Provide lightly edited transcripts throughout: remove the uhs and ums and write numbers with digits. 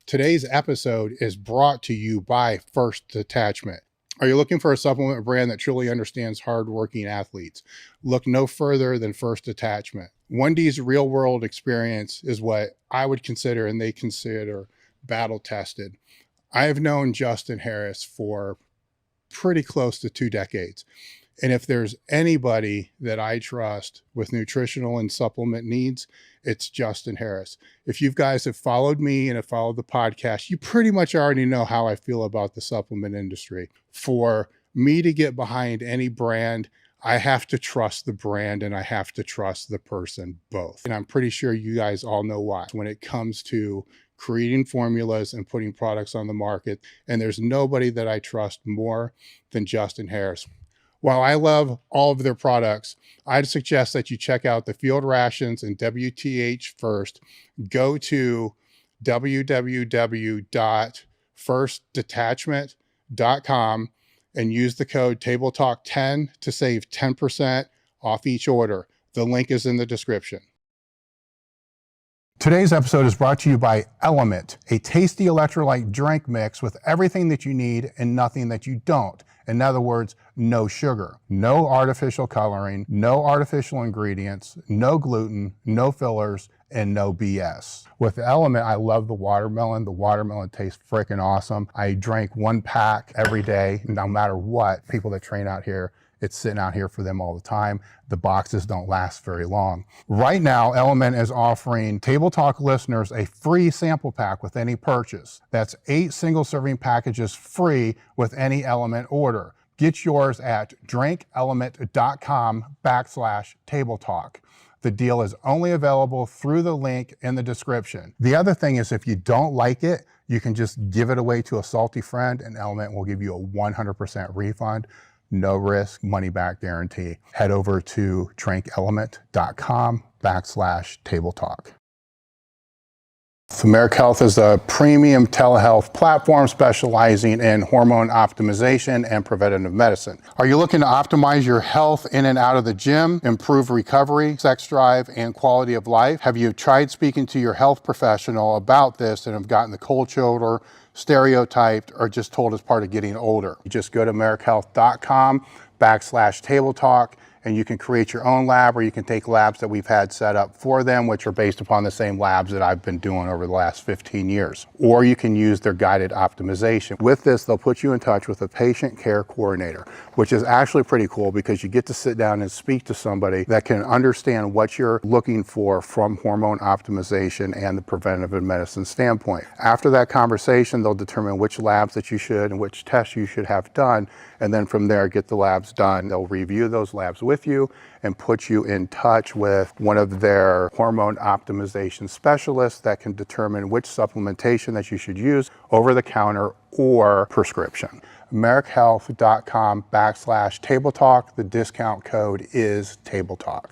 Today's episode is brought to you by First Detachment. Are you looking for a supplement brand that truly understands hardworking athletes? Look no further than First Detachment. 1D's real world experience is what I would consider, and they consider, battle tested. I have known Justin Harris for pretty close to 2 decades. And if there's anybody that I trust with nutritional and supplement needs, it's Justin Harris. If you guys have followed me and have followed the podcast, you pretty much already know how I feel about the supplement industry. For me to get behind any brand, I have to trust the brand and I have to trust the person both. And I'm pretty sure you guys all know why. When it comes to creating formulas and putting products on the market, and there's nobody that I trust more than Justin Harris. While I love all of their products, I'd suggest that you check out the Field Rations and WTH first. Go to www.firstdetachment.com and use the code TableTalk10 to save 10% off each order. The link is in the description. Today's episode is brought to you by Element, a tasty electrolyte drink mix with everything that you need and nothing that you don't. In other words, no sugar, no artificial coloring, no artificial ingredients, no gluten, no fillers, and no BS. With Element, I love the watermelon. The watermelon tastes freaking awesome. I drink 1 pack every day, no matter what. People that train out here, it's sitting out here for them all the time. The boxes don't last very long. Right now, Element is offering Table Talk listeners a free sample pack with any purchase. That's 8 single serving packages free with any Element order. Get yours at drinkelement.com/Table Talk. The deal is only available through the link in the description. The other thing is, if you don't like it, you can just give it away to a salty friend and Element will give you a 100% refund. No risk, money back guarantee. Head over to drinkelement.com/Table Talk. Marek Health is a premium telehealth platform specializing in hormone optimization and preventative medicine. Are you looking to optimize your health in and out of the gym, improve recovery, sex drive, and quality of life? Have you tried speaking to your health professional about this and have gotten the cold shoulder, stereotyped, or just told it's part of getting older? You just go to marekhealth.com/Table Talk and you can create your own lab, or you can take labs that we've had set up for them, which are based upon the same labs that I've been doing over the last 15 years. Or you can use their guided optimization. With this, they'll put you in touch with a patient care coordinator, which is actually pretty cool because you get to sit down and speak to somebody that can understand what you're looking for from hormone optimization and the preventative medicine standpoint. After that conversation, they'll determine which labs that you should and which tests you should have done, and then from there, get the labs done. They'll review those labs with you and put you in touch with one of their hormone optimization specialists that can determine which supplementation that you should use over the counter or prescription. marekhealth.com/Table Talk. The discount code is Table Talk.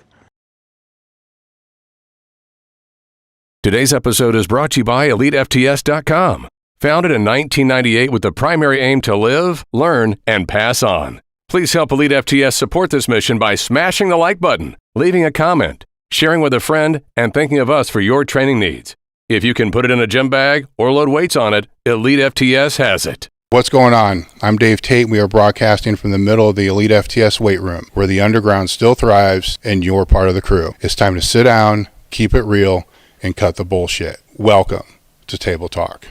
Today's episode is brought to you by elitefts.com. Founded in 1998 with the primary aim to live, learn, and pass on. Please help Elite FTS support this mission by smashing the like button, leaving a comment, sharing with a friend, and thinking of us for your training needs. If you can put it in a gym bag or load weights on it, Elite FTS has it. What's going on? I'm Dave Tate. We are broadcasting from the middle of the Elite FTS weight room, where the underground still thrives and you're part of the crew. It's time to sit down, keep it real, and cut the bullshit. Welcome to Table Talk.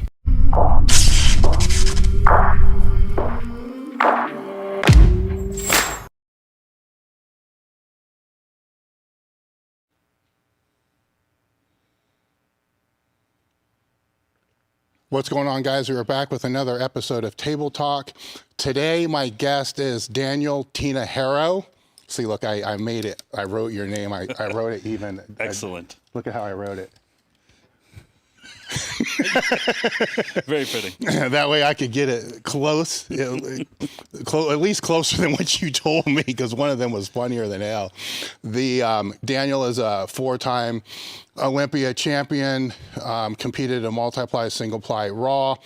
What's going on, guys? We are back with another episode of Table Talk. Today, my guest is Daniel Tinajero. See, look, I made it. I wrote your name. I wrote it even. Excellent. Look at how I wrote it. Very fitting. That way I could get it close, at least closer than what you told me, because one of them was funnier than hell. Daniel is a 4-time Olympia champion, competed in multiply, single ply, raw.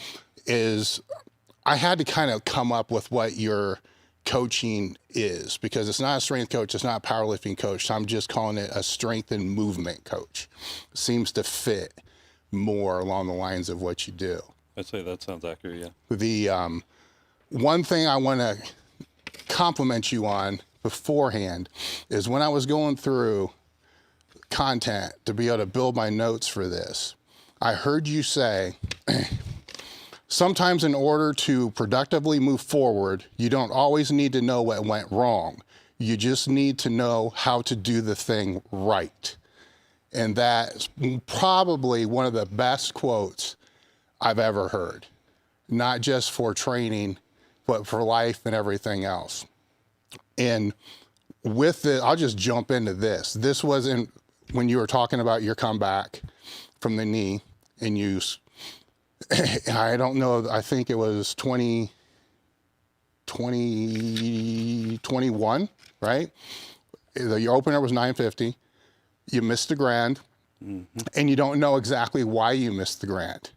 I had to kind of come up with what your coaching is, because it's not a strength coach, it's not a powerlifting coach. So I'm just calling it a strength and movement coach. Seems to fit more along the lines of what you do. I'd say that sounds accurate, yeah. The one thing I want to compliment you on beforehand is when I was going through content to be able to build my notes for this, I heard you say, sometimes in order to productively move forward, you don't always need to know what went wrong. You just need to know how to do the thing right. And that's probably one of the best quotes I've ever heard, not just for training, but for life and everything else. And with it, I'll just jump into this. This wasn't when you were talking about your comeback from the knee, and I don't know, I think it was 2021, right? Your opener was 950. You missed the grand, and you don't know exactly why you missed the grand.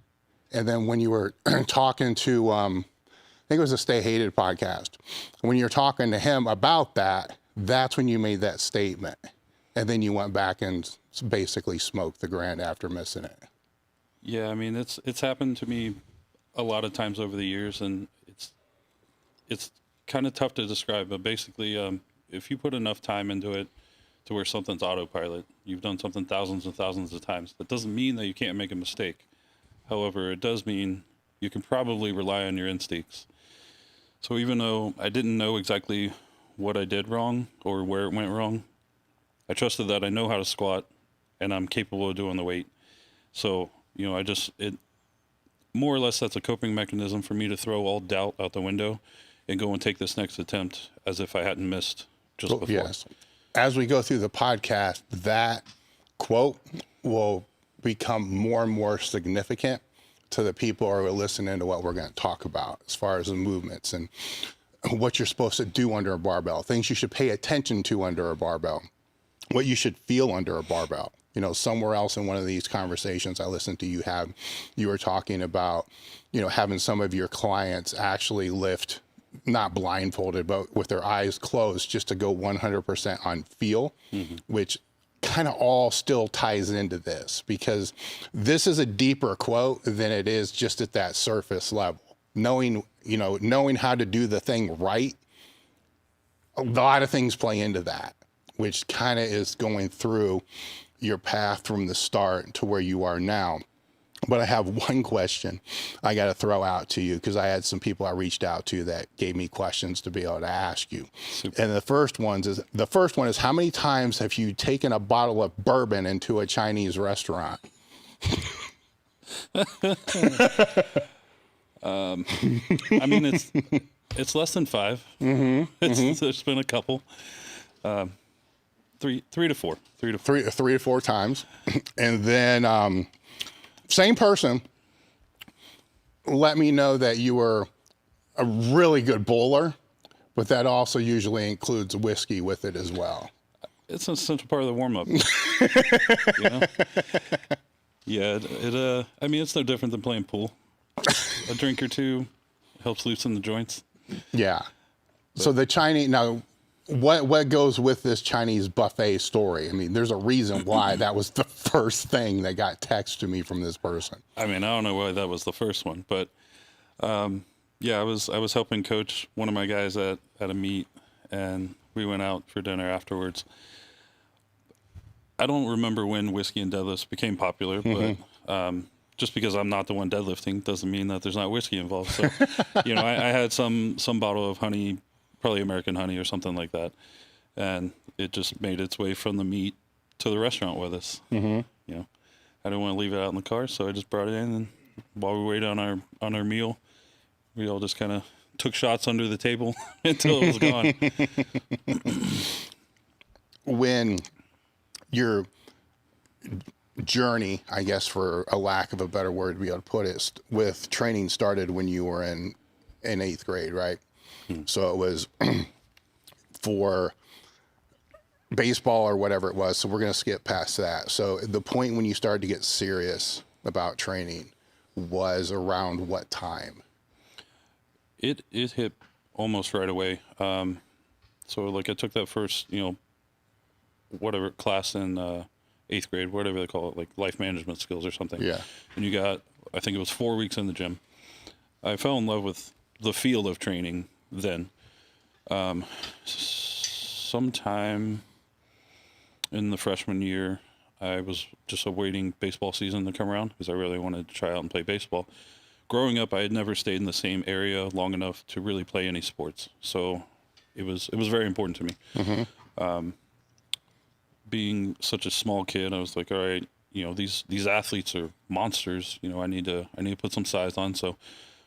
And then when you were talking to, I think it was a Stay Hated podcast, when you're talking to him about that, that's when you made that statement. And then you went back and basically smoked the grand after missing it. Yeah, I mean, it's happened to me a lot of times over the years, and it's kind of tough to describe, but basically, if you put enough time into it to where something's autopilot, you've done something thousands and thousands of times, that doesn't mean that you can't make a mistake. However, it does mean you can probably rely on your instincts. So even though I didn't know exactly what I did wrong or where it went wrong, I trusted that I know how to squat and I'm capable of doing the weight. So, it more or less, that's a coping mechanism for me to throw all doubt out the window and go and take this next attempt as if I hadn't missed just before. Yes. As we go through the podcast, that quote will become more and more significant to the people who are listening to what we're going to talk about as far as the movements and what you're supposed to do under a barbell, things you should pay attention to under a barbell, what you should feel under a barbell. Somewhere else in one of these conversations I listened to you were talking about, having some of your clients actually lift, not blindfolded, but with their eyes closed, just to go 100% on feel, which kind of all still ties into this, because this is a deeper quote than it is just at that surface level. Knowing how to do the thing right, a lot of things play into that, which kind of is going through your path from the start to where you are now. But I have one question I got to throw out to you, because I had some people I reached out to that gave me questions to be able to ask you. Super. And the first one is, how many times have you taken a bottle of bourbon into a Chinese restaurant? I mean, it's less than 5. There's been a couple. 3 to 4. 3 to 4 times. And then same person let me know that you were a really good bowler, but that also usually includes whiskey with it as well. It's an essential part of the warm-up. Yeah, I mean, it's no different than playing pool. A drink or two helps loosen the joints. Yeah. So the Chinese, now, what goes with this Chinese buffet story? I mean, there's a reason why that was the first thing that got texted to me from this person. I mean, I don't know why that was the first one, but yeah, I was helping coach one of my guys at a meet, and we went out for dinner afterwards. I don't remember when whiskey and deadlifts became popular, but just because I'm not the one deadlifting doesn't mean that there's not whiskey involved. So, I had some bottle of honey, probably American honey or something like that, and it just made its way from the meet to the restaurant with us. I didn't want to leave it out in the car, so I just brought it in, and while we waited on our meal, we all just kind of took shots under the table until it was gone. When your journey, I guess, for a lack of a better word to be able to put it, with training started when you were in 8th grade, right? So it was for baseball or whatever it was. So we're going to skip past that. So the point when you started to get serious about training was around what time? It hit almost right away. So like I took that first, whatever class in 8th grade, whatever they call it, like life management skills or something. Yeah. And you got, I think it was 4 weeks in the gym. I fell in love with the field of training then. Sometime in the freshman year, I was just awaiting baseball season to come around because I really wanted to try out and play baseball. Growing up, I had never stayed in the same area long enough to really play any sports. So it was very important to me. Mm-hmm. Being such a small kid, I was like, all right, you know, these athletes are monsters. You know, I need to put some size on. So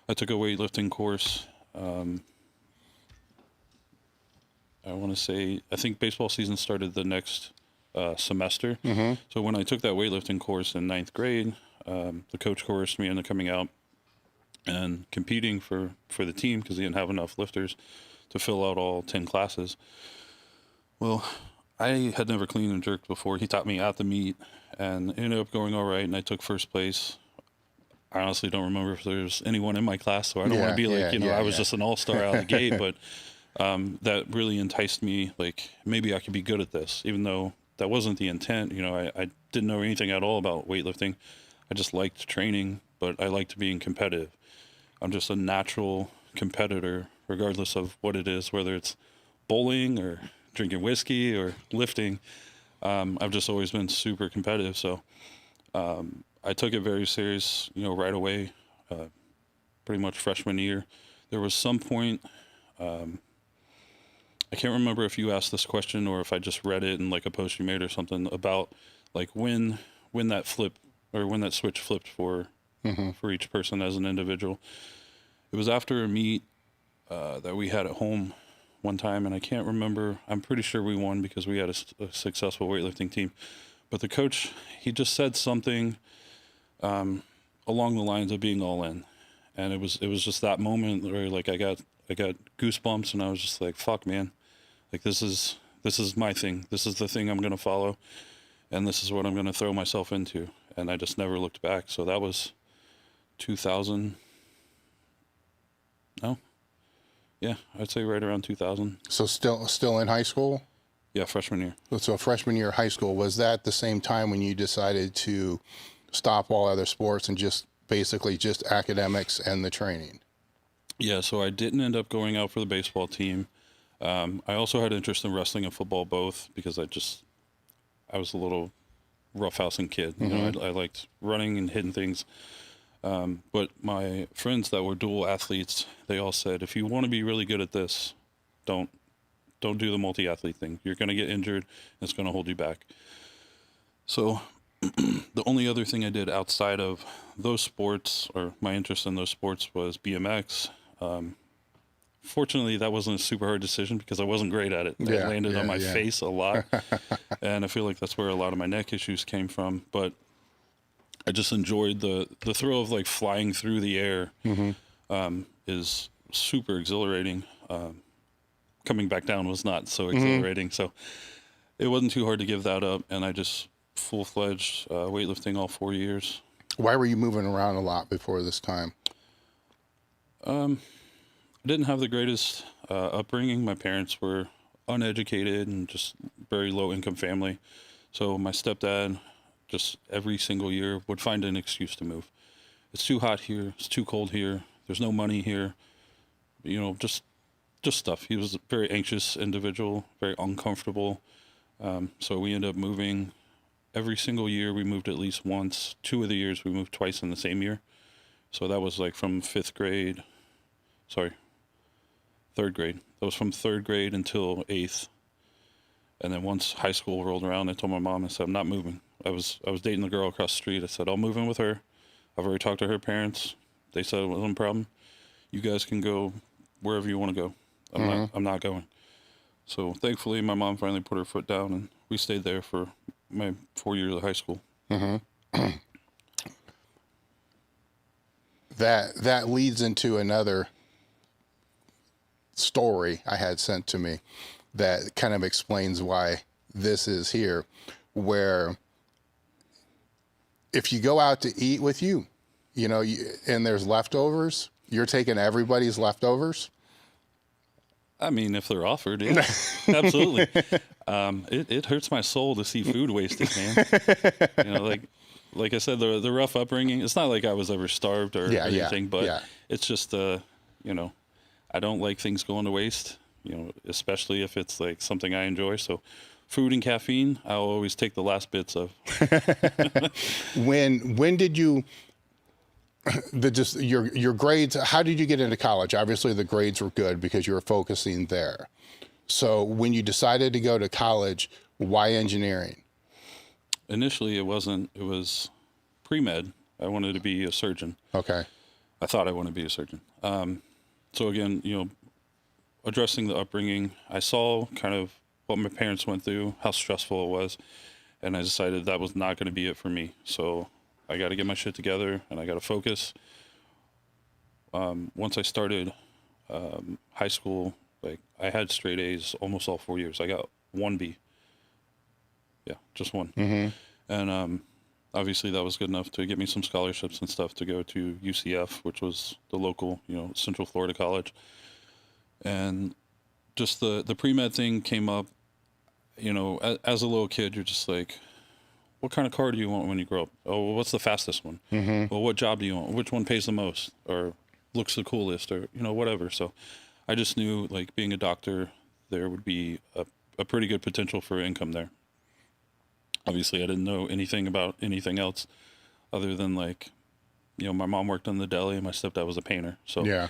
I took a weightlifting course. I want to say, I think baseball season started the next semester. Mm-hmm. So when I took that weightlifting course in 9th grade, the coach coerced me into coming out and competing for the team because he didn't have enough lifters to fill out all 10 classes. Well, I had never cleaned and jerked before. He taught me at the meet and ended up going all right, and I took first place. I honestly don't remember if there's anyone in my class, so I don't want to be like, I was just an all-star out of the gate, but that really enticed me, like, maybe I could be good at this, even though that wasn't the intent. You know, I didn't know anything at all about weightlifting. I just liked training, but I liked being competitive. I'm just a natural competitor, regardless of what it is, whether it's bowling or drinking whiskey or lifting. I've just always been super competitive. So I took it very serious, you know, right away, pretty much freshman year. There was some point, I can't remember if you asked this question or if I just read it in like a post you made or something about like when that flip or when that switch flipped for each person as an individual. It was after a meet that we had at home one time, and I can't remember. I'm pretty sure we won because we had a successful weightlifting team. But the coach, he just said something along the lines of being all in, and it was just that moment where like I got goosebumps, and I was just like, fuck, man, like this is my thing. This is the thing I'm gonna follow, and this is what I'm gonna throw myself into. And I just never looked back. So that was 2000. No. Yeah, I'd say right around 2000. So still in high school? Yeah, freshman year. So freshman year of high school, was that the same time when you decided to stop all other sports and just basically just academics and the training? Yeah, so I didn't end up going out for the baseball team. I also had interest in wrestling and football both because I was a little roughhousing kid. You know, I liked running and hitting things. But my friends that were dual athletes, they all said, if you want to be really good at this, don't do the multi-athlete thing. You're going to get injured, and it's going to hold you back. So the only other thing I did outside of those sports, or my interest in those sports, was BMX. Fortunately, that wasn't a super hard decision because I wasn't great at it. I landed on my face a lot, and I feel like that's where a lot of my neck issues came from. But I just enjoyed the thrill of like flying through the air. Is super exhilarating. Coming back down was not so exhilarating. So it wasn't too hard to give that up. And I just full-fledged weightlifting all 4 years. Why were you moving around a lot before this time? I didn't have the greatest upbringing. My parents were uneducated and just very low income family. So my stepdad just every single year would find an excuse to move. It's too hot here. It's too cold here. There's no money here. You know, just stuff. He was a very anxious individual, very uncomfortable. So we ended up moving every single year. We moved at least once. 2 of the years we moved twice in the same year. So that was like from 3rd grade. That was from 3rd grade until 8th. And then once high school rolled around, I told my mom, I said, I'm not moving. I was dating the girl across the street. I said, I'll move in with her. I've already talked to her parents. They said it wasn't a problem. You guys can go wherever you want to go. I'm not going. So thankfully, my mom finally put her foot down, and we stayed there for my 4 years of high school. That leads into another story I had sent to me that kind of explains why this is here, where if you go out to eat with you know, and there's leftovers, you're taking everybody's leftovers. I mean, if they're offered, yeah, absolutely. It hurts my soul to see food wasted, man. You know, like I said, the rough upbringing. It's not like I was ever starved or anything, but it's just you know, I don't like things going to waste. You know, especially if it's like something I enjoy. So, food and caffeine, I'll always take the last bits of. When did you? Your grades, how did you get into college? Obviously the grades were good because you were focusing there. So when you decided to go to college, why engineering? Initially it was pre-med. I wanted to be a surgeon. Okay. I thought I wanted to be a surgeon. So again, you know, addressing the upbringing, I saw kind of what my parents went through, how stressful it was, and I decided that was not going to be it for me. So I got to get my shit together and I got to focus. Once I started high school, like I had straight A's almost all 4 years. I got 1B. Yeah, just one. Mm-hmm. And obviously that was good enough to get me some scholarships and stuff to go to UCF, which was the local, you know, Central Florida college. And just the pre-med thing came up. You know, as a little kid, you're just like, what kind of car do you want when you grow up? Oh, well, what's the fastest one? Mm-hmm. Well, what job do you want? Which one pays the most or looks the coolest or, you know, whatever. So I just knew, like, being a doctor, there would be a pretty good potential for income there. Obviously, I didn't know anything about anything else other than, like, you know, my mom worked in the deli and my stepdad was a painter. So yeah.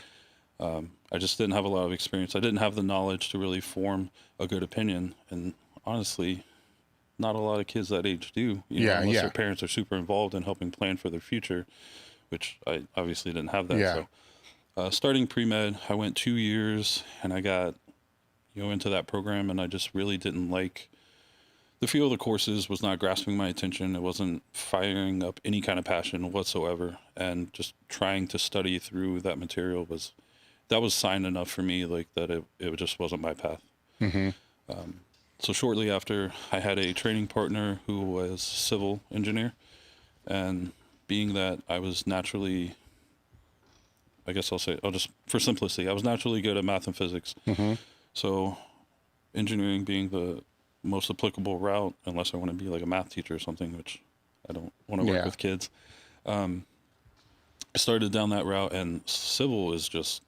I just didn't have a lot of experience. I didn't have the knowledge to really form a good opinion. And honestly, not a lot of kids that age do, you know, unless their parents are super involved in helping plan for their future, which I obviously didn't have that. Yeah. So starting pre-med, I went 2 years and I got, you know, into that program, and I just really didn't like the feel of the courses was not grasping my attention. It wasn't firing up any kind of passion whatsoever. And just trying to study through that material was sign enough for me, like that it just wasn't my path. Mm-hmm. So shortly after, I had a training partner who was a civil engineer, and being that I was naturally, I guess I'll just, for simplicity, I was naturally good at math and physics. Mm-hmm. So engineering being the most applicable route, unless I want to be like a math teacher or something, which I don't want to work with kids. I started down that route, and civil is just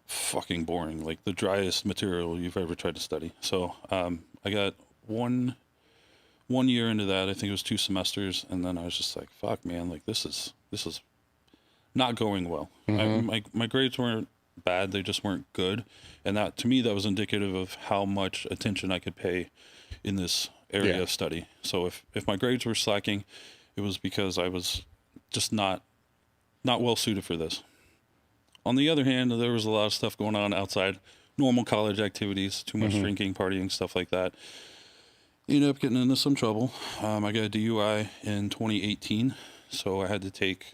fucking boring, like the driest material you've ever tried to study. So I got one year into that. I think it was 2 semesters, and then I was just like, fuck, man, like this is not going well. Mm-hmm. My grades weren't bad, they just weren't good, and that, to me, that was indicative of how much attention I could pay in this area of study. So if my grades were slacking, it was because I was just not well suited for this. On the other hand, there was a lot of stuff going on outside normal college activities, too much drinking, partying, stuff like that. Ended up getting into some trouble. I got a DUI in 2018, so I had to take,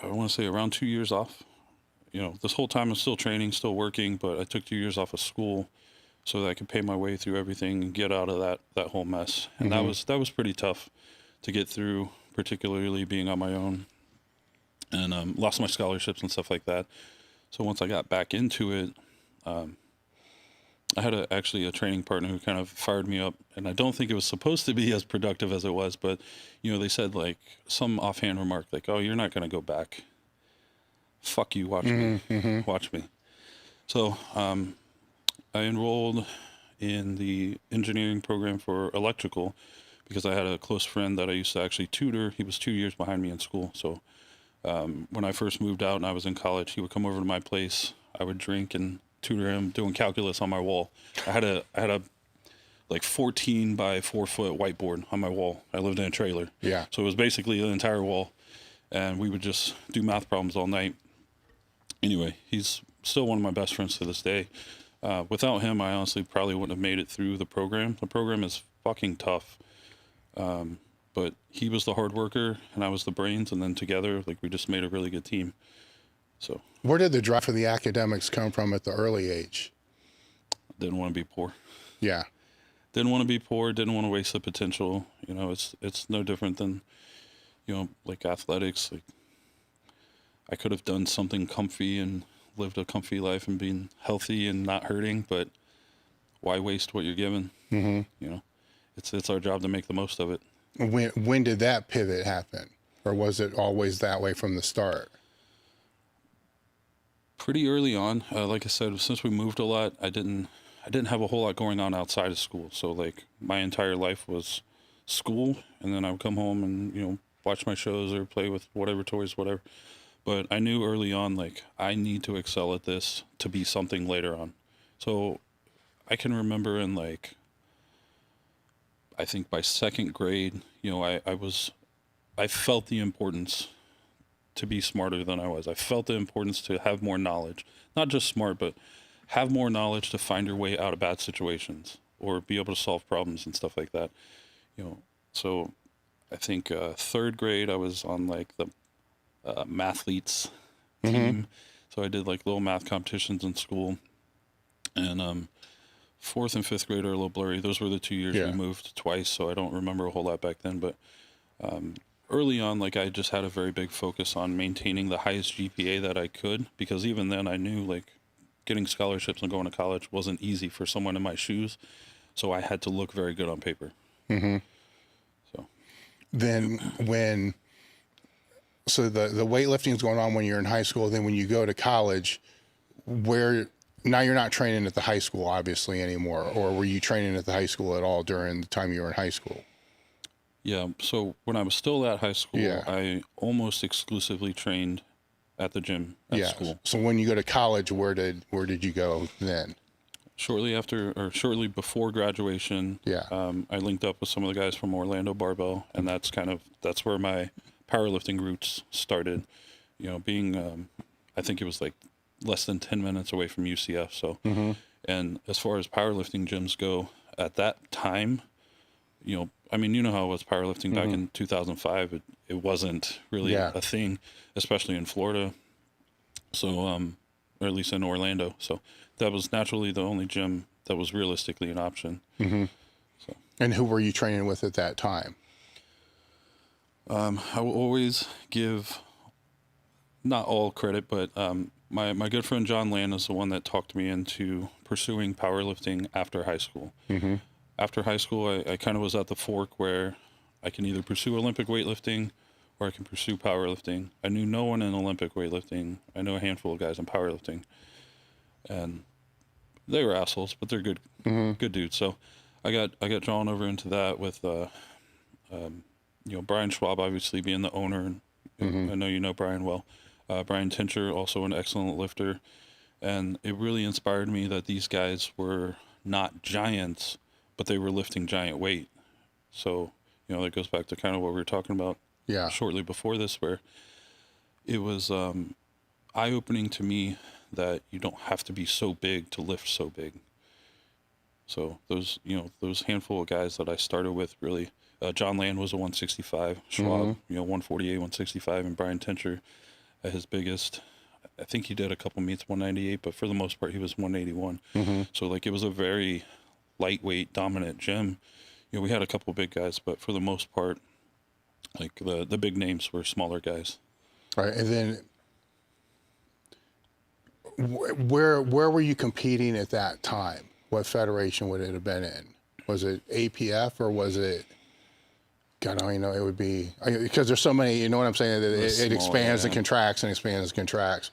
I want to say, around 2 years off. You know, this whole time I'm still training, still working, but I took 2 years off of school so that I could pay my way through everything and get out of that whole mess. And that was pretty tough to get through, particularly being on my own. And lost my scholarships and stuff like that. So once I got back into it, I had actually a training partner who kind of fired me up. And I don't think it was supposed to be as productive as it was, but, you know, they said, like, some offhand remark, like, oh, you're not going to go back. Fuck you, watch me. Watch me. So I enrolled in the engineering program for electrical because I had a close friend that I used to actually tutor. He was 2 years behind me in school. So when I first moved out and I was in college, he would come over to my place. I would drink and tutor him doing calculus on my wall. I had a like 14 by 4 foot whiteboard on my wall. I lived in a trailer. Yeah. So it was basically the entire wall, and we would just do math problems all night. Anyway, he's still one of my best friends to this day. Without him, I honestly probably wouldn't have made it through the program. The program is fucking tough. But he was the hard worker and I was the brains, and then together, like, we just made a really good team. So where did the drive for the academics come from at the early age? Didn't want to be poor. Yeah. Didn't want to be poor. Didn't want to waste the potential. You know, it's no different than, you know, like athletics. Like, I could have done something comfy and lived a comfy life and being healthy and not hurting, but why waste what you're given? You know, it's our job to make the most of it. When did that pivot happen? Or was it always that way from the start? Pretty early on. Like I said, since we moved a lot, I didn't have a whole lot going on outside of school. So like my entire life was school, and then I would come home and, you know, watch my shows or play with whatever toys, whatever. But I knew early on, like, I need to excel at this to be something later on. So I can remember in, like, I think by second grade, you know, I felt the importance to be smarter than I was. I felt the importance to have more knowledge, not just smart, but have more knowledge to find your way out of bad situations or be able to solve problems and stuff like that. You know, so I think third grade I was on like the mathletes team. So I did like little math competitions in school. And fourth and fifth grade are a little blurry. Those were the 2 years we moved twice, so I don't remember a whole lot back then. But early on, like, I just had a very big focus on maintaining the highest GPA that I could, because even then I knew, like, getting scholarships and going to college wasn't easy for someone in my shoes. So I had to look very good on paper. So Then so the weightlifting is going on when you're in high school. Then when you go to college, now you're not training at the high school obviously anymore, or were you training at the high school at all during the time you were in high school? yeah, so when I was still at high school, I almost exclusively trained at the gym at school. So when you go to college, where did you go then? Shortly before graduation, I linked up with some of the guys from Orlando Barbell, and that's where my powerlifting roots started. You know, being I think it was like less than 10 minutes away from UCF. So, and as far as powerlifting gyms go, at that time, you know, I mean, you know how it was powerlifting back in 2005. It wasn't really a thing, especially in Florida. So, or at least in Orlando. So that was naturally the only gym that was realistically an option. So, and who were you training with at that time? I will always give not all credit, but my good friend John Land is the one that talked me into pursuing powerlifting after high school. After high school, I kind of was at the fork where I can either pursue Olympic weightlifting or I can pursue powerlifting. I knew no one in Olympic weightlifting. I know a handful of guys in powerlifting, and they were assholes, but they're good dudes. So I got drawn over into that with you know, Brian Schwab obviously being the owner, and I know you know Brian well. Brian Tincher, also an excellent lifter, and it really inspired me that these guys were not giants, but they were lifting giant weight. So, you know, that goes back to kind of what we were talking about shortly before this, where it was eye-opening to me that you don't have to be so big to lift so big. So those handful of guys that I started with really, John Land was a 165, Schwab, you know, 148, 165, and Brian Tincher at his biggest, I think he did a couple meets 198, but for the most part he was 181. So like it was a very lightweight dominant gym. You know, we had a couple big guys, but for the most part, like the big names were smaller guys. All right, and then where were you competing at that time? What federation would it have been in? Was it APF or was it? God, I don't even know. It would be because there's so many. You know what I'm saying? It expands and contracts and expands and contracts.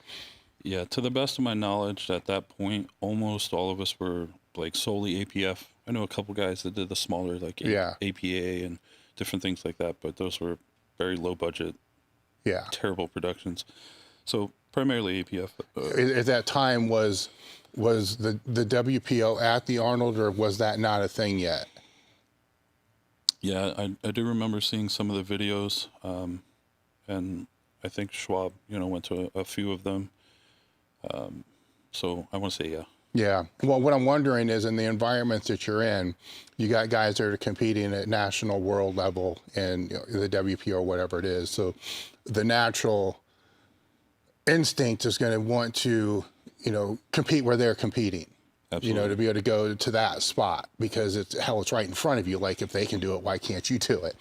Yeah, to the best of my knowledge, at that point, almost all of us were like solely APF. I know a couple guys that did the smaller, like APA and different things like that, but those were very low budget, terrible productions. So primarily APF. At that time, was the WPO at the Arnold, or was that not a thing yet? Yeah, I do remember seeing some of the videos, and I think Schwab, you know, went to a few of them. So I want to say yeah. Yeah. Well, what I'm wondering is, in the environments that you're in, you got guys that are competing at national, world level, and the WPO or whatever it is. So the natural instinct is going to want to, you know, compete where they're competing. Absolutely. You know, to be able to go to that spot because it's right in front of you. Like, if they can do it, why can't you do it?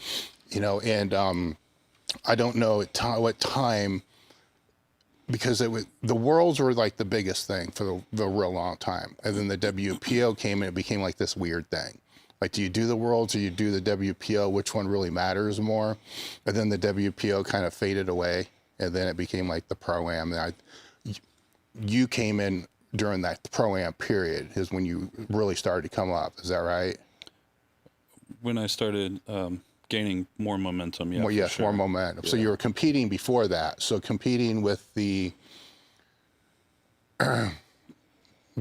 You know, and I don't know what time because the worlds were like the biggest thing for the real long time. And then the WPO came and it became like this weird thing. Like, do you do the worlds or you do the WPO? Which one really matters more? And then the WPO kind of faded away. And then it became like the Pro-Am. And you came in during that Pro-Am period is when you really started to come up. Is that right? When I started gaining more momentum, yeah. Yes, sure. more momentum. Yeah. So you were competing before that. So competing with the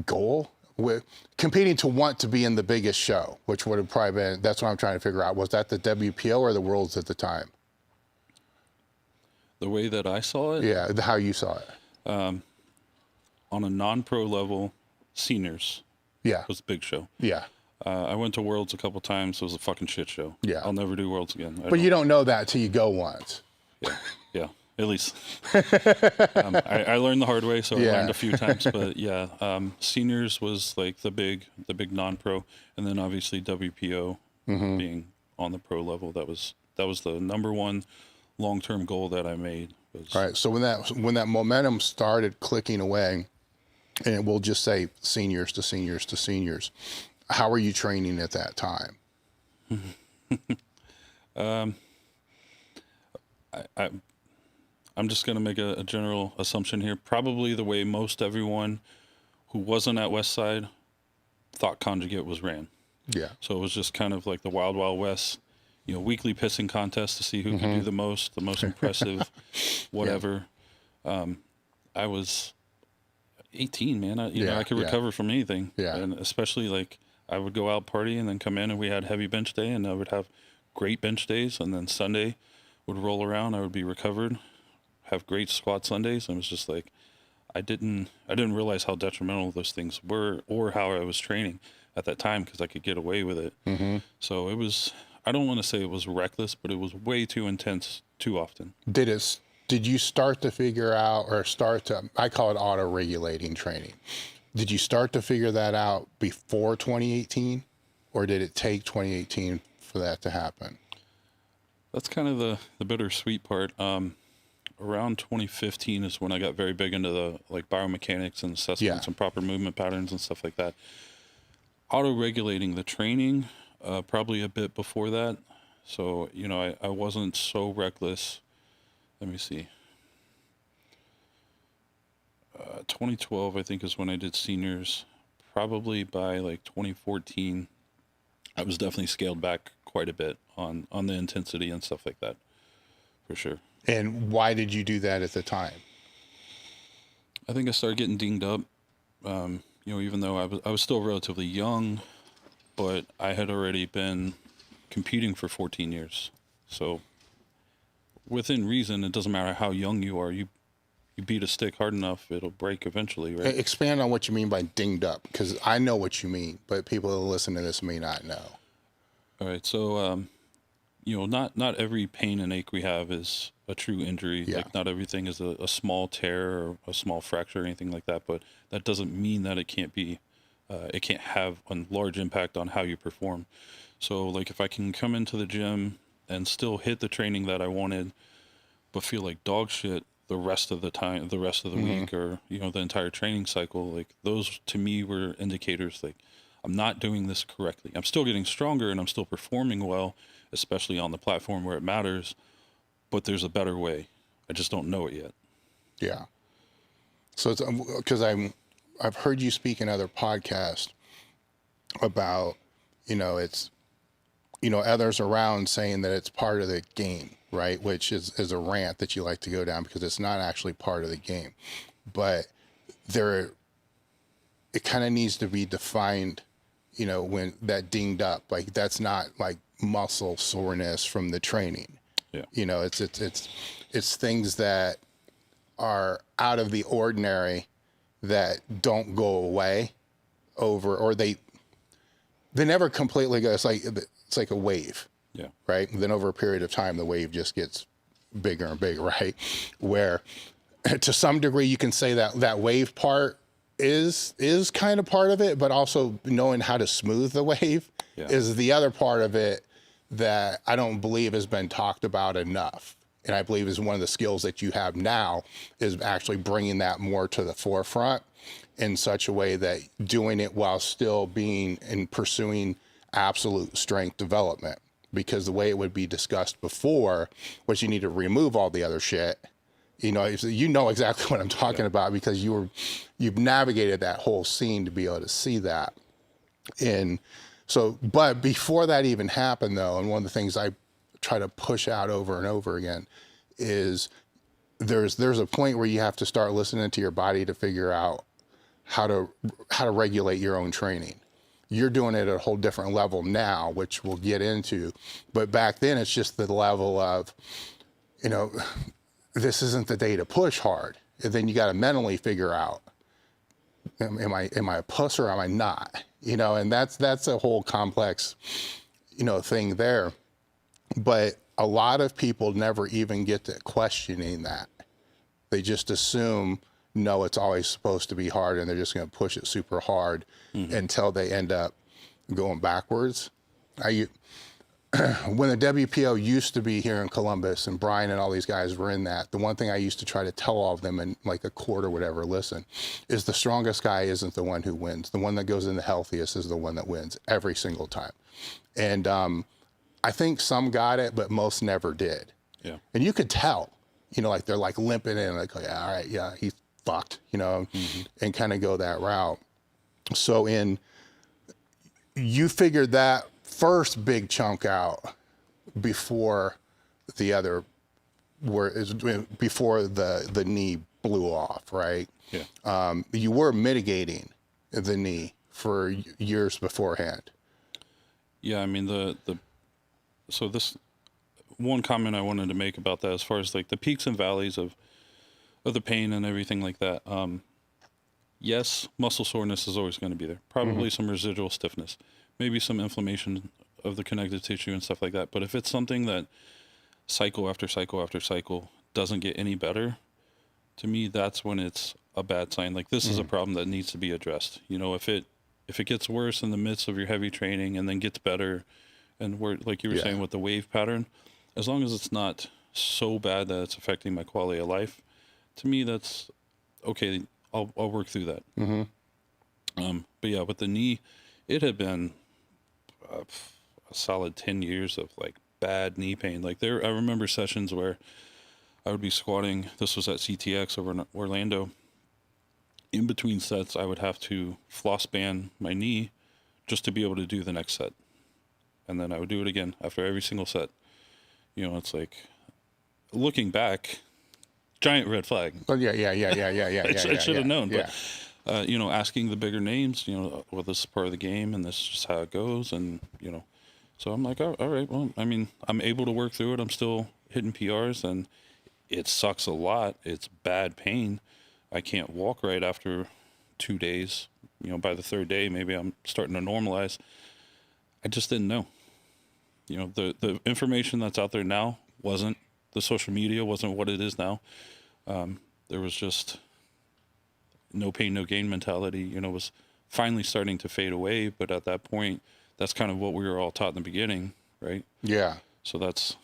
goal, with competing to want to be in the biggest show, which would have probably been, that's what I'm trying to figure out. Was that the WPO or the Worlds at the time? The way that I saw it? Yeah, how you saw it. On a non-pro level, seniors Yeah. was the big show. Yeah. I went to Worlds a couple times. It was a fucking shit show. Yeah. I'll never do Worlds again. But you don't know that till you go once. Yeah, at least. I learned the hard way, so Yeah. I learned a few times. But yeah, seniors was like the big non-pro, and then obviously WPO being on the pro level. That was the number one long-term goal that I made. All right. So when that momentum started clicking away, and we'll just say seniors to seniors to seniors, how are you training at that time? I'm just going to make a general assumption here. Probably the way most everyone who wasn't at Westside thought Conjugate was ran. Yeah. So it was just kind of like the Wild Wild West, weekly pissing contest to see who could do the most impressive, whatever. I was 18, man. I could recover from anything. Yeah. And especially like I would go out party and then come in and we had heavy bench day and I would have great bench days. And then Sunday would roll around. I would be recovered, have great squat Sundays. And it was just like, I didn't realize how detrimental those things were or how I was training at that time because I could get away with it. So it was, I don't want to say it was reckless, but it was way too intense too often. Did you start to figure out or I call it auto-regulating training. Did you start to figure that out before 2018 or did it take 2018 for that to happen? That's kind of the bittersweet part. Around 2015 is when I got very big into the like biomechanics and assessments and proper movement patterns and stuff like that. Auto-regulating the training, probably a bit before that. So, I wasn't so reckless. Let me see. 2012, I think, is when I did seniors. Probably by like 2014, I was definitely scaled back quite a bit on the intensity and stuff like that, for sure. And why did you do that at the time? I think I started getting dinged up. Even though I was still relatively young, but I had already been competing for 14 years. So within reason, it doesn't matter how young you are. You beat a stick hard enough, it'll break eventually, right? Expand on what you mean by dinged up, because I know what you mean, but people who listen to this may not know. All right, so not every pain and ache we have is a true injury. Yeah. Like not everything is a small tear or a small fracture or anything like that. But that doesn't mean that it can't be, it can't have a large impact on how you perform. So like if I can come into the gym and still hit the training that I wanted, but feel like dog shit the rest of the time, the rest of the week, or the entire training cycle, like those to me were indicators like I'm not doing this correctly. I'm still getting stronger and I'm still performing well, especially on the platform where it matters, but there's a better way. I just don't know it yet. Yeah. So it's because I've heard you speak in other podcasts about, it's, others around saying that it's part of the game, right? Which is a rant that you like to go down because it's not actually part of the game, but it kind of needs to be defined, when that dinged up, like that's not like muscle soreness from the training. Yeah. It's things that are out of the ordinary that don't go away or they never completely go. It's like a wave. Yeah. Right. And then over a period of time, the wave just gets bigger and bigger, right? Where to some degree you can say that wave part is kind of part of it, but also knowing how to smooth the wave is the other part of it that I don't believe has been talked about enough. And I believe is one of the skills that you have now is actually bringing that more to the forefront in such a way that doing it while still being and pursuing absolute strength development. Because the way it would be discussed before was you need to remove all the other shit. You know exactly what I'm talking about because you've navigated that whole scene to be able to see that. And so, but before that even happened though, and one of the things I try to push out over and over again is there's a point where you have to start listening to your body to figure out how to regulate your own training. You're doing it at a whole different level now, which we'll get into. But back then it's just the level of, you know, this isn't the day to push hard. And then you got to mentally figure out, am I a puss or am I not? You know, and that's a whole complex, you know, thing there. But a lot of people never even get to questioning that. They just assume, no, it's always supposed to be hard and they're just going to push it super hard until they end up going backwards. When the WPO used to be here in Columbus and Brian and all these guys were in that, the one thing I used to try to tell all of them in like a court or whatever, listen, is the strongest guy isn't the one who wins. The one that goes in the healthiest is the one that wins every single time. And I think some got it, but most never did. Yeah. And you could tell, you know, like they're like limping in, like, oh, yeah, all right, yeah, he's fucked, you know, and kind of go that route. So you figured that first big chunk out before the other, before the knee blew off, right? Yeah. You were mitigating the knee for years beforehand. Yeah, I mean so this one comment I wanted to make about that, as far as like the peaks and valleys of the pain and everything like that. Yes, muscle soreness is always going to be there. Probably some residual stiffness, maybe some inflammation of the connective tissue and stuff like that. But if it's something that cycle after cycle after cycle doesn't get any better, to me, that's when it's a bad sign. Like this is a problem that needs to be addressed. You know, if it gets worse in the midst of your heavy training and then gets better, and we're like you were saying with the wave pattern, as long as it's not so bad that it's affecting my quality of life, to me that's okay. I'll work through that. But yeah, with the knee, it had been a solid 10 years of like bad knee pain. Like I remember sessions where I would be squatting. This was at CTX over in Orlando. In between sets, I would have to floss band my knee just to be able to do the next set. And then I would do it again after every single set. You know, it's like, looking back, giant red flag. Oh, yeah. I should have known. But, you know, asking the bigger names, you know, well, this is part of the game and this is just how it goes. And, you know, so I'm like, all right, well, I mean, I'm able to work through it. I'm still hitting PRs and it sucks a lot. It's bad pain. I can't walk right after 2 days. You know, by the third day, maybe I'm starting to normalize. I just didn't know. You know, the information that's out there now wasn't, the social media wasn't what it is now. There was just no pain, no gain mentality, you know, was finally starting to fade away. But at that point, that's kind of what we were all taught in the beginning, right? Yeah. So that's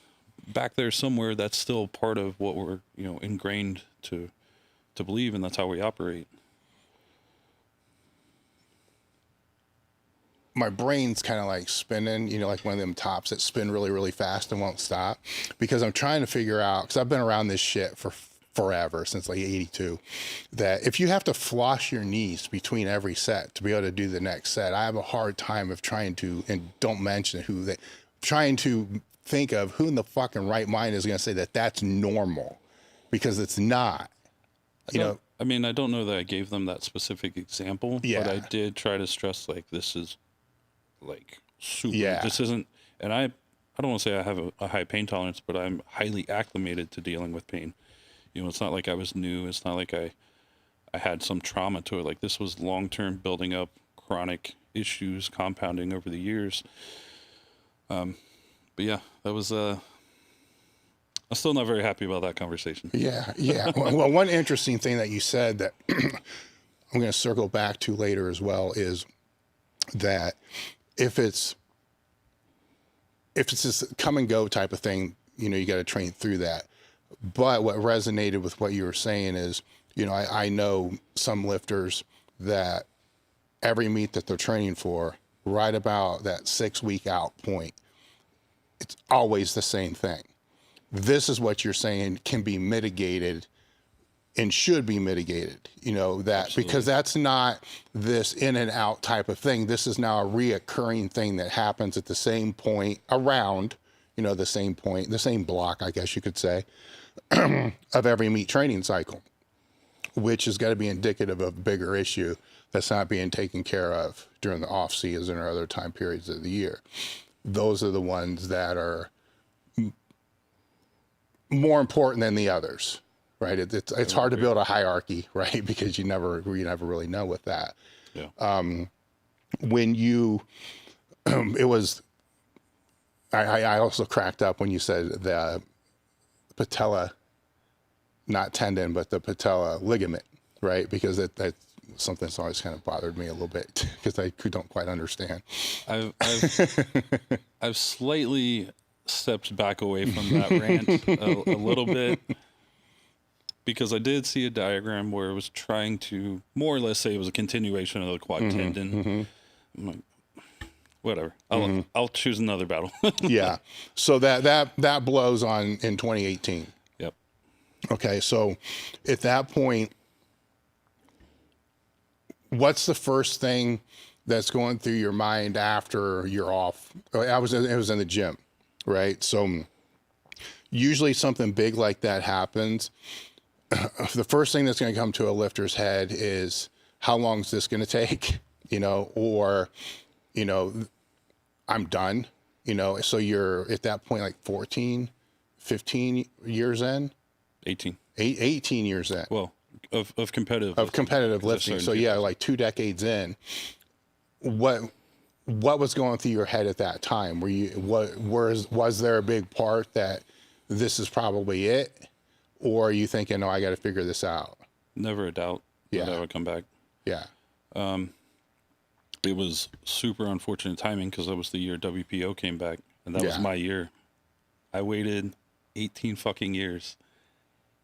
back there somewhere. That's still part of what we're, you know, ingrained to believe, and that's how we operate. My brain's kind of like spinning, you know, like one of them tops that spin really, really fast and won't stop, because I'm trying to figure out, because I've been around this shit for forever, since like 82, that if you have to floss your knees between every set to be able to do the next set, I have a hard time of trying to, and don't mention trying to think of who in the fucking right mind is going to say that that's normal, because it's not. You know, I mean, I don't know that I gave them that specific example, but I did try to stress, like, this is like super, this isn't, and I don't want to say I have a high pain tolerance, but I'm highly acclimated to dealing with pain. You know, it's not like I was new. It's not like I had some trauma to it. Like, this was long-term building up chronic issues, compounding over the years. But yeah, that was, I'm still not very happy about that conversation. Yeah. Well, one interesting thing that you said that I'm going to circle back to later as well is that if it's this come and go type of thing, you know, you got to train through that. But what resonated with what you were saying is, you know, I know some lifters that every meet that they're training for, right about that 6-week out point, it's always the same thing. This is what you're saying can be mitigated and should be mitigated, you know, that Absolutely. Because that's not this in and out type of thing. This is now a reoccurring thing that happens at the same point around, you know, the same point, the same block, I guess you could say, of every meet training cycle, which has got to be indicative of a bigger issue that's not being taken care of during the off season or other time periods of the year. Those are the ones that are more important than the others. Right, it's hard to build a hierarchy, right? Because you never really know with that. Yeah. When you, it was, I also cracked up when you said the patella, not tendon, but the patella ligament, right? Because that's something that's always kind of bothered me a little bit because I don't quite understand. I've slightly stepped back away from that rant a little bit. Because I did see a diagram where it was trying to more or less say it was a continuation of the quad tendon. I'm like, whatever. I'll choose another battle. Yeah. So that blows on in 2018. Yep. Okay. So at that point, what's the first thing that's going through your mind after you're off? It was in the gym, right? So usually something big like that happens. The first thing that's going to come to a lifter's head is, how long is this going to take? You know, or, you know, I'm done, you know, so you're at that point, like 14, 15 years in, 18 years in. Well, of competitive lifting. So yeah, like 2 decades in. What was going through your head at that time? Was there a big part that this is probably it? Or are you thinking, no, I got to figure this out? Never a doubt that I would come back. Yeah. It was super unfortunate timing because that was the year WPO came back, and that was my year. I waited 18 fucking years,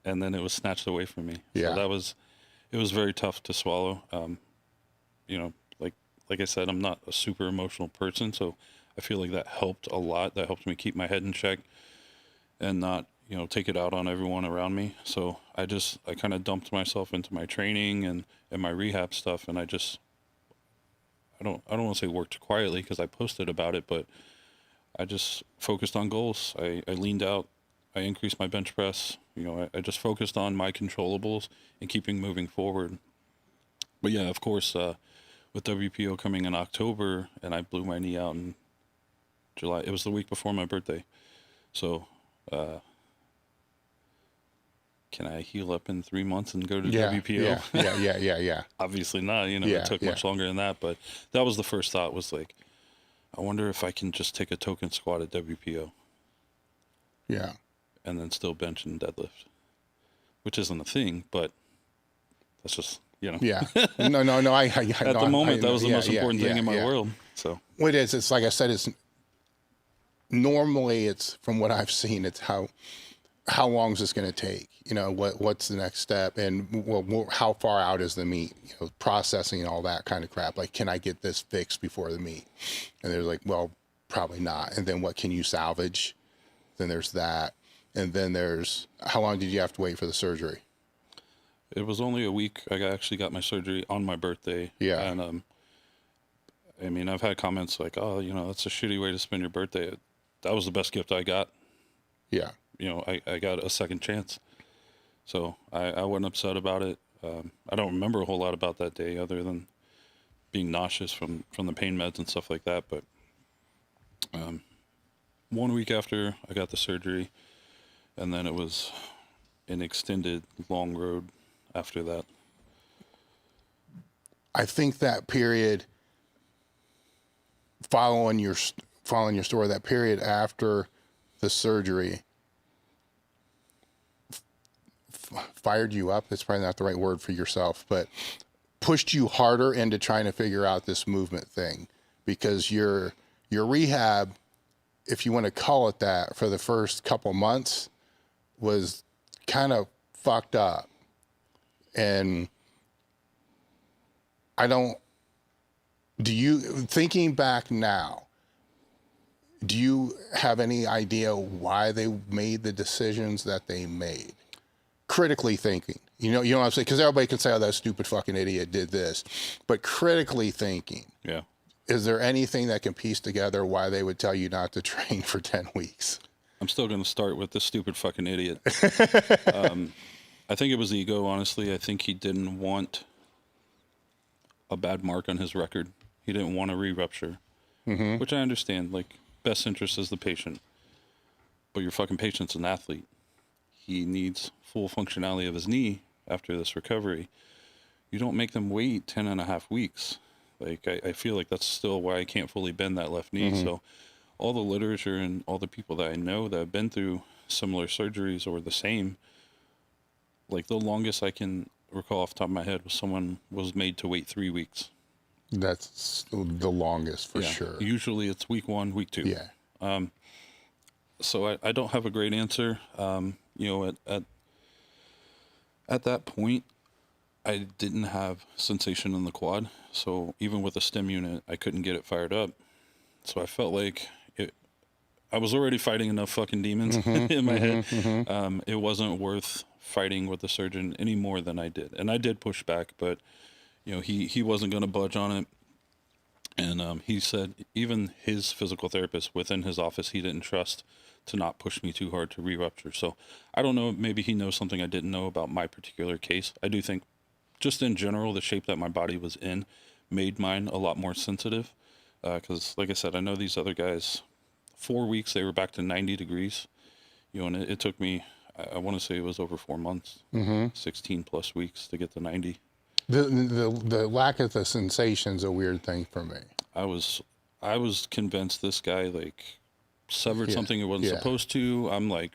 and then it was snatched away from me. Yeah. So it was very tough to swallow. You know, like I said, I'm not a super emotional person, so I feel like that helped a lot. That helped me keep my head in check and not, you know, take it out on everyone around me. So I kind of dumped myself into my training and my rehab stuff. And I don't want to say worked quietly because I posted about it, but I just focused on goals. I leaned out, I increased my bench press. You know, I just focused on my controllables and keeping moving forward. But yeah, of course, with WPO coming in October and I blew my knee out in July, it was the week before my birthday. So, can I heal up in 3 months and go to WPO? Yeah. Obviously not. You know, it took much longer than that. But that was the first thought, was like, I wonder if I can just take a token squat at WPO. Yeah. And then still bench and deadlift, which isn't a thing, but that's just, you know. Yeah. No. I at the moment, that was the most important thing in my world. So. Well, it is. It's like I said, normally it's, from what I've seen, it's how long is this going to take? You know, what's the next step? And how far out is the meet? You know, processing and all that kind of crap. Like, can I get this fixed before the meet? And there's like, well, probably not. And then what can you salvage? Then there's that. And then there's, how long did you have to wait for the surgery? It was only a week. I actually got my surgery on my birthday. Yeah. And, I mean, I've had comments like, oh, you know, that's a shitty way to spend your birthday. That was the best gift I got. Yeah. You know, I got a second chance. So I wasn't upset about it. I don't remember a whole lot about that day other than being nauseous from the pain meds and stuff like that. But 1 week after I got the surgery, and then it was an extended long road after that. I think that period, following your story, that period after the surgery, fired you up. That's probably not the right word for yourself, but pushed you harder into trying to figure out this movement thing, because your rehab, if you want to call it that, for the first couple months was kind of fucked up. And thinking back now, do you have any idea why they made the decisions that they made? Critically thinking, you know what I'm saying? Because everybody can say, oh, that stupid fucking idiot did this. But critically thinking, Yeah. is there anything that can piece together why they would tell you not to train for 10 weeks? I'm still going to start with this stupid fucking idiot. I think it was ego, honestly. I think he didn't want a bad mark on his record. He didn't want a re-rupture, which I understand. Like, best interest is the patient. But your fucking patient's an athlete. He needs full functionality of his knee after this recovery. You don't make them wait 10 and a half weeks. Like, I feel like that's still why I can't fully bend that left knee. So all the literature and all the people that I know that have been through similar surgeries or the same, like the longest I can recall off the top of my head was someone was made to wait 3 weeks. That's the longest for sure. Usually it's week 1, week 2. Yeah. So I don't have a great answer. At that point, I didn't have sensation in the quad. So even with a stim unit, I couldn't get it fired up. So I felt like I was already fighting enough fucking demons in my head. It wasn't worth fighting with the surgeon any more than I did. And I did push back, but he wasn't going to budge on it. And he said even his physical therapist within his office, he didn't trust to not push me too hard to re-rupture. So I don't know, maybe he knows something I didn't know about my particular case. I do think just in general, the shape that my body was in made mine a lot more sensitive. Because like I said, I know these other guys, 4 weeks, they were back to 90 degrees. And it took me, I want to say it was over 4 months, 16 plus weeks to get to 90. The lack of the sensation's a weird thing for me. I was convinced this guy like severed something it wasn't supposed to. I'm like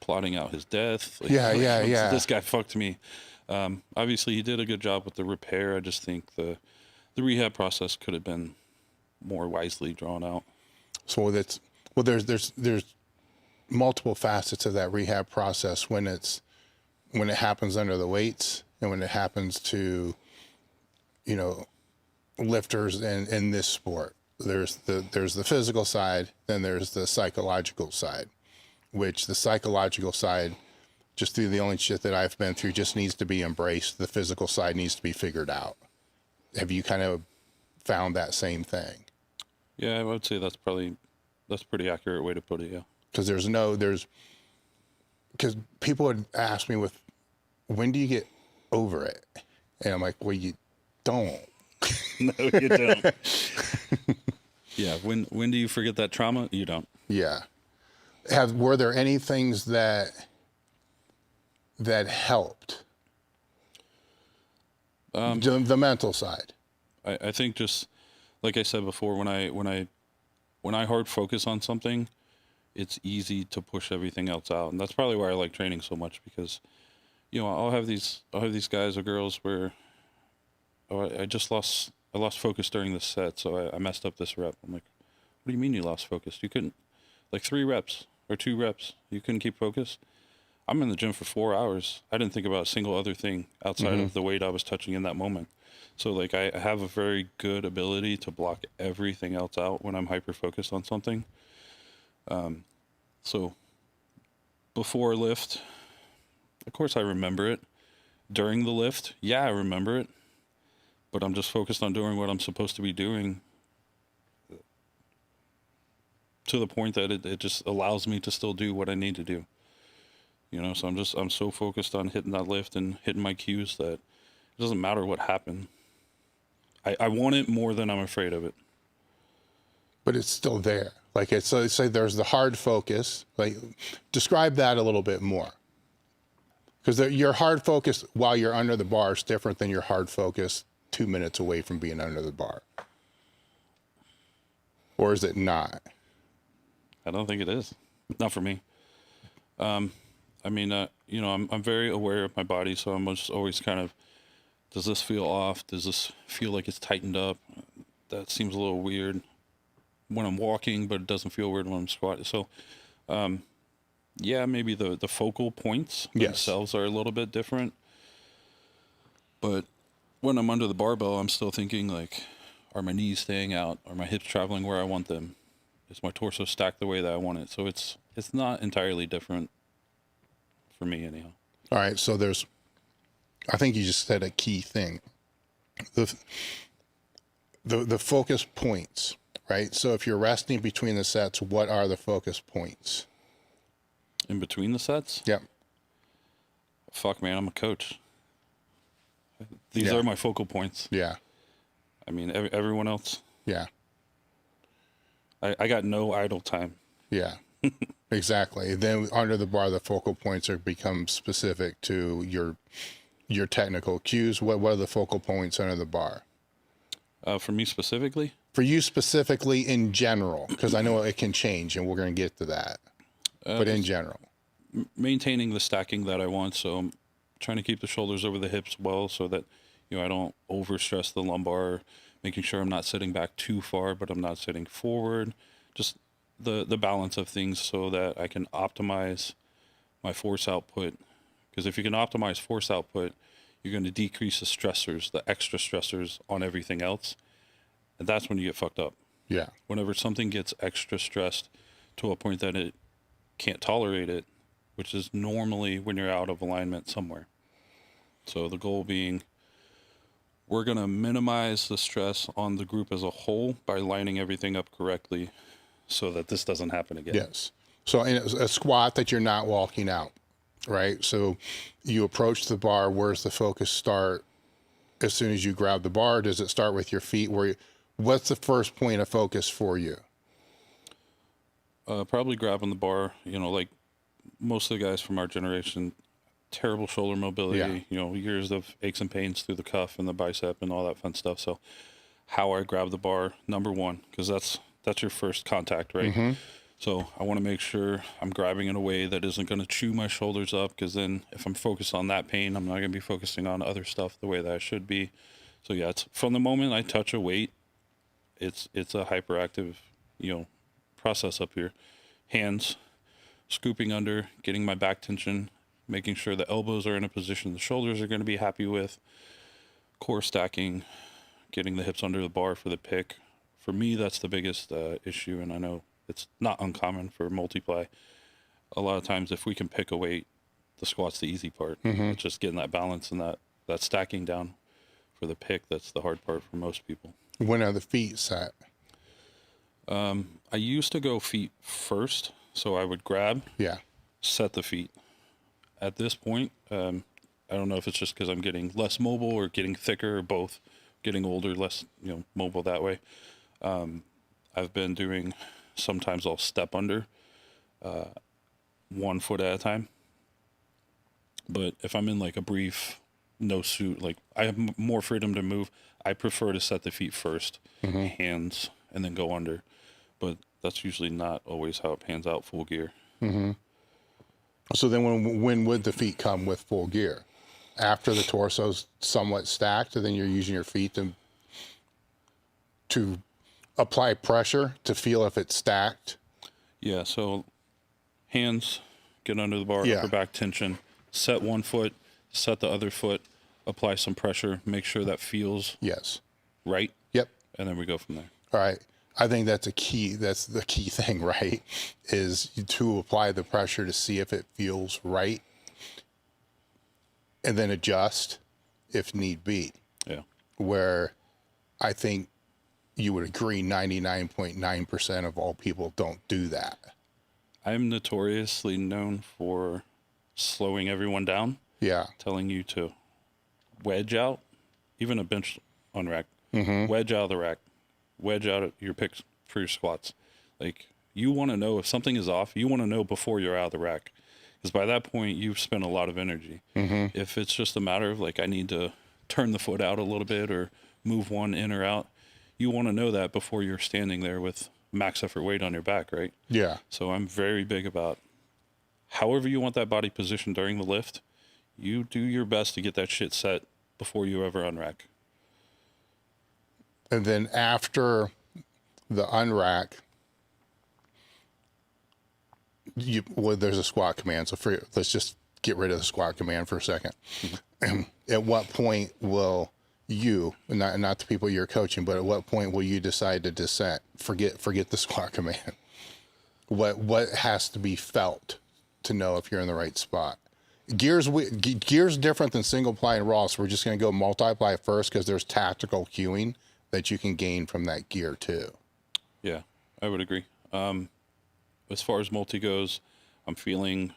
plotting out his death. Like, This guy fucked me. Obviously he did a good job with the repair. I just think the rehab process could have been more wisely drawn out. So there's multiple facets of that rehab process when it happens under the weights and when it happens to lifters in this sport. There's the physical side, then there's the psychological side, which the psychological side, just through the only shit that I've been through, just needs to be embraced. The physical side needs to be figured out. Have you kind of found that same thing? Yeah, I would say that's a pretty accurate way to put it. Yeah. Because because people would ask me when do you get over it? And I'm like, well, you don't. No, you don't. Yeah. When do you forget that trauma? You don't. Yeah. Were there any things that helped? The mental side. I think just like I said before, when I hard focus on something, it's easy to push everything else out, and that's probably why I like training so much, because I'll have these guys or girls where I lost focus during this set, so I messed up this rep. I'm like, what do you mean you lost focus? You couldn't, like 3 reps or 2 reps, you couldn't keep focus? I'm in the gym for 4 hours. I didn't think about a single other thing outside of the weight I was touching in that moment. So like I have a very good ability to block everything else out when I'm hyper focused on something. So before a lift, of course I remember it. During the lift, yeah, I remember it. But I'm just focused on doing what I'm supposed to be doing to the point that it just allows me to still do what I need to do. So I'm so focused on hitting that lift and hitting my cues that it doesn't matter what happened. I want it more than I'm afraid of it. But it's still there. Like say there's the hard focus. Like, describe that a little bit more. Because your hard focus while you're under the bar is different than your hard focus 2 minutes away from being under the bar. Or is it not? I don't think it is. Not for me. I'm very aware of my body, so I'm just always kind of, does this feel off? Does this feel like it's tightened up? That seems a little weird when I'm walking, but it doesn't feel weird when I'm squatting. So Yeah, maybe the focal points themselves are a little bit different. But when I'm under the barbell, I'm still thinking like, are my knees staying out? Are my hips traveling where I want them? Is my torso stacked the way that I want it? So it's not entirely different for me anyhow. All right. So I think you just said a key thing. The focus points, right? So if you're resting between the sets, what are the focus points? In between the sets? Yep. Fuck, man, I'm a coach. These are my focal points. Yeah. I mean, everyone else. Yeah. I got no idle time. Yeah. Exactly. Then under the bar, the focal points become specific to your technical cues. What are the focal points under the bar? For me specifically? For you specifically in general, because I know it can change and we're going to get to that. But in general. Maintaining the stacking that I want. So I'm trying to keep the shoulders over the hips well so that, I don't overstress the lumbar, making sure I'm not sitting back too far, but I'm not sitting forward. Just the balance of things so that I can optimize my force output. Because if you can optimize force output, you're going to decrease the stressors, the extra stressors on everything else. And that's when you get fucked up. Yeah. Whenever something gets extra stressed to a point that it can't tolerate it, which is normally when you're out of alignment somewhere. So the goal being, we're going to minimize the stress on the group as a whole by lining everything up correctly so that this doesn't happen again. Yes. So in a squat that you're not walking out, right? So you approach the bar. Where's the focus start? As soon as you grab the bar, does it start with your feet? What's the first point of focus for you? Probably grabbing the bar, like most of the guys from our generation, terrible shoulder mobility, years of aches and pains through the cuff and the bicep and all that fun stuff. So how I grab the bar, number one, because that's your first contact, right? Mm-hmm. So I want to make sure I'm grabbing in a way that isn't going to chew my shoulders up, because then if I'm focused on that pain, I'm not going to be focusing on other stuff the way that I should be. So yeah, it's from the moment I touch a weight, it's a hyperactive, process up here. Hands, scooping under, getting my back tension, making sure the elbows are in a position the shoulders are going to be happy with, core stacking, getting the hips under the bar for the pick. For me, that's the biggest issue, and I know it's not uncommon for multiply. A lot of times, if we can pick a weight, the squat's the easy part. Mm-hmm. It's just getting that balance and that stacking down for the pick. That's the hard part for most people. When are the feet set? I used to go feet first, so I would grab, set the feet. At this point, I don't know if it's just because I'm getting less mobile or getting thicker or both, getting older, less mobile that way. I've been doing, sometimes I'll step under 1 foot at a time. But if I'm in like a brief no suit, like I have more freedom to move, I prefer to set the feet first, hands, and then go under. But that's usually not always how it pans out full gear. Mm-hmm. So then when would the feet come with full gear? After the torso's somewhat stacked, and then you're using your feet to apply pressure to feel if it's stacked? Yeah, so hands, get under the bar, upper back tension, set 1 foot, set the other foot, apply some pressure, make sure that feels right. Yep. And then we go from there. All right. I think that's the key thing, right? Is to apply the pressure to see if it feels right, and then adjust if need be. Yeah. Where I think you would agree 99.9% of all people don't do that. I'm notoriously known for slowing everyone down. Yeah. Telling you to wedge out, even a bench on rack, wedge out of the rack, wedge out your picks for your squats. Like, you want to know if something is off, you want to know before you're out of the rack. Because by that point, you've spent a lot of energy. Mm-hmm. If it's just a matter of like, I need to turn the foot out a little bit or move one in or out, you want to know that before you're standing there with max effort weight on your back, right? Yeah. So I'm very big about however you want that body positioned during the lift, you do your best to get that shit set before you ever unrack. And then after the unrack, Well, there's a squat command. So let's just get rid of the squat command for a second. At what point will you, not the people you're coaching, but at what point will you decide to dissent? Forget the squat command. What has to be felt to know if you're in the right spot? Gear's different than single ply and raw, so we're just going to go multiply first because there's tactical cueing that you can gain from that gear too. Yeah, I would agree. As far as multi goes, I'm feeling,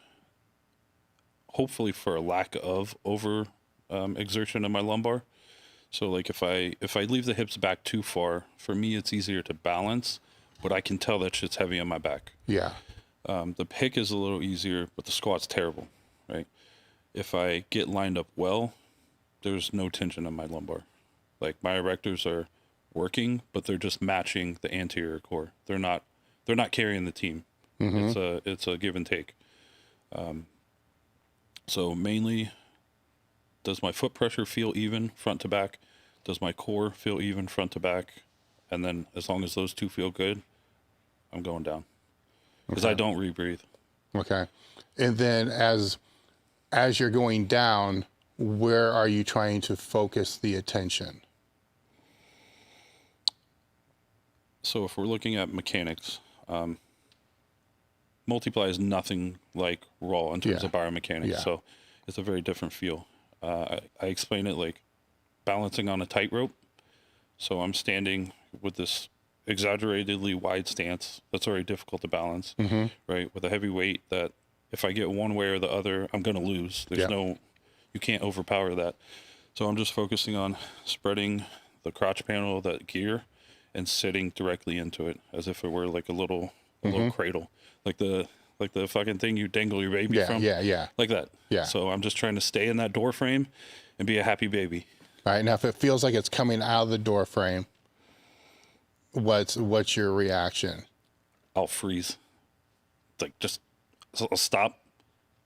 hopefully for a lack of over exertion in my lumbar. So like if I leave the hips back too far, for me it's easier to balance, but I can tell that shit's heavy on my back. Yeah. The pick is a little easier, but the squat's terrible, right? If I get lined up well, there's no tension in my lumbar. Like my erectors are working, but they're just matching the anterior core. They're not carrying the team. Mm-hmm. It's a give and take. So mainly, does my foot pressure feel even front to back? Does my core feel even front to back? And then as long as those two feel good, I'm going down. Because I don't rebreathe. Okay. And then as you're going down, where are you trying to focus the attention? So if we're looking at mechanics, multiply is nothing like raw in terms of biomechanics. Yeah. So it's a very different feel. I explain it like balancing on a tightrope. So I'm standing with this exaggeratedly wide stance that's very difficult to balance, right? With a heavy weight that if I get one way or the other, I'm going to lose. There's you can't overpower that. So I'm just focusing on spreading the crotch panel of that gear and sitting directly into it as if it were like a little cradle, like the fucking thing you dangle your baby from. Yeah. Like that. Yeah. So I'm just trying to stay in that door frame and be a happy baby. All right. Now, if it feels like it's coming out of the door frame, what's your reaction? I'll freeze. Like I'll stop.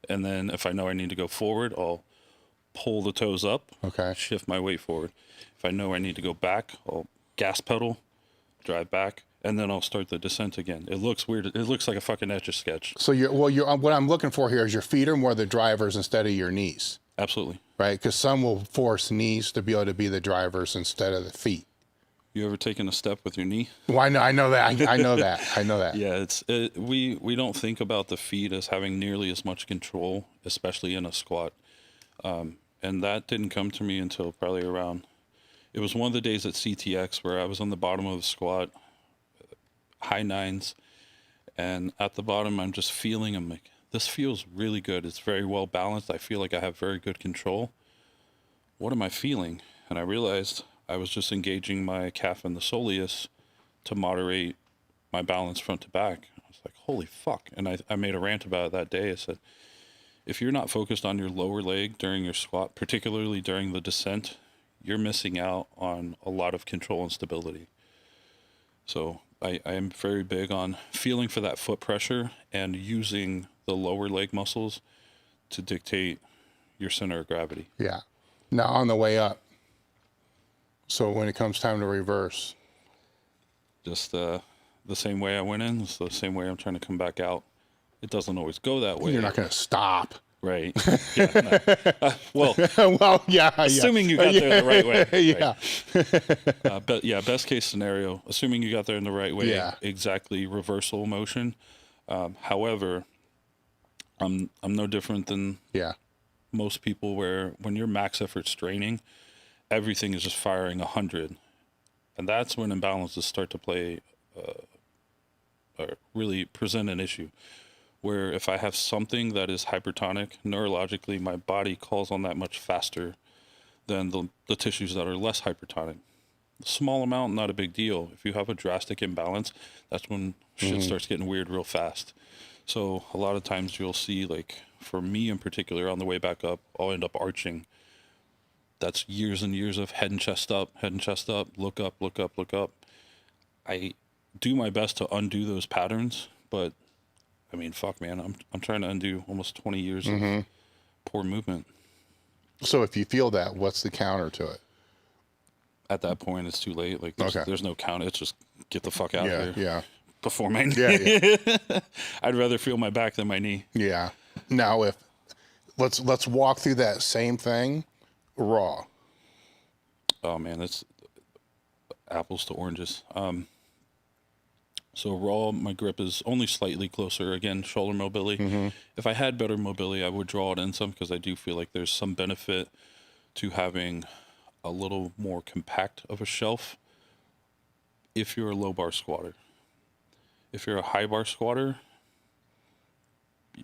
And then if I know I need to go forward, I'll pull the toes up. Okay. Shift my weight forward. If I know I need to go back, I'll gas pedal, drive back, and then I'll start the descent again. It looks weird. It looks like a fucking Etch-a-Sketch. So what I'm looking for here is your feet are more the drivers instead of your knees. Absolutely. Right? Because some will force knees to be able to be the drivers instead of the feet. You ever taken a step with your knee? Well, I know that. I know that. Yeah, we don't think about the feet as having nearly as much control, especially in a squat. And that didn't come to me until probably around, it was one of the days at CTX where I was on the bottom of the squat, high nines, and at the bottom I'm just feeling, I'm like, this feels really good. It's very well balanced. I feel like I have very good control. What am I feeling? And I realized I was just engaging my calf and the soleus to moderate my balance front to back. I was like, holy fuck. And I made a rant about it that day. I said, if you're not focused on your lower leg during your squat, particularly during the descent, you're missing out on a lot of control and stability. So I am very big on feeling for that foot pressure and using the lower leg muscles to dictate your center of gravity. Yeah. Now on the way up. So when it comes time to reverse. Just the same way I went in, it's the same way I'm trying to come back out. It doesn't always go that way. You're not going to stop. Right. Yeah, no. Well, yeah. Assuming you got there the right way. Yeah. Right. But yeah, best case scenario, assuming you got there in the right way, exactly reversal motion. However, I'm no different than most people where when you're max effort straining, everything is just firing 100. And that's when imbalances start to play, or really present an issue. Where if I have something that is hypertonic, neurologically, my body calls on that much faster than the tissues that are less hypertonic. A small amount, not a big deal. If you have a drastic imbalance, that's when shit starts getting weird real fast. So a lot of times you'll see, like, for me in particular, on the way back up, I'll end up arching. That's years and years of head and chest up, look up, look up, look up. I do my best to undo those patterns, but I mean, fuck, man, I'm trying to undo almost 20 years of poor movement. So if you feel that, what's the counter to it? At that point, it's too late. Like, there's no counter. It's just get the fuck out of here. Yeah. before my knee. Yeah. I'd rather feel my back than my knee. Yeah. Now, if let's walk through that same thing raw. Oh man, it's apples to oranges. So raw, my grip is only slightly closer. Again, shoulder mobility. If I had better mobility, I would draw it in some, because I do feel like there's some benefit to having a little more compact of a shelf if you're a low bar squatter. If you're a high bar squatter,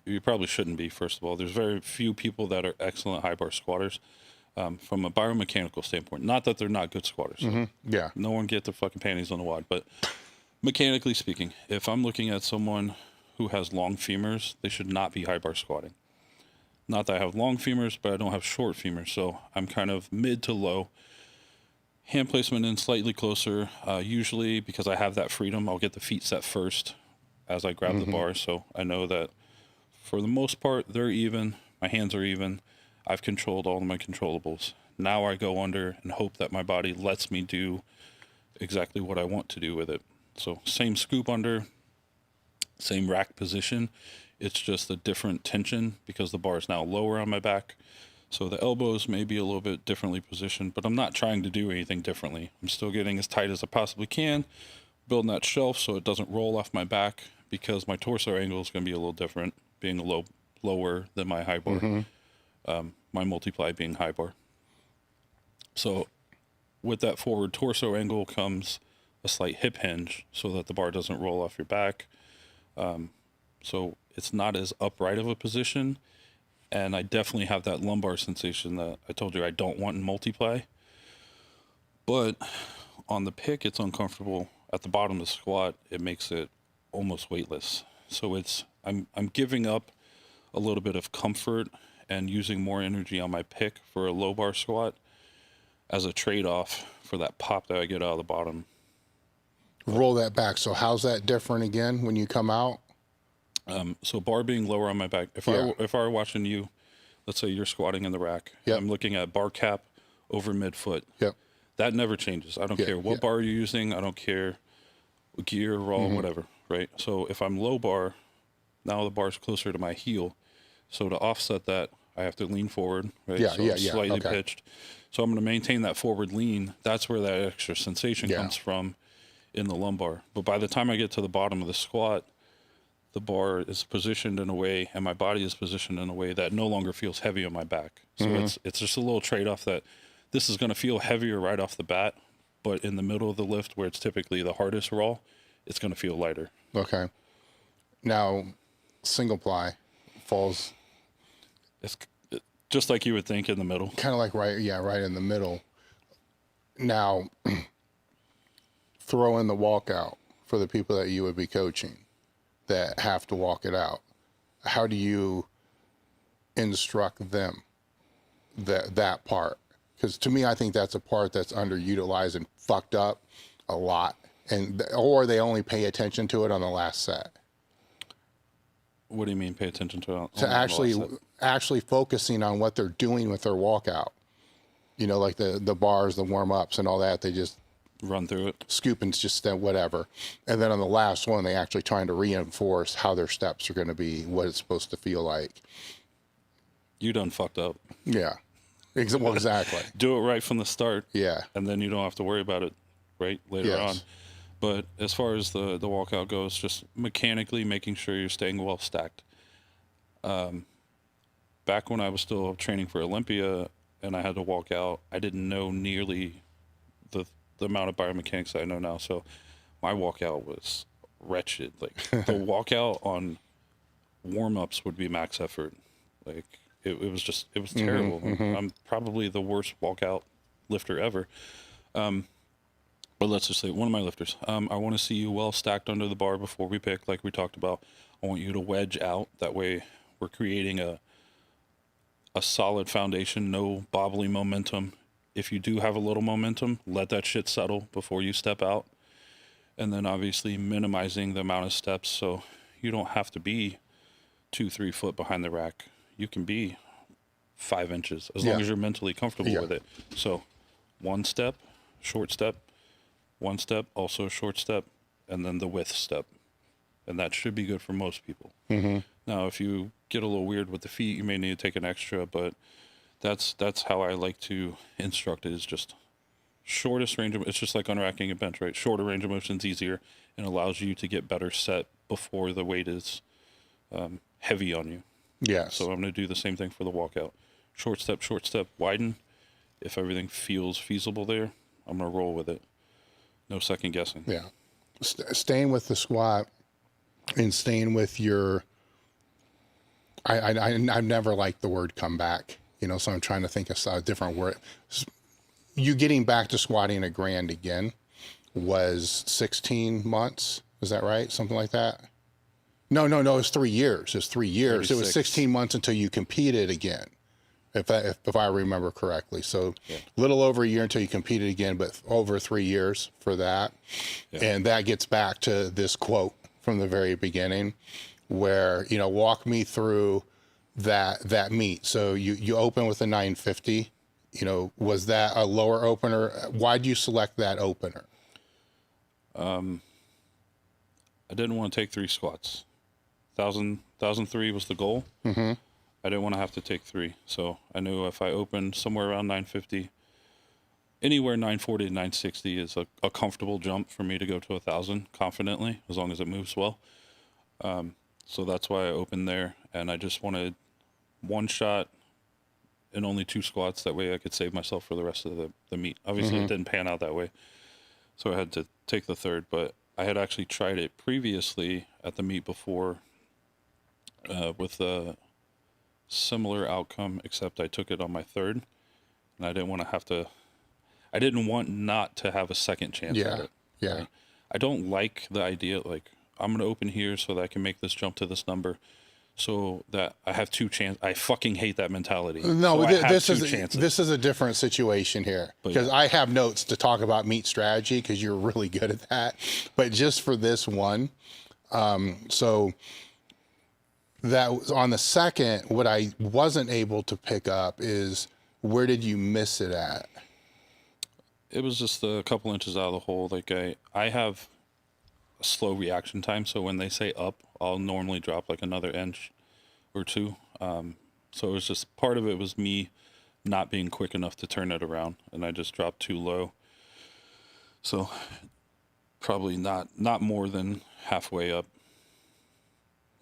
you probably shouldn't be, first of all. There's very few people that are excellent high bar squatters from a biomechanical standpoint. Not that they're not good squatters. Yeah. No one get their fucking panties on the wad, but mechanically speaking, if I'm looking at someone who has long femurs, they should not be high bar squatting. Not that I have long femurs, but I don't have short femurs, so I'm kind of mid to low. Hand placement in slightly closer. Usually, because I have that freedom, I'll get the feet set first as I grab the bar, so I know that for the most part, they're even. My hands are even. I've controlled all of my controllables. Now I go under and hope that my body lets me do exactly what I want to do with it. So same scoop under, same rack position. It's just a different tension because the bar is now lower on my back. So the elbows may be a little bit differently positioned, but I'm not trying to do anything differently. I'm still getting as tight as I possibly can, building that shelf so it doesn't roll off my back, because my torso angle is going to be a little different, being lower than my high bar, my multiply being high bar. So with that forward torso angle comes a slight hip hinge so that the bar doesn't roll off your back. So it's not as upright of a position. And I definitely have that lumbar sensation that I told you I don't want in multiply. But on the pick, it's uncomfortable. At the bottom of the squat, it makes it almost weightless. So I'm giving up a little bit of comfort and using more energy on my pick for a low bar squat as a trade-off for that pop that I get out of the bottom. Roll that back. So how's that different again when you come out? So bar being lower on my back. If I were watching you, let's say you're squatting in the rack. Yep. I'm looking at bar cap over midfoot. Yep. That never changes. I don't care what bar you're using. I don't care gear, raw, whatever, right? So if I'm low bar, now the bar's closer to my heel. So to offset that, I have to lean forward, right? So it's slightly pitched. So I'm going to maintain that forward lean. That's where that extra sensation comes from in the lumbar. But by the time I get to the bottom of the squat, the bar is positioned in a way, and my body is positioned in a way that no longer feels heavy on my back. So it's just a little trade-off that this is going to feel heavier right off the bat, but in the middle of the lift, where it's typically the hardest raw, it's going to feel lighter. Okay. Now, single ply falls. It's just like you would think, in the middle. Kind of like right in the middle. Now, throw in the walkout for the people that you would be coaching that have to walk it out. How do you instruct them that part? Because to me, I think that's a part that's underutilized and fucked up a lot, or they only pay attention to it on the last set. What do you mean, pay attention to it? To actually focusing on what they're doing with their walkout. You know, like the bars, the warm-ups and all that, they just run through it. Scooping's just whatever. And then on the last one, they actually trying to reinforce how their steps are going to be, what it's supposed to feel like. You done fucked up. Yeah. Well, exactly. Do it right from the start. Yeah. And then you don't have to worry about it later on. But as far as the walkout goes, just mechanically making sure you're staying well stacked. Back when I was still training for Olympia and I had to walk out, I didn't know nearly the amount of biomechanics that I know now. So my walkout was wretched. Like the walkout on warm-ups would be max effort. Like it was terrible. I'm probably the worst walkout lifter ever. But let's just say one of my lifters. I want to see you well stacked under the bar before we pick, like we talked about. I want you to wedge out. That way we're creating a solid foundation, no bobbly momentum. If you do have a little momentum, let that shit settle before you step out. And then obviously minimizing the amount of steps so you don't have to be 2-3 foot behind the rack. You can be 5 inches as long as you're mentally comfortable with it. So 1 step, short step, 1 step, also a short step, and then the width step. and that should be good for most people. Mm-hmm. Now, if you get a little weird with the feet, you may need to take an extra, but that's how I like to instruct it, is just shortest range of, it's just like unracking a bench, right? Shorter range of motion is easier and allows you to get better set before the weight is heavy on you. Yes. So I'm going to do the same thing for the walkout. Short step, widen. If everything feels feasible there, I'm going to roll with it. No second guessing. Yeah. Staying with the squat and staying with your, I've never liked the word come back, so I'm trying to think of a different word. You getting back to squatting a grand again was 16 months. Is that right? Something like that? No, it was 3 years. It was 3 years. 36. It was 16 months until you competed again, if I remember correctly. So a little over a year until you competed again, but over 3 years for that. Yeah. And that gets back to this quote from the very beginning where, walk me through that meet. So you open with a 950, was that a lower opener? Why'd you select that opener? I didn't want to take 3 squats. 1,003 was the goal. Mm-hmm. I didn't want to have to take 3. So I knew if I opened somewhere around 950, anywhere 940 to 960 is a comfortable jump for me to go to 1,000 confidently, as long as it moves well. So that's why I opened there. And I just wanted 1 shot and only 2 squats. That way I could save myself for the rest of the meet. Obviously, It didn't pan out that way. So I had to take the 3rd. But I had actually tried it previously at the meet before with a similar outcome, except I took it on my 3rd. And I didn't want not to have a second chance at it. Yeah. Right? I don't like the idea, like, I'm going to open here so that I can make this jump to this number so that I have 2 chances. I fucking hate that mentality. No, so this is a different situation here, because I have notes to talk about meet strategy because you're really good at that. But just for this one, so that was on the second, what I wasn't able to pick up is, where did you miss it at? It was just a couple inches out of the hole. Like I have a slow reaction time, so when they say up, I'll normally drop like another inch or 2. So it was just, part of it was me not being quick enough to turn it around, and I just dropped too low. So probably not more than halfway up.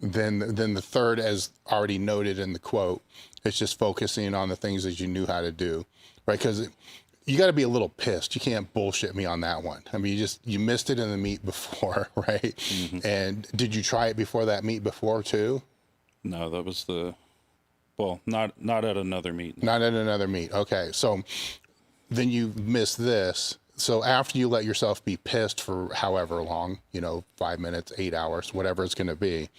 Then the 3rd, as already noted in the quote, it's just focusing on the things that you knew how to do, right? Because you got to be a little pissed. You can't bullshit me on that one. I mean, you missed it in the meet before, right? Mm-hmm. And did you try it before that meet before too? No, that was not at another meet. Not at another meet. Okay. So then you missed this. So after you let yourself be pissed for however long, 5 minutes, 8 hours, whatever it's going to be,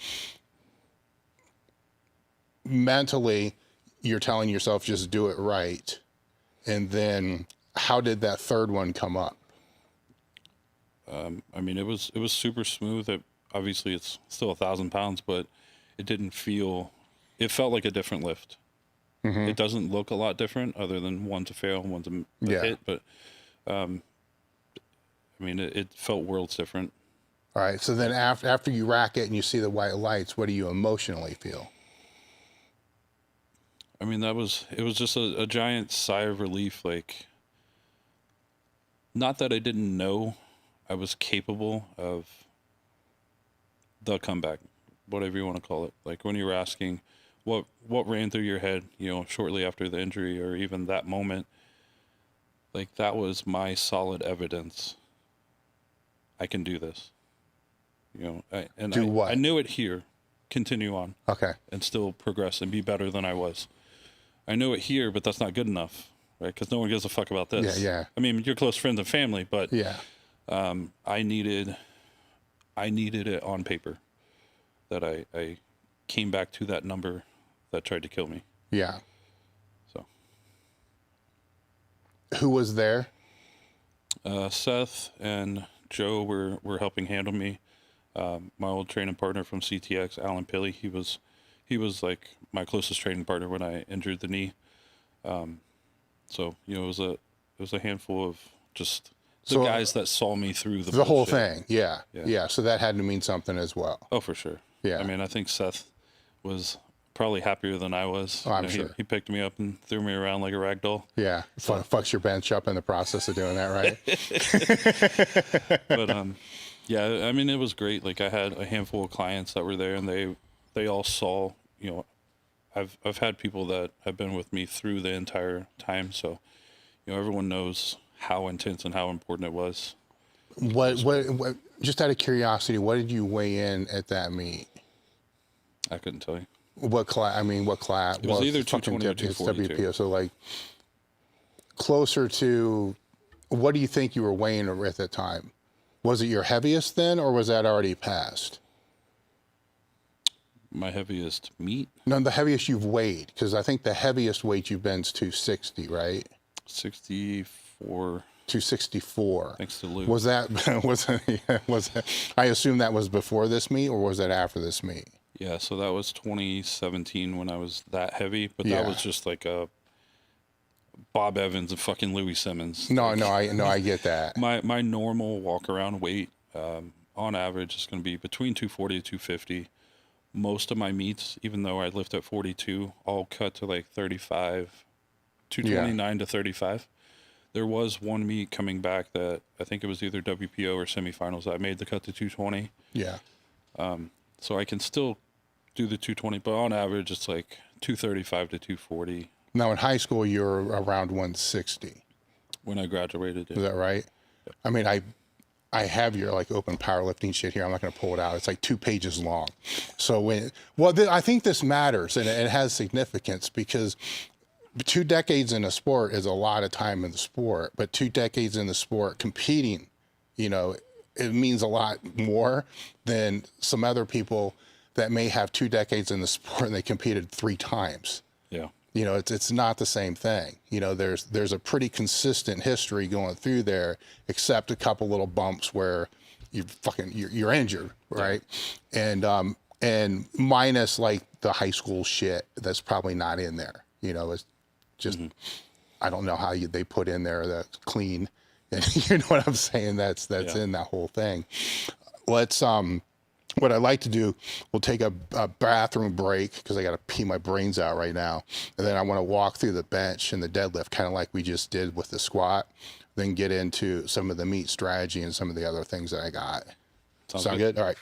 mentally, you're telling yourself just do it right. And then how did that 3rd one come up? I mean, it was super smooth. Obviously, it's still 1,000 pounds, but it felt like a different lift. Mm-hmm. It doesn't look a lot different, other than one to fail, one to hit. But I mean, it felt worlds different. All right. So then after you rack it and you see the white lights, what do you emotionally feel? I mean, it was just a giant sigh of relief. Like, not that I didn't know I was capable of the comeback, whatever you want to call it. Like, when you were asking what ran through your head, shortly after the injury, or even that moment, like, that was my solid evidence. I can do this. What? I knew it here. Continue on. Okay. And still progress and be better than I was. I know it here, but that's not good enough, right? Because no one gives a fuck about this. Yeah. I mean, you're close friends and family, but I needed it on paper, that I came back to that number that tried to kill me. Yeah. So. Who was there? Seth and Joe were helping handle me. My old training partner from CTX, Alan Pilley, he was like my closest training partner when I injured the knee. So it was a handful of just So guys that saw me through the whole bullshit. thing. Yeah. So that had to mean something as well. Oh, for sure. Yeah. I mean, I think Seth was probably happier than I was. Oh, I'm sure. He picked me up and threw me around like a rag doll. Yeah. Fucks your bench up in the process of doing that, right? But yeah, I mean, it was great. Like, I had a handful of clients that were there, and they all saw, you know, I've had people that have been with me through the entire time, so, you know, everyone knows how intense and how important it was. What just out of curiosity, what did you weigh in at that meet? I couldn't tell you. What class? I mean, what class? It was either it's fucking 220 or it's 242. WPO. So like closer to, what do you think you were weighing at that time? Was it your heaviest then, or was that already passed? My heaviest meet? No, the heaviest you've weighed, because I think the heaviest weight you've been is 260, right? 64. 264. Thanks to Lou. Was that I assume that was before this meet, or was that after this meet? Yeah, so that was 2017 when I was that heavy, but Yeah. that was just like a Bob Evans and fucking Louie Simmons. No, I get that. My normal walk around weight, on average, is going to be between 240 to 250. Most of my meets, even though I lift at 42, I'll cut to like 35, 229 to 35. There was one meet coming back that I think it was either WPO or semifinals. I made the cut to 220. Yeah. So I can still do the 220, but on average, it's like 235 to 240 Now in high school, you were around 160. when I graduated. Is that right? I mean, I have your like open powerlifting shit here. I'm not going to pull it out. It's like 2 pages long. So I think this matters, and it has significance, because 2 decades in a sport is a lot of time in the sport, but 2 decades in the sport competing, you know, it means a lot more than some other people that may have 2 decades in the sport and they competed 3 times. Yeah. You know, it's not the same thing. You know, there's a pretty consistent history going through there, except a couple little bumps where you're injured, right? And minus like the high school shit that's probably not in there. You know, it's just I don't know how they put in there that's clean, and you know what I'm saying? That's in that whole thing. Let's what I'd like to do, we'll take a bathroom break, because I got to pee my brains out right now. And then I want to walk through the bench and the deadlift, kind of like we just did with the squat, then get into some of the meat strategy and some of the other things that I got. Sound good? All right.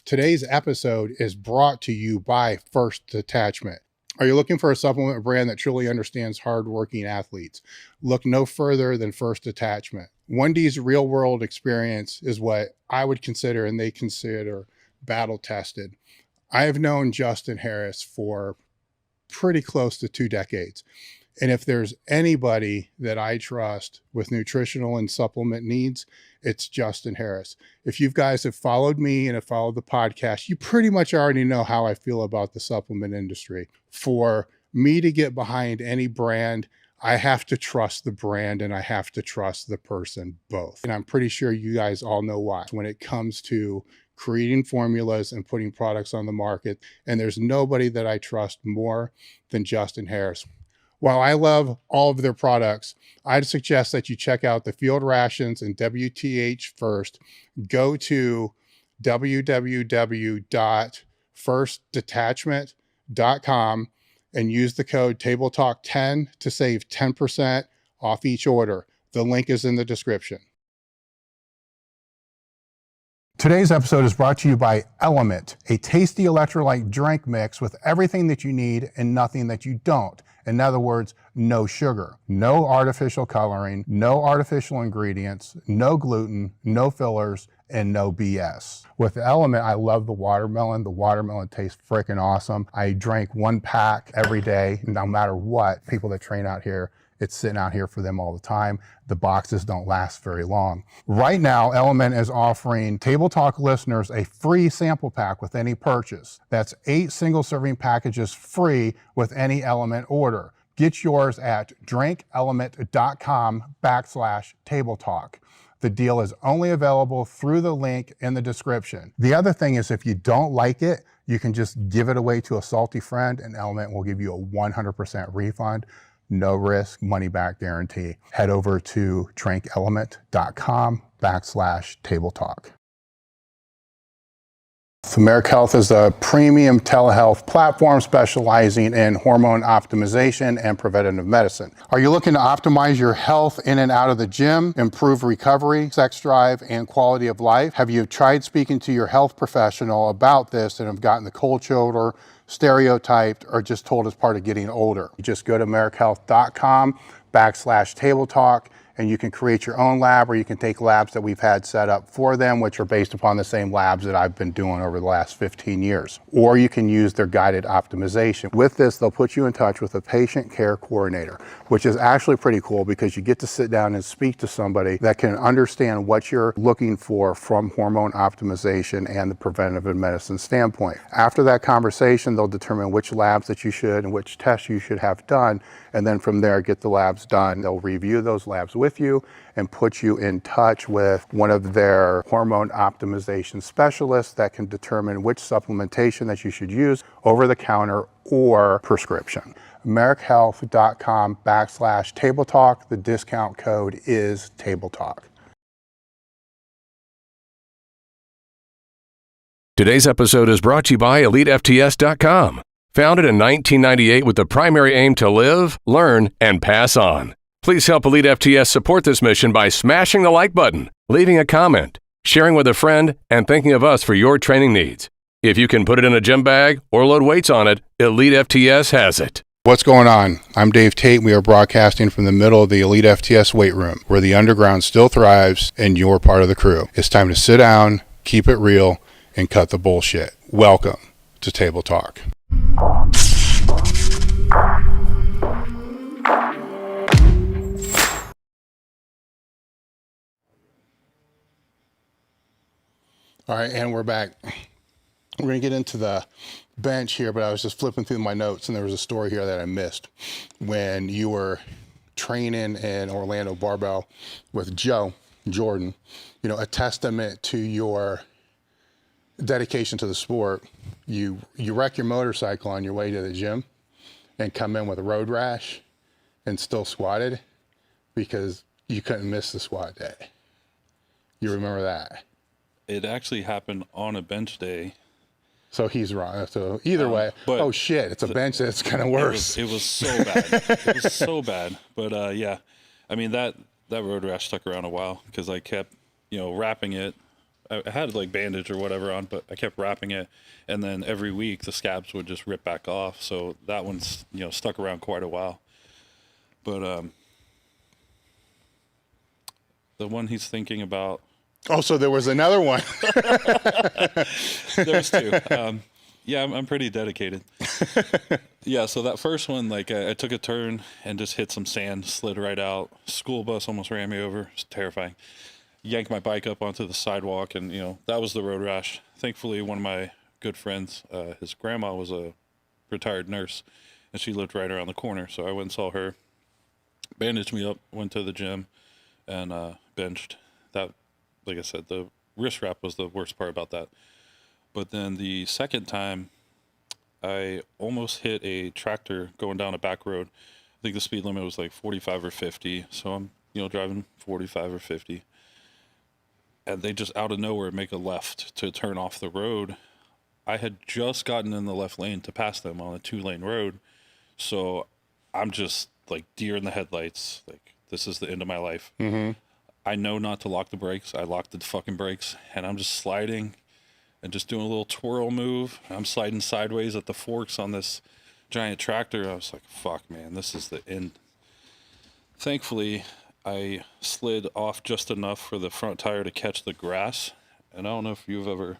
Today's episode is brought to you by First Detachment. Are you looking for a supplement brand that truly understands hardworking athletes? Look no further than First Detachment. 1D's real world experience is what I would consider, and they consider, battle tested. I have known Justin Harris for pretty close to 2 decades. And if there's anybody that I trust with nutritional and supplement needs, it's Justin Harris. If you guys have followed me and have followed the podcast, you pretty much already know how I feel about the supplement industry. For me to get behind any brand, I have to trust the brand and I have to trust the person both. And I'm pretty sure you guys all know why. When it comes to creating formulas and putting products on the market, and there's nobody that I trust more than Justin Harris. While I love all of their products, I'd suggest that you check out the Field Rations and WTH first. Go to www.firstdetachment.com and use the code TableTalk10 to save 10% off each order. The link is in the description. Today's episode is brought to you by Element, a tasty electrolyte drink mix with everything that you need and nothing that you don't. In other words, no sugar, no artificial coloring, no artificial ingredients, no gluten, no fillers, and no BS. With Element, I love the watermelon. The watermelon tastes freaking awesome. I drank 1 pack every day, no matter what. People that train out here, it's sitting out here for them all the time. The boxes don't last very long. Right now, Element is offering Table Talk listeners a free sample pack with any purchase. That's 8 single-serving packages free with any Element order. Get yours at drinkelement.com/Table Talk. The deal is only available through the link in the description. The other thing is, if you don't like it, you can just give it away to a salty friend, and Element will give you a 100% refund. No risk, money back guarantee. Head over to trankelement.com/table talk. Marek Health is a premium telehealth platform specializing in hormone optimization and preventative medicine. Are you looking to optimize your health in and out of the gym, improve recovery, sex drive, and quality of life? Have you tried speaking to your health professional about this and have gotten the cold shoulder, stereotyped, or just told it's part of getting older? You just go to marekhealth.com/table talk, and you can create your own lab, or you can take labs that we've had set up for them, which are based upon the same labs that I've been doing over the last 15 years. Or you can use their guided optimization. With this, they'll put you in touch with a patient care coordinator, which is actually pretty cool because you get to sit down and speak to somebody that can understand what you're looking for from hormone optimization and the preventative medicine standpoint. After that conversation, they'll determine which labs that you should and which tests you should have done, and then from there, get the labs done. They'll review those labs with you and put you in touch with one of their hormone optimization specialists that can determine which supplementation that you should use over the counter or prescription. marekhealth.com/table talk. The discount code is table talk. Today's episode is brought to you by elitefts.com. Founded in 1998 with the primary aim to live, learn, and pass on. Please help Elite FTS support this mission by smashing the like button, leaving a comment, sharing with a friend, and thinking of us for your training needs. If you can put it in a gym bag or load weights on it, Elite FTS has it. What's going on? I'm Dave Tate. We are broadcasting from the middle of the Elite FTS weight room, where the underground still thrives and you're part of the crew. It's time to sit down, keep it real, and cut the bullshit. Welcome to Table Talk. All right, and we're back. We're going to get into the bench here, but I was just flipping through my notes, and there was a story here that I missed when you were training in Orlando Barbell with Joe Jordan. You know, a testament to your dedication to the sport. You wreck your motorcycle on your way to the gym and come in with a road rash and still squatted because you couldn't miss the squat day. You remember that? It actually happened on a bench day. So he's wrong. So either way, but shit, it's a bench that's kind of worse. It was so bad. It was so bad. But yeah, I mean, that road rash stuck around a while because I kept, wrapping it. I had like bandage or whatever on, but I kept wrapping it. And then every week the scabs would just rip back off. So that one's, stuck around quite a while. But the one he's thinking about. Oh, so there was another one. There's two. Yeah, I'm pretty dedicated. Yeah, so that first one, like I took a turn and just hit some sand, slid right out. School bus almost ran me over. It's terrifying. Yanked my bike up onto the sidewalk, and that was the road rash. Thankfully, one of my good friends, his grandma was a retired nurse, and she lived right around the corner. So I went and saw her, bandaged me up, went to the gym, and benched. That, like I said, the wrist wrap was the worst part about that. But then the second time, I almost hit a tractor going down a back road. I think the speed limit was like 45 or 50. So I'm, driving 45 or 50. And they just out of nowhere make a left to turn off the road. I had just gotten in the left lane to pass them on a 2-lane road. So I'm just like deer in the headlights. Like, this is the end of my life. Mm-hmm. I know not to lock the brakes. I locked the fucking brakes, and I'm just sliding and just doing a little twirl move. I'm sliding sideways at the forks on this giant tractor. I was like, fuck, man, this is the end. Thankfully, I slid off just enough for the front tire to catch the grass. And I don't know if you've ever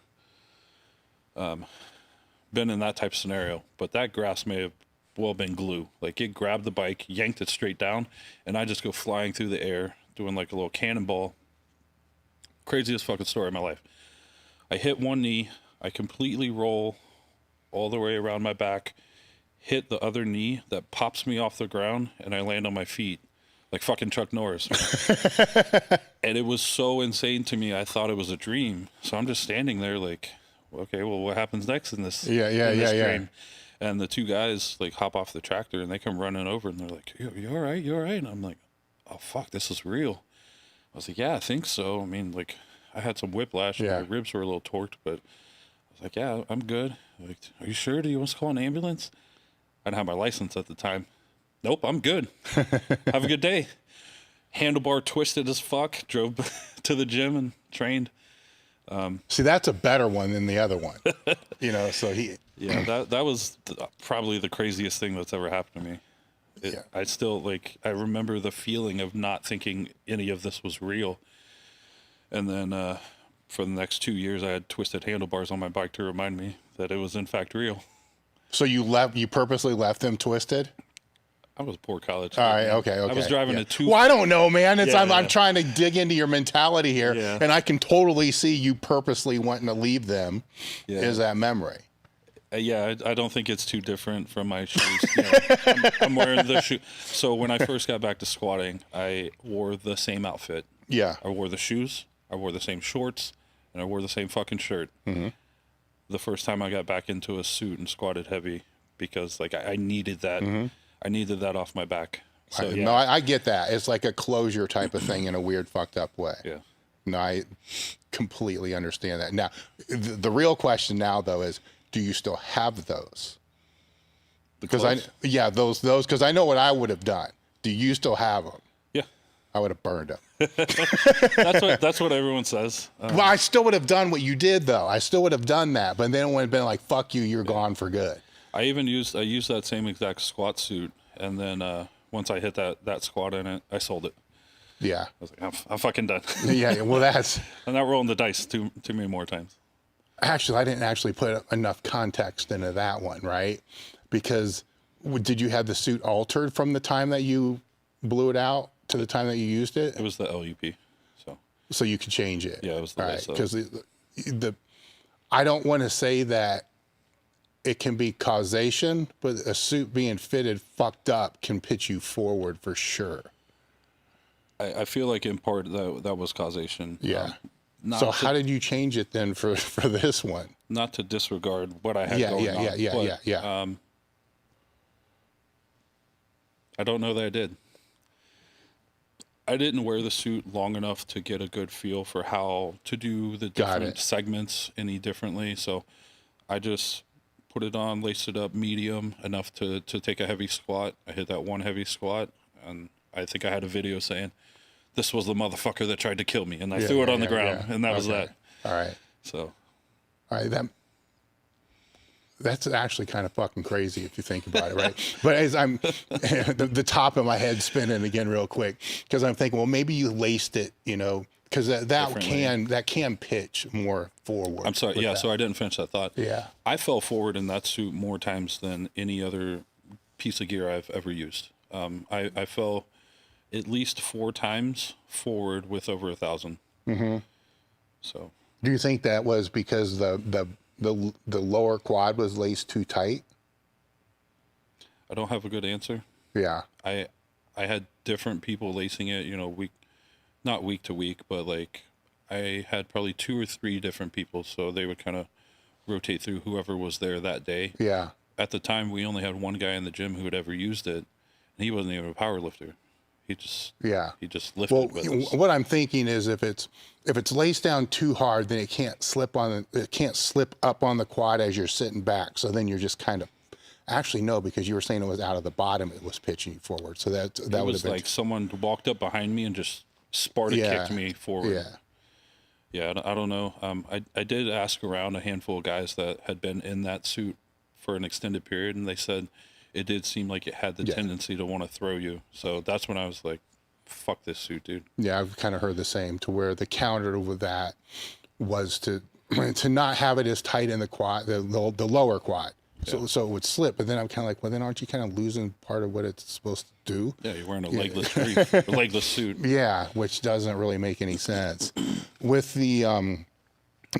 been in that type of scenario, but that grass may have well been glue. Like, it grabbed the bike, yanked it straight down, and I just go flying through the air, doing like a little cannonball. Craziest fucking story of my life. I hit one knee, I completely roll all the way around my back, hit the other knee that pops me off the ground, and I land on my feet like fucking Chuck Norris. And it was so insane to me. I thought it was a dream. So I'm just standing there like, okay, well, what happens next in this? Dream? And the two guys like hop off the tractor and they come running over and they're like, you all right? You all right? And I'm like, oh, fuck, this is real. I was like, yeah, I think so. I mean, like, I had some whiplash and my ribs were a little torqued, but I was like, yeah, I'm good. Like, are you sure? Do you want us to call an ambulance? I didn't have my license at the time. Nope, I'm good. Have a good day. Handlebar twisted as fuck. Drove to the gym and trained. See, that's a better one than the other one. You know, so he... Yeah, that was probably the craziest thing that's ever happened to me. I still, like, I remember the feeling of not thinking any of this was real. And then for the next 2 years, I had twisted handlebars on my bike to remind me that it was in fact real. So you purposely left them twisted? I was a poor college. All right, okay. I was driving a two. Well, I don't know, man. I'm trying to dig into your mentality here, and I can totally see you purposely wanting to leave them. Yeah. Is that memory? I don't think it's too different from my shoes. You know, I'm wearing the shoe. So when I first got back to squatting, I wore the same outfit. Yeah. I wore the shoes, I wore the same shorts, and I wore the same fucking shirt. Mm-hmm. The first time I got back into a suit and squatted heavy because like I needed that. Mm-hmm. I needed that off my back. So, No, I get that. It's like a closure type of thing in a weird, fucked up way. Yeah. No, I completely understand that. Now, the real question now, though, is do you still have those? Because those, because I know what I would have done. Do you still have them? Yeah. I would have burned them. That's what everyone says. Well, I still would have done what you did, though. I still would have done that, but then it would have been like, fuck you, you're gone for good. I used that same exact squat suit, and then once I hit that squat in it, I sold it. Yeah. I was like, I'm fucking done. Yeah, well, that's... I'm not rolling the dice too many more times. Actually, I didn't actually put enough context into that one, right? Because did you have the suit altered from the time that you blew it out to the time that you used it? It was the LUP, so you could change it. Yeah, it was the right, because I don't want to say that it can be causation, but a suit being fitted fucked up can pitch you forward for sure. I feel like in part that was causation. Yeah. So how did you change it then for this one? Not to disregard what I had going on. Yeah. I don't know that I did. I didn't wear the suit long enough to get a good feel for how to do the different segments any differently. So I just put it on, laced it up medium enough to take a heavy squat. I hit that one heavy squat, and I think I had a video saying, this was the motherfucker that tried to kill me. And I threw it on the ground, and that was that. All right. So. All right, that's actually kind of fucking crazy if you think about it, right? But as I'm, the top of my head spinning again real quick, because I'm thinking, well, maybe you laced it, you know, because that can pitch more forward. I'm sorry, yeah, so I didn't finish that thought. Yeah. I fell forward in that suit more times than any other piece of gear I've ever used. I fell at least 4 times forward with over 1,000. Mm-hmm. So. Do you think that was because the lower quad was laced too tight? I don't have a good answer. Yeah. I had different people lacing it, you know, not week to week, but like I had probably 2 or 3 different people, so they would kind of rotate through whoever was there that day. Yeah. At the time, we only had one guy in the gym who had ever used it, and he wasn't even a power lifter. He just lifted with us. What I'm thinking is if it's laced down too hard, then it can't slip up on the quad as you're sitting back. So then you're just kind of actually no, because you were saying it was out of the bottom, it was pitching you forward. So that would have been like someone walked up behind me and just Sparta kicked me forward. Yeah, I don't know. I did ask around a handful of guys that had been in that suit for an extended period, and they said it did seem like it had the tendency to want to throw you. So that's when I was like, fuck this suit, dude. Yeah, I've kind of heard the same, to where the counter with that was to not have it as tight in the quad, the lower quad. So it would slip. But then I'm kind of like, well, then aren't you kind of losing part of what it's supposed to do? Yeah, you're wearing a legless brief, a legless suit. Yeah, which doesn't really make any sense. With the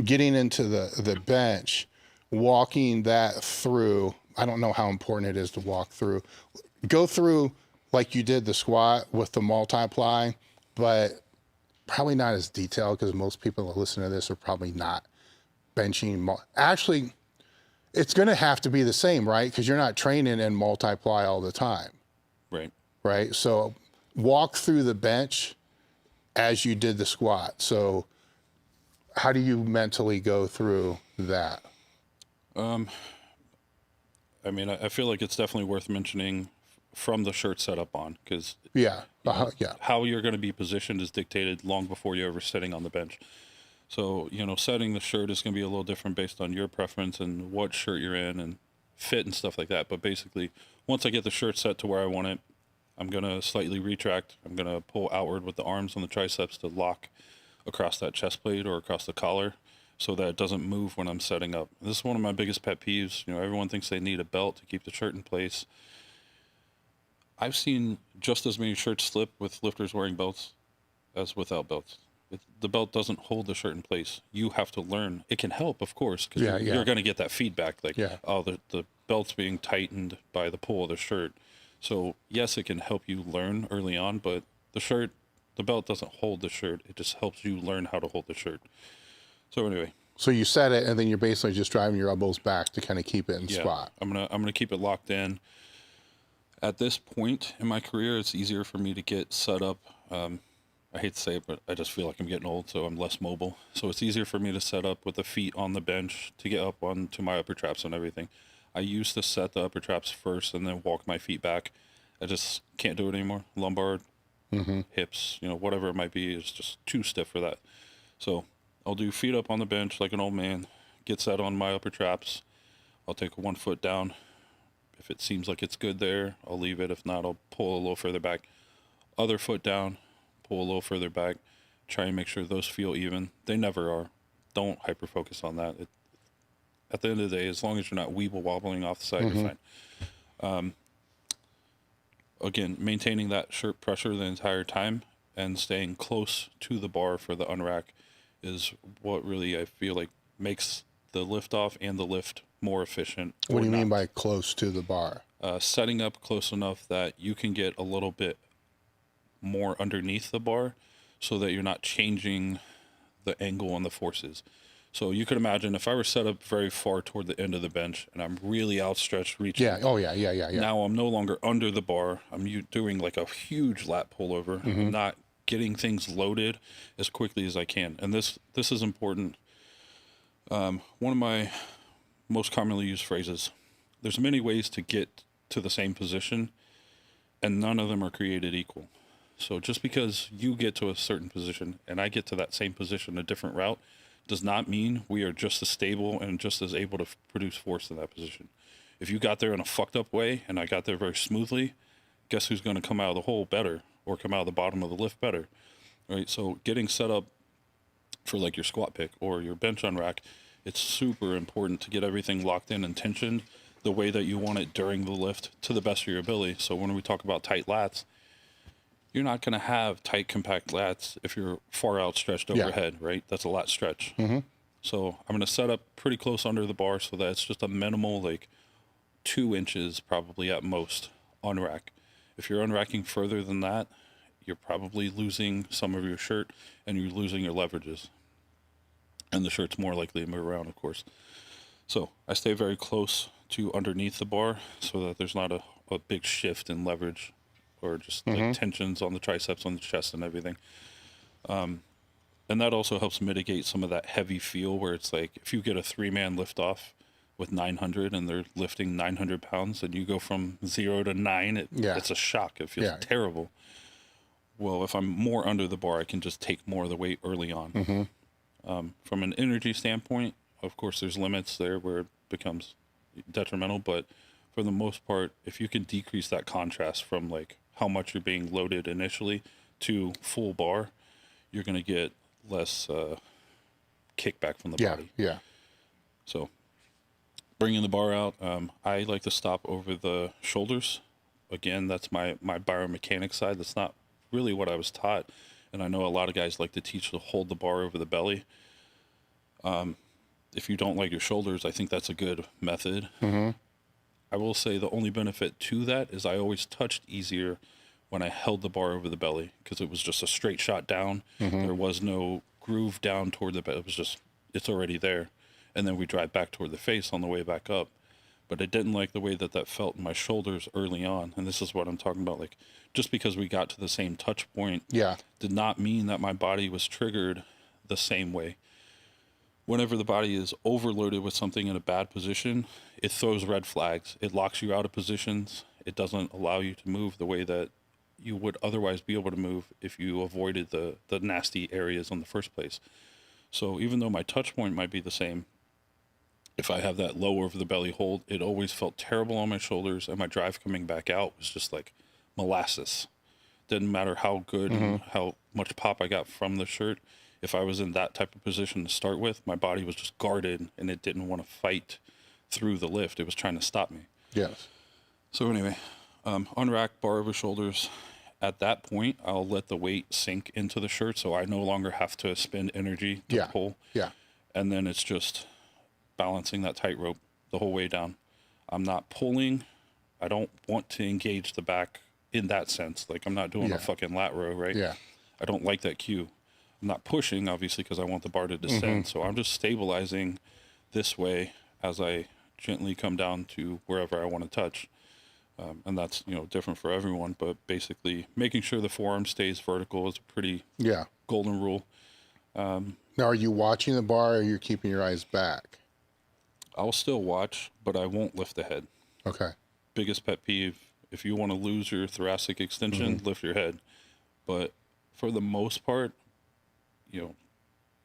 getting into the bench, walking that through, I don't know how important it is to walk through. Go through like you did the squat with the multiply, but probably not as detailed because most people that listen to this are probably not benching. Actually, it's going to have to be the same, right? Because you're not training in multiply all the time. Right. Right. So walk through the bench as you did the squat. So how do you mentally go through that? I mean, I feel like it's definitely worth mentioning from the shirt setup on, because Yeah. how you're going to be positioned is dictated long before you're ever sitting on the bench. So, setting the shirt is going to be a little different based on your preference and what shirt you're in and fit and stuff like that. But basically, once I get the shirt set to where I want it, I'm going to slightly retract. I'm going to pull outward with the arms on the triceps to lock across that chest plate or across the collar so that it doesn't move when I'm setting up. This is one of my biggest pet peeves. Everyone thinks they need a belt to keep the shirt in place. I've seen just as many shirts slip with lifters wearing belts as without belts. The belt doesn't hold the shirt in place. You have to learn. It can help, of course, because you're going to get that feedback, like, oh, the belt's being tightened by the pull of the shirt. So, yes, it can help you learn early on, but the belt doesn't hold the shirt. It just helps you learn how to hold the shirt. So anyway. So you set it, and then you're basically just driving your elbows back to kind of keep it in spot. I'm gonna keep it locked in. At this point in my career, it's easier for me to get set up. I hate to say it, but I just feel like I'm getting old, so I'm less mobile. So it's easier for me to set up with the feet on the bench to get up onto my upper traps and everything. I used to set the upper traps first and then walk my feet back. I just can't do it anymore. Lumbar, hips, whatever it might be, is just too stiff for that. So I'll do feet up on the bench like an old man, get set on my upper traps. I'll take 1 foot down. If it seems like it's good there, I'll leave it. If not, I'll pull a little further back. Other foot down, pull a little further back. Try and make sure those feel even. They never are. Don't hyper focus on that. At the end of the day, as long as you're not weeble wobbling off the side, you're fine. Again, maintaining that shirt pressure the entire time and staying close to the bar for the unrack is what really I feel like makes the lift off and the lift more efficient. What do you mean by close to the bar? Setting up close enough that you can get a little bit more underneath the bar so that you're not changing the angle on the forces. So you could imagine if I were set up very far toward the end of the bench and I'm really outstretched reaching. Yeah. Oh, yeah. Now I'm no longer under the bar. I'm doing like a huge lat pullover. I'm not getting things loaded as quickly as I can. And this is important. One of my most commonly used phrases, there's many ways to get to the same position and none of them are created equal. So just because you get to a certain position and I get to that same position a different route does not mean we are just as stable and just as able to produce force in that position. If you got there in a fucked up way and I got there very smoothly, guess who's going to come out of the hole better or come out of the bottom of the lift better, right? So getting set up for like your squat pick or your bench unrack, it's super important to get everything locked in and tensioned the way that you want it during the lift to the best of your ability. So when we talk about tight lats, you're not going to have tight, compact lats if you're far outstretched overhead, right? That's a lat stretch. So I'm going to set up pretty close under the bar so that it's just a minimal, like 2 inches probably at most on rack. If you're unracking further than that, you're probably losing some of your shirt and you're losing your leverages. And the shirt's more likely to move around, of course. So I stay very close to underneath the bar so that there's not a big shift in leverage or just like tensions on the triceps, on the chest and everything. And that also helps mitigate some of that heavy feel where it's like, if you get a 3-man lift off with 900 and they're lifting 900 pounds and you go from 0 to 9, it's a shock. It feels terrible. Well, if I'm more under the bar, I can just take more of the weight early on. From an energy standpoint, of course, there's limits there where it becomes detrimental, but for the most part, if you can decrease that contrast from like how much you're being loaded initially to full bar, you're going to get less kickback from the body. So bringing the bar out, I like to stop over the shoulders. Again, that's my biomechanics side. That's not really what I was taught. And I know a lot of guys like to teach to hold the bar over the belly. If you don't like your shoulders, I think that's a good method. I will say the only benefit to that is I always touched easier when I held the bar over the belly, because it was just a straight shot down. There was no groove down toward the belly. It was just, it's already there. And then we drive back toward the face on the way back up. But I didn't like the way that that felt in my shoulders early on. And this is what I'm talking about. Like, just because we got to the same touch point did not mean that my body was triggered the same way. Whenever the body is overloaded with something in a bad position, it throws red flags. It locks you out of positions. It doesn't allow you to move the way that you would otherwise be able to move if you avoided the nasty areas in the first place. So even though my touch point might be the same, if I have that low over the belly hold, it always felt terrible on my shoulders, and my drive coming back out was just like molasses. Didn't matter how good and how much pop I got from the shirt. If I was in that type of position to start with, my body was just guarded, and it didn't want to fight through the lift. It was trying to stop me. Yes. So anyway, on rack, bar over shoulders. At that point, I'll let the weight sink into the shirt, so I no longer have to spend energy to pull. Yeah. And then it's just balancing that tightrope the whole way down. I'm not pulling. I don't want to engage the back in that sense. Like, I'm not doing a fucking lat row, right? Yeah. I don't like that cue. I'm not pushing, obviously, because I want the bar to descend. So I'm just stabilizing this way as I gently come down to wherever I want to touch. And that's, different for everyone. But basically, making sure the forearm stays vertical is a pretty golden rule. Now, are you watching the bar, or are you keeping your eyes back? I'll still watch, but I won't lift the head. Okay. Biggest pet peeve, if you want to lose your thoracic extension, lift your head. But for the most part,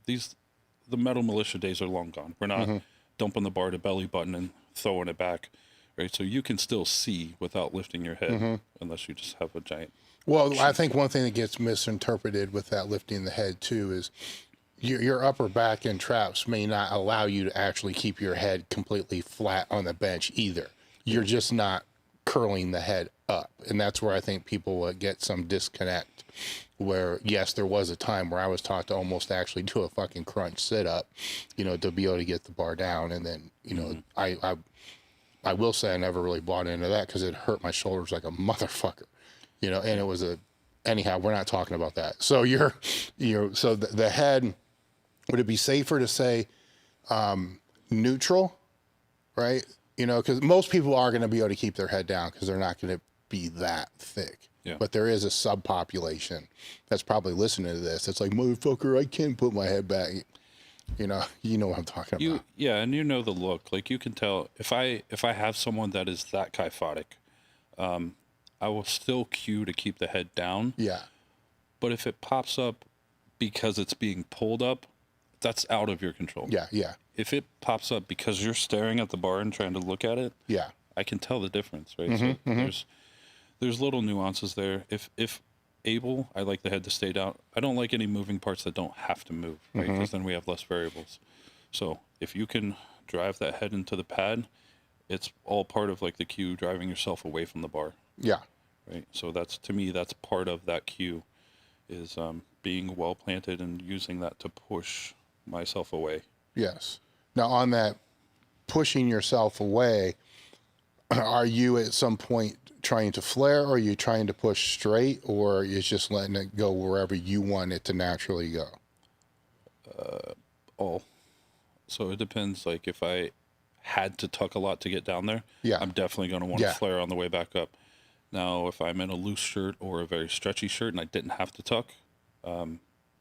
the metal militia days are long gone. We're not dumping the bar to belly button and throwing it back, right? So you can still see without lifting your head, unless you just have a giant. Well, I think one thing that gets misinterpreted with that lifting the head too is your upper back and traps may not allow you to actually keep your head completely flat on the bench either. You're just not curling the head up. And that's where I think people get some disconnect, where, yes, there was a time where I was taught to almost actually do a fucking crunch sit up, to be able to get the bar down. And then, I will say I never really bought into that because it hurt my shoulders like a motherfucker, and it was anyhow, we're not talking about that. So so the head, would it be safer to say neutral, right? Because most people are going to be able to keep their head down because they're not going to be that thick. Yeah. But there is a subpopulation that's probably listening to this. It's like, motherfucker, I can't put my head back. You know what I'm talking about. Yeah, and the look. Like, you can tell if I have someone that is that kyphotic, I will still cue to keep the head down. Yeah. But if it pops up because it's being pulled up, that's out of your control. Yeah, yeah. If it pops up because you're staring at the bar and trying to look at it, I can tell the difference, right? There's little nuances there. If able, I like the head to stay down. I don't like any moving parts that don't have to move, right? Because then we have less variables. So if you can drive that head into the pad, it's all part of like the cue, driving yourself away from the bar. Yeah. Right. So that's part of that cue, is being well planted and using that to push myself away. Yes. Now, on that pushing yourself away, are you at some point trying to flare, or are you trying to push straight, or are you just letting it go wherever you want it to naturally go? All. So it depends. Like, if I had to tuck a lot to get down there, I'm definitely going to want to flare on the way back up. Now, if I'm in a loose shirt or a very stretchy shirt and I didn't have to tuck,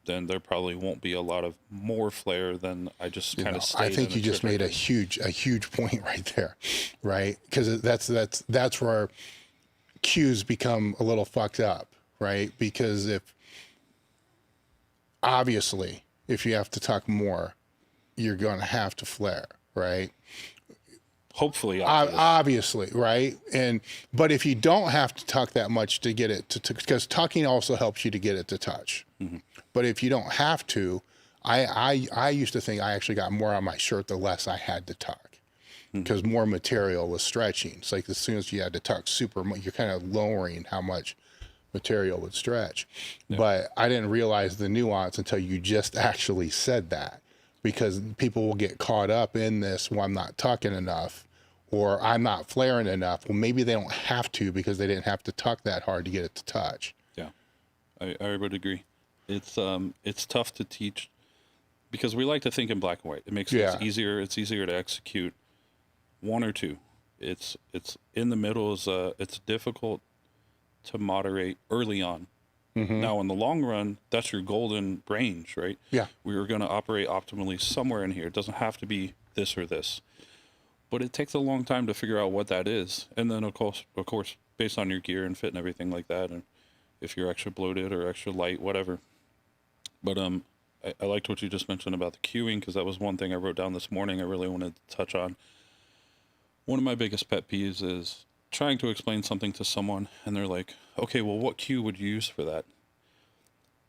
then there probably won't be a lot of more flare than I just kind of stayed. I think you just made a huge point right there, right? Because that's where cues become a little fucked up, right? Because if you have to tuck more, you're going to have to flare, right? Hopefully, obviously, right? But if you don't have to tuck that much to get it to, because tucking also helps you to get it to touch. But if you don't have to, I used to think I actually got more on my shirt the less I had to tuck, because more material was stretching. It's like as soon as you had to tuck you're kind of lowering how much material would stretch. But I didn't realize the nuance until you just actually said that, because people will get caught up in this, well, I'm not tucking enough, or I'm not flaring enough. Well, maybe they don't have to because they didn't have to tuck that hard to get it to touch. Yeah, I would agree. It's tough to teach because we like to think in black and white. It makes it easier. It's easier to execute one or two. It's in the middle it's difficult to moderate early on. Now, in the long run, that's your golden range, right? Yeah. We are going to operate optimally somewhere in here. It doesn't have to be this or this. But it takes a long time to figure out what that is. And then, of course, based on your gear and fit and everything like that, and if you're extra bloated or extra light, whatever. But I liked what you just mentioned about the cueing, because that was one thing I wrote down this morning I really wanted to touch on. One of my biggest pet peeves is trying to explain something to someone and they're like, okay, well, what cue would you use for that?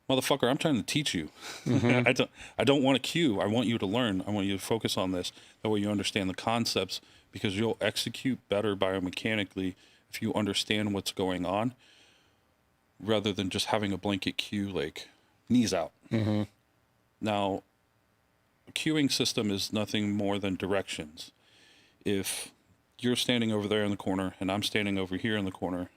Motherfucker, I'm trying to teach you. I don't want a cue. I want you to learn. I want you to focus on this. That way you understand the concepts, because you'll execute better biomechanically if you understand what's going on, rather than just having a blanket cue like knees out. Now, a cueing system is nothing more than directions. If you're standing over there in the corner and I'm standing over here in the corner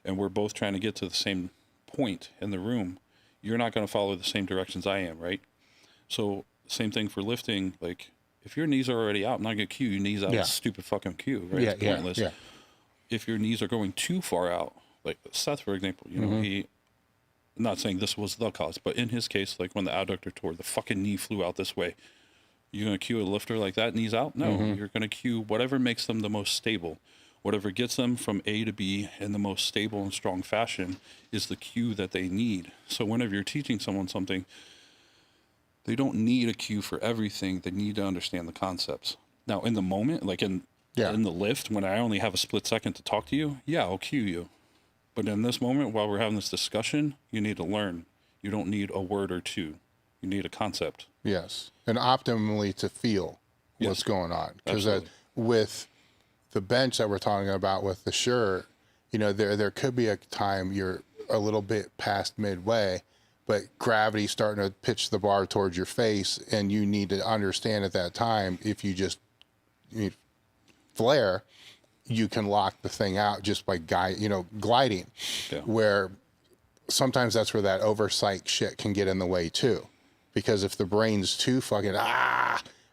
and we're both trying to get to the same point in the room, you're not going to follow the same directions I am, right? So same thing for lifting. Like, if your knees are already out, I'm not going to cue your knees out. It's a stupid fucking cue, right? It's pointless. If your knees are going too far out, like Seth, for example, you know, I'm not saying this was the cause, but in his case, like when the adductor tore, the fucking knee flew out this way. You're going to cue a lifter like that, knees out? No, you're going to cue whatever makes them the most stable. Whatever gets them from A to B in the most stable and strong fashion is the cue that they need. So whenever you're teaching someone something, they don't need a cue for everything. They need to understand the concepts. Now, in the moment, like in the lift, when I only have a split second to talk to you, I'll cue you. But in this moment, while we're having this discussion, you need to learn. You don't need a word or two. You need a concept. Yes. And optimally to feel what's going on. Because with the bench that we're talking about with the shirt, you know, there could be a time you're a little bit past midway, but gravity's starting to pitch the bar towards your face, and you need to understand at that time, if you flare, you can lock the thing out just by gliding. Where sometimes that's where that oversight shit can get in the way too. Because if the brain's too fucking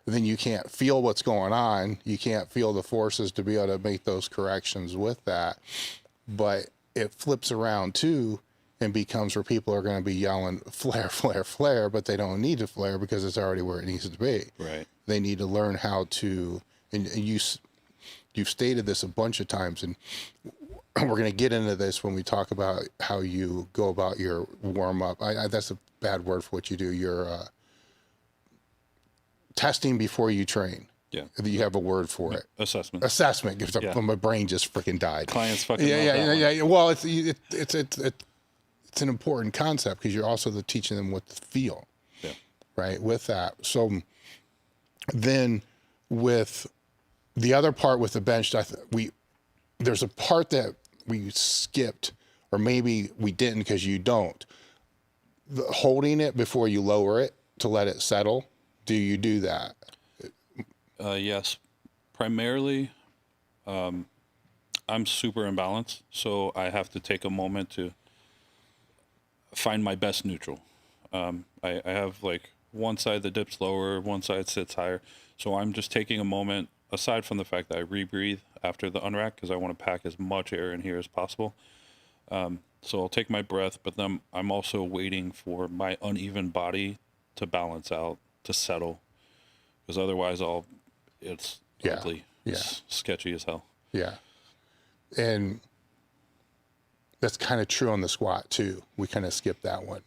then you can't feel what's going on. You can't feel the forces to be able to make those corrections with that. But it flips around too and becomes where people are going to be yelling flare, flare, flare, but they don't need to flare because it's already where it needs to be. Right. They need to learn how to, and you've stated this a bunch of times, and we're going to get into this when we talk about how you go about your warm up. That's a bad word for what you do. You're testing before you train. Yeah. You have a word for it. Assessment. My brain just freaking died. Clients fucking Well, it's an important concept because you're also teaching them what to feel. Yeah. Right. With that. So then with the other part with the bench, there's a part that we skipped, or maybe we didn't because you don't. Holding it before you lower it to let it settle. Do you do that? Yes. Primarily, I'm super imbalanced, so I have to take a moment to find my best neutral. I have like one side that dips lower, one side sits higher. So I'm just taking a moment, aside from the fact that I rebreathe after the unrack because I want to pack as much air in here as possible. So I'll take my breath, but then I'm also waiting for my uneven body to balance out, to settle, because otherwise it's ugly. It's sketchy as hell. Yeah. And that's kind of true on the squat too. We kind of skip that one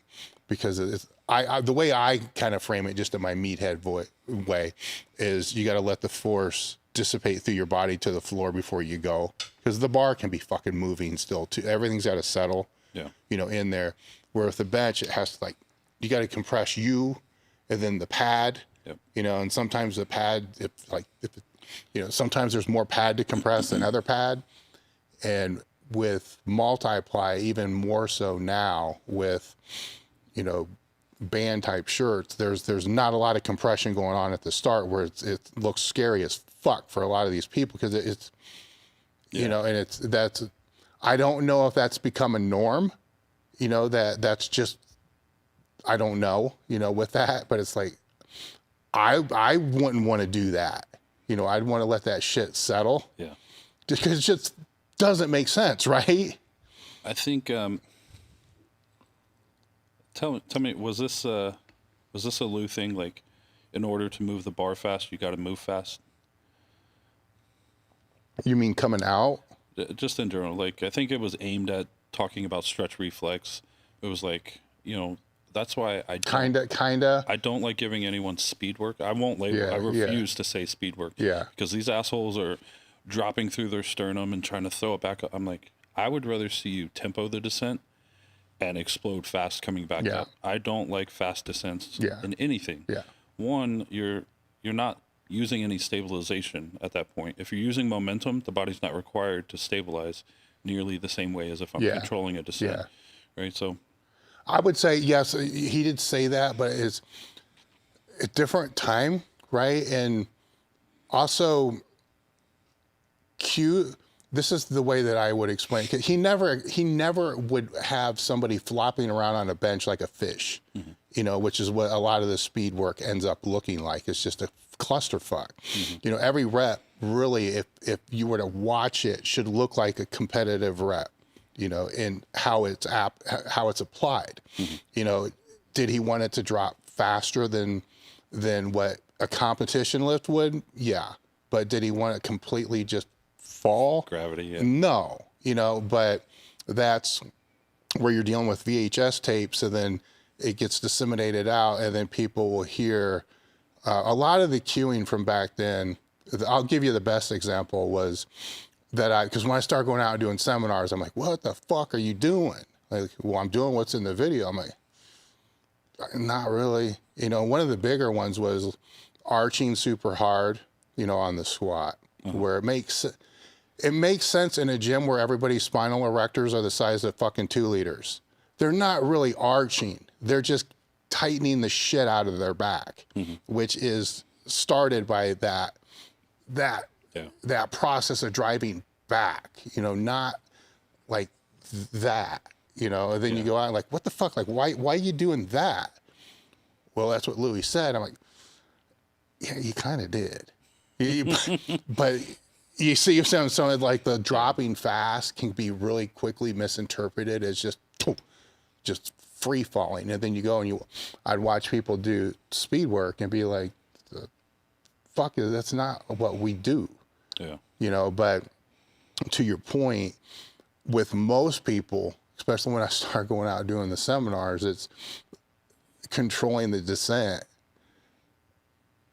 because the way I kind of frame it, just in my meathead way, is you got to let the force dissipate through your body to the floor before you go, because the bar can be fucking moving still too. Everything's got to settle, in there. Where with the bench, it has to you got to compress you, and then the pad, and sometimes the pad, sometimes there's more pad to compress than other pad. And with multiply, even more so now with, band type shirts, there's not a lot of compression going on at the start where it looks scary as fuck for a lot of these people because it's, you know, and I don't know if that's become a norm, you know, that's just, I don't know, you know, with that, but it's like, I wouldn't want to do that. You know, I'd want to let that shit settle. Yeah. Because it just doesn't make sense, right? I think, tell me, was this a Lou thing? Like, in order to move the bar fast, you got to move fast? You mean coming out? Just in general. Like, I think it was aimed at talking about stretch reflex. It was like, you know, that's why I kinda. I don't like giving anyone speed work. I won't label. I refuse to say speed work. Yeah. Because these assholes are dropping through their sternum and trying to throw it back up. I'm like, I would rather see you tempo the descent and explode fast coming back up. I don't like fast descents in anything. Yeah. One, you're not using any stabilization at that point. If you're using momentum, the body's not required to stabilize nearly the same way as if I'm controlling a descent. Right. So I would say, yes, he did say that, but it's a different time, right? And also, this is the way that I would explain it. He never would have somebody flopping around on a bench like a fish, you know, which is what a lot of the speed work ends up looking like. It's just a clusterfuck. You know, every rep really, if you were to watch it, should look like a competitive rep. You know, in how it's applied. You know, did he want it to drop faster than what a competition lift would? Yeah. But did he want it completely just fall? Gravity, yeah. No. You know, but that's where you're dealing with VHS tapes, and then it gets disseminated out, and then people will hear a lot of the cueing from back then. I'll give you the best example was because when I started going out and doing seminars, I'm like, what the fuck are you doing? Like, well, I'm doing what's in the video. I'm like, not really. You know, one of the bigger ones was arching super hard, you know, on the squat, where it makes sense in a gym where everybody's spinal erectors are the size of fucking 2 liters. They're not really arching. They're just tightening the shit out of their back, which is started by that process of driving back, you know, not like that, you know, and then you go out and like, what the fuck? Like, why are you doing that? Well, that's what Louie said. I'm like, yeah, you kind of did. But you see, if something like the dropping fast can be really quickly misinterpreted as just free falling. And then you go and I'd watch people do speed work and be like, the fuck, that's not what we do. Yeah. You know, but to your point, with most people, especially when I start going out doing the seminars, it's controlling the descent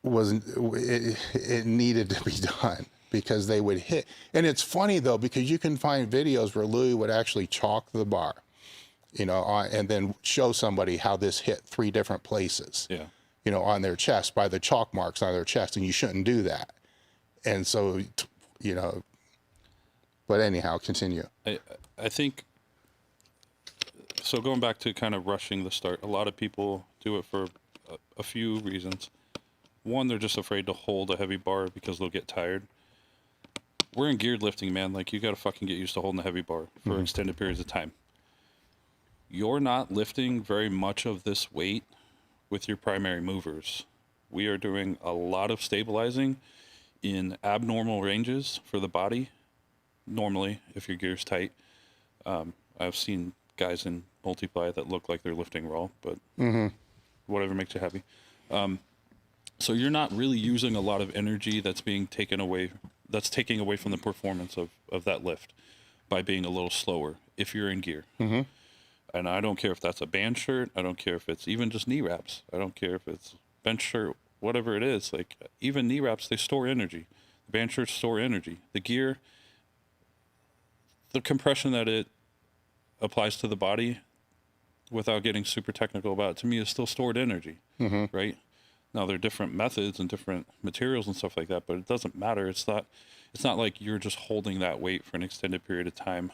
it needed to be done because they would hit. And it's funny though, because you can find videos where Louie would actually chalk the bar, you know, and then show somebody how this hit 3 different places, you know, on their chest by the chalk marks on their chest, and you shouldn't do that. And so, you know, but anyhow, continue. I think, so going back to kind of rushing the start, a lot of people do it for a few reasons. One, they're just afraid to hold a heavy bar because they'll get tired. We're in geared lifting, man. Like, you got to fucking get used to holding a heavy bar for extended periods of time. You're not lifting very much of this weight with your primary movers. We are doing a lot of stabilizing in abnormal ranges for the body. Normally, if your gear's tight, I've seen guys in multiply that look like they're lifting raw, but whatever makes you happy. So you're not really using a lot of energy that's being taken away, that's taking away from the performance of that lift by being a little slower if you're in gear. And I don't care if that's a band shirt. I don't care if it's even just knee wraps. I don't care if it's bench shirt, whatever it is. Like, even knee wraps, they store energy. The band shirts store energy. The gear, the compression that it applies to the body, without getting super technical about it, to me is still stored energy, right? Now, there are different methods and different materials and stuff like that, but it doesn't matter. It's not like you're just holding that weight for an extended period of time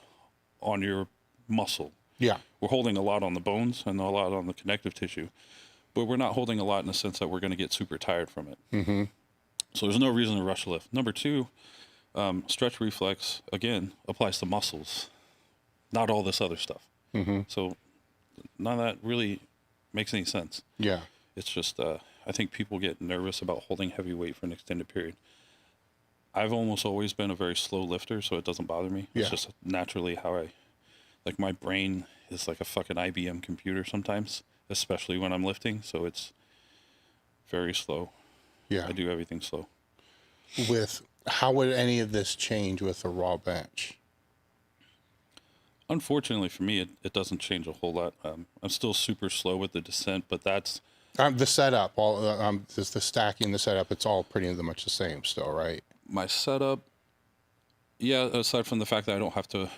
on your muscle. Yeah. We're holding a lot on the bones and a lot on the connective tissue, but we're not holding a lot in the sense that we're going to get super tired from it. Mm-hmm. So there's no reason to rush lift. Number two, stretch reflex, again, applies to muscles, not all this other stuff. Mm-hmm. So none of that really makes any sense. Yeah. It's just, I think people get nervous about holding heavy weight for an extended period. I've almost always been a very slow lifter, so it doesn't bother me. Yeah. It's just naturally how like my brain is like a fucking IBM computer sometimes, especially when I'm lifting. So it's very slow. Yeah. I do everything slow. How would any of this change with a raw bench? Unfortunately for me, it doesn't change a whole lot. I'm still super slow with the descent, but that's The setup, just the stacking, the setup, it's all pretty much the same still, right? my setup. Yeah, aside from the fact that I don't have to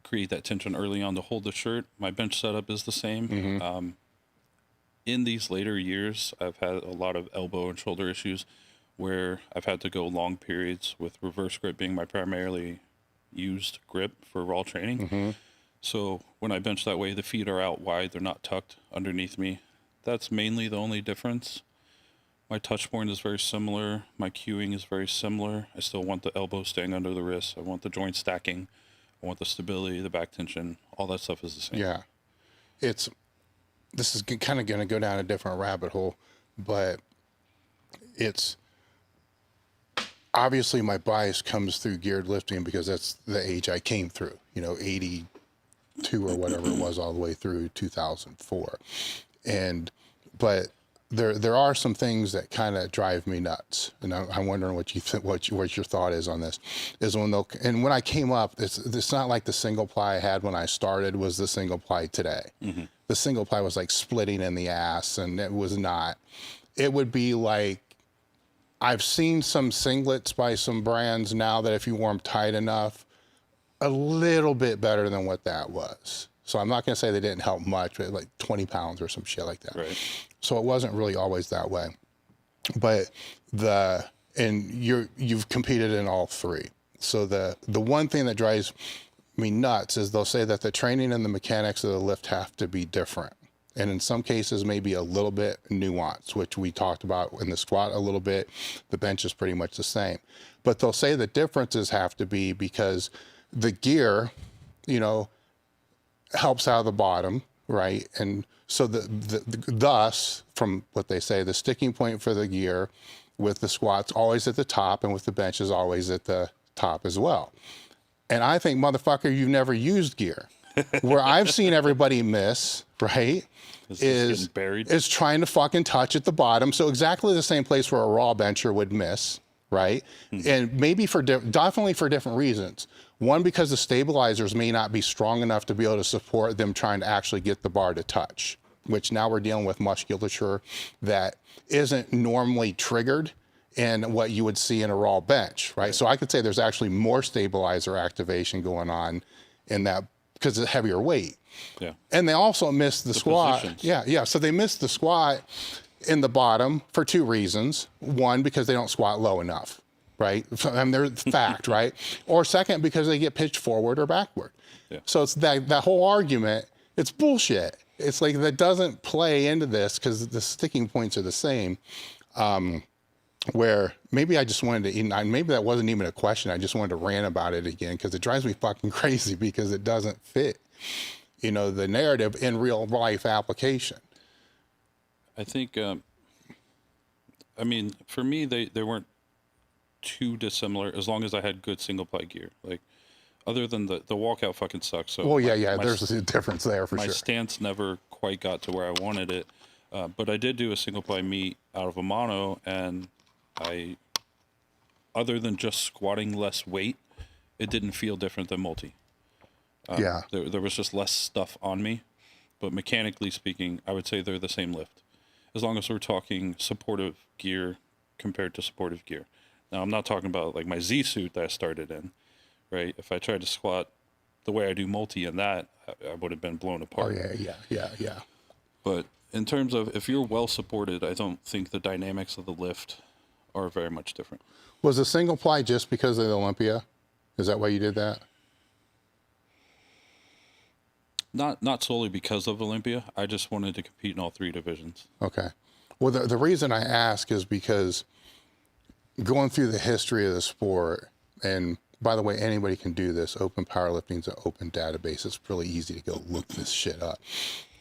create that tension early on to hold the shirt, my bench setup is the same. Mm-hmm. In these later years, I've had a lot of elbow and shoulder issues where I've had to go long periods with reverse grip being my primarily used grip for raw training. Mm-hmm. So when I bench that way, the feet are out wide. They're not tucked underneath me. That's mainly the only difference. My touch point is very similar. My cueing is very similar. I still want the elbow staying under the wrist. I want the joint stacking. I want the stability, the back tension. All that stuff is the same. Yeah. This is kind of going to go down a different rabbit hole, but it's obviously my bias comes through geared lifting because that's the age I came through, 82 or whatever it was all the way through 2004. But there are some things that kind of drive me nuts, and I'm wondering what you think, what your thought is on this. Is when I came up, it's not like the single ply I had when I started was the single ply today. Mm-hmm. The single ply was like splitting in the ass, and it was not. It would be like, I've seen some singlets by some brands now that if you wore them tight enough, a little bit better than what that was. So I'm not going to say they didn't help much, but like 20 pounds or some shit like that. Right. So it wasn't really always that way. But you've competed in all three. So the one thing that drives me nuts is they'll say that the training and the mechanics of the lift have to be different. And in some cases, maybe a little bit nuanced, which we talked about in the squat a little bit. The bench is pretty much the same. But they'll say the differences have to be because the gear, helps out of the bottom, right? And so thus, from what they say, the sticking point for the gear with the squats always at the top and with the bench is always at the top as well. And I think, motherfucker, you've never used gear. Where I've seen everybody miss, right, is trying to fucking touch at the bottom. So exactly the same place where a raw bencher would miss, right? Mm-hmm. And maybe definitely for different reasons. One, because the stabilizers may not be strong enough to be able to support them trying to actually get the bar to touch, which now we're dealing with musculature that isn't normally triggered in what you would see in a raw bench, right? So I could say there's actually more stabilizer activation going on in that because it's heavier weight. Yeah. And they also missed the squat. Positions. Yeah. So they missed the squat in the bottom for two reasons. One, because they don't squat low enough, right? And they're fact, right? Or second, because they get pitched forward or backward. Yeah. So it's that whole argument, it's bullshit. It's like that doesn't play into this because the sticking points are the same. Where maybe I just wanted to, maybe that wasn't even a question. I just wanted to rant about it again because it drives me fucking crazy because it doesn't fit, the narrative in real life application. I think, for me, they weren't too dissimilar as long as I had good single ply gear. Like, other than the walkout fucking sucks. So there's a difference there for sure. My stance never quite got to where I wanted it, but I did do a single ply meet out of a mono, and other than just squatting less weight, it didn't feel different than multi. There was just less stuff on me, but mechanically speaking, I would say they're the same lift, as long as we're talking supportive gear compared to supportive gear. Now, I'm not talking about like my Z suit that I started in, right? If I tried to squat the way I do multi in that, I would have been blown apart. Oh, yeah. But in terms of if you're well supported, I don't think the dynamics of the lift are very much different. Was the single ply just because of the Olympia? Is that why you did that? Not solely because of Olympia. I just wanted to compete in all three divisions. Okay. Well, the reason I ask is because going through the history of the sport, and by the way, anybody can do this. Open Powerlifting is an open database. It's really easy to go look this shit up.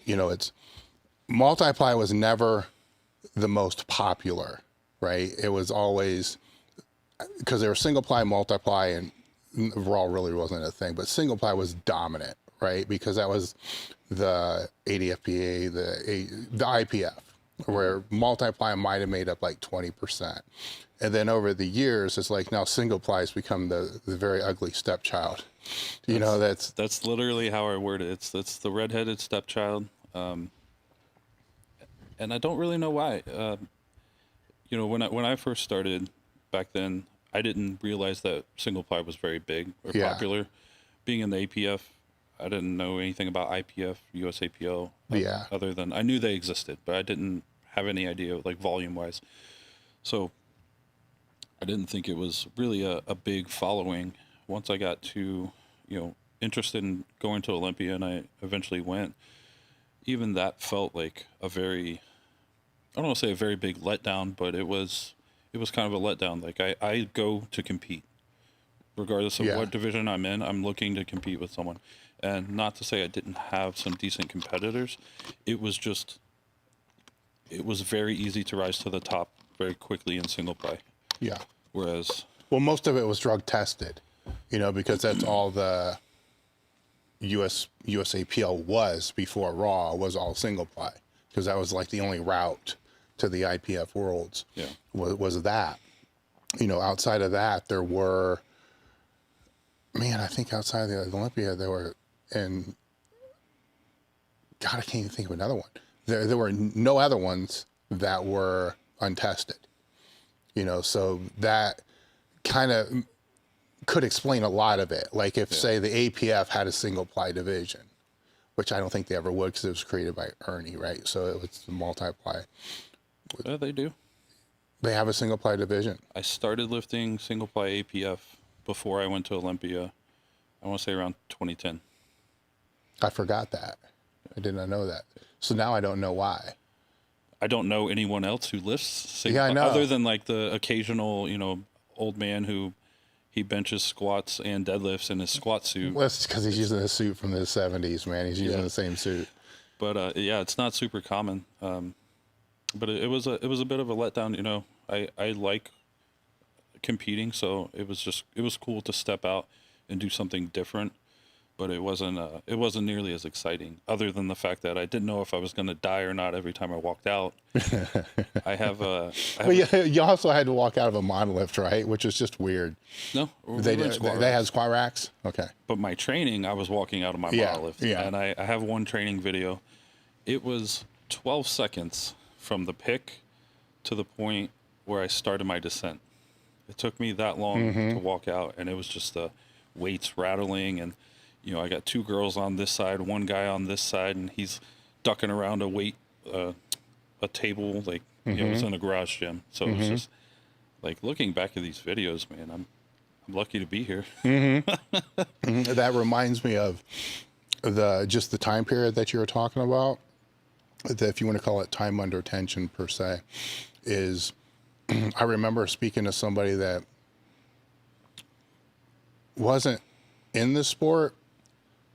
You know, it's multiply was never the most popular, right? It was always because there was single ply, multiply, and raw really wasn't a thing, but single ply was dominant, right? Because that was the ADFPA, the IPF, where multiply might have made up like 20%. And then over the years, it's like now single ply has become the very ugly stepchild. You know, That's literally how I word it. It's the redheaded stepchild. And I don't really know why. You know, when I first started back then, I didn't realize that single ply was very big or popular. Being in the APF, I didn't know anything about IPF, USAPL. Other than I knew they existed, but I didn't have any idea like volume wise. So I didn't think it was really a big following. Once I got to, you know, interested in going to Olympia, and I eventually went, even that felt like a very, I don't want to say a very big letdown, but it was kind of a letdown. Like I go to compete, regardless of what division I'm in. I'm looking to compete with someone, and not to say I didn't have some decent competitors. It was very easy to rise to the top very quickly in single ply. Yeah. Whereas, well, most of it was drug tested, you know, because that's all the USAPL was before Raw was all single ply, because that was like the only route to the IPF worlds. Was that, you know, outside of that, there were, man, I think outside of the Olympia, there were, and God, I can't even think of another one. There were no other ones that were untested. You know, so that kind of could explain a lot of it. Like if, say, the APF had a single ply division, which I don't think they ever would because it was created by Ernie, right? So it was the multiply. Yeah, they do. They have a single ply division. I started lifting single ply APF before I went to Olympia. I want to say around 2010. I forgot that. I did not know that. So now I don't know why. I don't know anyone else who lifts single Yeah, I know. other than like the occasional, you know, old man who he benches, squats, and deadlifts in his squat suit. Well, that's because he's using a suit from the 70s, man. He's using the same suit. But yeah, it's not super common. But it was a bit of a letdown. You know, I like competing, so it was cool to step out and do something different. But it wasn't nearly as exciting, other than the fact that I didn't know if I was going to die or not every time I walked out. You also had to walk out of a monolift, right? Which is just weird. No, they had squat racks. Okay. But my training, I was walking out of my monolift, and I have one training video. It was 12 seconds from the pick to the point where I started my descent. It took me that long to walk out, and it was just the weights rattling, and you know, I got two girls on this side, one guy on this side, and he's ducking around a table, like, you know, it was in a garage gym. So it was just like looking back at these videos, man, I'm lucky to be here. That reminds me of the time period that you were talking about, that if you want to call it time under tension per se, is I remember speaking to somebody that wasn't in the sport,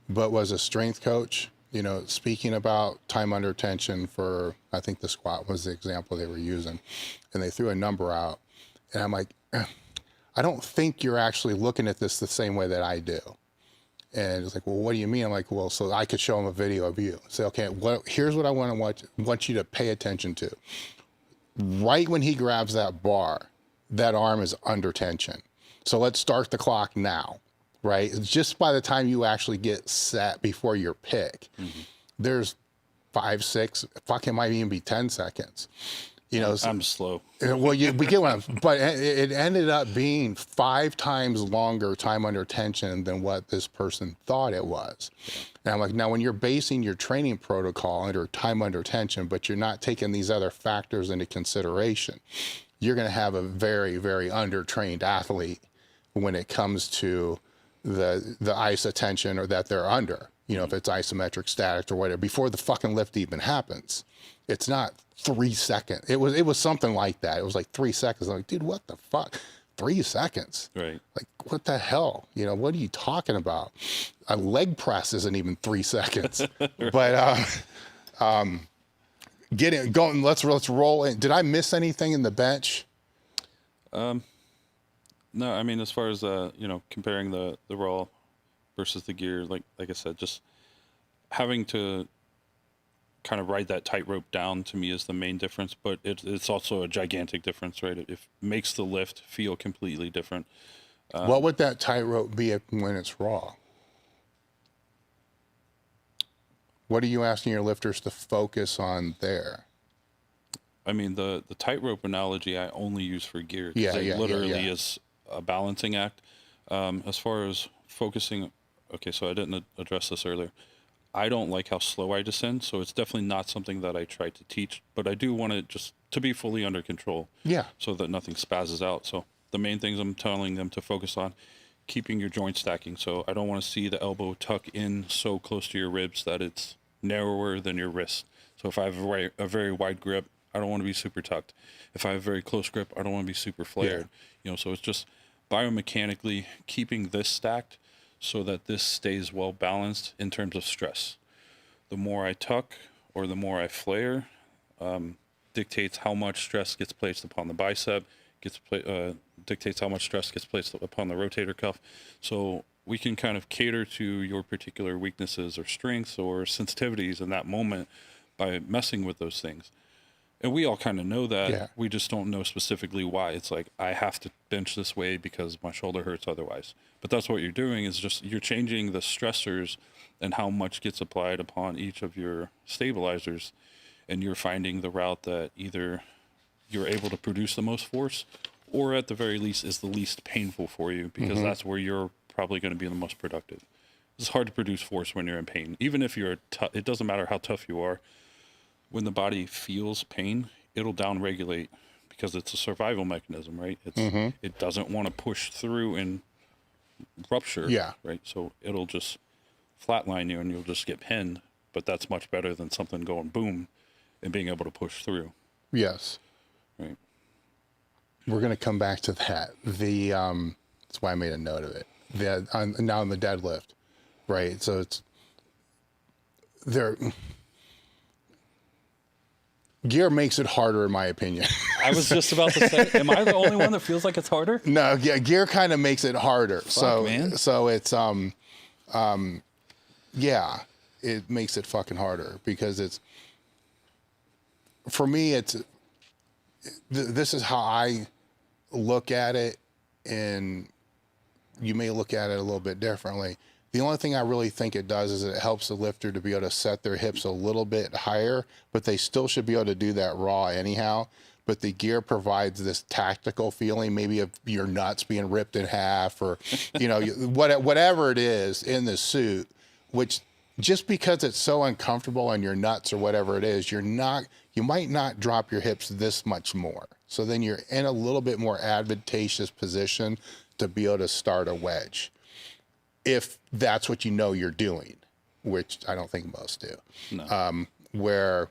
but was a strength coach, you know, speaking about time under tension for, I think the squat was the example they were using. And they threw a number out. And I'm like, I don't think you're actually looking at this the same way that I do. And it's like, well, what do you mean? I'm like, well, so I could show them a video of you. Say, okay, here's what I want you to pay attention to. Right when he grabs that bar, that arm is under tension. So let's start the clock now. Right? Just by the time you actually get set before your pick, there's 5, 6, fuck, it might even be 10 seconds. You know, I'm slow. Well, we get one, but it ended up being 5 times longer time under tension than what this person thought it was. And I'm like, now when you're basing your training protocol under time under tension, but you're not taking these other factors into consideration, you're going to have a very, very undertrained athlete when it comes to the ice attention or that they're under. you know, if it's isometric, static, or whatever, before the fucking lift even happens. It's not 3 seconds. It was something like that. It was like 3 seconds. I'm like, dude, what the fuck? 3 seconds? Right. Like, what the hell? You know, what are you talking about? A leg press isn't even 3 seconds. Right. But get in, going. Let's roll in. Did I miss anything in the bench? No, I mean, as far as you know, comparing the raw versus the gear, like I said, just having to kind of ride that tightrope down to me is the main difference, but it's also a gigantic difference, right? It makes the lift feel completely different. What would that tightrope be when it's raw? What are you asking your lifters to focus on there? I mean, the tightrope analogy I only use for gear, because it literally is a balancing act. As far as focusing, okay, so I didn't address this earlier. I don't like how slow I descend, so it's definitely not something that I try to teach, but I do want it just to be fully under control. Yeah. So that nothing spazzes out. So the main things I'm telling them to focus on, keeping your joint stacking. So I don't want to see the elbow tuck in so close to your ribs that it's narrower than your wrist. So if I have a very wide grip, I don't want to be super tucked. If I have a very close grip, I don't want to be super flared. Yeah. You know, so it's just biomechanically keeping this stacked so that this stays well balanced in terms of stress. The more I tuck or the more I flare dictates how much stress gets placed upon the bicep, dictates how much stress gets placed upon the rotator cuff. So we can kind of cater to your particular weaknesses or strengths or sensitivities in that moment by messing with those things. And we all kind of know that. Yeah. We just don't know specifically why. It's like, I have to bench this way because my shoulder hurts otherwise. But that's what you're doing, is just you're changing the stressors and how much gets applied upon each of your stabilizers. And you're finding the route that either you're able to produce the most force or at the very least is the least painful for you, because that's where you're probably going to be the most productive. It's hard to produce force when you're in pain. Even if you're it doesn't matter how tough you are. When the body feels pain, it'll downregulate because it's a survival mechanism, right? It doesn't want to push through and rupture, right? So it'll just flatline you and you'll just get pinned, but that's much better than something going boom and being able to push through. Yes. Right. We're going to come back to that. That's why I made a note of it. Now on the deadlift, right? So it's there. Gear makes it harder, in my opinion. I was just about to say, am I the only one that feels like it's harder? No, yeah, gear kind of makes it harder. Fuck, man. So it's yeah, it makes it fucking harder because it's, for me, it's this is how I look at it, and you may look at it a little bit differently. The only thing I really think it does is it helps the lifter to be able to set their hips a little bit higher, but they still should be able to do that raw anyhow. But the gear provides this tactical feeling, maybe of your nuts being ripped in half, or, you know, whatever it is in the suit, which just because it's so uncomfortable on your nuts or whatever it is, you might not drop your hips this much more. So then you're in a little bit more advantageous position to be able to start a wedge, if that's what you know you're doing, which I don't think most do. No. Where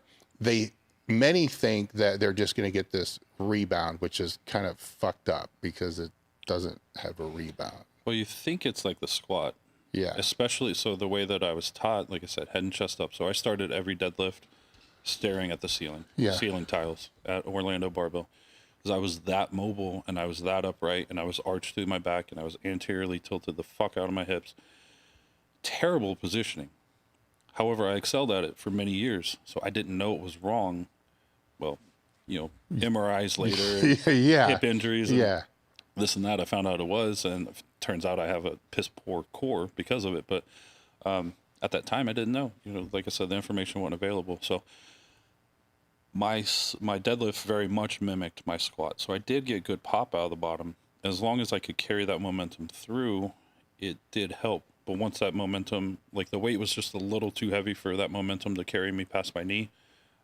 many think that they're just going to get this rebound, which is kind of fucked up because it doesn't have a rebound. Well, you think it's like the squat. Yeah. Especially, so the way that I was taught, like I said, head and chest up. So I started every deadlift staring at the ceiling, ceiling tiles at Orlando Barbell. Because I was that mobile and I was that upright and I was arched through my back and I was anteriorly tilted the fuck out of my hips. Terrible positioning. However, I excelled at it for many years, so I didn't know it was wrong. Well, you know, MRIs later, hip injuries, and this and that, I found out it was, and it turns out I have a piss poor core because of it. But at that time, I didn't know. You know, like I said, the information wasn't available. So my deadlift very much mimicked my squat. So I did get good pop out of the bottom. As long as I could carry that momentum through, it did help. But once that momentum, like the weight was just a little too heavy for that momentum to carry me past my knee,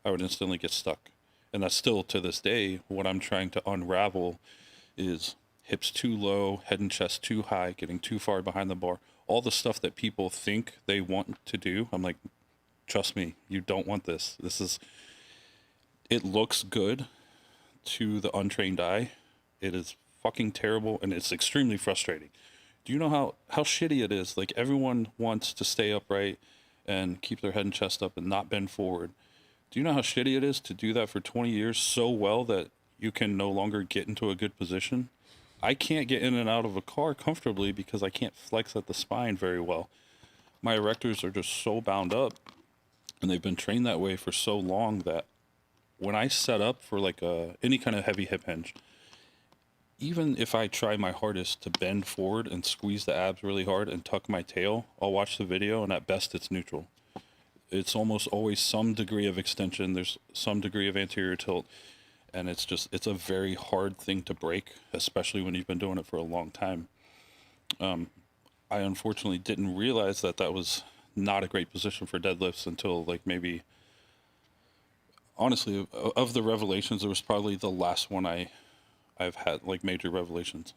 I would instantly get stuck. And that's still, to this day, what I'm trying to unravel is hips too low, head and chest too high, getting too far behind the bar. all the stuff that people think they want to do. I'm like, trust me, you don't want this. It looks good to the untrained eye. It is fucking terrible, and it's extremely frustrating. Do you know how shitty it is? Like, everyone wants to stay upright and keep their head and chest up and not bend forward. Do you know how shitty it is to do that for 20 years so well that you can no longer get into a good position? I can't get in and out of a car comfortably because I can't flex at the spine very well. My erectors are just so bound up, and they've been trained that way for so long that when I set up for like any kind of heavy hip hinge, even if I try my hardest to bend forward and squeeze the abs really hard and tuck my tail, I'll watch the video, and at best it's neutral. It's almost always some degree of extension. There's some degree of anterior tilt. And it's a very hard thing to break, especially when you've been doing it for a long time. I unfortunately didn't realize that was not a great position for deadlifts until like maybe, honestly, of the revelations, it was probably the last one I've had like major revelations,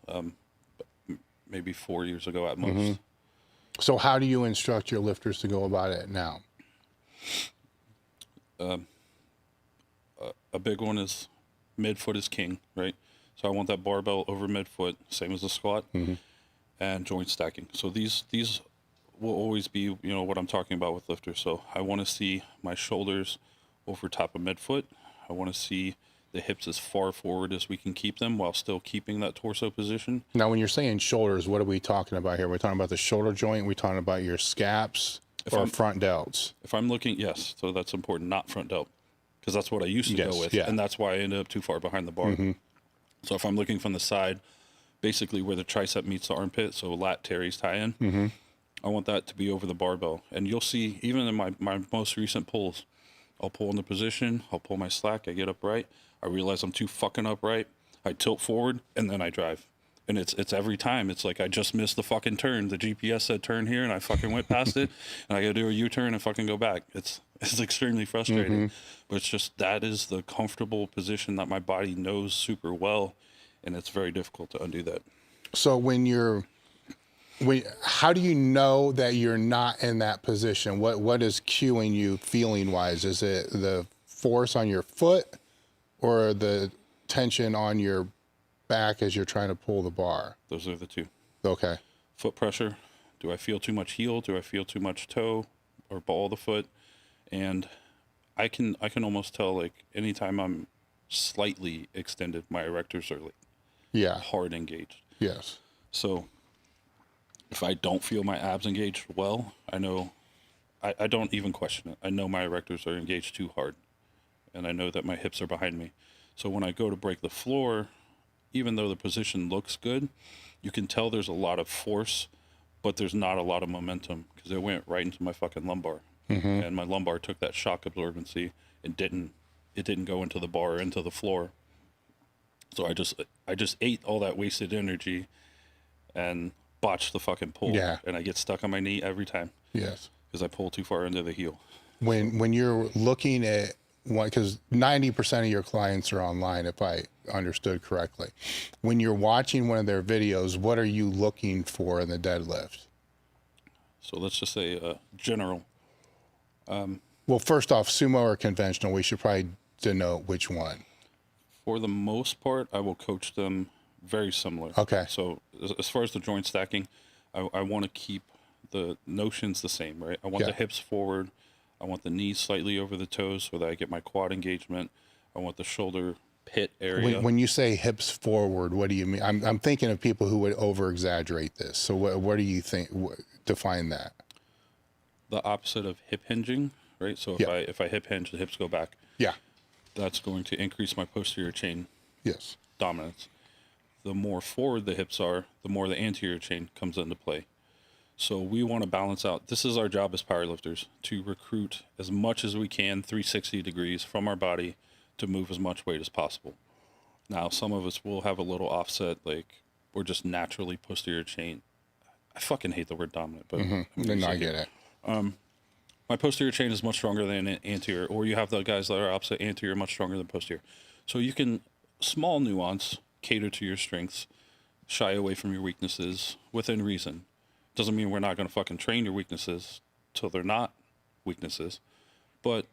maybe 4 years ago at most. So how do you instruct your lifters to go about it now? A big one is midfoot is king, right? So I want that barbell over midfoot, same as the squat, and joint stacking. So these will always be, you know, what I'm talking about with lifters. So I want to see my shoulders over top of midfoot. I want to see the hips as far forward as we can keep them while still keeping that torso position. Now, when you're saying shoulders, what are we talking about here? We're talking about the shoulder joint. We're talking about your scaps or front delts. If I'm looking, yes. So that's important, not front delt, because that's what I used to go with, and that's why I ended up too far behind the bar. So if I'm looking from the side, basically where the tricep meets the armpit, so lat teres tie in, I want that to be over the barbell. And you'll see, even in my most recent pulls, I'll pull in the position, I'll pull my slack, I get upright, I realize I'm too fucking upright, I tilt forward, and then I drive. And it's every time. It's like I just missed the fucking turn. The GPS said turn here, and I fucking went past it, and I got to do a U-turn and fucking go back. It's extremely frustrating, but it's just that is the comfortable position that my body knows super well, and it's very difficult to undo that. So how do you know that you're not in that position? What is cueing you feeling wise? Is it the force on your foot or the tension on your back as you're trying to pull the bar? Those are the two. Okay. Foot pressure. Do I feel too much heel? Do I feel too much toe or ball of the foot? And I can almost tell, like, anytime I'm slightly extended, my erectors are like hard engaged. Yes. So if I don't feel my abs engaged well, I know I don't even question it. I know my erectors are engaged too hard, and I know that my hips are behind me. So when I go to break the floor, even though the position looks good, you can tell there's a lot of force, but there's not a lot of momentum because it went right into my fucking lumbar. And my lumbar took that shock absorbency and didn't go into the bar or into the floor. So I just ate all that wasted energy and botched the fucking pull. Yeah. And I get stuck on my knee every time. Yes. Because I pull too far into the heel. When you're looking at one, because 90% of your clients are online, if I understood correctly. When you're watching one of their videos, what are you looking for in the deadlift? So let's just say general. Well, first off, sumo or conventional, we should probably denote which one. For the most part, I will coach them very similar. Okay. So as far as the joint stacking, I want to keep the notions the same, right? I want the hips forward. I want the knees slightly over the toes so that I get my quad engagement. I want the shoulder pit area. When you say hips forward, what do you mean? I'm thinking of people who would over-exaggerate this. So what do you think? Define that. The opposite of hip hinging, right? So if I hip hinge, the hips go back. Yeah. That's going to increase my posterior chain dominance. The more forward the hips are, the more the anterior chain comes into play. So we want to balance out. This is our job as powerlifters, to recruit as much as we can 360 degrees from our body to move as much weight as possible. Now, some of us will have a little offset, like we're just naturally posterior chain. I fucking hate the word dominant, but I get it. My posterior chain is much stronger than anterior, or you have the guys that are opposite anterior much stronger than posterior. So you can, small nuance, cater to your strengths, shy away from your weaknesses within reason. Doesn't mean we're not going to fucking train your weaknesses till they're not weaknesses. But,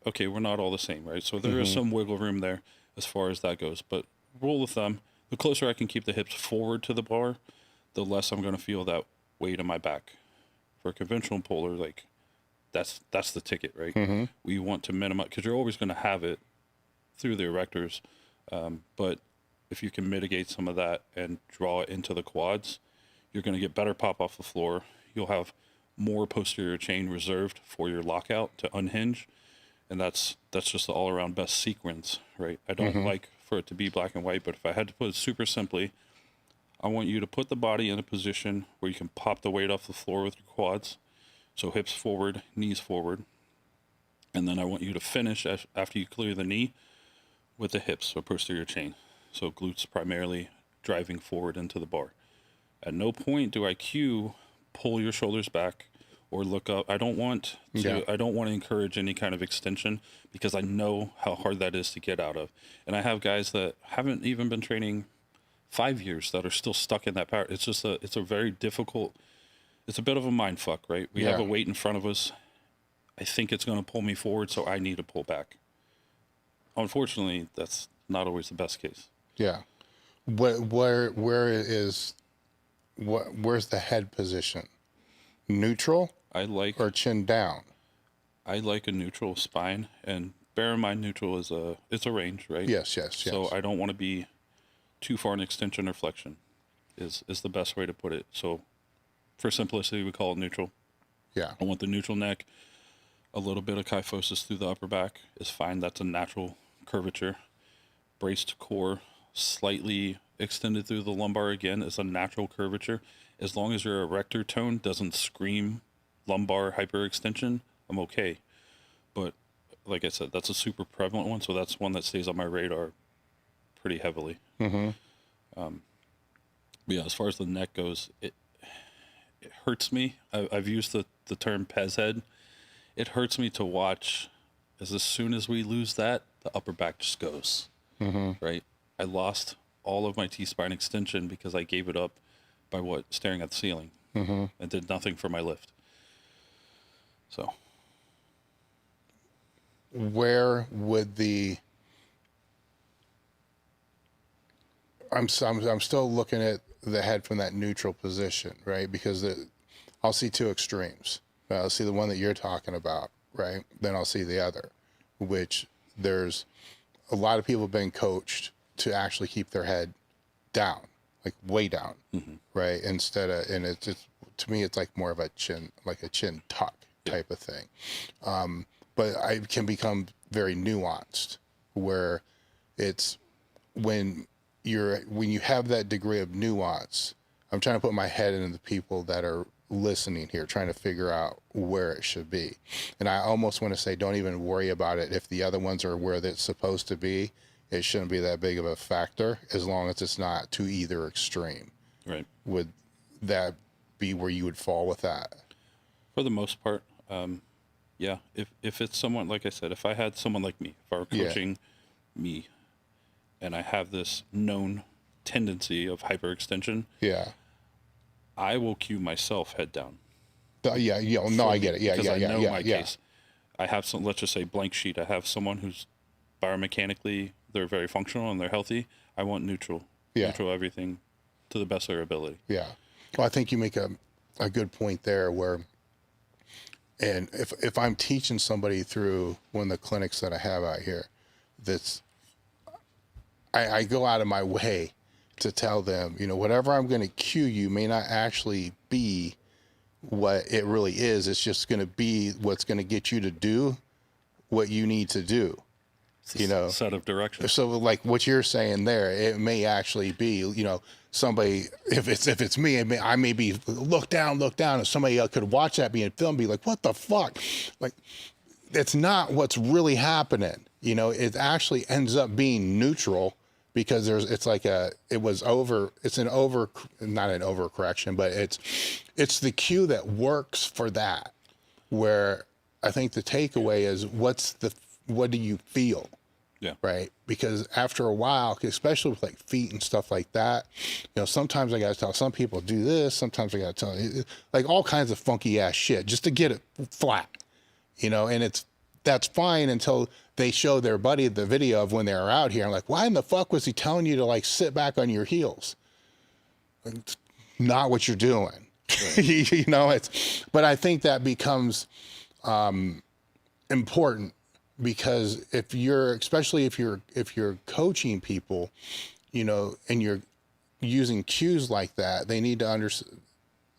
okay, we're not all the same, right? So there is some wiggle room there as far as that goes. But rule of thumb, the closer I can keep the hips forward to the bar, the less I'm going to feel that weight on my back. For a conventional puller, like, that's the ticket, right? We want to minimize, because you're always going to have it through the erectors. But if you can mitigate some of that and draw it into the quads, you're going to get better pop off the floor. You'll have more posterior chain reserved for your lockout to unhinge. And that's just the all-around best sequence, right? I don't like for it to be black and white, but if I had to put it super simply, I want you to put the body in a position where you can pop the weight off the floor with your quads. So hips forward, knees forward. And then I want you to finish after you clear the knee with the hips, so posterior chain. So glutes primarily driving forward into the bar. At no point do I cue pull your shoulders back or look up. I don't want to encourage any kind of extension, because I know how hard that is to get out of. And I have guys that haven't even been training 5 years that are still stuck in that power. It's just it's a very difficult, it's a bit of a mind fuck, right? We have a weight in front of us. I think it's going to pull me forward, so I need to pull back. Unfortunately, that's not always the best case. Yeah. Where's the head position? Neutral? Or chin down? I like a neutral spine, and bear in mind, neutral is it's a range, right? Yes. So I don't want to be too far in extension or flexion is the best way to put it. So for simplicity, we call it neutral. Yeah. I want the neutral neck. A little bit of kyphosis through the upper back is fine. That's a natural curvature. Braced core, slightly extended through the lumbar again, is a natural curvature. As long as your erector tone doesn't scream lumbar hyperextension, I'm okay. But like I said, that's a super prevalent one, so that's one that stays on my radar pretty heavily. But yeah, as far as the neck goes, it hurts me. I've used the term Pez head. It hurts me to watch, as soon as we lose that, the upper back just goes, right? I lost all of my T-spine extension because I gave it up by staring at the ceiling and did nothing for my lift. So where would I'm still looking at the head from that neutral position, right? Because I'll see two extremes. I'll see the one that you're talking about, right? Then I'll see the other, which there's a lot of people have been coached to actually keep their head down, like way down, right? Instead of, and it's just, to me, it's like more of a chin tuck type of thing. But I can become very nuanced, where it's when you have that degree of nuance. I'm trying to put my head into the people that are listening here, trying to figure out where it should be. And I almost want to say, don't even worry about it. If the other ones are where it's supposed to be, it shouldn't be that big of a factor, as long as it's not to either extreme. right. Would that be where you would fall with that? For the most part, yeah. If it's someone, like I said, if I had someone like me, if I were coaching me, and I have this known tendency of hyperextension, I will cue myself head down. I get it. Because I know my case. I have some, let's just say blank sheet. I have someone who's biomechanically, they're very functional and they're healthy. I want neutral everything to the best of their ability. Yeah. Well, I think you make a good point there, where, and if I'm teaching somebody through one of the clinics that I have out here, I go out of my way to tell them, whatever I'm going to cue you may not actually be what it really is. It's just going to be what's going to get you to do what you need to do. Set of directions. So like what you're saying there, it may actually be, somebody, if it's me, I may be look down, and somebody could watch that being filmed, be like, what the fuck? Like, it's not what's really happening. It actually ends up being neutral, because not an overcorrection, but it's the cue that works for that. Where I think the takeaway is, what do you feel? Yeah. Right. Because after a while, especially with like feet and stuff like that, sometimes I got to tell some people do this. Sometimes I got to tell like all kinds of funky ass shit just to get it flat, and that's fine until they show their buddy the video of when they were out here. I'm like, why in the fuck was he telling you to like sit back on your heels? It's not what you're doing. Right. But I think that becomes important. Because especially if you're coaching people, and you're using cues like that, they need to understand,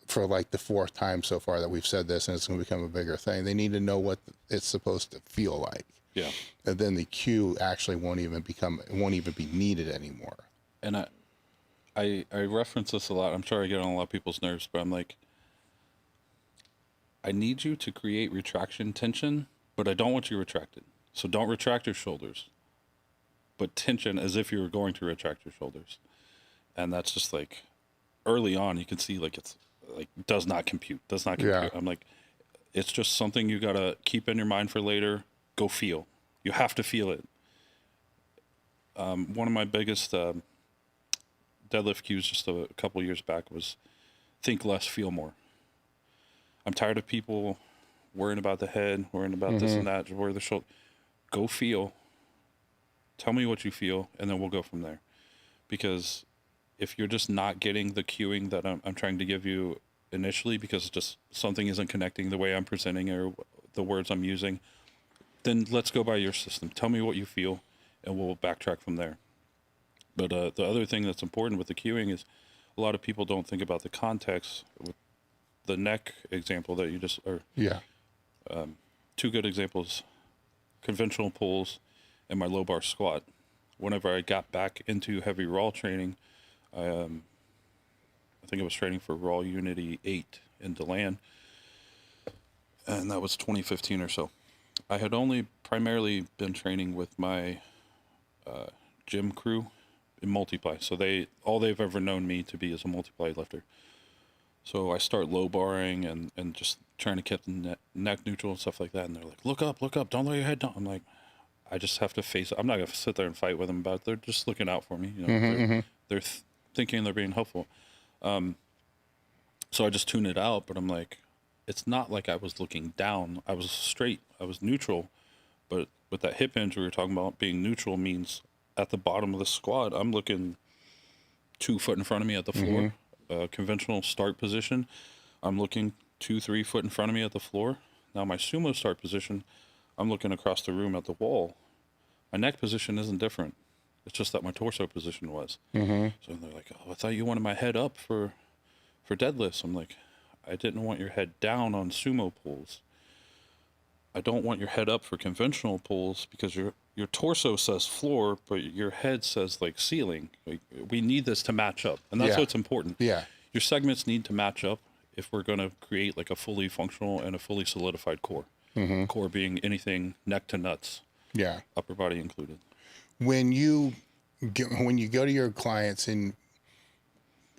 for like the fourth time so far that we've said this, and it's going to become a bigger thing. They need to know what it's supposed to feel like. Yeah. And then the cue actually won't even be needed anymore. And I reference this a lot. I'm sure I get on a lot of people's nerves, but I'm like, I need you to create retraction tension, but I don't want you retracted. So don't retract your shoulders, but tension as if you were going to retract your shoulders. And that's just like early on, you can see like it's like does not compute. Yeah. I'm like, it's just something you got to keep in your mind for later. Go feel. You have to feel it. One of my biggest deadlift cues just a couple years back was think less, feel more. I'm tired of people worrying about the head, worrying about this and that, worry the shoulder. Go feel. Tell me what you feel, and then we'll go from there. Because if you're just not getting the cueing that I'm trying to give you initially, because just something isn't connecting the way I'm presenting or the words I'm using, then let's go by your system. Tell me what you feel, and we'll backtrack from there. But the other thing that's important with the cueing is a lot of people don't think about the context. With the neck example that you just, two good examples, conventional pulls and my low bar squat. Whenever I got back into heavy raw training, I think I was training for Raw Unity 8 in DeLand, and that was 2015 or so. I had only primarily been training with my gym crew in multiply. So all they've ever known me to be is a multiply lifter. So I start low barring and just trying to keep the neck neutral and stuff like that. And they're like, look up, don't let your head down. I'm like, I just have to face it. I'm not going to sit there and fight with them about it. They're just looking out for me. They're thinking they're being helpful. So I just tune it out, but I'm like, it's not like I was looking down. I was straight. I was neutral. But with that hip hinge we were talking about, being neutral means at the bottom of the squat, I'm looking 2 foot in front of me at the floor. Conventional start position, I'm looking 2-3 foot in front of me at the floor. Now my sumo start position, I'm looking across the room at the wall. My neck position isn't different. It's just that my torso position was. So they're like, oh, I thought you wanted my head up for deadlifts. I'm like, I didn't want your head down on sumo pulls. I don't want your head up for conventional pulls because your torso says floor, but your head says like ceiling. Like, we need this to match up, and that's what's important. Yeah, your segments need to match up if we're going to create like a fully functional and a fully solidified core. Core being anything neck to nuts. Yeah, upper body included. When you go to your clients in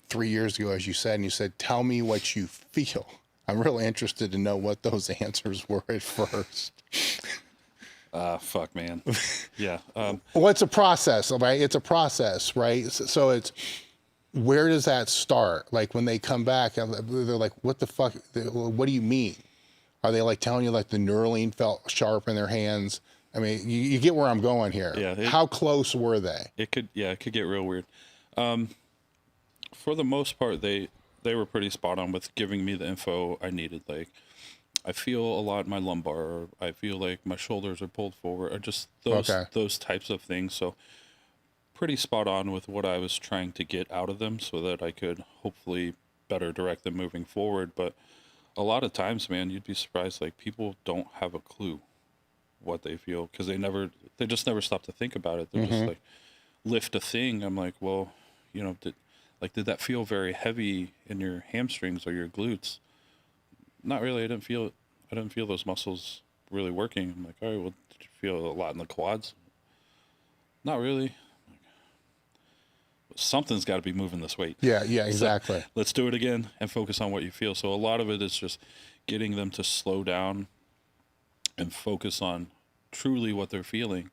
3 years ago, as you said, and you said, "Tell me what you feel." I'm really interested to know what those answers were at first. Fuck, man. Yeah. Well, it's a process, right? It's a process, right? So it's, where does that start? Like when they come back, they're like, what the fuck? What do you mean? Are they like telling you like the knurling felt sharp in their hands? I mean, you get where I'm going here. Yeah. How close were they? It could get real weird. For the most part, they were pretty spot on with giving me the info I needed. Like, I feel a lot in my lumbar, or I feel like my shoulders are pulled forward, or just those types of things. So pretty spot on with what I was trying to get out of them so that I could hopefully better direct them moving forward. But a lot of times, man, you'd be surprised. Like, people don't have a clue what they feel because they just never stop to think about it. They're just like, lift a thing. I'm like, well, did that feel very heavy in your hamstrings or your glutes? Not really. I didn't feel those muscles really working. I'm like, all right, well, did you feel a lot in the quads? Not really. Something's got to be moving this weight. Yeah, exactly. So let's do it again and focus on what you feel. So a lot of it is just getting them to slow down and focus on truly what they're feeling.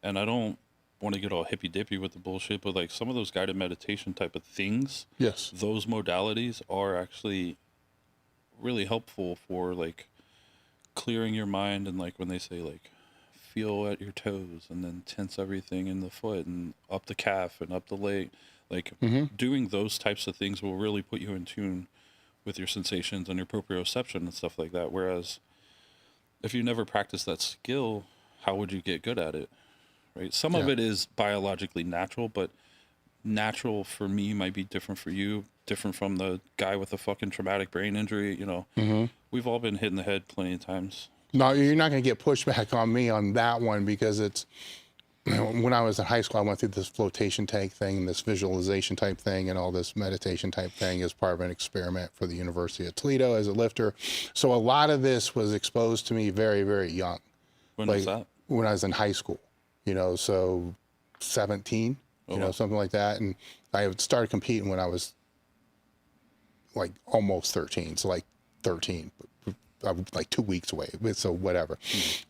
And I don't want to get all hippy dippy with the bullshit, but like some of those guided meditation type of things, Yes. those modalities are actually really helpful for like clearing your mind. And like when they say like feel at your toes and then tense everything in the foot and up the calf and up the leg, like doing those types of things will really put you in tune with your sensations and your proprioception and stuff like that. Whereas if you never practice that skill, how would you get good at it? Right? Some of it is biologically natural, but natural for me might be different for you, different from the guy with a fucking traumatic brain injury. You know, we've all been hit in the head plenty of times. No, you're not going to get pushback on me on that one, because it's, when I was in high school, I went through this flotation tank thing, this visualization type thing, and all this meditation type thing as part of an experiment for the University of Toledo as a lifter. So a lot of this was exposed to me very, very young. When was that? When I was in high school, you know, so 17, you know, something like that. And I started competing when I was like almost 13, so like 13, like 2 weeks away, so whatever.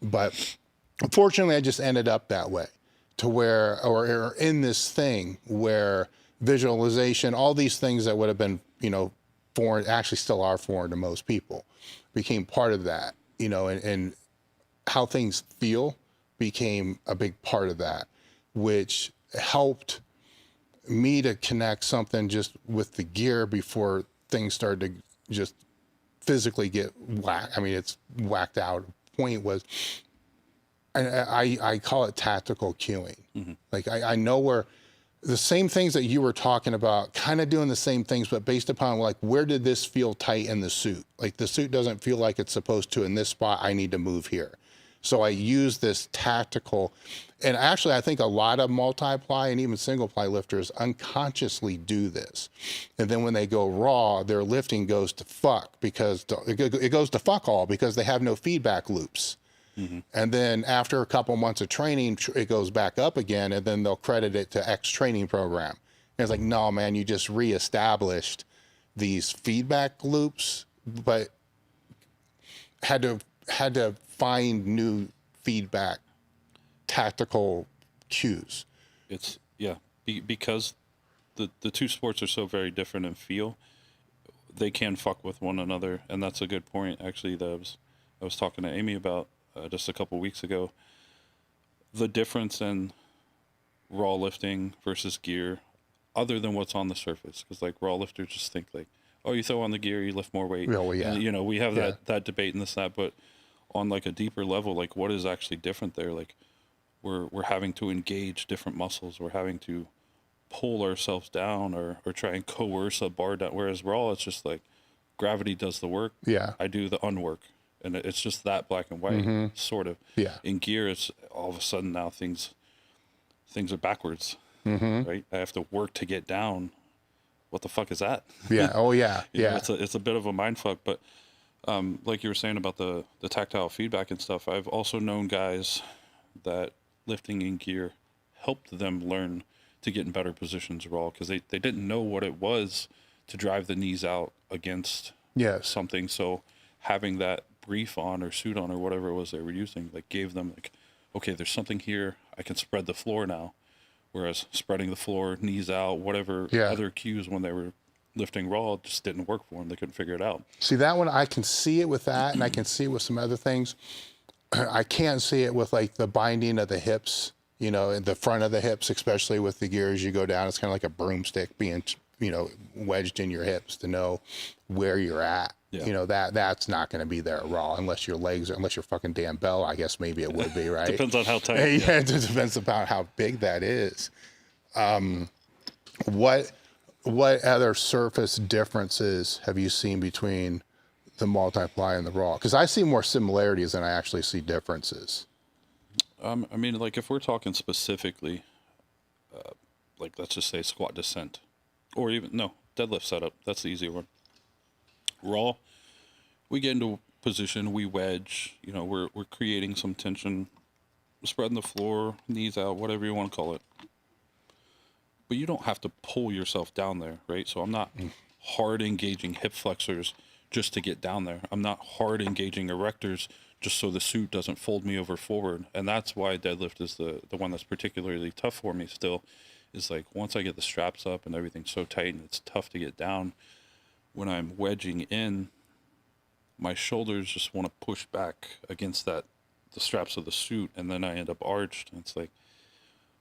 But unfortunately, I just ended up that way, to where, or in this thing where visualization, all these things that would have been, you know, foreign, actually still are foreign to most people, became part of that, you know, and how things feel became a big part of that, which helped me to connect something just with the gear before things started to just physically get whacked. I mean, it's whacked out. Point was, I call it tactical cueing. Like I know where the same things that you were talking about, kind of doing the same things, but based upon like, where did this feel tight in the suit? Like the suit doesn't feel like it's supposed to in this spot. I need to move here. So I use this tactical, and actually I think a lot of multiply and even single ply lifters unconsciously do this. And then when they go raw, their lifting goes to fuck, because it goes to fuck all, because they have no feedback loops. And then after a couple months of training, it goes back up again, and then they'll credit it to X training program. And it's like, no, man, you just reestablished these feedback loops, but had to find new feedback tactical cues. It's because the two sports are so very different in feel, they can fuck with one another. And that's a good point, actually, that I was talking to Amy about just a couple weeks ago. The difference in raw lifting versus gear, other than what's on the surface, because like raw lifters just think like, oh, you throw on the gear, you lift more weight. Oh, yeah. And, you know, we have that debate and this, that, but on like a deeper level, like what is actually different there? Like we're having to engage different muscles. We're having to pull ourselves down or try and coerce a bar down. Whereas raw, it's just like gravity does the work. Yeah. I do the unwork. And it's just that black and white, sort of. Yeah. In gear, it's all of a sudden now things are backwards, right? I have to work to get down. What the fuck is that? Yeah. Oh, yeah. You know, Yeah. it's a bit of a mind fuck. But like you were saying about the tactile feedback and stuff, I've also known guys that lifting in gear helped them learn to get in better positions raw, because they didn't know what it was to drive the knees out against something. So having that brief on or suit on or whatever it was they were using, like gave them like, okay, there's something here, I can spread the floor now. Whereas spreading the floor, knees out, whatever other cues when they were lifting raw just didn't work for them. They couldn't figure it out. See, that one, I can see it with that, and I can see it with some other things. I can't see it with like the binding of the hips, you know, in the front of the hips, especially with the gear as you go down. It's kind of like a broomstick being, you know, wedged in your hips to know where you're at. Yeah. You know, that's not going to be there raw unless your unless you're fucking Dan Bell, I guess maybe it would be, right? Depends on how tight. Yeah, it depends about how big that is. What other surface differences have you seen between the multiply and the raw? Because I see more similarities than I actually see differences. I mean, like if we're talking specifically, like let's just say squat descent, or even deadlift setup. That's the easier one. Raw, we get into position, we wedge, you know, we're creating some tension, spreading the floor, knees out, whatever you want to call it. But you don't have to pull yourself down there, right? So I'm not hard engaging hip flexors just to get down there. I'm not hard engaging erectors just so the suit doesn't fold me over forward. And that's why deadlift is the one that's particularly tough for me still, is like once I get the straps up and everything's so tight and it's tough to get down, when I'm wedging in, my shoulders just want to push back against the straps of the suit, and then I end up arched. And it's like,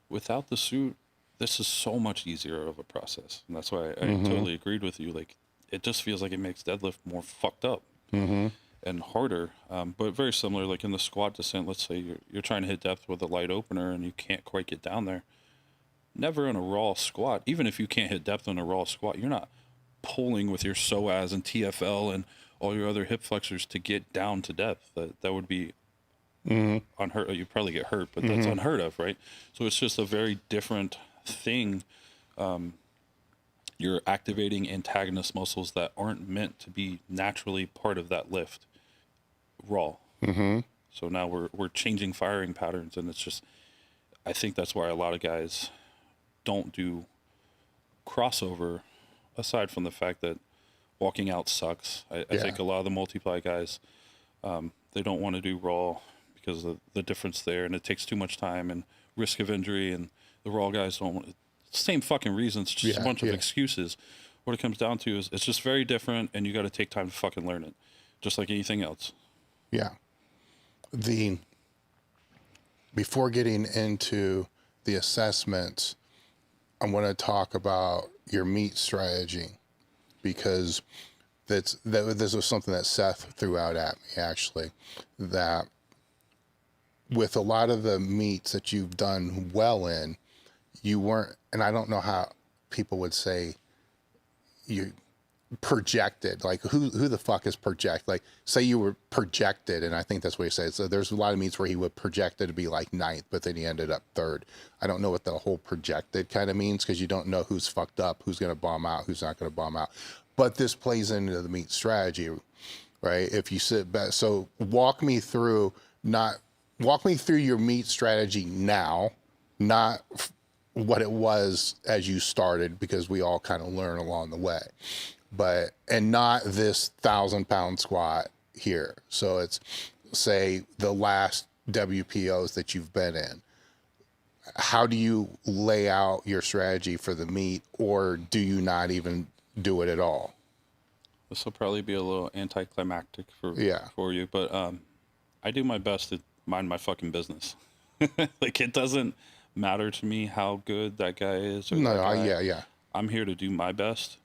without the suit, this is so much easier of a process. And that's why I totally agreed with you. Like, it just feels like it makes deadlift more fucked up and harder. But very similar, like in the squat descent, let's say you're trying to hit depth with a light opener and you can't quite get down there. Never in a raw squat, even if you can't hit depth in a raw squat, you're not pulling with your psoas and TFL and all your other hip flexors to get down to depth. That would be unheard. You probably get hurt, but that's unheard of, right? So it's just a very different thing. You're activating antagonist muscles that aren't meant to be naturally part of that lift raw. So now we're changing firing patterns, and it's just, I think that's why a lot of guys don't do crossover, aside from the fact that walking out sucks. I think a lot of the multiply guys, they don't want to do raw because of the difference there, and it takes too much time and risk of injury, and the raw guys don't want it. Same fucking reasons, just a bunch of excuses. What it comes down to is it's just very different, and you got to take time to fucking learn it, just like anything else. Yeah. Before getting into the assessments, I want to talk about your meat strategy, because this was something that Seth threw out at me, actually, that with a lot of the meets that you've done well in, you weren't, and I don't know how people would say you projected, like who the fuck is project? Like, say you were projected, and I think that's what he said. So there's a lot of meets where he would projected to be like ninth, but then he ended up third. I don't know what the whole projected kind of means, because you don't know who's fucked up, who's going to bomb out, who's not going to bomb out. But this plays into the meet strategy, right? If you sit back, so walk me through your meet strategy now, not what it was as you started, because we all kind of learn along the way, and not this 1,000-pound squat here. So it's, say, the last WPOs that you've been in. How do you lay out your strategy for the meet, or do you not even do it at all? This will probably be a little anticlimactic for you, but I do my best to mind my fucking business. Like, it doesn't matter to me how good that guy is. Or I'm here to do my best,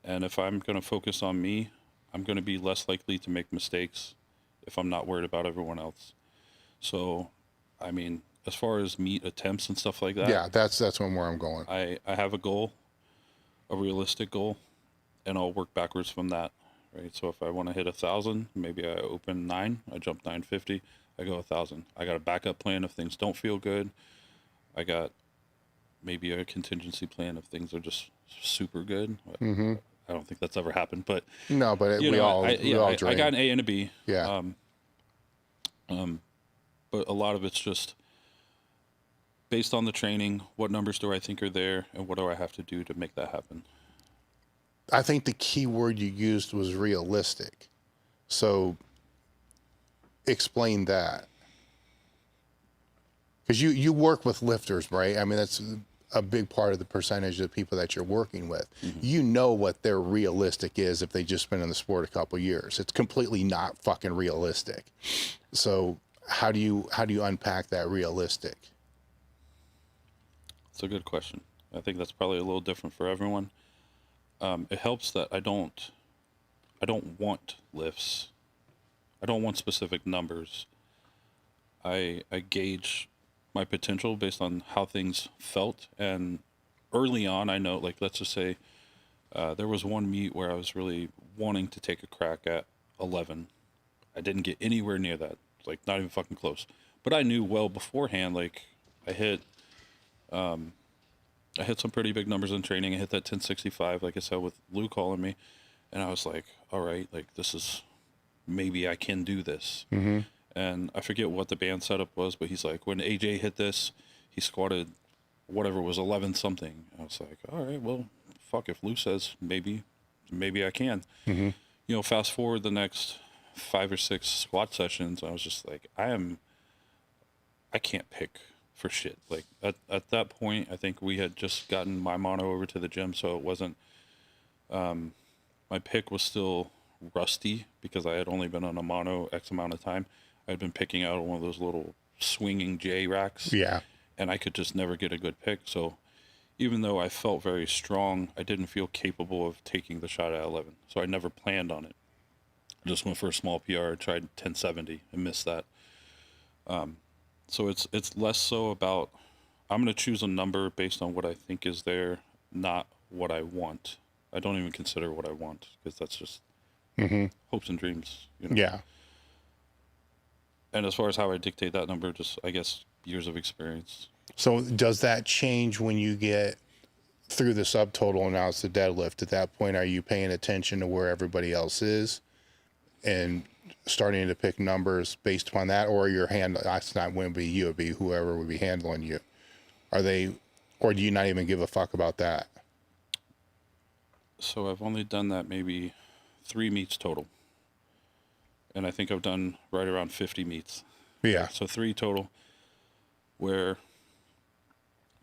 and if I'm going to focus on me, I'm going to be less likely to make mistakes if I'm not worried about everyone else. So, I mean, as far as meet attempts and stuff like that, that's where I'm going. I have a goal, a realistic goal, and I'll work backwards from that, right? So if I want to hit 1,000, maybe I open 9, I jump 950, I go 1,000. I got a backup plan if things don't feel good. I got maybe a contingency plan if things are just super good. I don't think that's ever happened, but no, but we all dream. I got an A and a B. Yeah. But a lot of it's just based on the training. What numbers do I think are there, and what do I have to do to make that happen? I think the key word you used was realistic. So explain that. Because you work with lifters, right? I mean, that's a big part of the percentage of the people that you're working with. You know what their realistic is if they just been in the sport a couple years. It's completely not fucking realistic. So how do you unpack that realistic? It's a good question. I think that's probably a little different for everyone. It helps that I don't want lifts. I don't want specific numbers. I gauge my potential based on how things felt. And early on, I know, like, let's just say there was one meet where I was really wanting to take a crack at 11. I didn't get anywhere near that, like not even fucking close. But I knew well beforehand, like I hit some pretty big numbers in training. I hit that 1065, like I said, with Lou calling me. And I was like, all right, like this is, maybe I can do this. And I forget what the band setup was, but he's like, when AJ hit this, he squatted whatever was 11 something. I was like, all right, well, fuck, if Lou says maybe I can. You know, fast forward the next 5 or 6 squat sessions. I was just like, I can't pick for shit. Like at that point, I think we had just gotten my mono over to the gym, so it wasn't, my pick was still rusty because I had only been on a mono X amount of time. I'd been picking out one of those little swinging J racks. Yeah. And I could just never get a good pick. So even though I felt very strong, I didn't feel capable of taking the shot at 11. So I never planned on it. I just went for a small PR, tried 1070 and missed that. So it's less so about, I'm going to choose a number based on what I think is there, not what I want. I don't even consider what I want because that's just hopes and dreams. You know? Yeah. And as far as how I dictate that number, just, I guess, years of experience. So does that change when you get through the subtotal and now it's the deadlift? At that point, are you paying attention to where everybody else is and starting to pick numbers based upon that? Or your hand, that's not when it would be you, it would be whoever would be handling you. Are they, or do you not even give a fuck about that? So I've only done that maybe 3 meets total. And I think I've done right around 50 meets. Yeah. So 3 total, where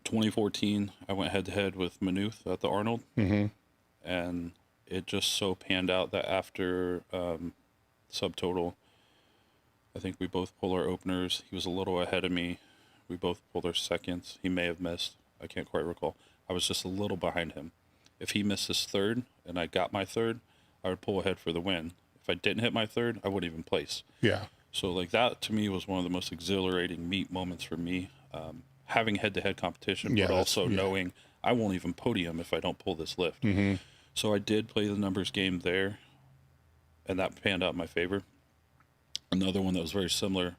2014, I went head to head with Manuth at the Arnold. And it just so panned out that after subtotal, I think we both pulled our openers. He was a little ahead of me. We both pulled our seconds. He may have missed. I can't quite recall. I was just a little behind him. If he missed his third and I got my third, I would pull ahead for the win. If I didn't hit my third, I wouldn't even place. Yeah. So like that to me was one of the most exhilarating meet moments for me. Having head-to-head competition, but also knowing I won't even podium if I don't pull this lift. So I did play the numbers game there, and that panned out in my favor. Another one that was very similar,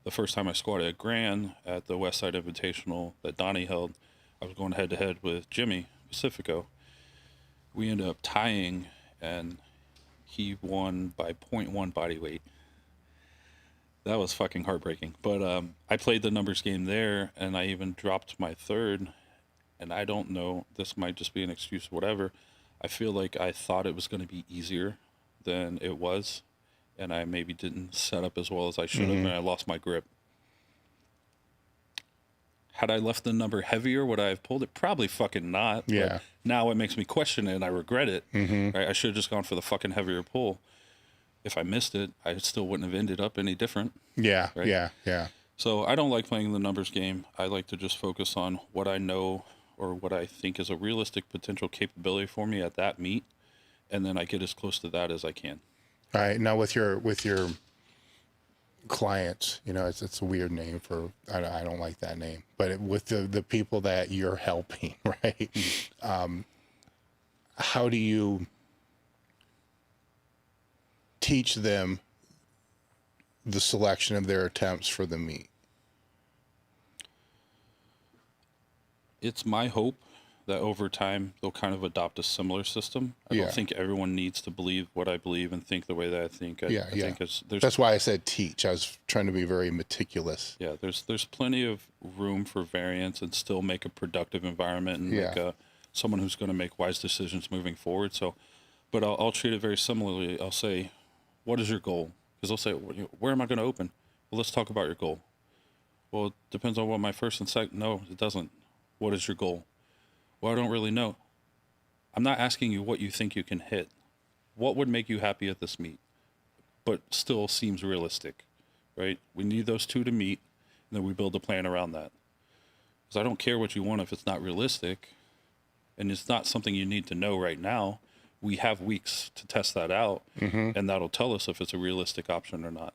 the first time I squatted at Grand at the Westside Invitational that Donnie held, I was going head-to-head with Jimmy Pacifico. We ended up tying, and he won by 0.1 body weight. That was fucking heartbreaking. But I played the numbers game there, and I even dropped my third. And I don't know, this might just be an excuse or whatever. I feel like I thought it was going to be easier than it was. And I maybe didn't set up as well as I should have, and I lost my grip. Had I left the number heavier, would I have pulled it? Probably fucking not. Yeah. But now it makes me question it, and I regret it. Right? I should have just gone for the fucking heavier pull. If I missed it, I still wouldn't have ended up any different. Yeah, right? yeah. So I don't like playing the numbers game. I like to just focus on what I know or what I think is a realistic potential capability for me at that meet, and then I get as close to that as I can. All right. Now with your clients, you know, it's a weird name for, I don't like that name, but with the people that you're helping, right? How do you teach them the selection of their attempts for the meet? It's my hope that over time they'll kind of adopt a similar system. I don't think everyone needs to believe what I believe and think the way that I think. I think that's why I said teach. I was trying to be very meticulous. Yeah, there's plenty of room for variance and still make a productive environment and make someone who's going to make wise decisions moving forward. So, but I'll treat it very similarly. I'll say, what is your goal? Because they'll say, where am I going to open? Well, let's talk about your goal. Well, it depends on what my first and second. No, it doesn't. What is your goal? Well, I don't really know. I'm not asking you what you think you can hit. What would make you happy at this meet, but still seems realistic, right? We need those two to meet, and then we build a plan around that. Because I don't care what you want if it's not realistic, and it's not something you need to know right now. We have weeks to test that out, and that'll tell us if it's a realistic option or not.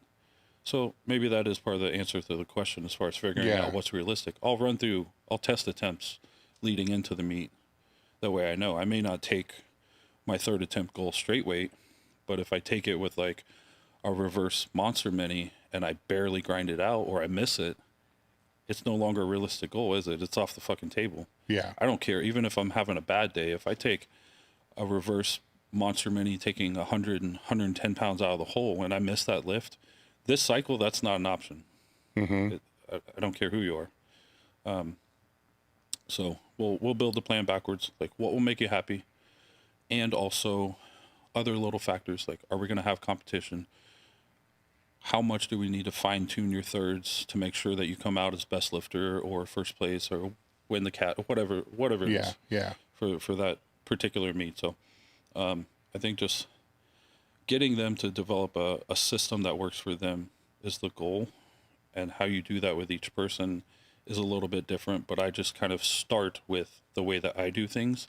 So maybe that is part of the answer to the question as far as figuring out what's realistic. I'll test attempts leading into the meet. That way I know. I may not take my third attempt goal straight weight, but if I take it with like a reverse monster mini and I barely grind it out or I miss it, it's no longer a realistic goal, is it? It's off the fucking table. Yeah. I don't care. Even if I'm having a bad day, if I take a reverse monster mini taking 100 and 110 pounds out of the hole and I miss that lift, this cycle, that's not an option. I don't care who you are. So we'll build the plan backwards, like what will make you happy, and also other little factors like, are we going to have competition? How much do we need to fine tune your thirds to make sure that you come out as best lifter or first place or win the cat, whatever it is for that particular meet. So I think just getting them to develop a system that works for them is the goal, and how you do that with each person is a little bit different, but I just kind of start with the way that I do things,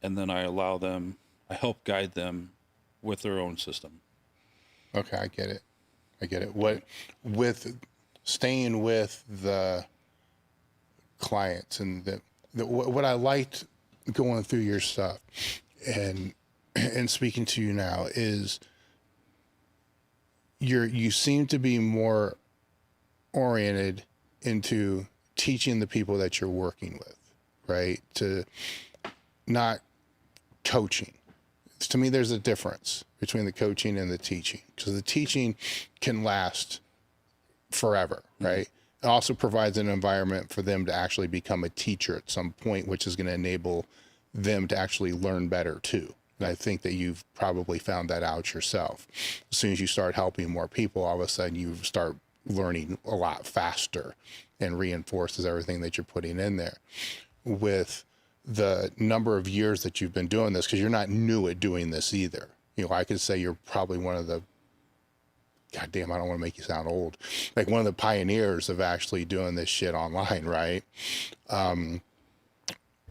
and then I help guide them with their own system. Okay, I get it. What with staying with the clients and what I liked going through your stuff and speaking to you now is you seem to be more oriented into teaching the people that you're working with, right? To not coaching. To me, there's a difference between the coaching and the teaching, because the teaching can last forever, right? It also provides an environment for them to actually become a teacher at some point, which is going to enable them to actually learn better too. And I think that you've probably found that out yourself. As soon as you start helping more people, all of a sudden you start learning a lot faster, and reinforces everything that you're putting in there. With the number of years that you've been doing this, because you're not new at doing this either. You know, I could say you're probably one of the, God damn, I don't want to make you sound old, like one of the pioneers of actually doing this shit online, right?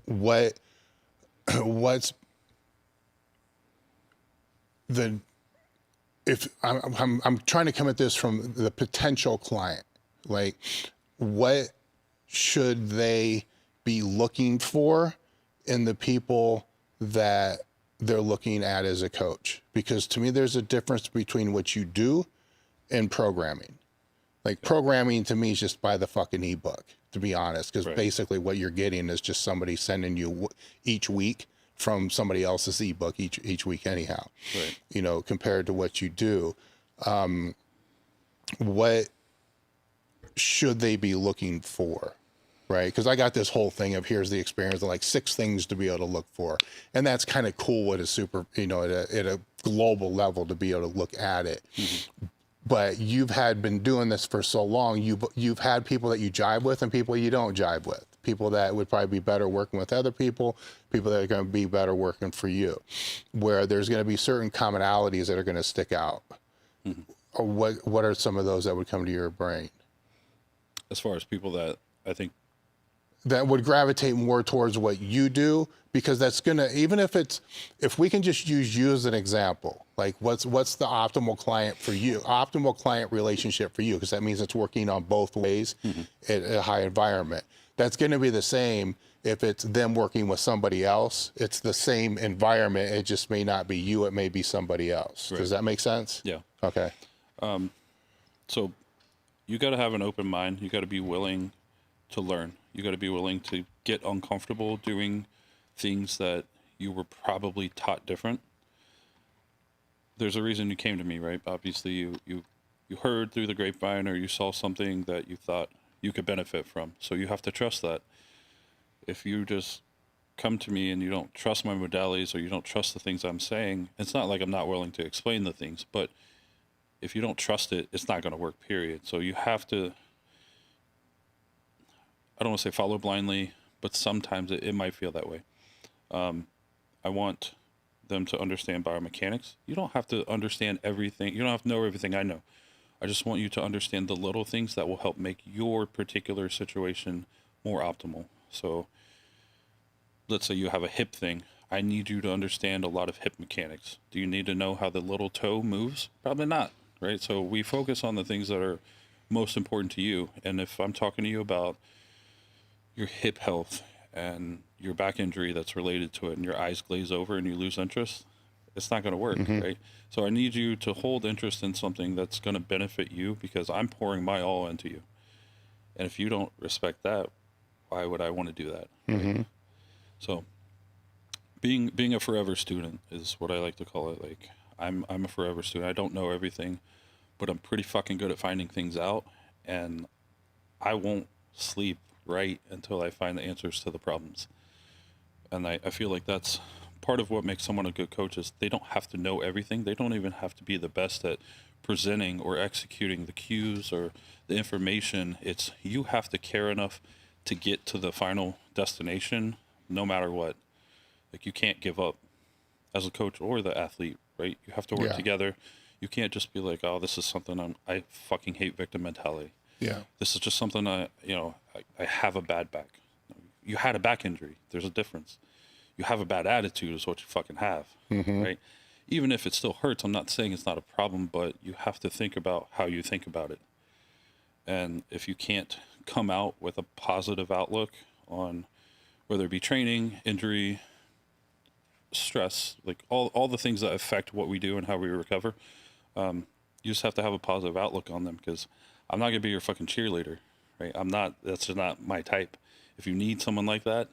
What's the, if I'm trying to come at this from the potential client, like what should they be looking for in the people that they're looking at as a coach? Because to me, there's a difference between what you do and programming. Like programming to me is just buy the fucking ebook, to be honest, because basically what you're getting is just somebody sending you each week from somebody else's ebook each week anyhow, you know, compared to what you do. What should they be looking for? Right? Because I got this whole thing of here's the experience of like 6 things to be able to look for. And that's kind of cool at a super, you know, at a global level to be able to look at it. Mm-hmm. But you've been doing this for so long, you've had people that you jive with and people you don't jive with. People that would probably be better working with other people that are going to be better working for you, where there's going to be certain commonalities that are going to stick out. Mm-hmm. Or what are some of those that would come to your brain? As far as people that I think that would gravitate more towards what you do, because that's gonna, even if we can just use you as an example, like what's the optimal client for you, optimal client relationship for you, because that means it's working on both ways at a high environment. That's gonna be the same if it's them working with somebody else. It's the same environment, it just may not be you, it may be somebody else. Does that make sense? Yeah. Okay. So you gotta have an open mind, you gotta be willing to learn. You got to be willing to get uncomfortable doing things that you were probably taught different. There's a reason you came to me, right? Obviously, you heard through the grapevine, or you saw something that you thought you could benefit from. So you have to trust that. If you just come to me and you don't trust my modalities, or you don't trust the things I'm saying, it's not like I'm not willing to explain the things, but if you don't trust it, it's not going to work, period. So you have to, I don't want to say follow blindly, but sometimes it might feel that way. I want them to understand biomechanics. You don't have to understand everything. You don't have to know everything I know. I just want you to understand the little things that will help make your particular situation more optimal. So let's say you have a hip thing. I need you to understand a lot of hip mechanics. Do you need to know how the little toe moves? Probably not, right? So we focus on the things that are most important to you. And if I'm talking to you about your hip health and your back injury that's related to it, and your eyes glaze over and you lose interest, it's not going to work, right? So I need you to hold interest in something that's going to benefit you, because I'm pouring my all into you. And if you don't respect that, why would I want to do that? Right? So being a forever student is what I like to call it. Like I'm a forever student. I don't know everything, but I'm pretty fucking good at finding things out, and I won't sleep right until I find the answers to the problems. And I feel like that's part of what makes someone a good coach is they don't have to know everything. They don't even have to be the best at presenting or executing the cues or the information. It's you have to care enough to get to the final destination no matter what. Like, you can't give up as a coach or the athlete, right? You have to work together. You can't just be like, oh, this is something I fucking hate victim mentality. Yeah. This is just something I have a bad back. You had a back injury. There's a difference. You have a bad attitude is what you fucking have, right? Even if it still hurts, I'm not saying it's not a problem, but you have to think about how you think about it. And if you can't come out with a positive outlook on whether it be training, injury, stress, like all the things that affect what we do and how we recover, you just have to have a positive outlook on them, because I'm not going to be your fucking cheerleader, right? That's just not my type. If you need someone like that,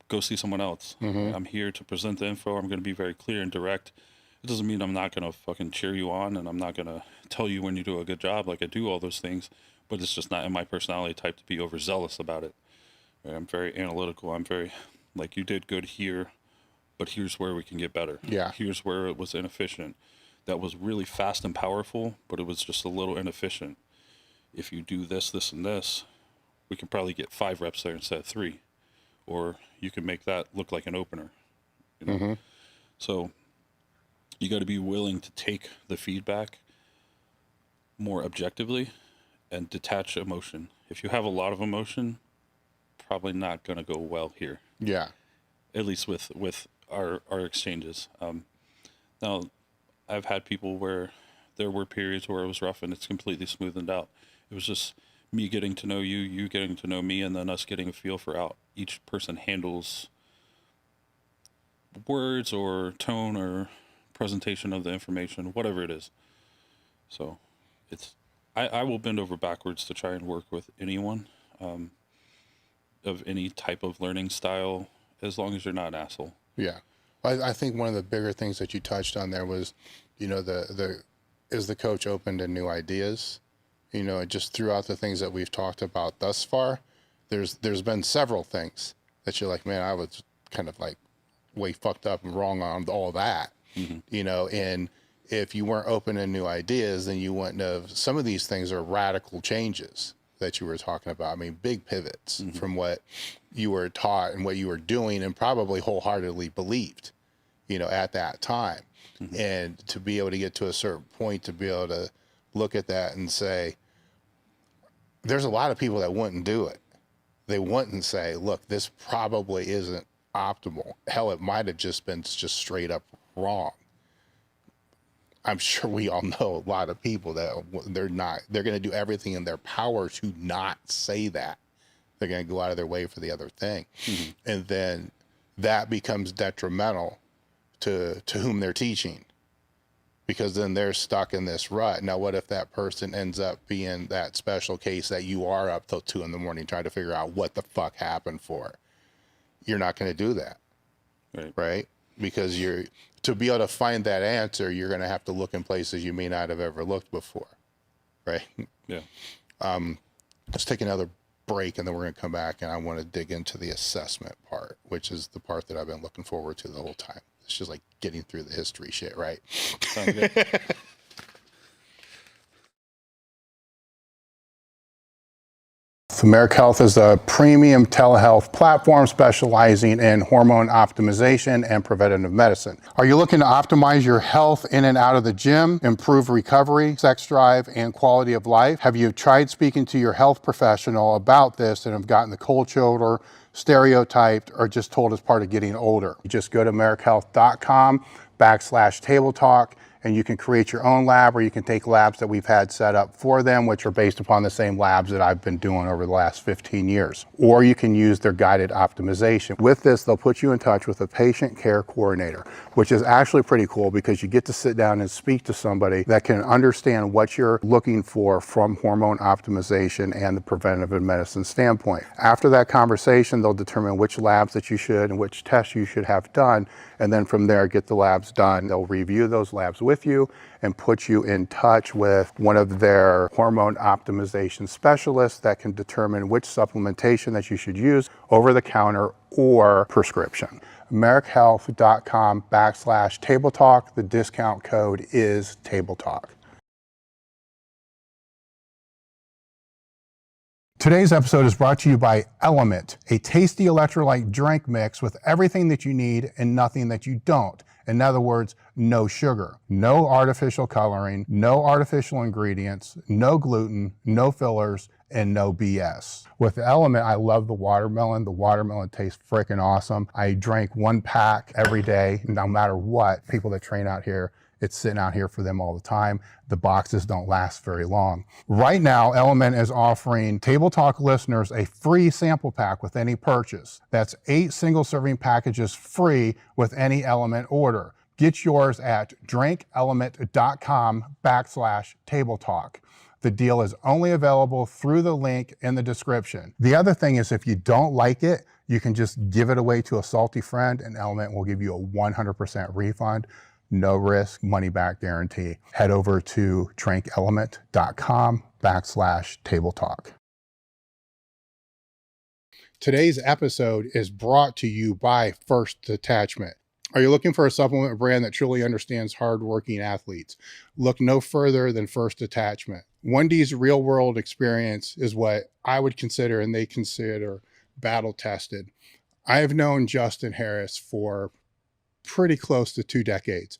go see someone else. I'm here to present the info. I'm going to be very clear and direct. It doesn't mean I'm not going to fucking cheer you on, and I'm not going to tell you when you do a good job. Like, I do all those things, but it's just not in my personality type to be overzealous about it. Right? I'm very analytical. I'm very, like, you did good here, but here's where we can get better. Yeah. Here's where it was inefficient. That was really fast and powerful, but it was just a little inefficient. If you do this, this, and this, we can probably get 5 reps there instead of 3. Or you can make that look like an opener. You know? So you got to be willing to take the feedback more objectively and detach emotion. If you have a lot of emotion, probably not going to go well here. Yeah. At least with our exchanges. Now, I've had people where there were periods where it was rough and it's completely smoothened out. It was just me getting to know you, you getting to know me, and then us getting a feel for how each person handles words or tone or presentation of the information, whatever it is. So I will bend over backwards to try and work with anyone of any type of learning style, as long as you're not an asshole. Yeah. I think one of the bigger things that you touched on there was, is the coach open to new ideas? Just throughout the things that we've talked about thus far, there's been several things that you're like, man, I was kind of like way fucked up and wrong on all that, and if you weren't open to new ideas, then you wouldn't have, some of these things are radical changes that you were talking about. I mean, big pivots from what you were taught and what you were doing and probably wholeheartedly believed, at that time. And to be able to get to a certain point, to be able to look at that and say, there's a lot of people that wouldn't do it. They wouldn't say, look, this probably isn't optimal. Hell, it might have just been just straight up wrong. I'm sure we all know a lot of people that they're going to do everything in their power to not say that. They're going to go out of their way for the other thing. And then that becomes detrimental to whom they're teaching, because then they're stuck in this rut. Now, what if that person ends up being that special case that you are up till 2 a.m. trying to figure out what the fuck happened for? You're not going to do that. Right? Because to be able to find that answer, you're going to have to look in places you may not have ever looked before. Right? Yeah. Let's take another break, and then we're going to come back, and I want to dig into the assessment part, which is the part that I've been looking forward to the whole time. It's just like getting through the history shit, right? Sounds good. Marek Health is a premium telehealth platform specializing in hormone optimization and preventative medicine. Are you looking to optimize your health in and out of the gym, improve recovery, sex drive, and quality of life? Have you tried speaking to your health professional about this and have gotten the cold shoulder, stereotyped, or just told it's part of getting older? You just go to marekhealth.com/table talk, and you can create your own lab, or you can take labs that we've had set up for them, which are based upon the same labs that I've been doing over the last 15 years. Or you can use their guided optimization. With this, they'll put you in touch with a patient care coordinator, which is actually pretty cool because you get to sit down and speak to somebody that can understand what you're looking for from hormone optimization and the preventative medicine standpoint. After that conversation, they'll determine which labs that you should and which tests you should have done, and then from there, get the labs done. They'll review those labs with you and put you in touch with one of their hormone optimization specialists that can determine which supplementation that you should use, over the counter or prescription. marekhealth.com/table talk. The discount code is table talk. Today's episode is brought to you by Element, a tasty electrolyte drink mix with everything that you need and nothing that you don't. In other words, no sugar, no artificial coloring, no artificial ingredients, no gluten, no fillers, and no BS. With Element, I love the watermelon. The watermelon tastes freaking awesome. I drink one pack every day, no matter what. People that train out here, it's sitting out here for them all the time. The boxes don't last very long. Right now, Element is offering Table Talk listeners a free sample pack with any purchase. That's 8 single serving packages free with any Element order. Get yours at drinkelement.com/table talk. The deal is only available through the link in the description. The other thing is, if you don't like it, you can just give it away to a salty friend and Element will give you a 100% refund. No risk, money back guarantee. Head over to drinkelement.com/table talk. Today's episode is brought to you by First Detachment. Are you looking for a supplement brand that truly understands hardworking athletes? Look no further than First Detachment. 1D's real world experience is what I would consider, and they consider, battle tested. I have known Justin Harris for pretty close to 2 decades.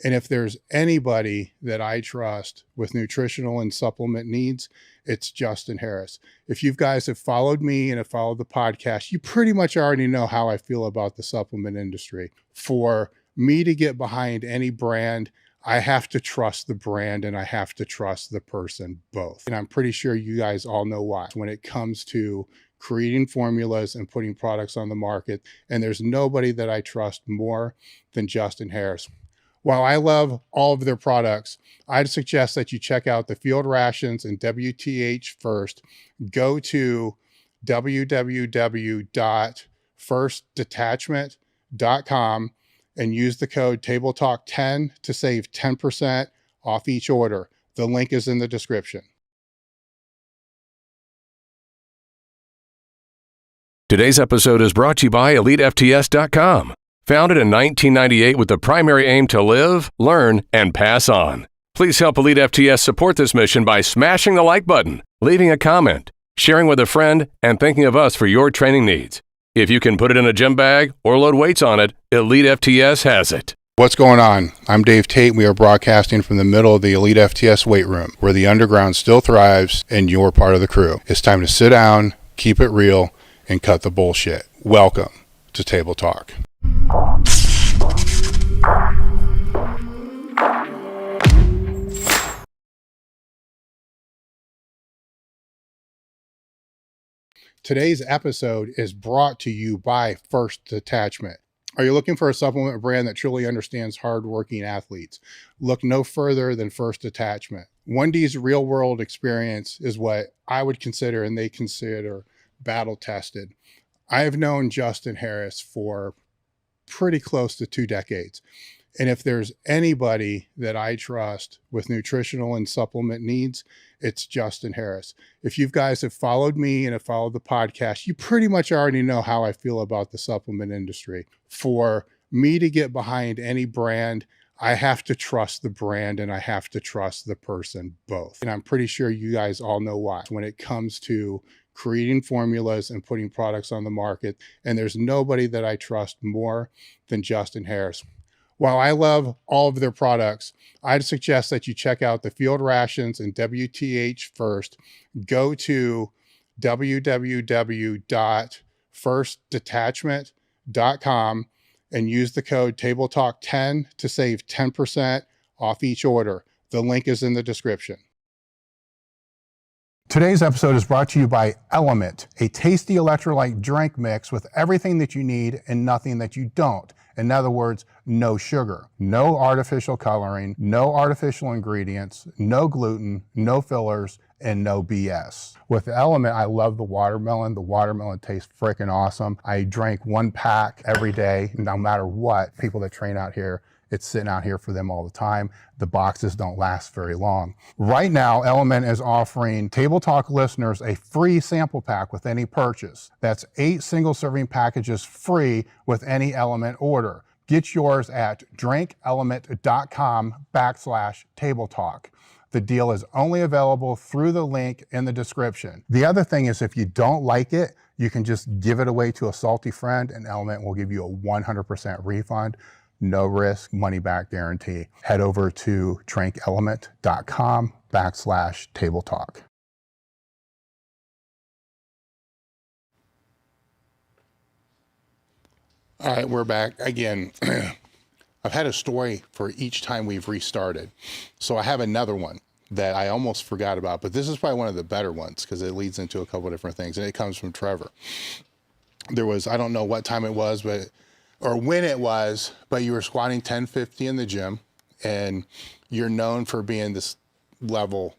And if there's anybody that I trust with nutritional and supplement needs, it's Justin Harris. If you guys have followed me and have followed the podcast, you pretty much already know how I feel about the supplement industry. For me to get behind any brand, I have to trust the brand and I have to trust the person both. And I'm pretty sure you guys all know why. When it comes to creating formulas and putting products on the market, and there's nobody that I trust more than Justin Harris. While I love all of their products, I'd suggest that you check out the field rations and WTH first. Go to www.firstdetachment.com and use the code TableTalk10 to save 10% off each order. The link is in the description. Today's episode is brought to you by elitefts.com. Founded in 1998 with the primary aim to live, learn, and pass on. Please help Elite FTS support this mission by smashing the like button, leaving a comment, sharing with a friend, and thinking of us for your training needs. If you can put it in a gym bag or load weights on it, Elite FTS has it. What's going on? I'm Dave Tate, and we are broadcasting from the middle of the Elite FTS weight room, where the underground still thrives and you're part of the crew. It's time to sit down, keep it real, and cut the bullshit. Welcome to Table Talk. Today's episode is brought to you by First Detachment. Are you looking for a supplement brand that truly understands hardworking athletes? Look no further than First Detachment. 1D's real world experience is what I would consider, and they consider, battle tested. I have known Justin Harris for pretty close to 2 decades. And if there's anybody that I trust with nutritional and supplement needs, it's Justin Harris. If you guys have followed me and have followed the podcast, you pretty much already know how I feel about the supplement industry. For me to get behind any brand, I have to trust the brand and I have to trust the person both. And I'm pretty sure you guys all know why. When it comes to creating formulas and putting products on the market, and there's nobody that I trust more than Justin Harris. While I love all of their products, I'd suggest that you check out the field rations and WTH first. Go to www.firstdetachment.com and use the code TableTalk10 to save 10% off each order. The link is in the description. Today's episode is brought to you by Element, a tasty electrolyte drink mix with everything that you need and nothing that you don't. In other words, no sugar, no artificial coloring, no artificial ingredients, no gluten, no fillers, and no BS. With Element, I love the watermelon. The watermelon tastes freaking awesome. I drink one pack every day, no matter what. People that train out here, It's sitting out here for them all the time. The boxes don't last very long. Right now, Element is offering Table Talk listeners a free sample pack with any purchase. That's 8 single serving packages free with any Element order. Get yours at drinkelement.com/Table Talk. The deal is only available through the link in the description. The other thing is, if you don't like it, you can just give it away to a salty friend and Element will give you a 100% refund. No risk, money back guarantee. Head over to drinkelement.com/Table Talk. All right, we're back again. I've had a story for each time we've restarted. So I have another one that I almost forgot about, but this is probably one of the better ones because it leads into a couple of different things, and it comes from Trevor. There was, I don't know what time it was, or when it was, but you were squatting 1050 in the gym, and you're known for being this level,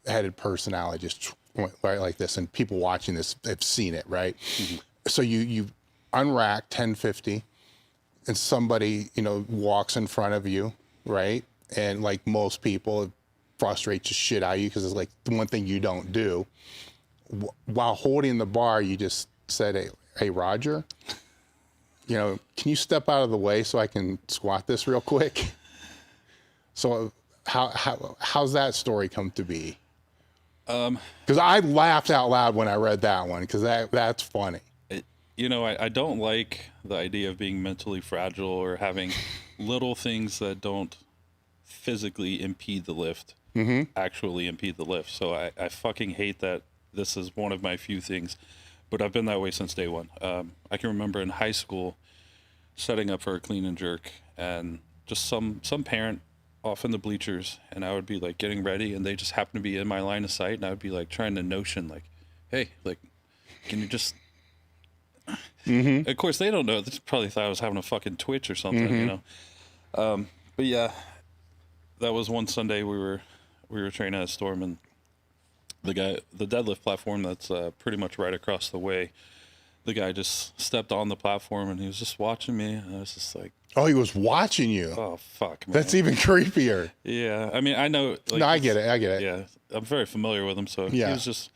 headed personality, just right like this, and people watching this have seen it, right? Mm-hmm. So you unrack 1050, and somebody, walks in front of you, right? And like most people, it frustrates the shit out of you because it's like the one thing you don't do. While holding the bar, you just said, hey, Roger, can you step out of the way so I can squat this real quick? So how's that story come to be? Because I laughed out loud when I read that one because that's funny. I don't like the idea of being mentally fragile or having little things that don't physically impede the lift, actually impede the lift. So I fucking hate that this is one of my few things, but I've been that way since day one. I can remember in high school setting up for a clean and jerk, and just some parent off in the bleachers, and I would be like getting ready, and they just happen to be in my line of sight, and I would be like trying to notion like, hey, like, can you just... Of course, they don't know. They probably thought I was having a fucking twitch or something, But yeah, that was one Sunday we were training at Storm, and the deadlift platform that's pretty much right across the way, the guy just stepped on the platform and he was just watching me, and I was just like, oh, he was watching you. Oh fuck, man. That's even creepier. Yeah, I mean, I know. Like, no, I get it. Yeah, I'm very familiar with him, so he was just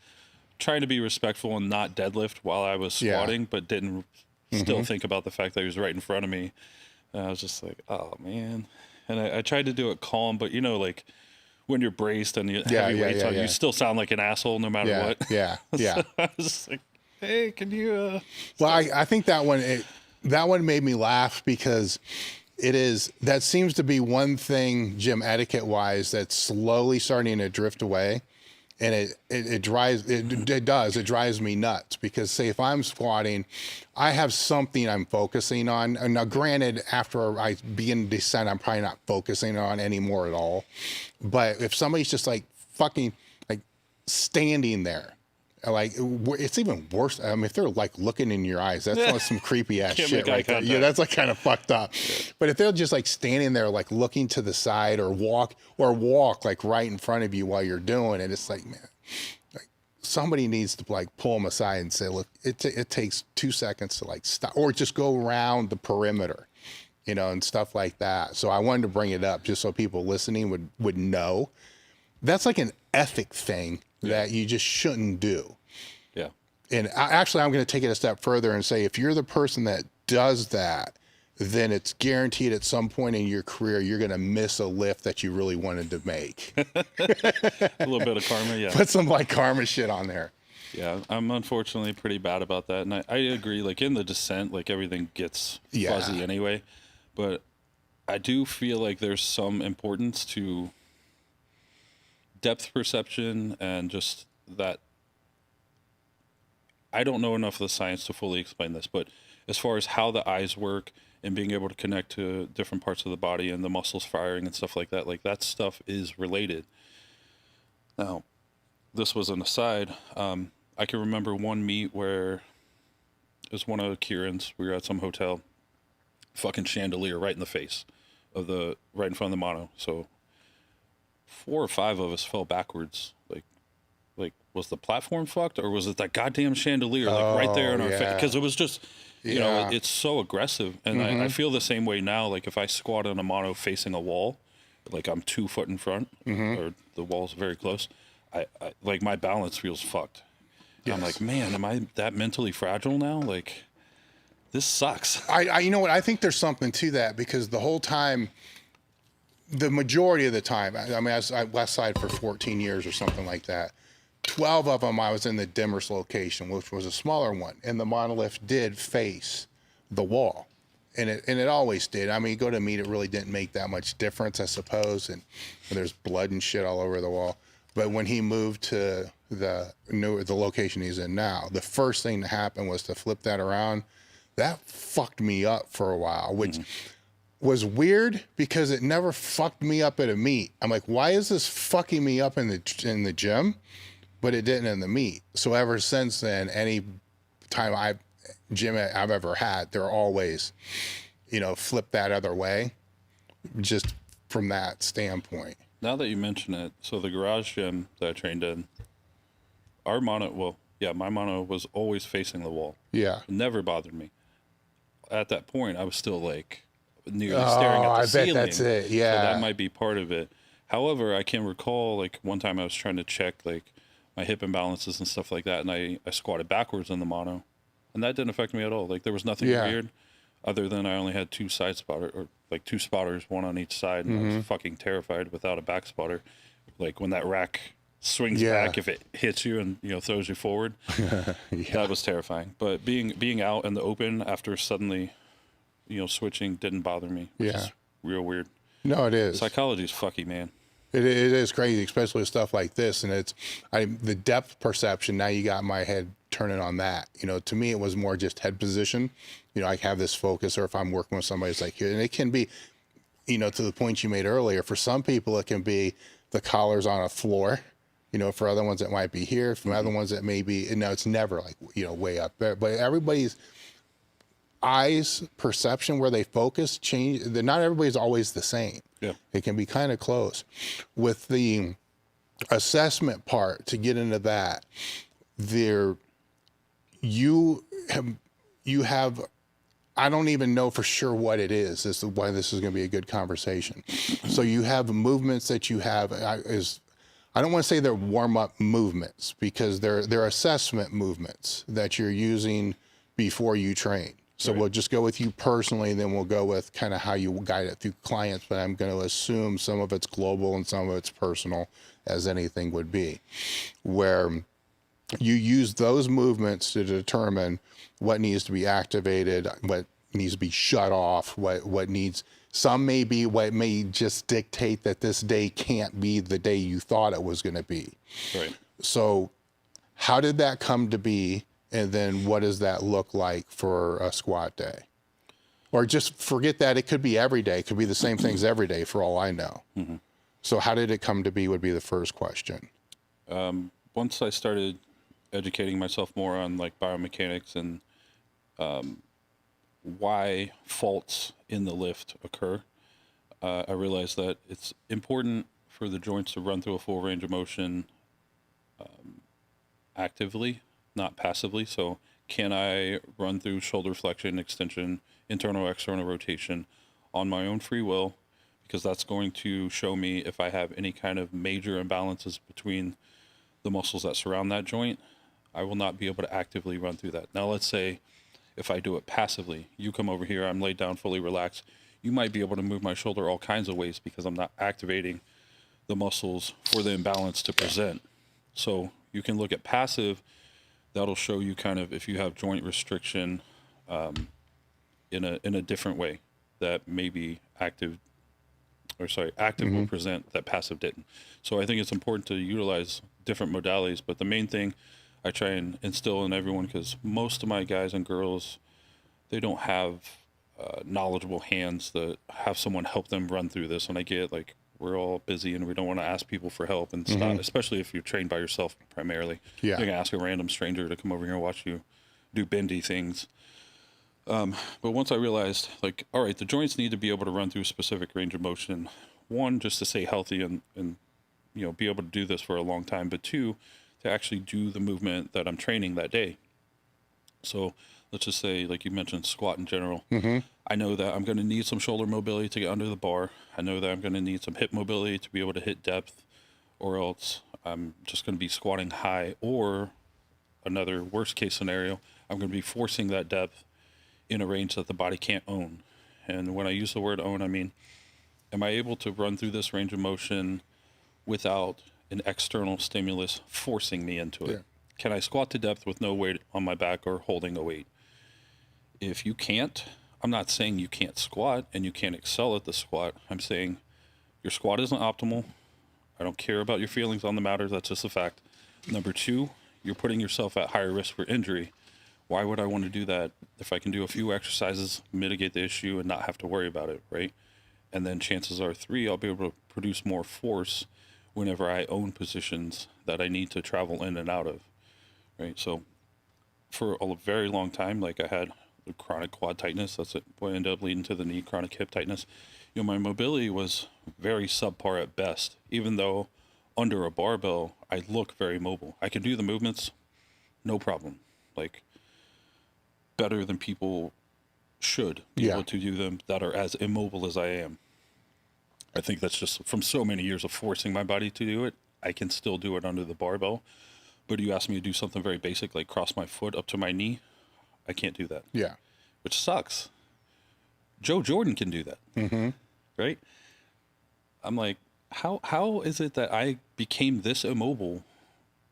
trying to be respectful and not deadlift while I was squatting, but didn't still think about the fact that he was right in front of me. And I was just like, oh man. And I tried to do it calm, but like when you're braced and you have your weights on, you still sound like an asshole no matter what. Yeah. So I was just like, hey, can you? Well, I think that one made me laugh because that seems to be one thing gym etiquette wise that's slowly starting to drift away. And it drives me nuts because, say, if I'm squatting, I have something I'm focusing on. And now, granted, after I begin to descend, I'm probably not focusing on anymore at all. But if somebody's just like fucking like standing there, like it's even worse. I mean, if they're like looking in your eyes, that's like some creepy ass shit right there. Yeah, that's like kind of fucked up. Yeah. But if they're just like standing there, like looking to the side or walk like right in front of you while you're doing it, it's like, man, like somebody needs to like pull them aside and say, look, it takes 2 seconds to like stop, or just go around the perimeter, and stuff like that. So I wanted to bring it up just so people listening would know. That's like an ethic thing that you just shouldn't do. Yeah. And actually, I'm going to take it a step further and say, if you're the person that does that, then it's guaranteed at some point in your career, you're going to miss a lift that you really wanted to make. A little bit of karma, yeah. Put some like karma shit on there. Yeah, I'm unfortunately pretty bad about that. And I agree, like in the descent, like everything gets fuzzy anyway. But I do feel like there's some importance to depth perception and just that. I don't know enough of the science to fully explain this, but as far as how the eyes work and being able to connect to different parts of the body and the muscles firing and stuff like that stuff is related. Now, this was an aside. I can remember one meet where it was one of Kieran's. We were at some hotel, fucking chandelier right in the face of right in front of the mono. So 4 or 5 of us fell backwards. Like was the platform fucked, or was it that goddamn chandelier right there in our face? Because it was just, You know, Yeah. it's so aggressive. And I feel the same way now. Like if I squat in a mono facing a wall, like I'm 2 foot in front or the wall's very close, I like my balance feels fucked. Yes. I'm like, man, am I that mentally fragile now? Like, this sucks. You know what? I think there's something to that, because the whole time, the majority of the time, I mean, I was at Westside for 14 years or something like that. 12 of them, I was in the Dimmers location, which was a smaller one, and the monolift did face the wall, and it always did. I mean, you go to meet, it really didn't make that much difference, I suppose, and there's blood and shit all over the wall. But when he moved to the location he's in now, the first thing that happened was to flip that around. That fucked me up for a while, which was weird because it never fucked me up at a meet. I'm like, why is this fucking me up in the gym? But it didn't in the meet. So ever since then, any time I've ever had, they're always, flip that other way, just from that standpoint. Now that you mention it, so the garage gym that I trained in, my mono was always facing the wall. Yeah. It never bothered me. At that point, I was still like nearly staring at the ceiling. I bet that's it. Yeah. So that might be part of it. However, I can recall like one time I was trying to check like my hip imbalances and stuff like that, and I squatted backwards in the mono, and that didn't affect me at all. Like there was nothing weird, other than I only had two spotters, one on each side, and I was fucking terrified without a back spotter. Like when that rack swings back, if it hits you and throws you forward, that was terrifying. But being out in the open after suddenly, switching didn't bother me. Which is real weird. No, it is. Psychology is fucky, man. It is crazy, especially with stuff like this. And the depth perception, now you got my head turning on that. To me, it was more just head position. I have this focus, or if I'm working with somebody, it's like here. And it can be, to the point you made earlier, for some people, it can be the collar's on a floor. For other ones, it might be here. For other ones, it may be, it's never like, way up there. But everybody's eyes perception, where they focus, change. Not everybody's always the same. Yeah. It can be kind of close. With the assessment part, to get into that, you have, I don't even know for sure what it is. This is why this is going to be a good conversation. So you have movements that you have I don't want to say they're warm-up movements, because they're assessment movements that you're using before you train. So we'll just go with you personally, and then we'll go with kind of how you guide it through clients. But I'm going to assume some of it's global and some of it's personal, as anything would be, where you use those movements to determine what needs to be activated, what needs to be shut off, what needs. Some may be what may just dictate that this day can't be the day you thought it was going to be. Right. So how did that come to be? And then what does that look like for a squat day? Or just forget that. It could be every day. It could be the same things every day for all I know. Mm-hmm. So how did it come to be would be the first question. Once I started educating myself more on like biomechanics and why faults in the lift occur, I realized that it's important for the joints to run through a full range of motion actively, not passively. So can I run through shoulder flexion, extension, internal, external rotation on my own free will? Because that's going to show me if I have any kind of major imbalances between the muscles that surround that joint. I will not be able to actively run through that. Now, let's say if I do it passively, you come over here, I'm laid down, fully relaxed. You might be able to move my shoulder all kinds of ways because I'm not activating the muscles for the imbalance to present. So you can look at passive. That'll show you kind of if you have joint restriction in a different way that maybe active will present that passive didn't. So I think it's important to utilize different modalities, but the main thing I try and instill in everyone, because most of my guys and girls, they don't have knowledgeable hands that have someone help them run through this. And I get like, we're all busy and we don't want to ask people for help and stuff, especially if you're trained by yourself primarily. Yeah. You're going to ask a random stranger to come over here and watch you do bendy things. But once I realized, like, all right, the joints need to be able to run through a specific range of motion. One, just to stay healthy and be able to do this for a long time. But two, to actually do the movement that I'm training that day. So let's just say, like you mentioned, squat in general. I know that I'm going to need some shoulder mobility to get under the bar. I know that I'm going to need some hip mobility to be able to hit depth, or else I'm just going to be squatting high. Or another worst case scenario, I'm going to be forcing that depth in a range that the body can't own. And when I use the word own, I mean, am I able to run through this range of motion without an external stimulus forcing me into it? Yeah. Can I squat to depth with no weight on my back or holding a weight? If you can't, I'm not saying you can't squat and you can't excel at the squat. I'm saying your squat isn't optimal. I don't care about your feelings on the matter. That's just a fact. Number two, you're putting yourself at higher risk for injury. Why would I want to do that if I can do a few exercises, mitigate the issue, and not have to worry about it, right? And then chances are, three, I'll be able to produce more force whenever I own positions that I need to travel in and out of, right? So for a very long time, like I had chronic quad tightness. That's what ended up leading to the knee, chronic hip tightness. You know, my mobility was very subpar at best, even though under a barbell, I look very mobile. I can do the movements, no problem. Like, better than people should be able to do them that are as immobile as I am. I think that's just from so many years of forcing my body to do it. I can still do it under the barbell. But you ask me to do something very basic, like cross my foot up to my knee, I can't do that. Yeah. Which sucks. Joe Jordan can do that. Right? I'm like, how is it that I became this immobile,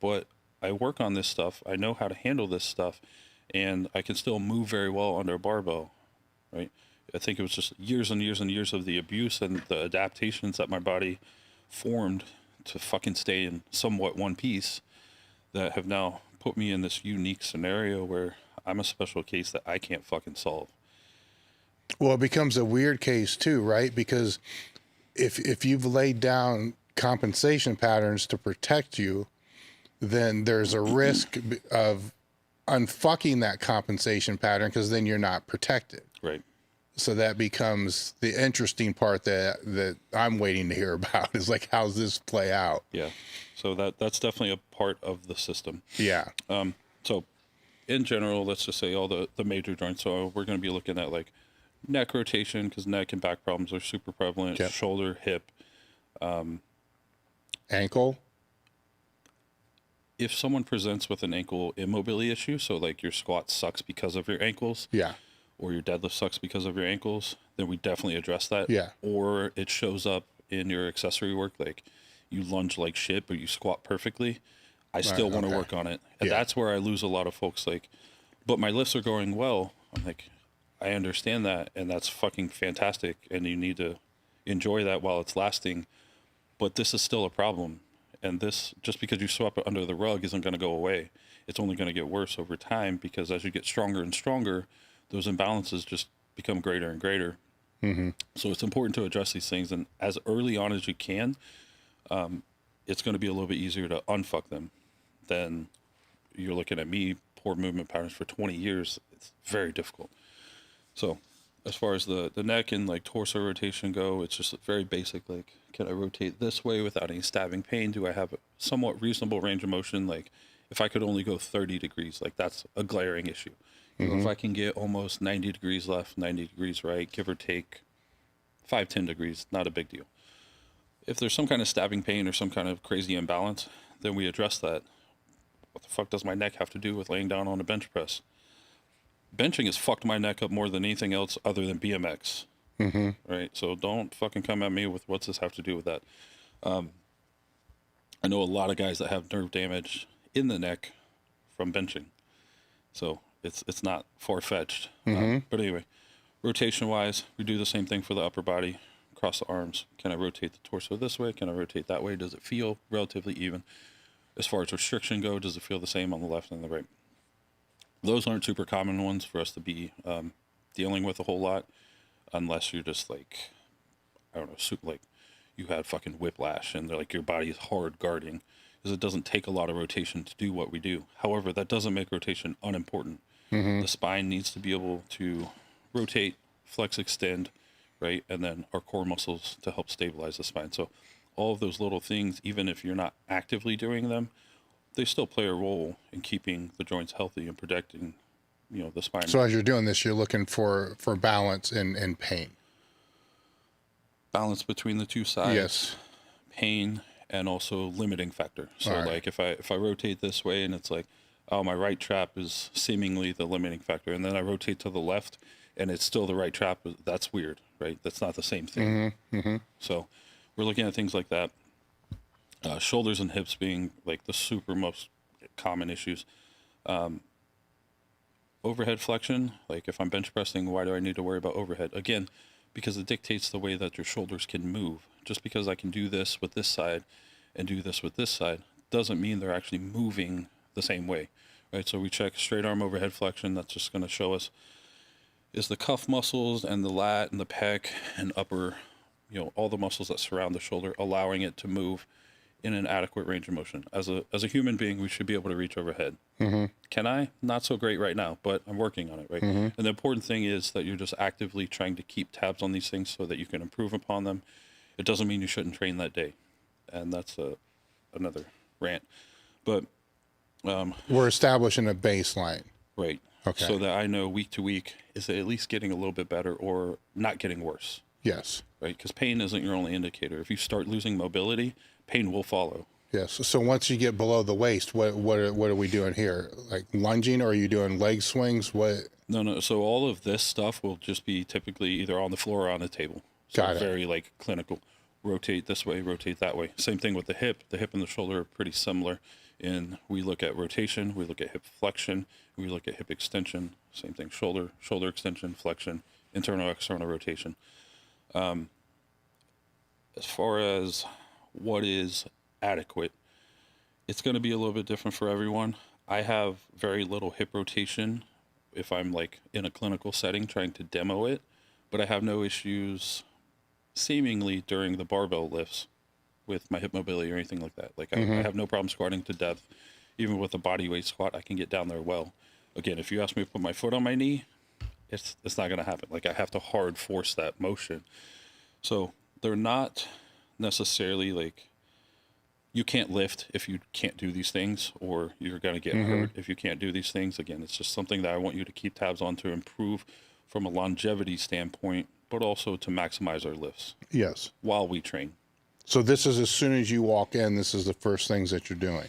but I work on this stuff, I know how to handle this stuff, and I can still move very well under a barbell, right? I think it was just years and years and years of the abuse and the adaptations that my body formed to fucking stay in somewhat one piece that have now put me in this unique scenario where I'm a special case that I can't fucking solve. Well, it becomes a weird case too, right? Because if you've laid down compensation patterns to protect you, then there's a risk of unfucking that compensation pattern because then you're not protected. Right. So that becomes the interesting part that I'm waiting to hear about is like, how's this play out? Yeah. So that's definitely a part of the system. Yeah. So in general, let's just say all the major joints. So we're going to be looking at like neck rotation because neck and back problems are super prevalent. Yep. Shoulder, hip. Ankle. If someone presents with an ankle immobility issue, so like your squat sucks because of your ankles, Yeah. or your deadlift sucks because of your ankles, then we definitely address that. Yeah. Or it shows up in your accessory work, like you lunge like shit, but you squat perfectly. I still want to work on it. And that's where I lose a lot of folks. Like, but my lifts are going well. I'm like, I understand that, and that's fucking fantastic, and you need to enjoy that while it's lasting. But this is still a problem. And this, just because you swept it under the rug, isn't going to go away. It's only going to get worse over time because as you get stronger and stronger, those imbalances just become greater and greater. So it's important to address these things. And as early on as you can, it's going to be a little bit easier to unfuck them than you're looking at me, poor movement patterns for 20 years. It's very difficult. So as far as the neck and like torso rotation go, it's just very basic. Like, can I rotate this way without any stabbing pain? Do I have a somewhat reasonable range of motion? Like, if I could only go 30 degrees, like that's a glaring issue. You know, if I can get almost 90 degrees left, 90 degrees right, give or take 5-10 degrees, not a big deal. If there's some kind of stabbing pain or some kind of crazy imbalance, then we address that. What the fuck does my neck have to do with laying down on a bench press? Benching has fucked my neck up more than anything else other than BMX. Right? So don't fucking come at me with what's this have to do with that. I know a lot of guys that have nerve damage in the neck from benching. So it's not far-fetched. But anyway, rotation-wise, we do the same thing for the upper body. Across the arms. Can I rotate the torso this way? Can I rotate that way? Does it feel relatively even? As far as restriction go, does it feel the same on the left and the right? Those aren't super common ones for us to be dealing with a whole lot, unless you're just like, I don't know, like you had fucking whiplash and they're like your body is hard guarding, because it doesn't take a lot of rotation to do what we do. However, that doesn't make rotation unimportant. The spine needs to be able to rotate, flex, extend, right? And then our core muscles to help stabilize the spine. So all of those little things, even if you're not actively doing them, they still play a role in keeping the joints healthy and protecting the spine. So as you're doing this, you're looking for balance and pain. Balance between the two sides. Yes. Pain and also limiting factor. So All right. like if I rotate this way and it's like, oh, my right trap is seemingly the limiting factor, and then I rotate to the left and it's still the right trap, that's weird, right? That's not the same thing. So we're looking at things like that. Shoulders and hips being like the super most common issues. Overhead flexion, like if I'm bench pressing, why do I need to worry about overhead? Again, because it dictates the way that your shoulders can move. Just because I can do this with this side and do this with this side doesn't mean they're actually moving the same way, right? So we check straight arm overhead flexion. That's just going to show us is the cuff muscles and the lat and the pec and upper, all the muscles that surround the shoulder, allowing it to move in an adequate range of motion. As a human being, we should be able to reach overhead. Can I? Not so great right now, but I'm working on it, right? And the important thing is that you're just actively trying to keep tabs on these things so that you can improve upon them. It doesn't mean you shouldn't train that day. And that's another rant. But we're establishing a baseline. Right. Okay. So that I know week to week, is it at least getting a little bit better or not getting worse? Yes. Right? Because pain isn't your only indicator. If you start losing mobility, pain will follow. Yes. So once you get below the waist, what are we doing here? Like lunging, or are you doing leg swings? What? No. So all of this stuff will just be typically either on the floor or on the table. So Got it. Very like clinical. Rotate this way, rotate that way. Same thing with the hip. The hip and the shoulder are pretty similar. And we look at rotation, we look at hip flexion, we look at hip extension. Same thing, shoulder extension, flexion, internal, external rotation. As far as what is adequate, it's going to be a little bit different for everyone. I have very little hip rotation if I'm like in a clinical setting trying to demo it, but I have no issues seemingly during the barbell lifts with my hip mobility or anything like that. Like I have no problem squatting to depth. Even with a body weight squat, I can get down there well. Again, if you ask me to put my foot on my knee, it's not going to happen. Like I have to hard force that motion. So they're not necessarily like, you can't lift if you can't do these things, or you're going to get hurt if you can't do these things. Again, it's just something that I want you to keep tabs on to improve from a longevity standpoint, but also to maximize our lifts. Yes. While we train. So this is as soon as you walk in, this is the first things that you're doing.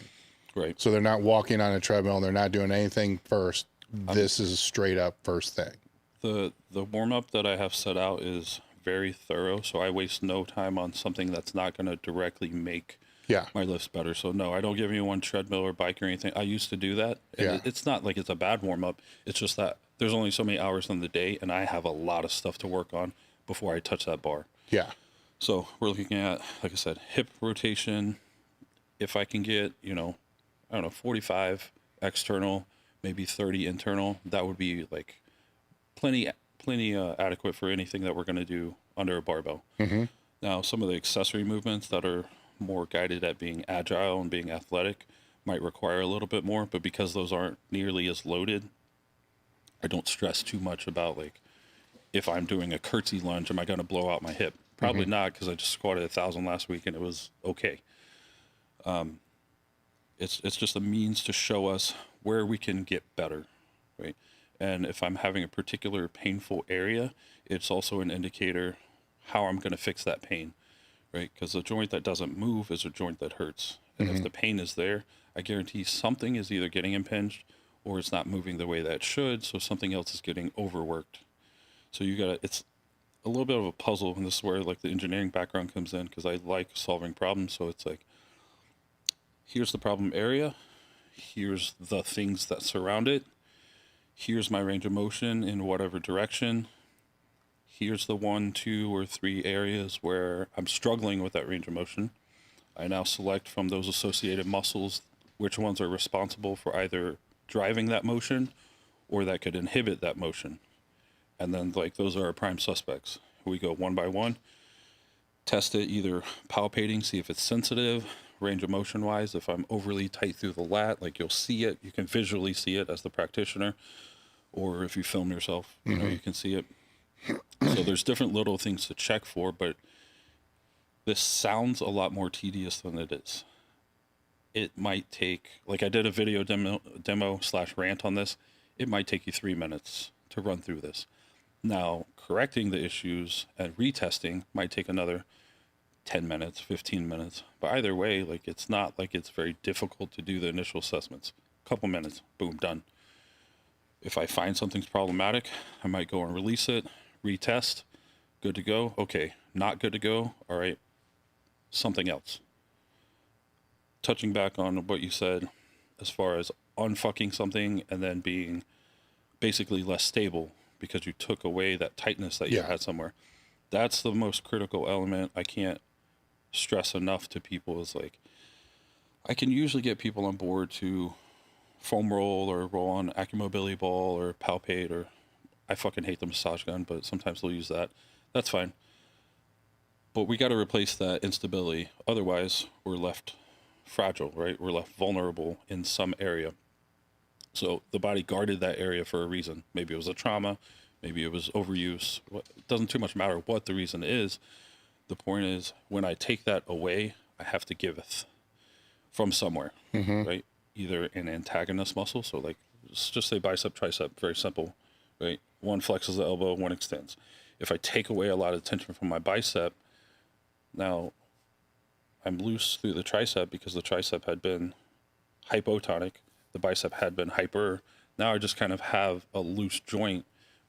Right. So they're not walking on a treadmill. They're not doing anything first. This is straight up first thing. The warm up that I have set out is very thorough. So I waste no time on something that's not going to directly make my lifts better. So no, I don't give anyone treadmill or bike or anything. I used to do that. And it's not like it's a bad warm up. It's just that there's only so many hours in the day and I have a lot of stuff to work on before I touch that bar. Yeah. So we're looking at, like I said, hip rotation. If I can get, 45 external, maybe 30 internal, that would be like plenty adequate for anything that we're going to do under a barbell. Now, some of the accessory movements that are more guided at being agile and being athletic might require a little bit more, but because those aren't nearly as loaded, I don't stress too much about like, if I'm doing a curtsy lunge, am I going to blow out my hip? Probably not, because I just squatted 1,000 last week and it was okay. It's just a means to show us where we can get better, right? And if I'm having a particular painful area, it's also an indicator how I'm going to fix that pain, right? Because a joint that doesn't move is a joint that hurts. And if the pain is there, I guarantee something is either getting impinged or it's not moving the way that it should, so something else is getting overworked. So it's a little bit of a puzzle, and this is where like the engineering background comes in, because I like solving problems. So it's like, here's the problem area, here's the things that surround it, here's my range of motion in whatever direction, here's the 1, 2, or 3 areas where I'm struggling with that range of motion. I now select from those associated muscles which ones are responsible for either driving that motion or that could inhibit that motion. And then like those are our prime suspects. We go one by one, test it, either palpating, see if it's sensitive, range of motion wise. If I'm overly tight through the lat, like you'll see it, you can visually see it as the practitioner, or if you film yourself, you can see it. So there's different little things to check for, but this sounds a lot more tedious than it is. It might take, like I did a video demo / rant on this. It might take you 3 minutes to run through this. Now, correcting the issues and retesting might take another 10 minutes, 15 minutes. But either way, like, it's not like it's very difficult to do the initial assessments. A couple minutes, boom, done. If I find something's problematic, I might go and release it, retest, good to go. Okay, not good to go. All right, something else. Touching back on what you said as far as unfucking something and then being basically less stable because you took away that tightness that you had somewhere. That's the most critical element. I can't stress enough to people is like, I can usually get people on board to foam roll or roll on AccuMobility ball or palpate, or I fucking hate the massage gun, but sometimes they'll use that. That's fine. But we got to replace that instability. Otherwise, we're left fragile, right? We're left vulnerable in some area. So the body guarded that area for a reason. Maybe it was a trauma, maybe it was overuse. It doesn't too much matter what the reason is. The point is, when I take that away, I have to giveth from somewhere, right? Either an antagonist muscle, so like, let's just say bicep, tricep, very simple, right? One flexes the elbow, one extends. If I take away a lot of tension from my bicep, now I'm loose through the tricep because the tricep had been hypotonic, the bicep had been hyper. Now I just kind of have a loose joint,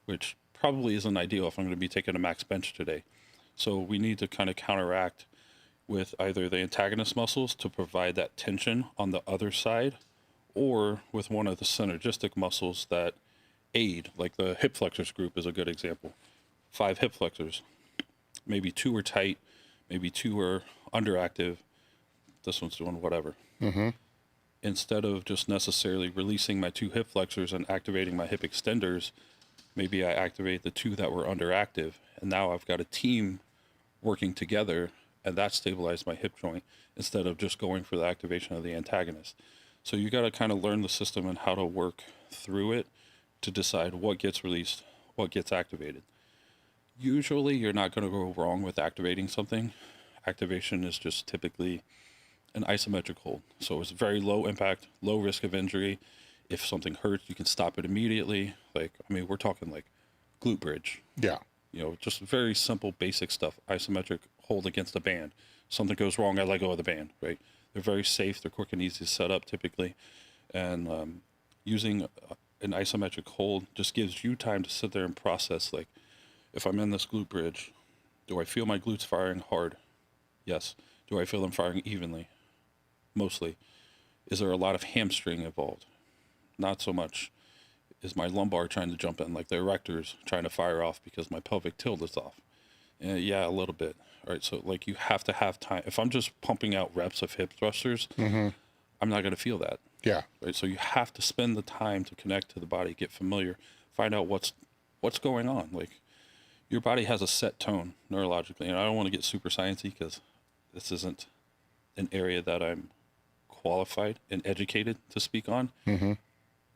which probably isn't ideal if I'm going to be taking a max bench today. So we need to kind of counteract with either the antagonist muscles to provide that tension on the other side, or with one of the synergistic muscles that aid, like the hip flexors group is a good example. 5 hip flexors, maybe 2 are tight, maybe 2 are underactive. This one's doing whatever. Instead of just necessarily releasing my 2 hip flexors and activating my hip extenders, maybe I activate the 2 that were underactive, and now I've got a team working together, and that stabilized my hip joint instead of just going for the activation of the antagonist. So you got to kind of learn the system and how to work through it to decide what gets released, what gets activated. Usually you're not going to go wrong with activating something. Activation is just typically an isometric hold. So it's very low impact, low risk of injury. If something hurts, you can stop it immediately. Like, I mean, we're talking like glute bridge. Yeah. You know, just very simple, basic stuff. Isometric hold against a band. Something goes wrong, I let go of the band, right? They're very safe. They're quick and easy to set up typically. And using an isometric hold just gives you time to sit there and process, like, if I'm in this glute bridge, do I feel my glutes firing hard? Yes. Do I feel them firing evenly? Mostly. Is there a lot of hamstring involved? Not so much. Is my lumbar trying to jump in, like the erectors trying to fire off because my pelvic tilt is off? Yeah, a little bit. All right, so like you have to have time. If I'm just pumping out reps of hip thrusters, I'm not going to feel that. Yeah. Right, so you have to spend the time to connect to the body, get familiar, find out what's going on. Like, your body has a set tone neurologically, and I don't want to get super sciencey because this isn't an area that I'm qualified and educated to speak on.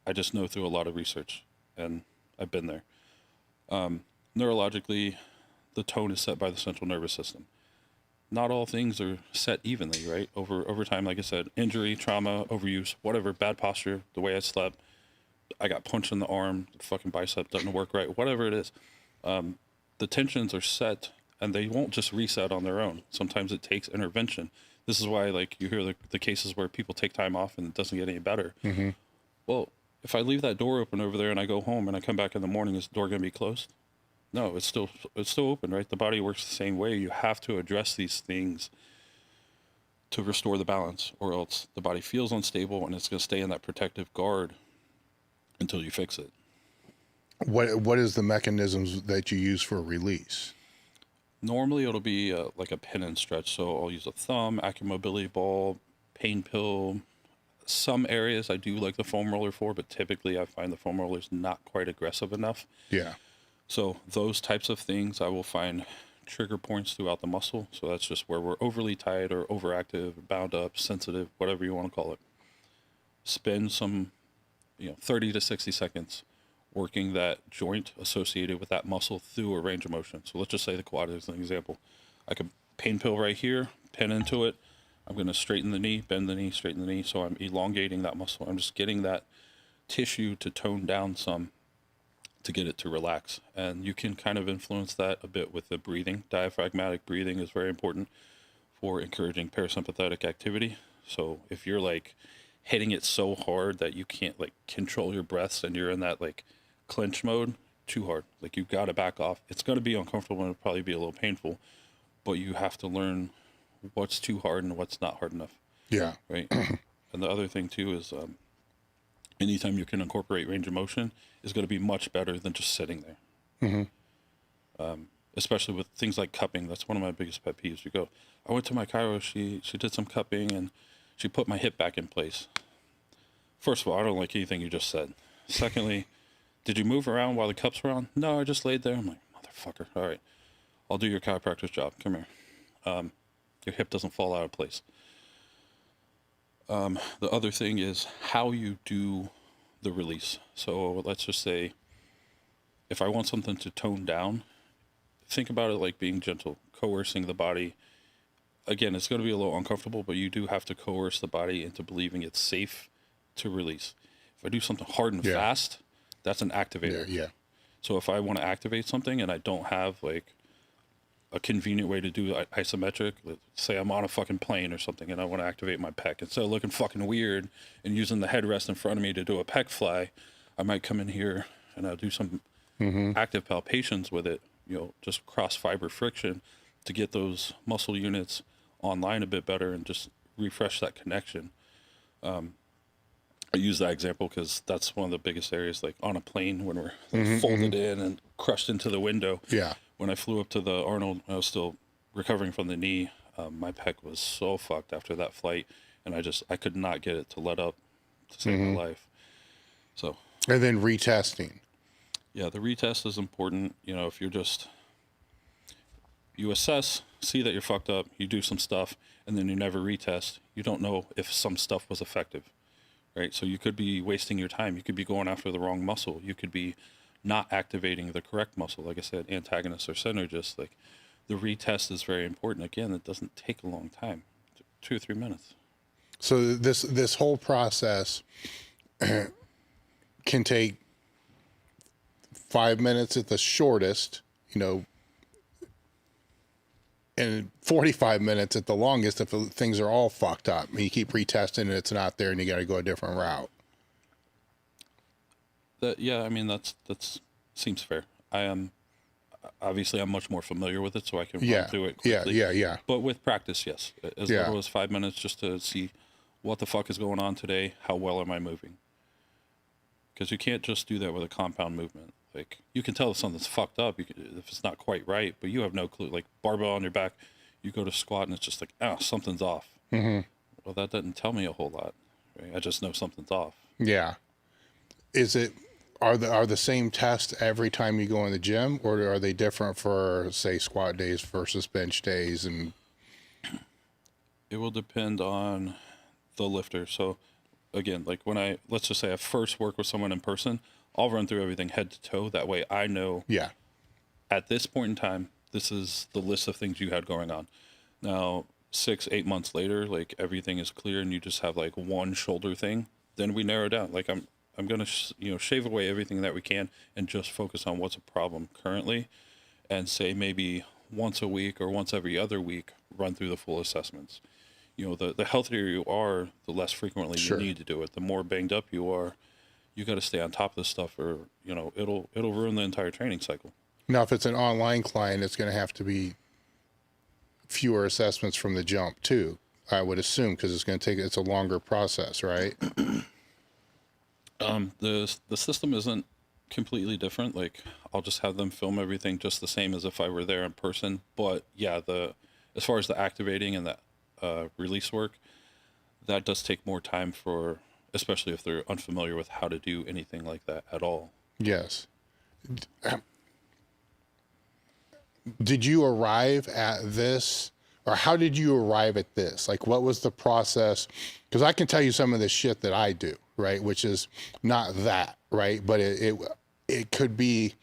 I just know through a lot of research, and I've been there. Neurologically, the tone is set by the central nervous system. Not all things are set evenly, right? Over time, like I said, injury, trauma, overuse, whatever, bad posture, the way I slept, I got punched in the arm, the fucking bicep doesn't work right, whatever it is. The tensions are set, and they won't just reset on their own. Sometimes it takes intervention. This is why, like, you hear the cases where people take time off and it doesn't get any better. Well, if I leave that door open over there and I go home and I come back in the morning, is the door going to be closed? No, it's still open, right? The body works the same way. You have to address these things to restore the balance, or else the body feels unstable and it's going to stay in that protective guard until you fix it. What is the mechanisms that you use for release? Normally it'll be like a pin and stretch. So I'll use a thumb, AccuMobility ball, pain pill. Some areas I do like the foam roller for, but typically I find the foam roller is not quite aggressive enough. Yeah. So those types of things, I will find trigger points throughout the muscle. So that's just where we're overly tight or overactive, bound up, sensitive, whatever you want to call it. Spend some, 30 to 60 seconds working that joint associated with that muscle through a range of motion. So let's just say the quad is an example. I could pain pill right here, pin into it. I'm going to straighten the knee, bend the knee, straighten the knee. So I'm elongating that muscle. I'm just getting that tissue to tone down some to get it to relax. And you can kind of influence that a bit with the breathing. Diaphragmatic breathing is very important for encouraging parasympathetic activity. So if you're like hitting it so hard that you can't like control your breaths and you're in that like clench mode, too hard. Like you've got to back off. It's going to be uncomfortable and it'll probably be a little painful, but you have to learn what's too hard and what's not hard enough. Yeah. Right. And the other thing too is anytime you can incorporate range of motion is going to be much better than just sitting there. Especially with things like cupping. That's one of my biggest pet peeves. You go, I went to my chiro, she did some cupping and she put my hip back in place. First of all, I don't like anything you just said. Secondly, did you move around while the cups were on? No, I just laid there. I'm like, motherfucker. All right, I'll do your chiropractor's job. Come here. Your hip doesn't fall out of place. The other thing is how you do the release. So let's just say if I want something to tone down, think about it like being gentle, coercing the body. Again, it's going to be a little uncomfortable, but you do have to coerce the body into believing it's safe to release. If I do something hard and fast, that's an activator. Yeah. So if I want to activate something and I don't have like a convenient way to do isometric, let's say I'm on a fucking plane or something and I want to activate my pec, instead of looking fucking weird and using the headrest in front of me to do a pec fly, I might come in here and I'll do some active palpations with it, just cross fiber friction to get those muscle units online a bit better and just refresh that connection. I use that example because that's one of the biggest areas, like on a plane when we're like folded in and crushed into the window. Yeah. When I flew up to the Arnold, I was still recovering from the knee. My pec was so fucked after that flight, and I could not get it to let up to save my life. So. And then retesting. Yeah, the retest is important. If you assess, see that you're fucked up, you do some stuff, and then you never retest, you don't know if some stuff was effective, right? So you could be wasting your time. You could be going after the wrong muscle. You could be not activating the correct muscle. Like I said, antagonists or synergists. Like the retest is very important. Again, it doesn't take a long time, 2 or 3 minutes. So this whole process can take 5 minutes at the shortest, and 45 minutes at the longest if things are all fucked up. And you keep retesting and it's not there and you got to go a different route. That's seems fair. I am obviously I'm much more familiar with it, so I can run through it quickly. Yeah. But with practice, yes, as little as 5 minutes just to see what the fuck is going on today. How well am I moving? Because you can't just do that with a compound movement. Like you can tell if something's fucked up if it's not quite right, but you have no clue. Like barbell on your back, you go to squat and it's just like, something's off. Well, that doesn't tell me a whole lot. Right? I just know something's off. Yeah. Are the same tests every time you go in the gym, or are they different for, say, squat days versus bench days? And it will depend on the lifter. So again, like let's just say I first work with someone in person, I'll run through everything head to toe. That way I know at this point in time, this is the list of things you had going on. Now, 6-8 months later, like everything is clear and you just have like one shoulder thing, then we narrow down. Like I'm going to, shave away everything that we can and just focus on what's a problem currently and say maybe once a week or once every other week, run through the full assessments. The healthier you are, the less frequently you need to do it. The more banged up you are, you got to stay on top of this stuff or, it'll ruin the entire training cycle. Now, if it's an online client, it's going to have to be fewer assessments from the jump too, I would assume, because it's a longer process, right? The system isn't completely different. Like I'll just have them film everything just the same as if I were there in person. But yeah, as far as the activating and the release work, that does take more time especially if they're unfamiliar with how to do anything like that at all. Yes. Did you arrive at this, or how did you arrive at this? Like, what was the process? Because I can tell you some of the shit that I do, right? Which is not that, right? But it could be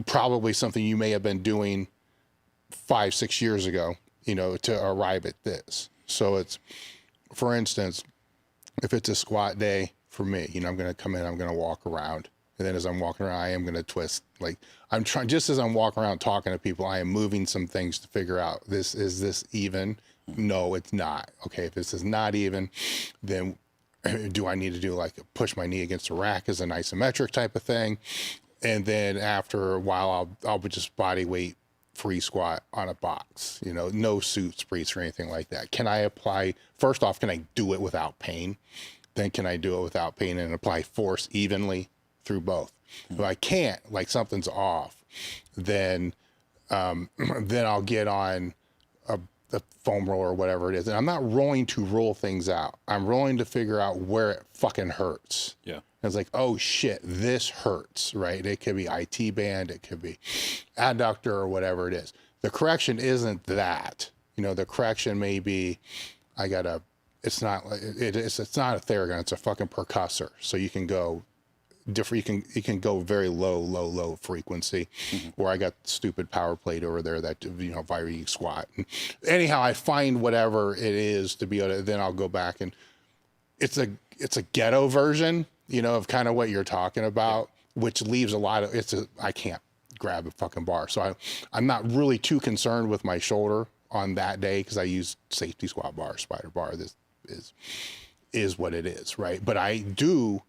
probably something you may have been doing 5-6 years ago, to arrive at this. So it's, for instance, if it's a squat day, for me. You know, I'm going to come in, I'm going to walk around. And then as I'm walking around, I am going to twist. Like I'm trying, just as I'm walking around talking to people, I am moving some things to figure out is this even? No, it's not. Okay. If this is not even, then do I need to do like push my knee against a rack as an isometric type of thing? And then after a while, I'll just body weight free squat on a box, you know, no suit sprees or anything like that. Can I apply, first off, can I do it without pain? Then can I do it without pain and apply force evenly through both? If I can't, like something's off, then I'll get on a foam roller or whatever it is. And I'm not rolling to roll things out. I'm rolling to figure out where it fucking hurts. Yeah. And it's like, oh shit, this hurts, right? It could be IT band, it could be adductor or whatever it is. The correction isn't that. You know, the correction may be, it's not a Theragun, it's a fucking percussor. So you can go different, you can go very low frequency, where I got stupid power plate over there that, you know, vary squat. And anyhow, I find whatever it is to be able to, then I'll go back and it's a ghetto version, you know, of kind of what you're talking about, which leaves a lot of, I can't grab a fucking bar. So I'm not really too concerned with my shoulder on that day, because I use safety squat bar, spider bar. This is what it is, right? But I do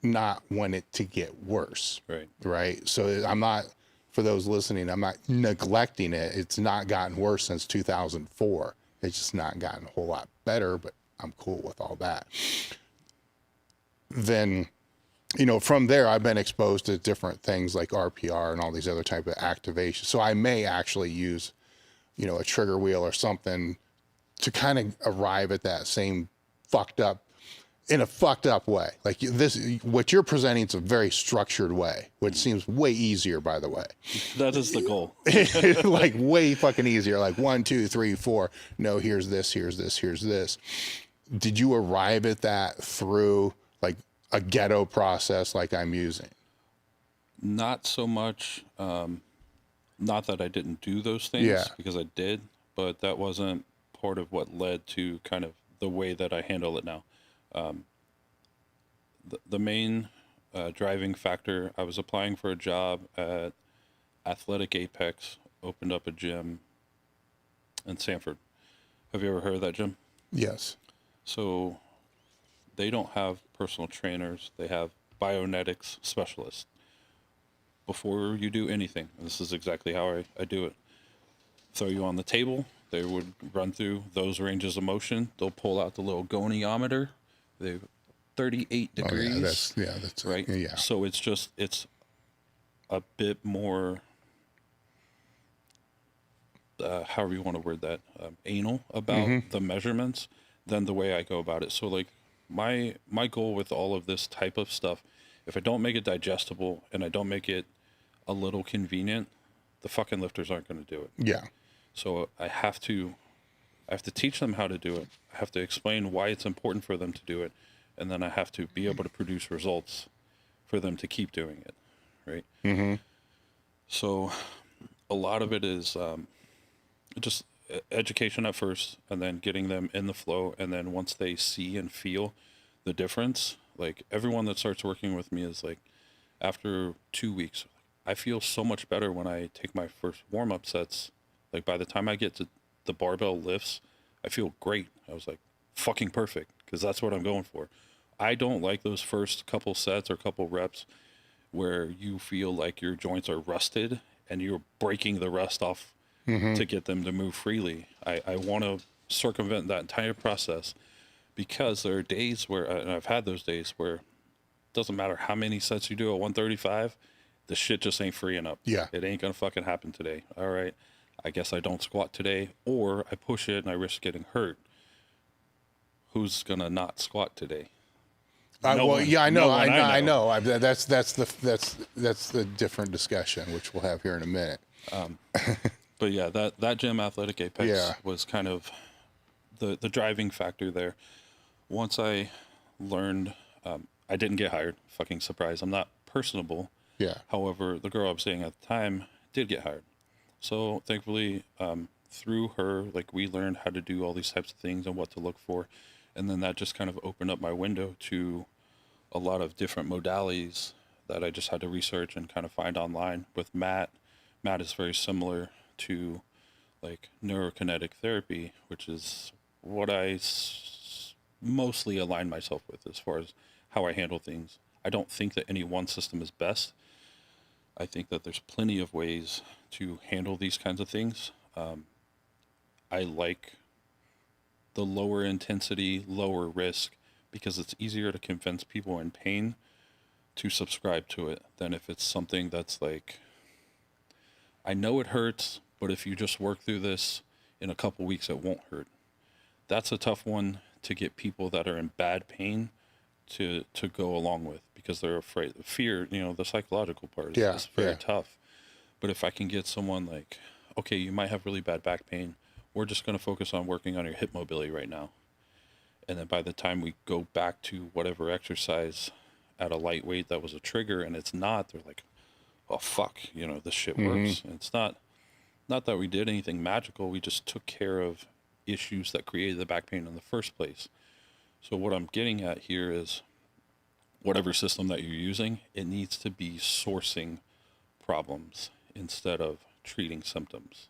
not want it to get worse, right? So I'm not, for those listening, I'm not neglecting it. It's not gotten worse since 2004. It's just not gotten a whole lot better, but I'm cool with all that. Then, you know, from there, I've been exposed to different things like RPR and all these other type of activations. So I may actually use, you know, a trigger wheel or something to kind of arrive at that same in a fucked up way. Like this, what you're presenting is a very structured way, which seems way easier, by the way. That is the goal. Like way fucking easier. Like 1, 2, 3, 4. No, here's this, here's this, here's this. Did you arrive at that through like a ghetto process like I'm using? Not so much. Not that I didn't do those things, because I did, but that wasn't part of what led to kind of the way that I handle it now. The main driving factor, I was applying for a job at Athletic Apex, opened up a gym in Sanford. Have you ever heard of that gym? Yes. So they don't have personal trainers. They have bionetics specialists. Before you do anything, this is exactly how I do it. Throw you on the table. They would run through those ranges of motion. They'll pull out the little goniometer. They 38 degrees. Oh, yeah, that's right. Yeah. So it's a bit more, however you want to word that, anal about the measurements than the way I go about it. So like my goal with all of this type of stuff, if I don't make it digestible and I don't make it a little convenient, the fucking lifters aren't going to do it. Yeah. So I have to teach them how to do it. I have to explain why it's important for them to do it. And then I have to be able to produce results for them to keep doing it. Right. Mm-hmm. So a lot of it is just education at first, and then getting them in the flow. And then once they see and feel the difference, like everyone that starts working with me is like, after 2 weeks, I feel so much better when I take my first warm-up sets. Like by the time I get to the barbell lifts, I feel great. I was like, fucking perfect, because that's what I'm going for. I don't like those first couple sets or couple reps where you feel like your joints are rusted and you're breaking the rust off to get them to move freely. I want to circumvent that entire process, because there are days where, and I've had those days where it doesn't matter how many sets you do at 135, the shit just ain't freeing up. Yeah. It ain't going to fucking happen today. All right. I guess I don't squat today, or I push it and I risk getting hurt. Who's going to not squat today? I know. That's the different discussion, which we'll have here in a minute. But yeah, that gym, Athletic Apex, was kind of the driving factor there. Once I learned, I didn't get hired. Fucking surprise. I'm not personable. Yeah. However, the girl I was seeing at the time did get hired. So thankfully, through her, like, we learned how to do all these types of things and what to look for. And then that just kind of opened up my window to a lot of different modalities that I just had to research and kind of find online. With Matt is very similar to like neurokinetic therapy, which is what I mostly align myself with as far as how I handle things. I don't think that any one system is best. I think that there's plenty of ways to handle these kinds of things. I like the lower intensity, lower risk, because it's easier to convince people in pain to subscribe to it than if it's something that's like, I know it hurts, but if you just work through this in a couple weeks, it won't hurt. That's a tough one to get people that are in bad pain to go along with, because they're afraid. Fear, the psychological part is very tough. But if I can get someone like, okay, you might have really bad back pain, we're just going to focus on working on your hip mobility right now. And then by the time we go back to whatever exercise at a light weight that was a trigger and it's not, they're like, oh, fuck, this shit works. And it's not that we did anything magical. We just took care of issues that created the back pain in the first place. So what I'm getting at here is whatever system that you're using, it needs to be sourcing problems instead of treating symptoms.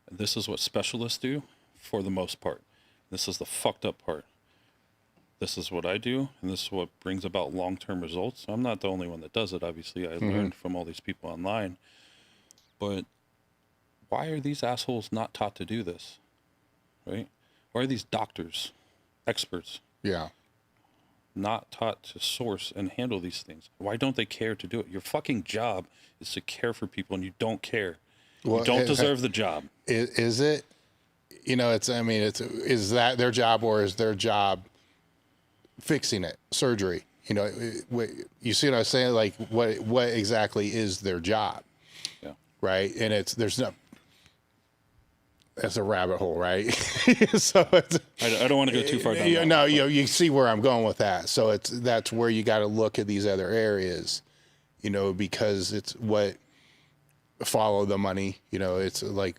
And this is what specialists do for the most part. This is the fucked up part. This is what I do, and this is what brings about long-term results. I'm not the only one that does it, obviously. I learned from all these people online. But why are these assholes not taught to do this? Right? Why are these doctors, experts, not taught to source and handle these things? Why don't they care to do it? Your fucking job is to care for people, and you don't care. You don't deserve the job. Is it? Is that their job, or is their job fixing it, surgery? You see what I was saying? Like, what exactly is their job? Yeah. Right. And that's a rabbit hole, right? So I don't want to go too far down. You see where I'm going with that. So that's where you got to look at these other areas, because it's what follow the money. It's like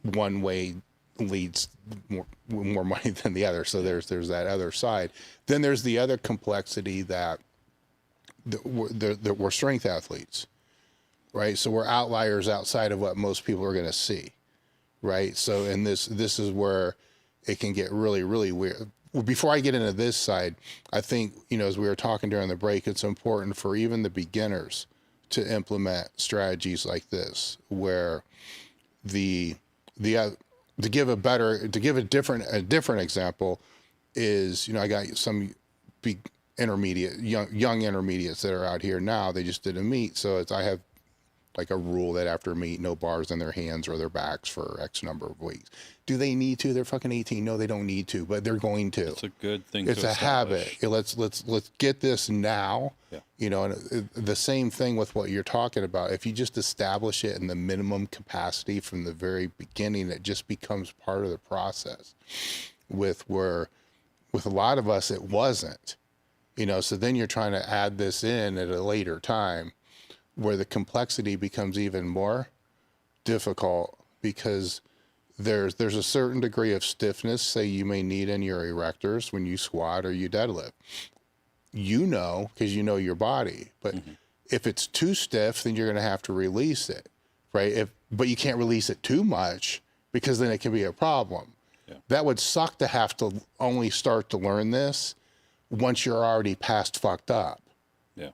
one way leads more money than the other. So there's that other side. Then there's the other complexity that we're strength athletes, right? So we're outliers outside of what most people are going to see, right? So and this is where it can get really, really weird. Well, before I get into this side, I think, as we were talking during the break, it's important for even the beginners to implement strategies like this, where to give a different example is, I got some big young intermediates that are out here now. They just did a meet. So I have like a rule that after a meet, no bars in their hands or their backs for X number of weeks. Do they need to? They're fucking 18. No, they don't need to, but they're going to. It's a good thing. It's a habit. Let's get this now. Yeah. And the same thing with what you're talking about. If you just establish it in the minimum capacity from the very beginning, it just becomes part of the process. With a lot of us, it wasn't. So then you're trying to add this in at a later time, where the complexity becomes even more difficult, because there's a certain degree of stiffness, say, you may need in your erectors when you squat or you deadlift. Because you know your body. But if it's too stiff, then you're going to have to release it, right? But you can't release it too much, because then it can be a problem. Yeah. That would suck to have to only start to learn this once you're already past fucked up. Yeah.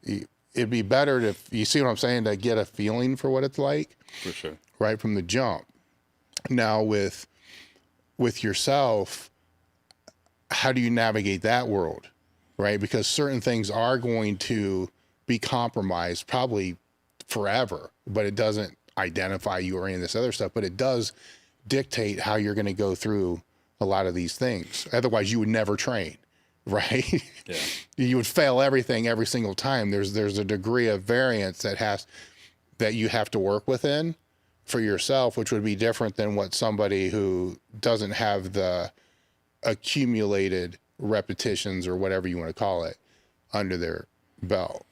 It'd be better you see what I'm saying, to get a feeling for what it's like. For sure. Right from the jump. Now with yourself, how do you navigate that world? Right? Because certain things are going to be compromised probably forever, but it doesn't identify you or any of this other stuff, but it does dictate how you're going to go through a lot of these things. Otherwise you would never train. Right? Yeah. You would fail everything every single time. There's a degree of variance that you have to work within for yourself, which would be different than what somebody who doesn't have the accumulated repetitions or whatever you want to call it under their belt.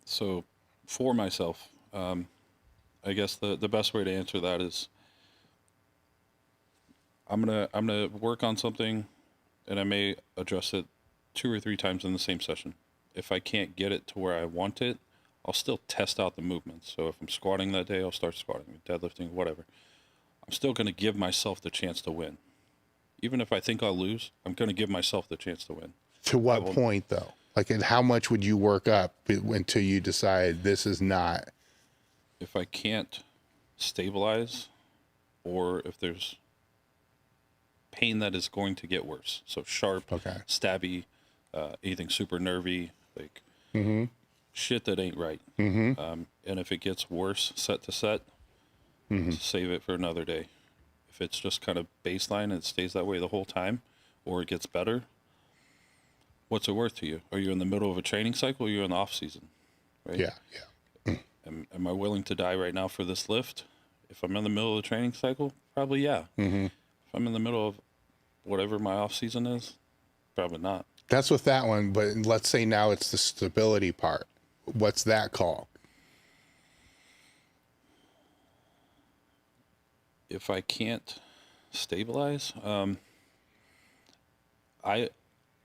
So for myself, I guess the best way to answer that is, I'm gonna work on something, and I may address it 2 or 3 times in the same session. If I can't get it to where I want it, I'll still test out the movements. So if I'm squatting that day, I'll start squatting, deadlifting, whatever. I'm still going to give myself the chance to win. Even if I think I'll lose, I'm going to give myself the chance to win. To what point, though? Like, and how much would you work up until you decide this is not? If I can't stabilize, or if there's pain that is going to get worse, so sharp, stabby, anything super nervy, like shit that ain't right. And if it gets worse set to set, save it for another day. If it's just kind of baseline and it stays that way the whole time, or it gets better, what's it worth to you? Are you in the middle of a training cycle, or are you in the off season? Right? Yeah. Am I willing to die right now for this lift? If I'm in the middle of the training cycle, probably yeah. If I'm in the middle of whatever my off season is, probably not. That's with that one, but let's say now it's the stability part. What's that called? If I can't stabilize,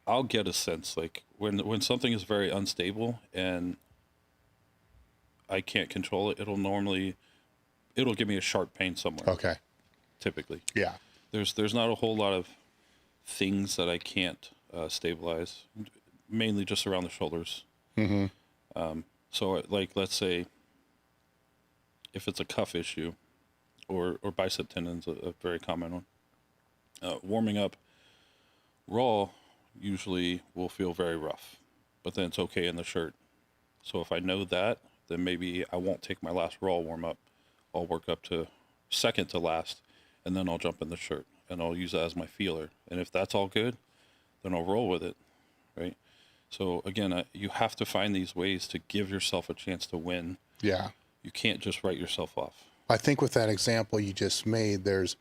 I'll get a sense, like when something is very unstable and I can't control it, it'll give me a sharp pain somewhere. Okay. Typically. Yeah. There's not a whole lot of things that I can't stabilize, mainly just around the shoulders. So like, let's say if it's a cuff issue or bicep tendons, a very common one, warming up raw usually will feel very rough, but then it's okay in the shirt. So if I know that, then maybe I won't take my last raw warm up. I'll work up to second to last, and then I'll jump in the shirt, and I'll use that as my feeler. And if that's all good, then I'll roll with it, right? So again, you have to find these ways to give yourself a chance to win. Yeah. You can't just write yourself off. I think with that example you just made, because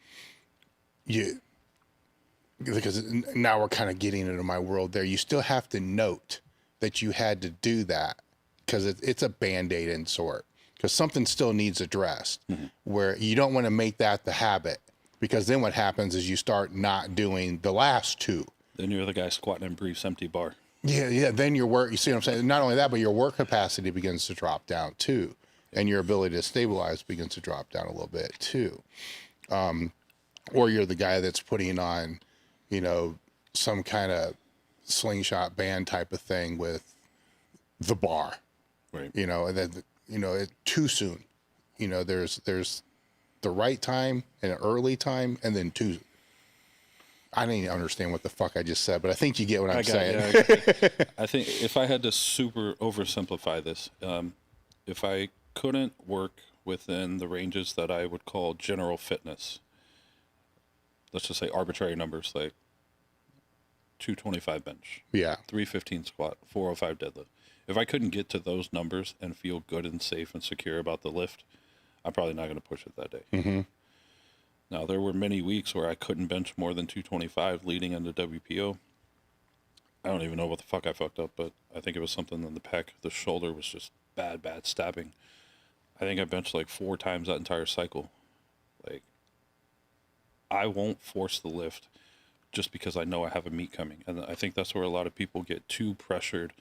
now we're kind of getting into my world there. You still have to note that you had to do that because it's a Band-Aid in sort, because something still needs addressed, where you don't want to make that the habit, because then what happens is you start not doing the last two. Then you're the guy squatting in briefs, empty bar. Yeah. Then your work, you see what I'm saying? Not only that, but your work capacity begins to drop down too. And your ability to stabilize begins to drop down a little bit too. Or you're the guy that's putting on, some kind of slingshot band type of thing with the bar, right? And then, too soon, there's the right time and an early time, and then too. I didn't even understand what the fuck I just said, but I think you get what I'm saying. I think if I had to super oversimplify this, if I couldn't work within the ranges that I would call general fitness, let's just say arbitrary numbers like 225 bench, 315 squat, 405 deadlift. If I couldn't get to those numbers and feel good and safe and secure about the lift, I'm probably not going to push it that day. Now, there were many weeks where I couldn't bench more than 225 leading into WPO. I don't even know what the fuck I fucked up, but I think it was something in the pec. The shoulder was just bad stabbing. I think I benched like 4 times that entire cycle. Like, I won't force the lift just because I know I have a meet coming. And I think that's where a lot of people get too pressured.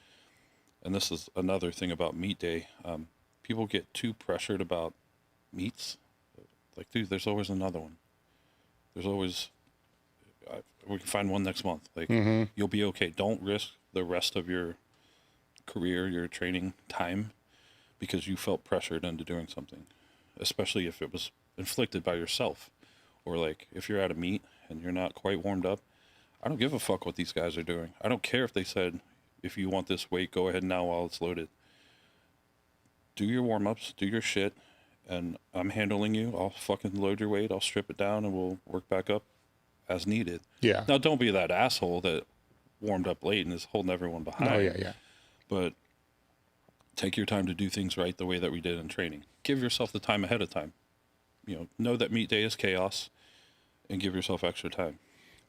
And this is another thing about meet day. People get too pressured about meets. Like, dude, there's always another one. There's always, we can find one next month. Like, you'll be okay. Don't risk the rest of your career, your training time, because you felt pressured into doing something, especially if it was inflicted by yourself. Or like, if you're at a meet and you're not quite warmed up, I don't give a fuck what these guys are doing. I don't care if they said, if you want this weight, go ahead now while it's loaded. Do your warm-ups, do your shit, and I'm handling you. I'll fucking load your weight. I'll strip it down, and we'll work back up as needed. Yeah. Now, don't be that asshole that warmed up late and is holding everyone behind. Oh, yeah. But take your time to do things right the way that we did in training. Give yourself the time ahead of time. Know that meet day is chaos, and give yourself extra time.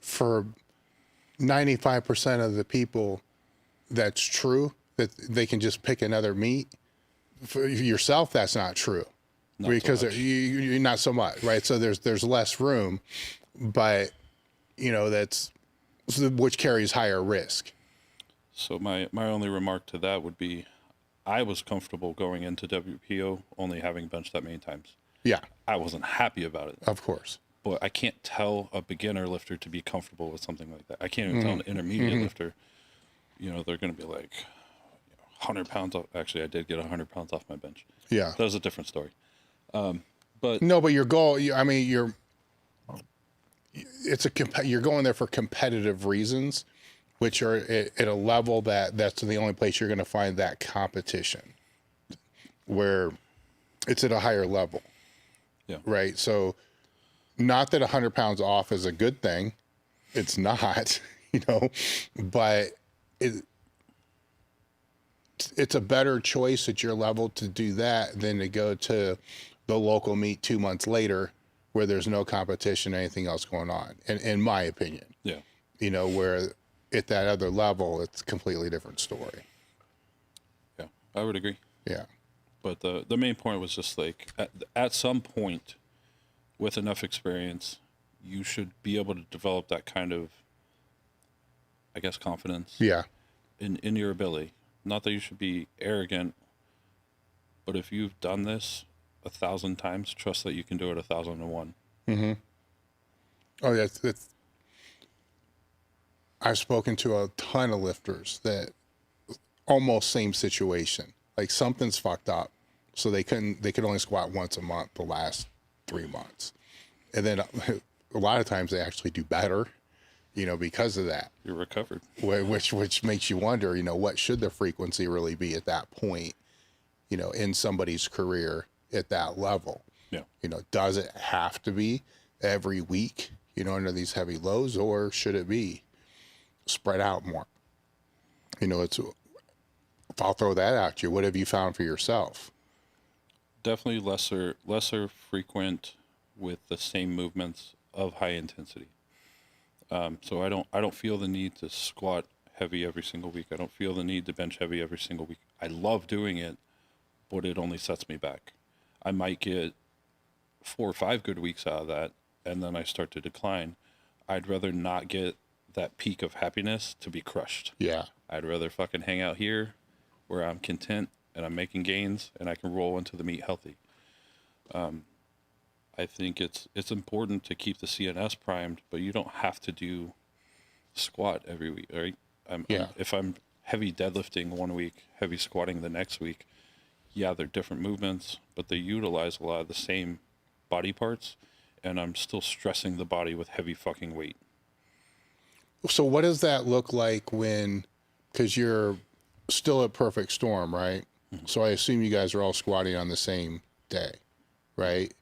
For 95% of the people, that's true, that they can just pick another meet. For yourself, that's not true. Not because so much. you're not so much, right? So there's less room, but that's which carries higher risk. So my only remark to that would be, I was comfortable going into WPO only having benched that many times. Yeah, I wasn't happy about it, of course. but I can't tell a beginner lifter to be comfortable with something like that. I can't even tell an intermediate lifter, they're going to be like 100 pounds off. Actually, I did get 100 pounds off my bench. Yeah. That was a different story. But No, but your goal, I mean, you're going there for competitive reasons, which are at a level that's the only place you're going to find that competition, where it's at a higher level. Yeah. Right. So not that 100 pounds off is a good thing. It's not, but it's a better choice at your level to do that than to go to the local meet 2 months later where there's no competition, anything else going on, in my opinion. Yeah. Where at that other level, it's a completely different story. Yeah, I would agree. Yeah. But the main point was just like, at some point with enough experience, you should be able to develop that kind of, I guess, confidence Yeah. in your ability. Not that you should be arrogant, but if you've done this 1,000 times, trust that you can do it 1,001. Mm-hmm. Oh, that's I've spoken to a ton of lifters that almost same situation. Like something's fucked up. So they could only squat once a month the last 3 months. And then a lot of times they actually do better, because of that. You're recovered. Which makes you wonder, what should the frequency really be at that point, in somebody's career at that level? Yeah. Does it have to be every week, under these heavy lows, or should it be spread out more? I'll throw that at you. What have you found for yourself? Definitely lesser frequent with the same movements of high intensity. So I don't feel the need to squat heavy every single week. I don't feel the need to bench heavy every single week. I love doing it, but it only sets me back. I might get 4 or 5 good weeks out of that, and then I start to decline. I'd rather not get that peak of happiness to be crushed. Yeah. I'd rather fucking hang out here where I'm content and I'm making gains and I can roll into the meet healthy. I think it's important to keep the CNS primed, but you don't have to do squat every week, right? If I'm heavy deadlifting one week, heavy squatting the next week, yeah, they're different movements, but they utilize a lot of the same body parts, and I'm still stressing the body with heavy fucking weight. So what does that look like because you're still at Perfect Storm, right? Mm-hmm. So I assume you guys are all squatting on the same day, right?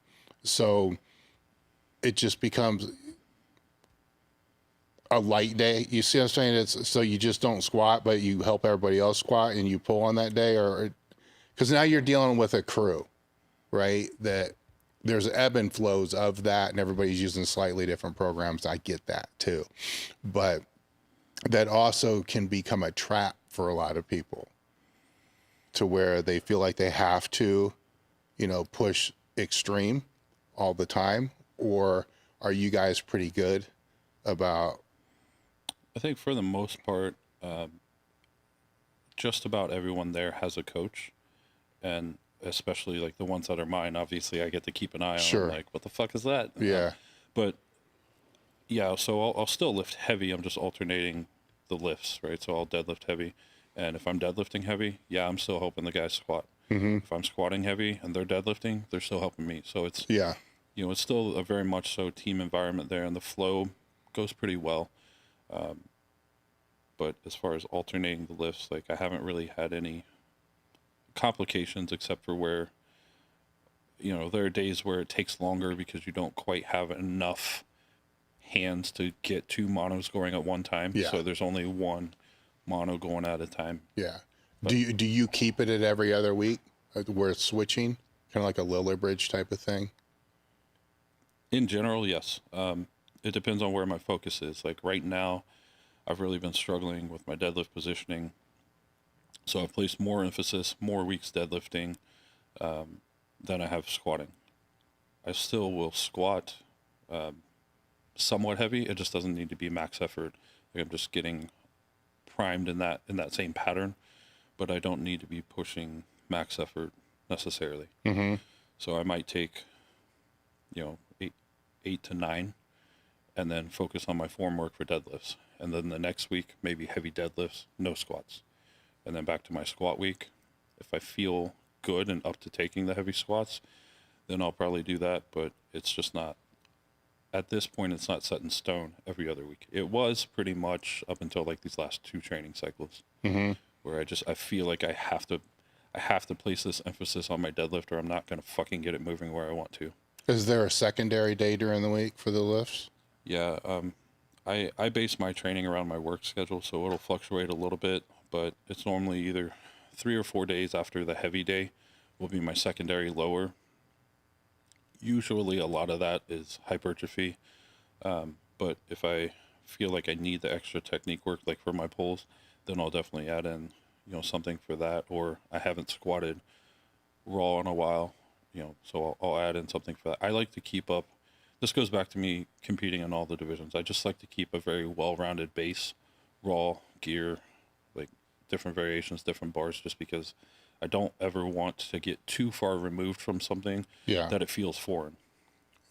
So it just becomes a light day. You see what I'm saying? So you just don't squat, but you help everybody else squat and you pull on that day, because now you're dealing with a crew, right? That there's ebb and flows of that, and everybody's using slightly different programs. I get that too. But that also can become a trap for a lot of people, to where they feel like they have to, push extreme all the time. Or are you guys pretty good about? I think for the most part, just about everyone there has a coach, and especially like the ones that are mine, obviously I get to keep an eye on. Sure. Like, what the fuck is that? Yeah. But yeah, so I'll still lift heavy. I'm just alternating the lifts, right? So I'll deadlift heavy, and if I'm deadlifting heavy, yeah, I'm still helping the guys squat. Mm-hmm. If I'm squatting heavy and they're deadlifting, they're still helping me. So it's it's still a very much so team environment there, and the flow goes pretty well. But as far as alternating the lifts, like, I haven't really had any complications, except for where, there are days where it takes longer because you don't quite have enough hands to get 2 monos going at one time. Yeah. So there's only 1 mono going at a time. Yeah. But do you keep it at every other week where it's switching, kind of like a Liller Bridge type of thing? In general, yes. It depends on where my focus is. Like right now, I've really been struggling with my deadlift positioning. So I've placed more emphasis, more weeks deadlifting than I have squatting. I still will squat somewhat heavy. It just doesn't need to be max effort. Like, I'm just getting primed in that same pattern, but I don't need to be pushing max effort necessarily. So I might take, you know, eight to 9, and then focus on my form work for deadlifts. And then the next week, maybe heavy deadlifts, no squats. And then back to my squat week. If I feel good and up to taking the heavy squats, then I'll probably do that. But it's just not, at this point, it's not set in stone every other week. It was pretty much up until like these last 2 training cycles, where I feel like I have to place this emphasis on my deadlift, or I'm not going to fucking get it moving where I want to. Is there a secondary day during the week for the lifts? Yeah, I base my training around my work schedule, so it'll fluctuate a little bit, but it's normally either 3 or 4 days after the heavy day will be my secondary lower. Usually a lot of that is hypertrophy, but if I feel like I need the extra technique work, like for my pulls, then I'll definitely add in, you know, something for that, or I haven't squatted raw in a while, you know, so I'll add in something for that. I like to keep up. This goes back to me competing in all the divisions. I just like to keep a very well-rounded base, raw gear, like different variations, different bars, just because I don't ever want to get too far removed from something that it feels foreign.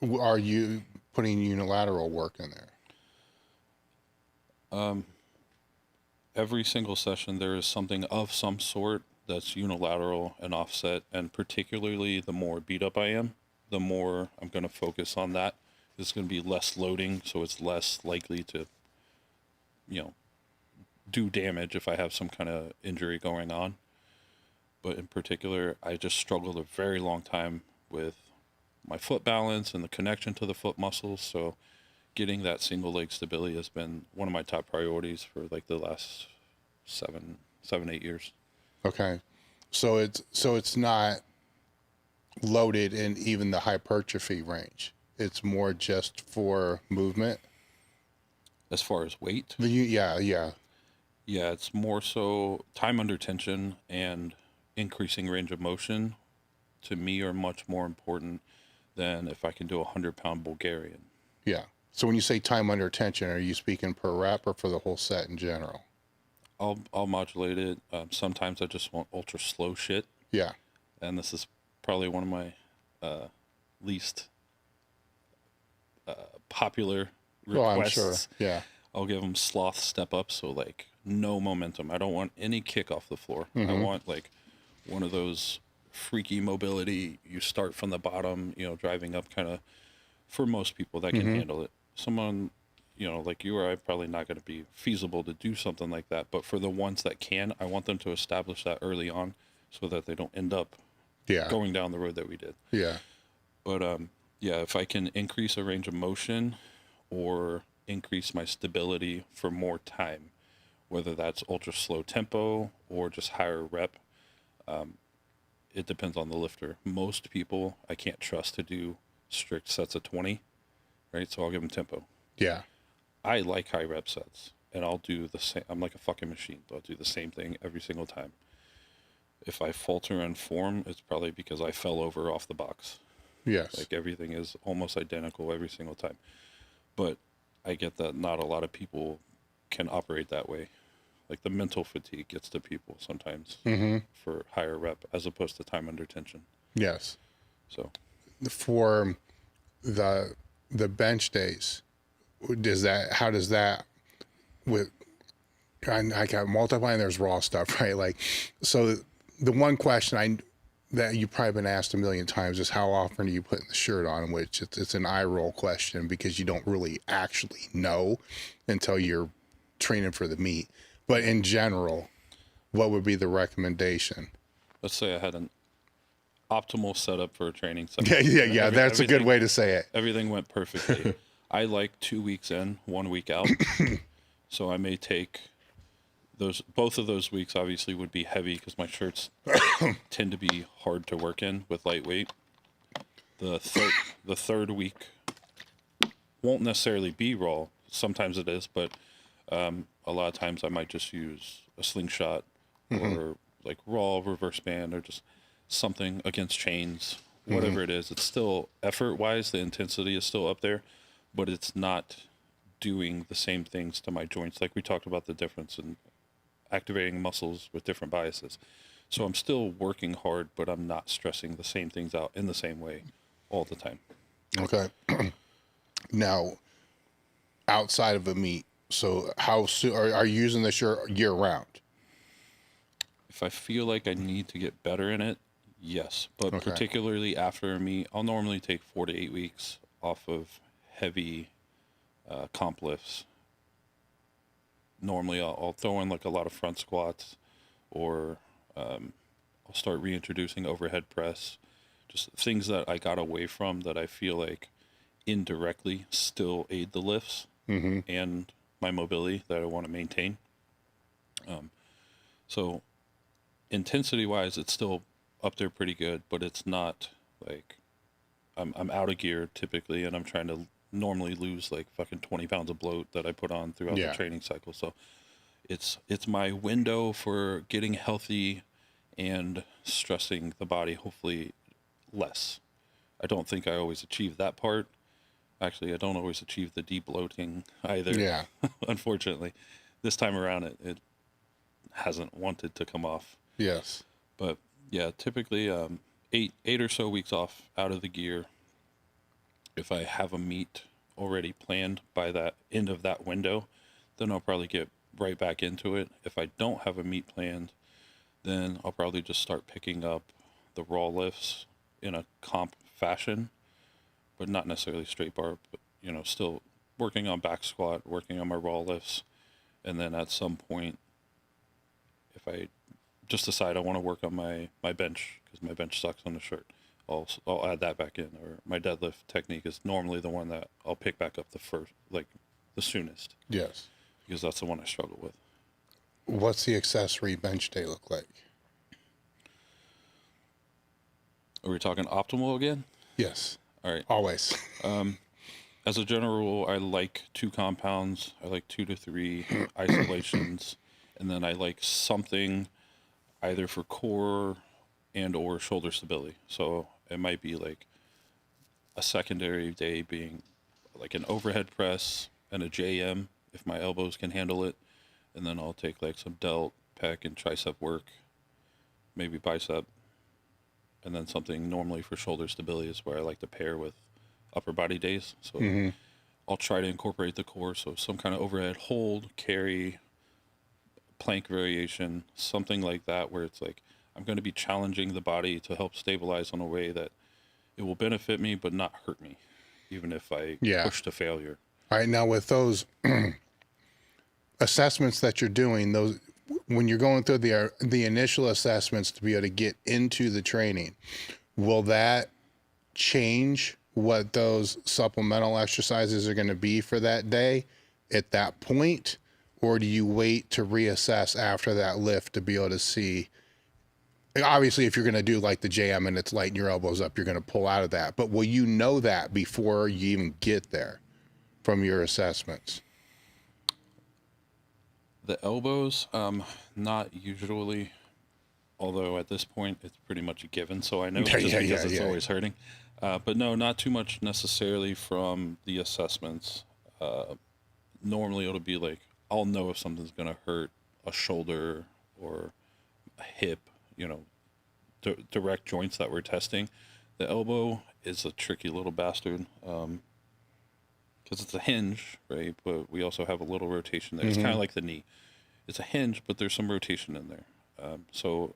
Are you putting unilateral work in there? Every single session, there is something of some sort that's unilateral and offset, and particularly the more beat up I am, the more I'm going to focus on that. It's going to be less loading, so it's less likely to, you know, do damage if I have some kind of injury going on. But in particular, I just struggled a very long time with my foot balance and the connection to the foot muscles. So getting that single leg stability has been one of my top priorities for like the last 8 years. Okay. So it's not loaded in even the hypertrophy range. It's more just for movement. As far as weight? Yeah, it's more so time under tension and increasing range of motion to me are much more important than if I can do a 100-pound Bulgarian. Yeah. So when you say time under tension, are you speaking per rep or for the whole set in general? I'll modulate it. Sometimes I just want ultra slow shit. Yeah. And this is probably one of my least popular requests. Oh, I'm sure. Yeah. I'll give them sloth step up, so like no momentum. I don't want any kick off the floor. I want like one of those freaky mobility. You start from the bottom, you know, driving up kind of. For most people that can handle it. Someone, you know, like you or I, probably not going to be feasible to do something like that. But for the ones that can, I want them to establish that early on, so that they don't end up going down the road that we did. Yeah. But if I can increase a range of motion or increase my stability for more time, whether that's ultra slow tempo or just higher rep, it depends on the lifter. Most people I can't trust to do strict sets of 20, right? So I'll give them tempo. Yeah. I like high rep sets, and I'll do the same. I'm like a fucking machine. I'll do the same thing every single time. If I falter in form, it's probably because I fell over off the box. Yes. Like everything is almost identical every single time. But I get that not a lot of people can operate that way. Like the mental fatigue gets to people sometimes for higher rep as opposed to time under tension. Yes. So for the bench days, how does that with, I got multiplying, there's raw stuff, right? Like, so the one question that you've probably been asked a million times is how often are you putting the shirt on, which it's an eye roll question because you don't really actually know until you're training for the meet. But in general, what would be the recommendation? Let's say I had an optimal setup for a training session. Yeah. That's a good way to say it. Everything went perfectly. I like 2 weeks in, 1 week out. So I may take both of those weeks obviously would be heavy because my shirts tend to be hard to work in with lightweight. The third week won't necessarily be raw. Sometimes it is, but a lot of times I might just use a slingshot or like raw reverse band or just something against chains, whatever it is. It's still effort-wise, the intensity is still up there, but it's not doing the same things to my joints. Like we talked about the difference in activating muscles with different biases. So I'm still working hard, but I'm not stressing the same things out in the same way all the time. Okay. Now, outside of a meet, so how soon are you using this year round? If I feel like I need to get better in it, yes. But Okay. particularly after a meet, I'll normally take 4 to 8 weeks off of heavy comp lifts. Normally, I'll throw in like a lot of front squats, or I'll start reintroducing overhead press, just things that I got away from that I feel like indirectly still aid the lifts and my mobility that I want to maintain. So intensity wise, it's still up there pretty good, but it's not like I'm out of gear typically, and I'm trying to normally lose like fucking 20 pounds of bloat that I put on throughout the training cycle. So it's my window for getting healthy and stressing the body, hopefully less. I don't think I always achieve that part. Actually, I don't always achieve the de-bloating either. Yeah. Unfortunately, this time around it hasn't wanted to come off. Yes. But yeah, typically eight or so weeks off out of the gear. If I have a meet already planned by that end of that window, then I'll probably get right back into it. If I don't have a meet planned, then I'll probably just start picking up the raw lifts in a comp fashion, but not necessarily straight bar, but still working on back squat, working on my raw lifts. And then at some point, if I just decide I want to work on my bench, because my bench sucks on the shirt, I'll add that back in. Or my deadlift technique is normally the one that I'll pick back up the soonest. Yes. Because that's the one I struggle with. What's the accessory bench day look like? Are we talking optimal again? Yes. All right. Always. As a general rule, I like 2 compounds. I like 2 to 3 isolations. And then I like something either for core and or shoulder stability. So it might be like a secondary day being like an overhead press and a JM if my elbows can handle it. And then I'll take like some delt, pec, and tricep work, maybe bicep. And then something normally for shoulder stability is where I like to pair with upper body days. So I'll try to incorporate the core. So some kind of overhead hold, carry, plank variation, something like that, where it's like I'm going to be challenging the body to help stabilize in a way that it will benefit me but not hurt me, even if I push to failure. All right. Now with those assessments that you're doing, those when you're going through the initial assessments to be able to get into the training, will that change what those supplemental exercises are going to be for that day at that point? Or do you wait to reassess after that lift to be able to see? Obviously, if you're going to do like the JM and it's lighting your elbows up, you're going to pull out of that. But will you know that before you even get there from your assessments? The elbows, not usually, although at this point it's pretty much a given, so I know just because it's always hurting. But no, not too much necessarily from the assessments. Normally it'll be like, I'll know if something's going to hurt a shoulder or a hip, direct joints that we're testing. The elbow is a tricky little bastard because it's a hinge, right? But we also have a little rotation there. It's kind of like the knee. It's a hinge, but there's some rotation in there. So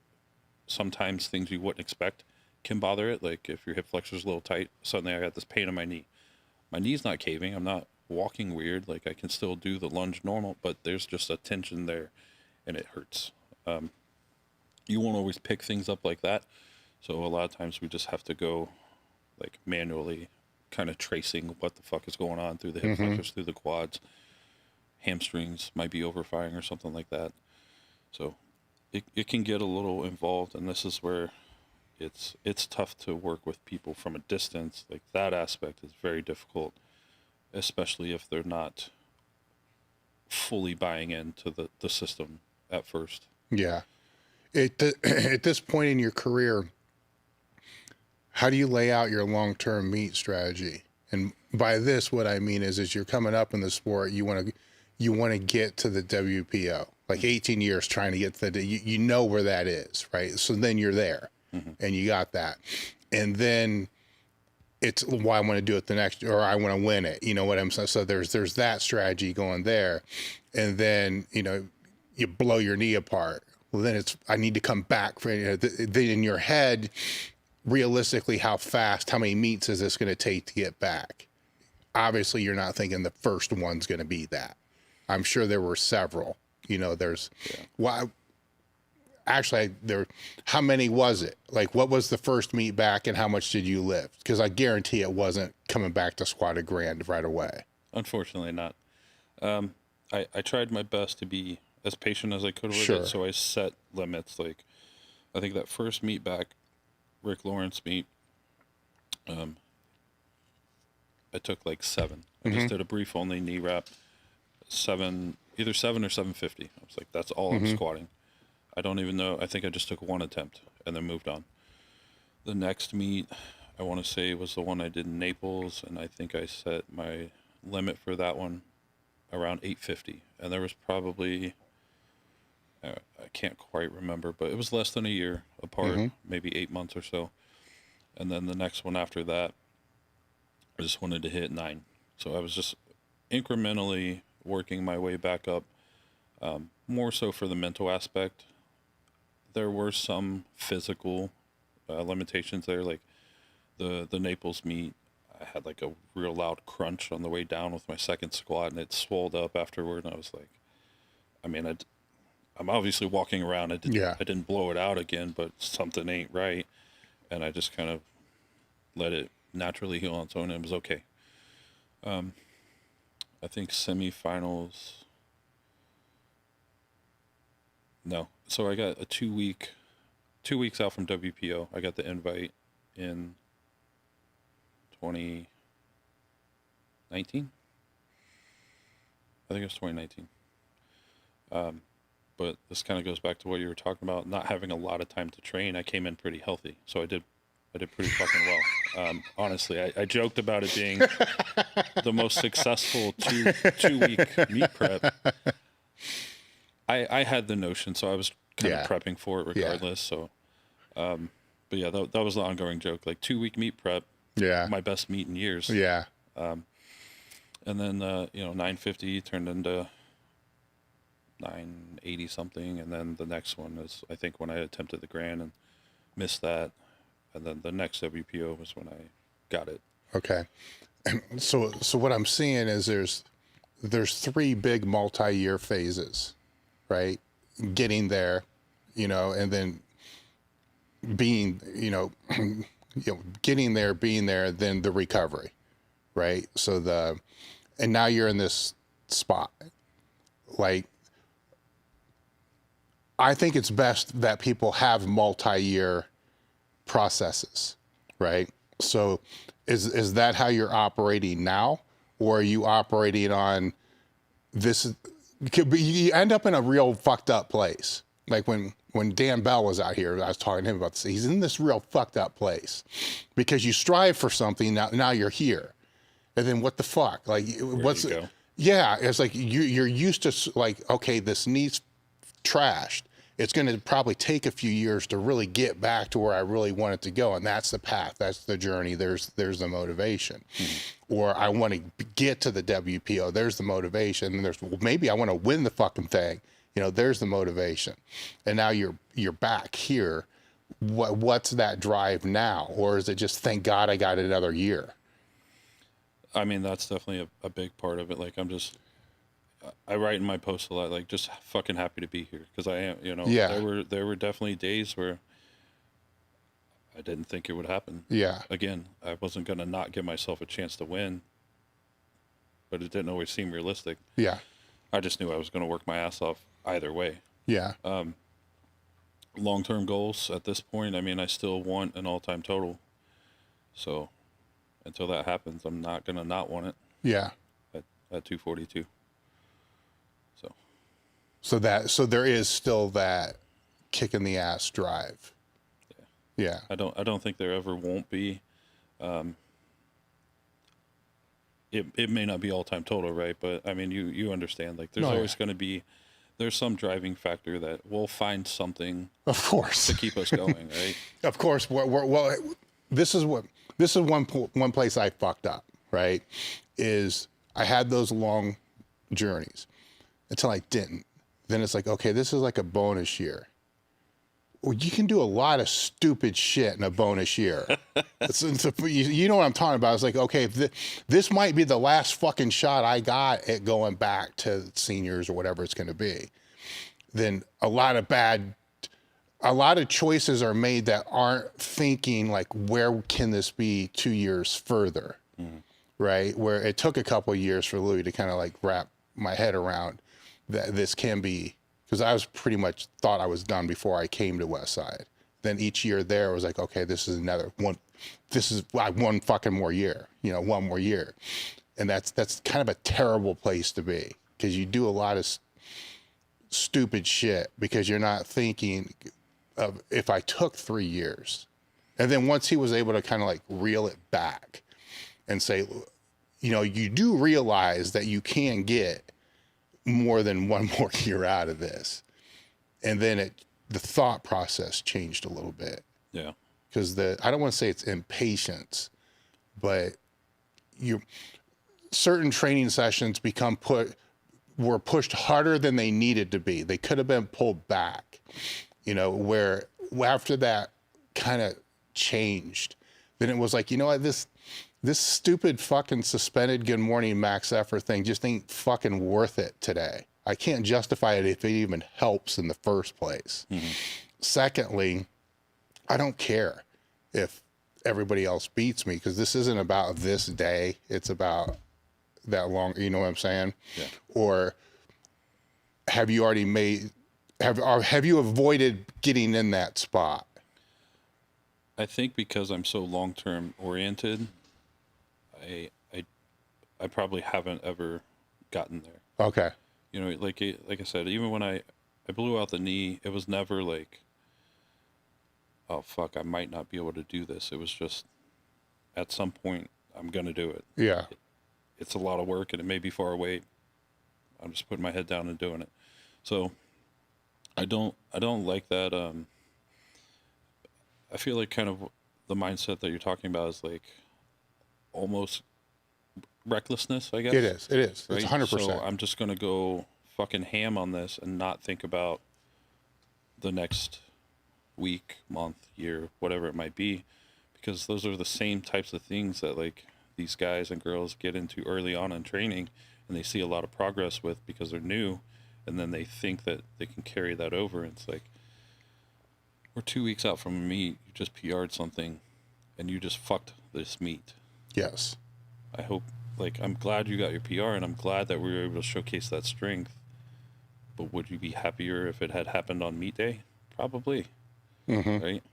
sometimes things you wouldn't expect can bother it. Like if your hip flexor's a little tight, suddenly I got this pain in my knee. My knee's not caving. I'm not walking weird. Like I can still do the lunge normal, but there's just a tension there and it hurts. You won't always pick things up like that. So a lot of times we just have to go like manually kind of tracing what the fuck is going on through the hip flexors, through the quads. Hamstrings might be overfiring or something like that. So it can get a little involved, and this is where it's tough to work with people from a distance. Like that aspect is very difficult, especially if they're not fully buying into the system at first. Yeah. At this point in your career, how do you lay out your long-term meet strategy? And by this, what I mean is you're coming up in the sport, you want to get to the WPO. like 18 years trying to get to the, you know where that is, right? So then you're there and you got that. And then it's why I want to do it the next, or I want to win it. You know what I'm saying? So there's that strategy going there. And then, you know, you blow your knee apart. Well, then I need to come back for, you know, then in your head, realistically, how many meets is this going to take to get back? Obviously, you're not thinking the first one's going to be that. I'm sure there were several. You know, how many was it? Like, what was the first meet back and how much did you lift? Because I guarantee it wasn't coming back to squat a grand right away. Unfortunately not. I tried my best to be as patient as I could with Sure. it, so I set limits. Like, I think that first meet back, Rick Lawrence meet, I took like 7. I just did a brief only knee wrap, 7, either 7 or 750. I was like, that's all I'm squatting. I don't even know. I think I just took 1 attempt and then moved on. The next meet, I want to say, was the one I did in Naples, and I think I set my limit for that one around 850. And there was probably, I can't quite remember, but it was less than a year apart, maybe 8 months or so. And then the next one after that, I just wanted to hit 9. So I was just incrementally working my way back up, more so for the mental aspect. There were some physical limitations there, like the Naples meet. I had like a real loud crunch on the way down with my second squat, and it swelled up afterward. And I was like, I mean, I'm obviously walking around. I didn't blow it out again, but something ain't right. And I just kind of let it naturally heal on its own, and it was okay. I think semifinals. No. So I got a 2 weeks out from WPO. I got the invite in 2019. I think it was 2019. But this kind of goes back to what you were talking about, not having a lot of time to train. I came in pretty healthy, so I did pretty fucking well. Honestly, I joked about it being the most successful two-week meet prep. I had the notion, so I was kind of prepping for it regardless. Yeah. So, but yeah, that was the ongoing joke. Like 2 week meet prep. Yeah. My best meet in years. Yeah. And then 950 turned into 980 something, and then the next one is, I think, when I attempted the grand and missed that, and then the next WPO was when I got it. Okay. So what I'm seeing is there's 3 big multi-year phases, right? Getting there, and then being, getting there, being there, then the recovery, right? So and now you're in this spot. Like, I think it's best that people have multi-year processes, right? So is that how you're operating now? Or are you operating on this? You end up in a real fucked up place. Like when Dan Bell was out here, I was talking to him about this. He's in this real fucked up place because you strive for something. Now you're here. And then what the fuck? Like, what's it? Yeah, it's like you're used to, like, okay, this knee's trashed. It's going to probably take a few years to really get back to where I really want it to go. And that's the path. That's the journey. There's the motivation. Mm-hmm. Or I want to get to the WPO. There's the motivation. And maybe I want to win the fucking thing. There's the motivation. And now you're back here. What's that drive now? Or is it just, thank God I got another year? I mean, that's definitely a big part of it. Like, I write in my post a lot, like, just fucking happy to be here. Because I am, Yeah. There were definitely days where I didn't think it would happen. Yeah. Again, I wasn't going to not give myself a chance to win, but it didn't always seem realistic. Yeah. I just knew I was going to work my ass off either way. Yeah. Long-term goals at this point, I mean, I still want an all-time total. So until that happens, I'm not going to not want it. Yeah. At 242. So there is still that kick in the ass drive. Yeah. I don't think there ever won't be. It may not be all time total, right? But I mean, you understand. Like, there's always going to be there's some driving factor that we'll find something Of course. to keep us going, right? Of course. Well, this is one place I fucked up, right? Is I had those long journeys until I didn't. Then it's like, okay, this is like a bonus year. Well, you can do a lot of stupid shit in a bonus year. You know what I'm talking about. It's like, okay, this might be the last fucking shot I got at going back to seniors or whatever it's going to be. Then a lot of choices are made that aren't thinking like, where can this be 2 years further, right? Where it took a couple of years for Louie to kind of like wrap my head around that this can be, because I was pretty much thought I was done before I came to Westside. Then each year there was like, okay, this is another one. This is like one fucking more year, one more year. And that's kind of a terrible place to be, because you do a lot of stupid shit because you're not thinking of, if I took 3 years. And then once he was able to kind of like reel it back and say, you do realize that you can get more than one more year out of this. And then the thought process changed a little bit. Yeah. Because I don't want to say it's impatience, but certain training sessions were pushed harder than they needed to be. They could have been pulled back, where after that kind of changed, then it was like, you know what, this stupid fucking suspended good morning max effort thing just ain't fucking worth it today. I can't justify it if it even helps in the first place. Mm-hmm. Secondly, I don't care if everybody else beats me, because this isn't about this day. It's about that long, you know what I'm saying? Yeah. Or have you already have you avoided getting in that spot? I think because I'm so long-term oriented, I probably haven't ever gotten there. Okay. Like I said, even when I blew out the knee, it was never like, oh fuck, I might not be able to do this. It was just, at some point, I'm gonna do it. Yeah. It's a lot of work, and it may be far away. I'm just putting my head down and doing it. So, I don't like that. I feel like kind of the mindset that you're talking about is like almost recklessness, I guess. It is. Right? It's 100%. So I'm just going to go fucking ham on this and not think about the next week, month, year, whatever it might be, because those are the same types of things that like these guys and girls get into early on in training, and they see a lot of progress with because they're new, and then they think that they can carry that over. And it's like, we're 2 weeks out from a meet, you just PR'd something, and you just fucked this meet. Yes. I hope, I'm glad you got your PR, and I'm glad that we were able to showcase that strength. But would you be happier if it had happened on meet day? Probably. Mm-hmm. Right?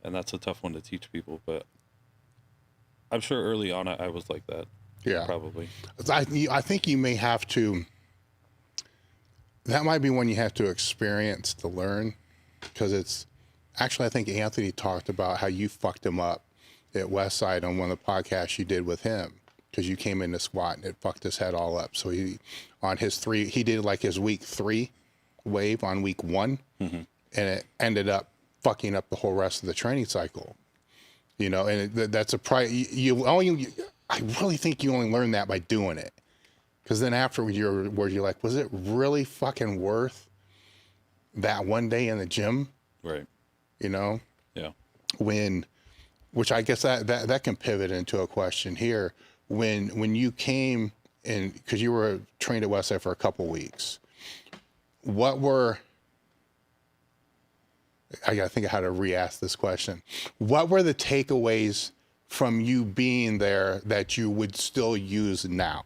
And that's a tough one to teach people, but I'm sure early on I was like that. Yeah. Probably. I think you may have to, that might be one you have to experience to learn, because it's, actually I think Anthony talked about how you fucked him up at Westside on one of the podcasts you did with him, because you came in to squat and it fucked his head all up. So he did like his week 3 wave on week 1, mm-hmm. and it ended up fucking up the whole rest of the training cycle. And that's a I really think you only learn that by doing it, because then afterwards you're like, was it really fucking worth that one day in the gym? Right. Yeah. Which I guess that can pivot into a question here. When you came in, because you were trained at Westside for a couple weeks, I gotta think of how to re-ask this question. What were the takeaways from you being there that you would still use now?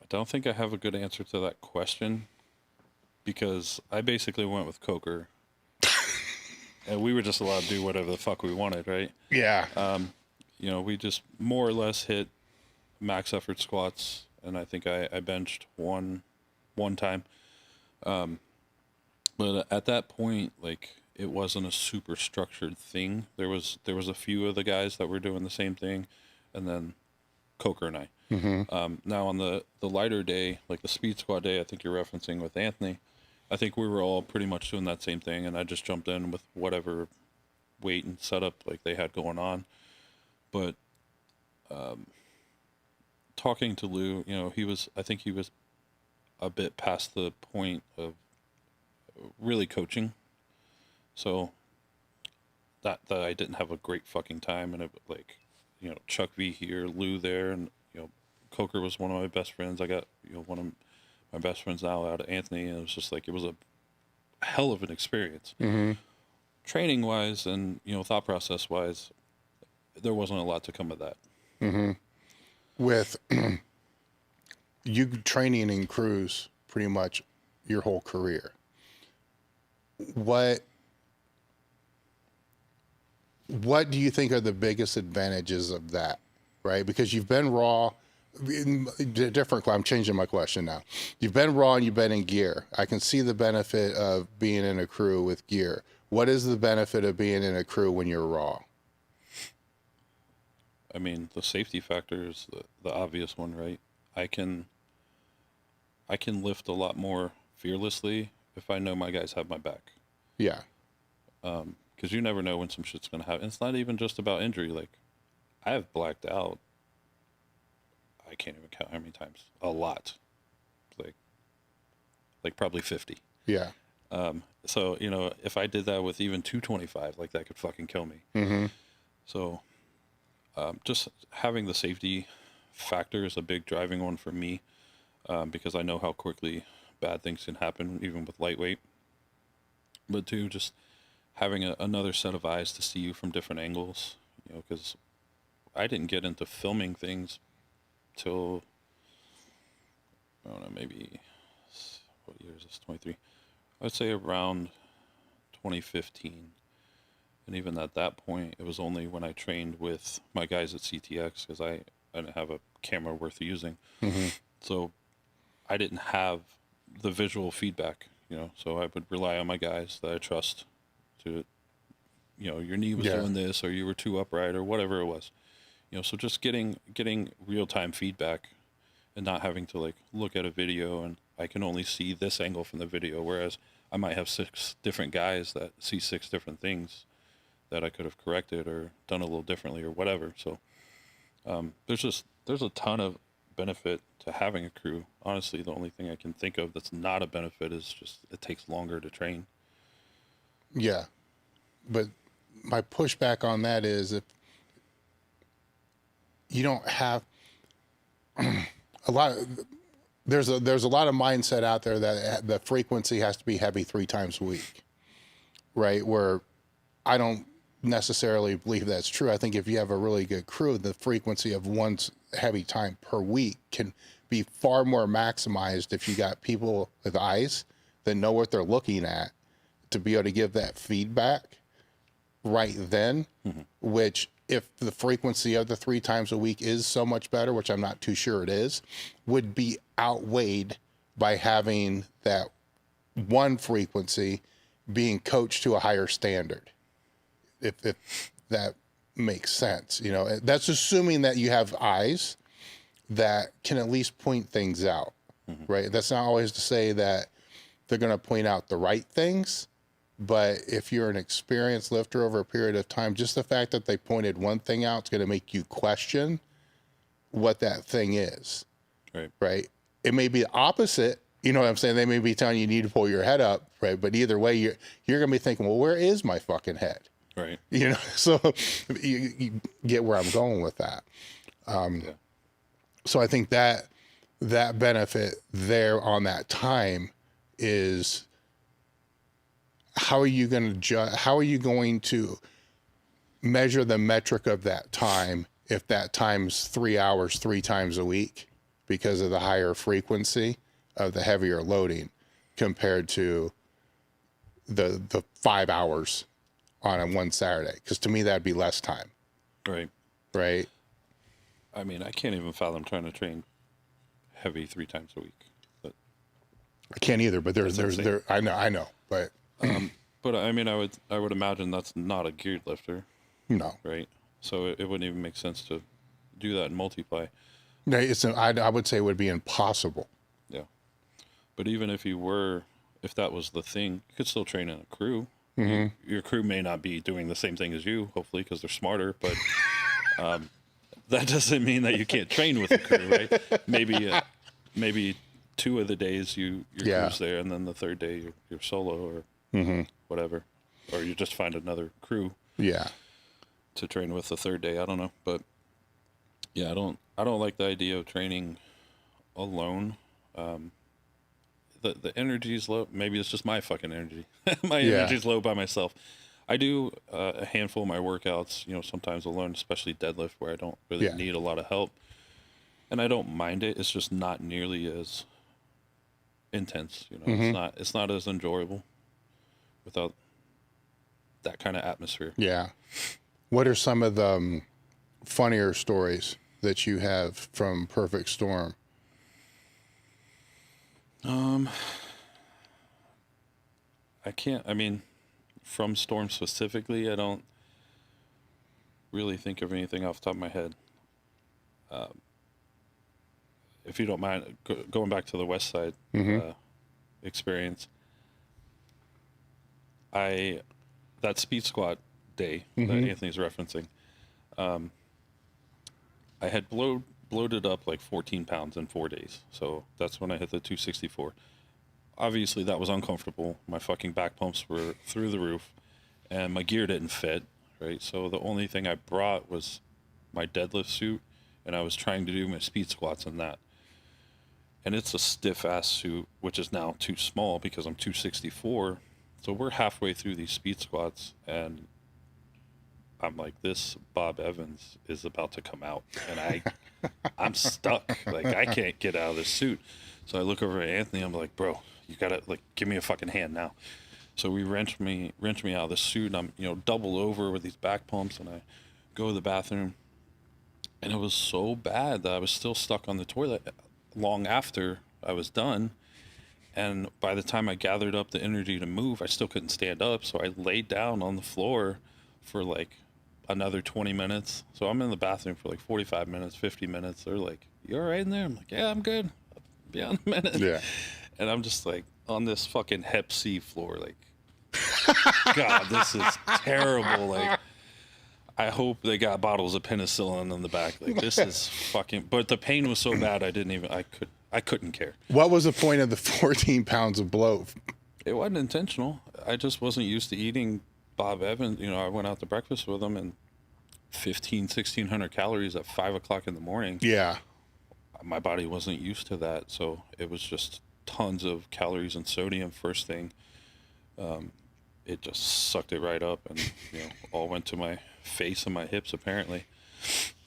I don't think I have a good answer to that question, because I basically went with Coker. And we were just allowed to do whatever the fuck we wanted, right? Yeah. We just more or less hit max effort squats, and I think I benched one time. But at that point, it wasn't a super structured thing. There was a few of the guys that were doing the same thing, and then Coker and I. Now on the lighter day, like the speed squat day, I think you're referencing with Anthony, I think we were all pretty much doing that same thing, and I just jumped in with whatever weight and setup like they had going on. But talking to Lou, you know, I think he was a bit past the point of really coaching. So that I didn't have a great fucking time, and it, like, you know, Chuck V here, Lou there, and, you know, Coker was one of my best friends. I got, you know, one of my best friends now out of Anthony, and it was just like, it was a hell of an experience. Training wise and, you know, thought process wise, there wasn't a lot to come of that. With you training in crews pretty much your whole career, what do you think are the biggest advantages of that, right? Because you've been raw, I'm changing my question now. You've been raw and you've been in gear. I can see the benefit of being in a crew with gear. What is the benefit of being in a crew when you're raw? I mean, the safety factor is the obvious one, right? I can lift a lot more fearlessly if I know my guys have my back. Yeah. Because you never know when some shit's going to happen. It's not even just about injury. Like, I have blacked out. I can't even count how many times. A lot. Like probably 50. Yeah. So, you know, if I did that with even 225, like, that could fucking kill me. So, just having the safety factor is a big driving one for me, because I know how quickly bad things can happen, even with lightweight. But two, just having another set of eyes to see you from different angles, you know, because I didn't get into filming things till, I don't know, maybe, what year is this, 23? I'd say around 2015. And even at that point, it was only when I trained with my guys at CTX, because I didn't have a camera worth using. So I didn't have the visual feedback, you know, so I would rely on my guys that I trust to, you know, your knee was doing this, or you were too upright, or whatever it was. You know, so just getting real-time feedback and not having to, like, look at a video and I can only see this angle from the video, whereas I might have 6 different guys that see 6 different things that I could have corrected or done a little differently or whatever. So there's a ton of benefit to having a crew. Honestly, the only thing I can think of that's not a benefit is just it takes longer to train. Yeah. But my pushback on that is, if you don't have there's a lot of mindset out there that the frequency has to be heavy 3 times a week, right? Where I don't necessarily believe that's true. I think if you have a really good crew, the frequency of one heavy time per week can be far more maximized if you got people with eyes that know what they're looking at to be able to give that feedback right then, which, if the frequency of the 3 times a week is so much better, which I'm not too sure it is, would be outweighed by having that one frequency being coached to a higher standard. If that makes sense, you know, that's assuming that you have eyes that can at least point things out, right? That's not always to say that they're going to point out the right things, but if you're an experienced lifter over a period of time, just the fact that they pointed one thing out is going to make you question what that thing is, right? It may be the opposite. You know what I'm saying? They may be telling you need to pull your head up, right? But either way, you're going to be thinking, well, where is my fucking head? Right. You know, so you get where I'm going with that. So I think that benefit there on that time is, how are you going to measure the metric of that time if that time's 3 hours 3 times a week because of the higher frequency of the heavier loading compared to the 5 hours on one Saturday? Because to me, that'd be less time. Right. I mean, I can't even fathom trying to train heavy 3 times a week. But I can't either, but there's I know, but but I mean, I would imagine that's not a geared lifter. No. Right. So it wouldn't even make sense to do that and multiply. No, I would say it would be impossible. Yeah. But even if that was the thing, you could still train in a crew. Mm-hmm. Your crew may not be doing the same thing as you, hopefully, because they're smarter, but that doesn't mean that you can't train with a crew, right? Maybe 2 of the days your crew's there, and then the third day you're solo or whatever. Or you just find another crew to train with the third day. I don't know. But yeah, I don't like the idea of training alone. The energy's low. Maybe it's just my fucking energy. My energy's low by myself. I do a handful of my workouts, sometimes alone, especially deadlift, where I don't really need a lot of help. And I don't mind it. It's just not nearly as intense. It's not as enjoyable without that kind of atmosphere. Yeah. What are some of the funnier stories that you have from Perfect Storm? From Storm specifically, I don't really think of anything off the top of my head. If you don't mind, going back to the Westside experience, that speed squat day that Anthony's referencing, I had bloated up like 14 pounds in 4 days. So that's when I hit the 264. Obviously, that was uncomfortable. My fucking back pumps were through the roof, and my gear didn't fit, right? So the only thing I brought was my deadlift suit, and I was trying to do my speed squats in that. And it's a stiff-ass suit, which is now too small because I'm 264. So we're halfway through these speed squats, and I'm like, this Bob Evans is about to come out, and I'm stuck. Like, I can't get out of this suit. So I look over at Anthony. I'm like, bro, you gotta give me a fucking hand now. So we wrench me out of the suit, and I'm double over with these back pumps, and I go to the bathroom, and it was so bad that I was still stuck on the toilet long after I was done. And by the time I gathered up the energy to move, I still couldn't stand up. So I laid down on the floor for like another 20 minutes. So I'm in the bathroom for like 45 minutes, 50 minutes. They're like, you all right in there? I'm like, yeah, I'm good. I'll be on a minute. Yeah. And I'm just like on this fucking Hep C floor. Like, God, this is terrible. Like, I hope they got bottles of penicillin in the back. Like, this is fucking, but the pain was so bad I couldn't care. What was the point of the 14 pounds of bloat? It wasn't intentional. I just wasn't used to eating Bob Evans. I went out to breakfast with him, and 1,600 calories at 5 o'clock in the morning. Yeah. My body wasn't used to that. So it was just tons of calories and sodium first thing. It just sucked it right up, and all went to my face and my hips apparently.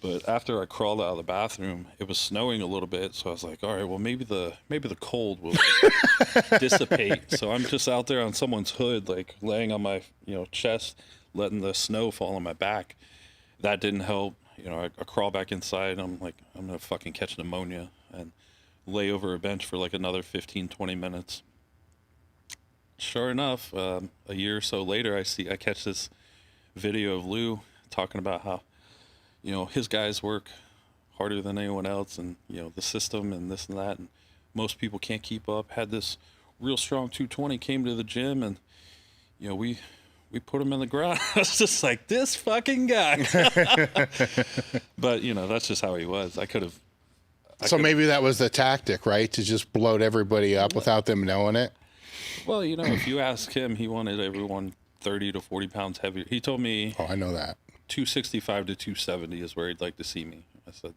But after I crawled out of the bathroom, it was snowing a little bit, so I was like, all right, well, maybe the cold will dissipate. So I'm just out there on someone's hood, like laying on my chest, letting the snow fall on my back. That didn't help. I crawl back inside, and I'm like, I'm gonna fucking catch pneumonia, and lay over a bench for like another 15-20 minutes. Sure enough, a year or so later, I catch this video of Lou talking about how his guys work harder than anyone else, and the system and this and that, and most people can't keep up. Had this real strong 220, came to the gym, and we put him in the ground. I was just like, this fucking guy. But that's just how he was. So maybe that was the tactic, right? To just bloat everybody up without them knowing it. Well, if you ask him, he wanted everyone 30 to 40 pounds heavier. He told me, oh, I know that, 265 to 270 is where he'd like to see me. I said,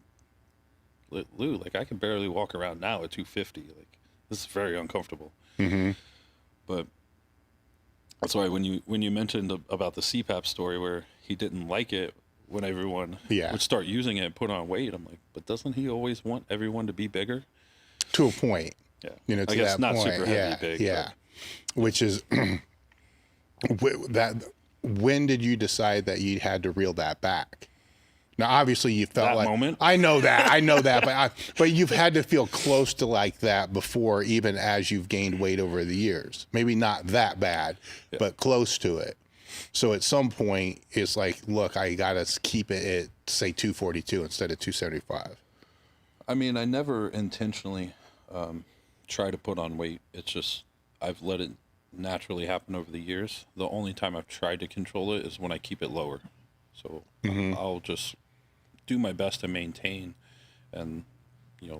Lou, like, I can barely walk around now at 250. Like, this is very uncomfortable. Mm-hmm. But that's why when you mentioned about the CPAP story where he didn't like it when everyone would start using it and put on weight, I'm like, but doesn't he always want everyone to be bigger? To a point. Yeah. To I guess that not point. super heavy big. Yeah. Which is that. When did you decide that you had to reel that back? Now, obviously, you felt that like moment. I know that, but you've had to feel close to like that before, even as you've gained weight over the years. Maybe not that bad, but close to it. So at some point, it's like, look, I gotta keep it at say 242 instead of 275. I mean, I never intentionally try to put on weight. It's just I've let it naturally happen over the years. The only time I've tried to control it is when I keep it lower. So I'll just do my best to maintain, and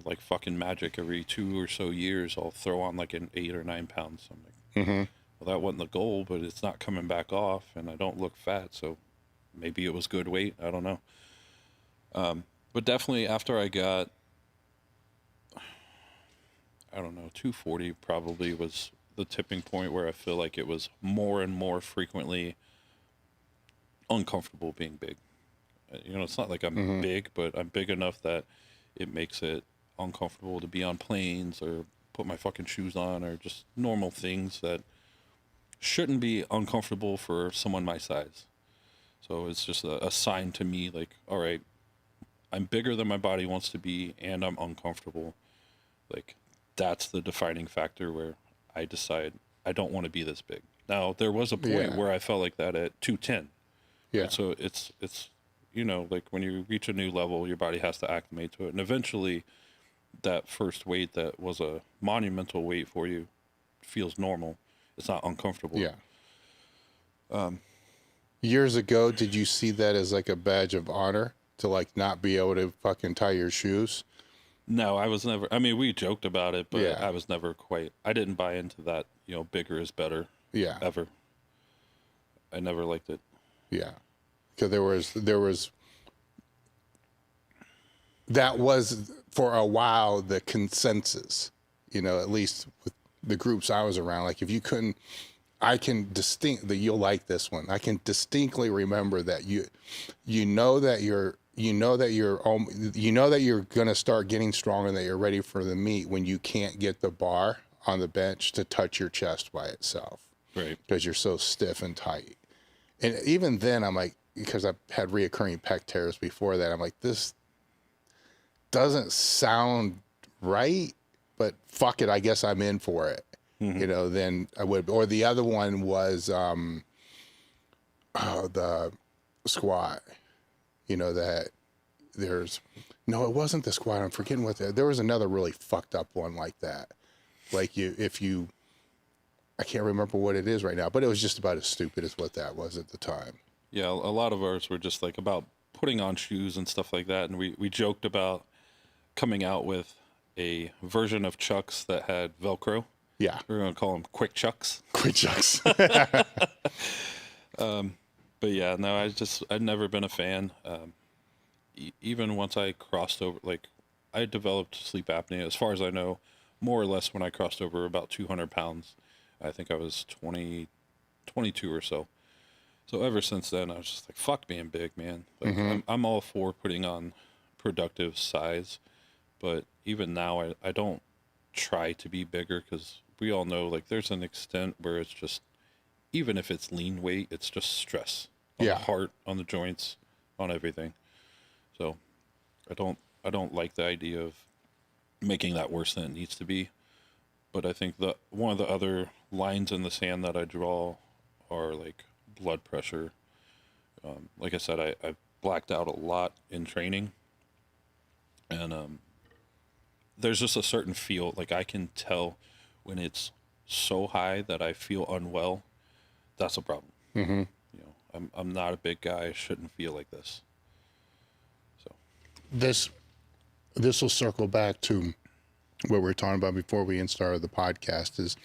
like fucking magic, every 2 or so years I'll throw on like an 8 or 9 pounds. I'm like, well, that wasn't the goal, but it's not coming back off, and I don't look fat, so maybe it was good weight. I don't know. But definitely after I got, I don't know, 240 probably was the tipping point where I feel like it was more and more frequently uncomfortable being big. It's not like I'm big, but I'm big enough that it makes it uncomfortable to be on planes or put my fucking shoes on, or just normal things that shouldn't be uncomfortable for someone my size. So it's just a sign to me, like, all right, I'm bigger than my body wants to be, and I'm uncomfortable. Like, that's the defining factor where I decide I don't want to be this big. Now, there was a point where I felt like that at 210. Yeah. And so it's like when you reach a new level, your body has to acclimate to it. And eventually, that first weight that was a monumental weight for you feels normal. It's not uncomfortable. Yeah. Years ago, did you see that as like a badge of honor to like not be able to fucking tie your shoes? No, I was never. I mean, we joked about it, but Yeah. I was never quite. I didn't buy into that. Bigger is better. Yeah. Ever. I never liked it. Yeah. Because there was that was for a while the consensus, at least with the groups I was around. Like, if you couldn't, you'll like this one. I can distinctly remember that you know that you're gonna start getting stronger and that you're ready for the meet when you can't get the bar on the bench to touch your chest by itself. Right. Because you're so stiff and tight. And even then, I'm like, because I've had reoccurring pec tears before that, I'm like, this doesn't sound right, but fuck it, I guess I'm in for it. Then I would. Or the other one was the squat. That no, it wasn't the squat. I'm forgetting there was another really fucked up one like that. Like I can't remember what it is right now, but it was just about as stupid as what that was at the time. Yeah, a lot of ours were just like about putting on shoes and stuff like that, and we joked about coming out with a version of Chucks that had Velcro. Yeah. We're going to call them Quick Chucks. Quick Chucks. But yeah, no, I'd never been a fan. Even once I crossed over, like, I developed sleep apnea, as far as I know, more or less when I crossed over about 200 pounds. I think I was 22 or so. So ever since then, I was just like, fuck being big, man. Like, I'm all for putting on productive size, but even now, I don't try to be bigger, because we all know, like, there's an extent where it's just, even if it's lean weight, it's just stress on the heart, on the joints, on everything. So I don't like the idea of making that worse than it needs to be. But I think one of the other lines in the sand that I draw are like blood pressure. Like I said, I've blacked out a lot in training, and there's just a certain feel, like I can tell when it's so high that I feel unwell. That's a problem. I'm not a big guy. I shouldn't feel like this. So this will circle back to what we were talking about before we started the podcast, is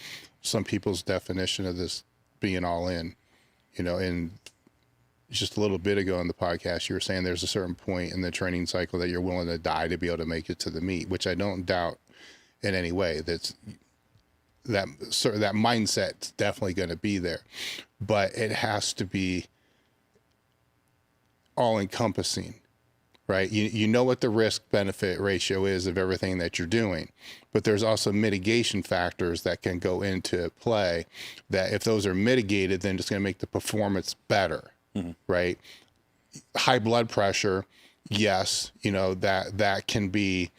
some people's definition of this being all in, and just a little bit ago in the podcast, you were saying there's a certain point in the training cycle that you're willing to die to be able to make it to the meet, which I don't doubt in any way. That mindset's definitely going to be there, but it has to be all encompassing, right? You know what the risk benefit ratio is of everything that you're doing, but there's also mitigation factors that can go into play that if those are mitigated, then it's going to make the performance better, right? High blood pressure, yes, that can be,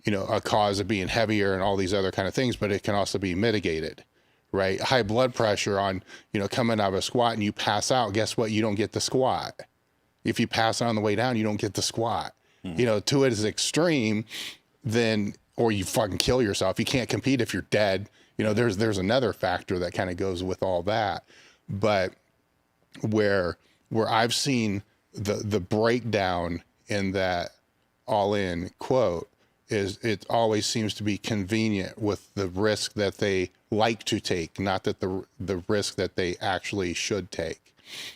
a cause of being heavier and all these other kind of things, but it can also be mitigated, right? High blood pressure on, coming out of a squat and you pass out, guess what? You don't get the squat. If you pass on the way down, you don't get the squat. To it is extreme. then, or you fucking kill yourself. You can't compete if you're dead. You know, there's another factor that kind of goes with all that. But where I've seen the breakdown in that all in quote is it always seems to be convenient with the risk that they like to take, not that the risk that they actually should take.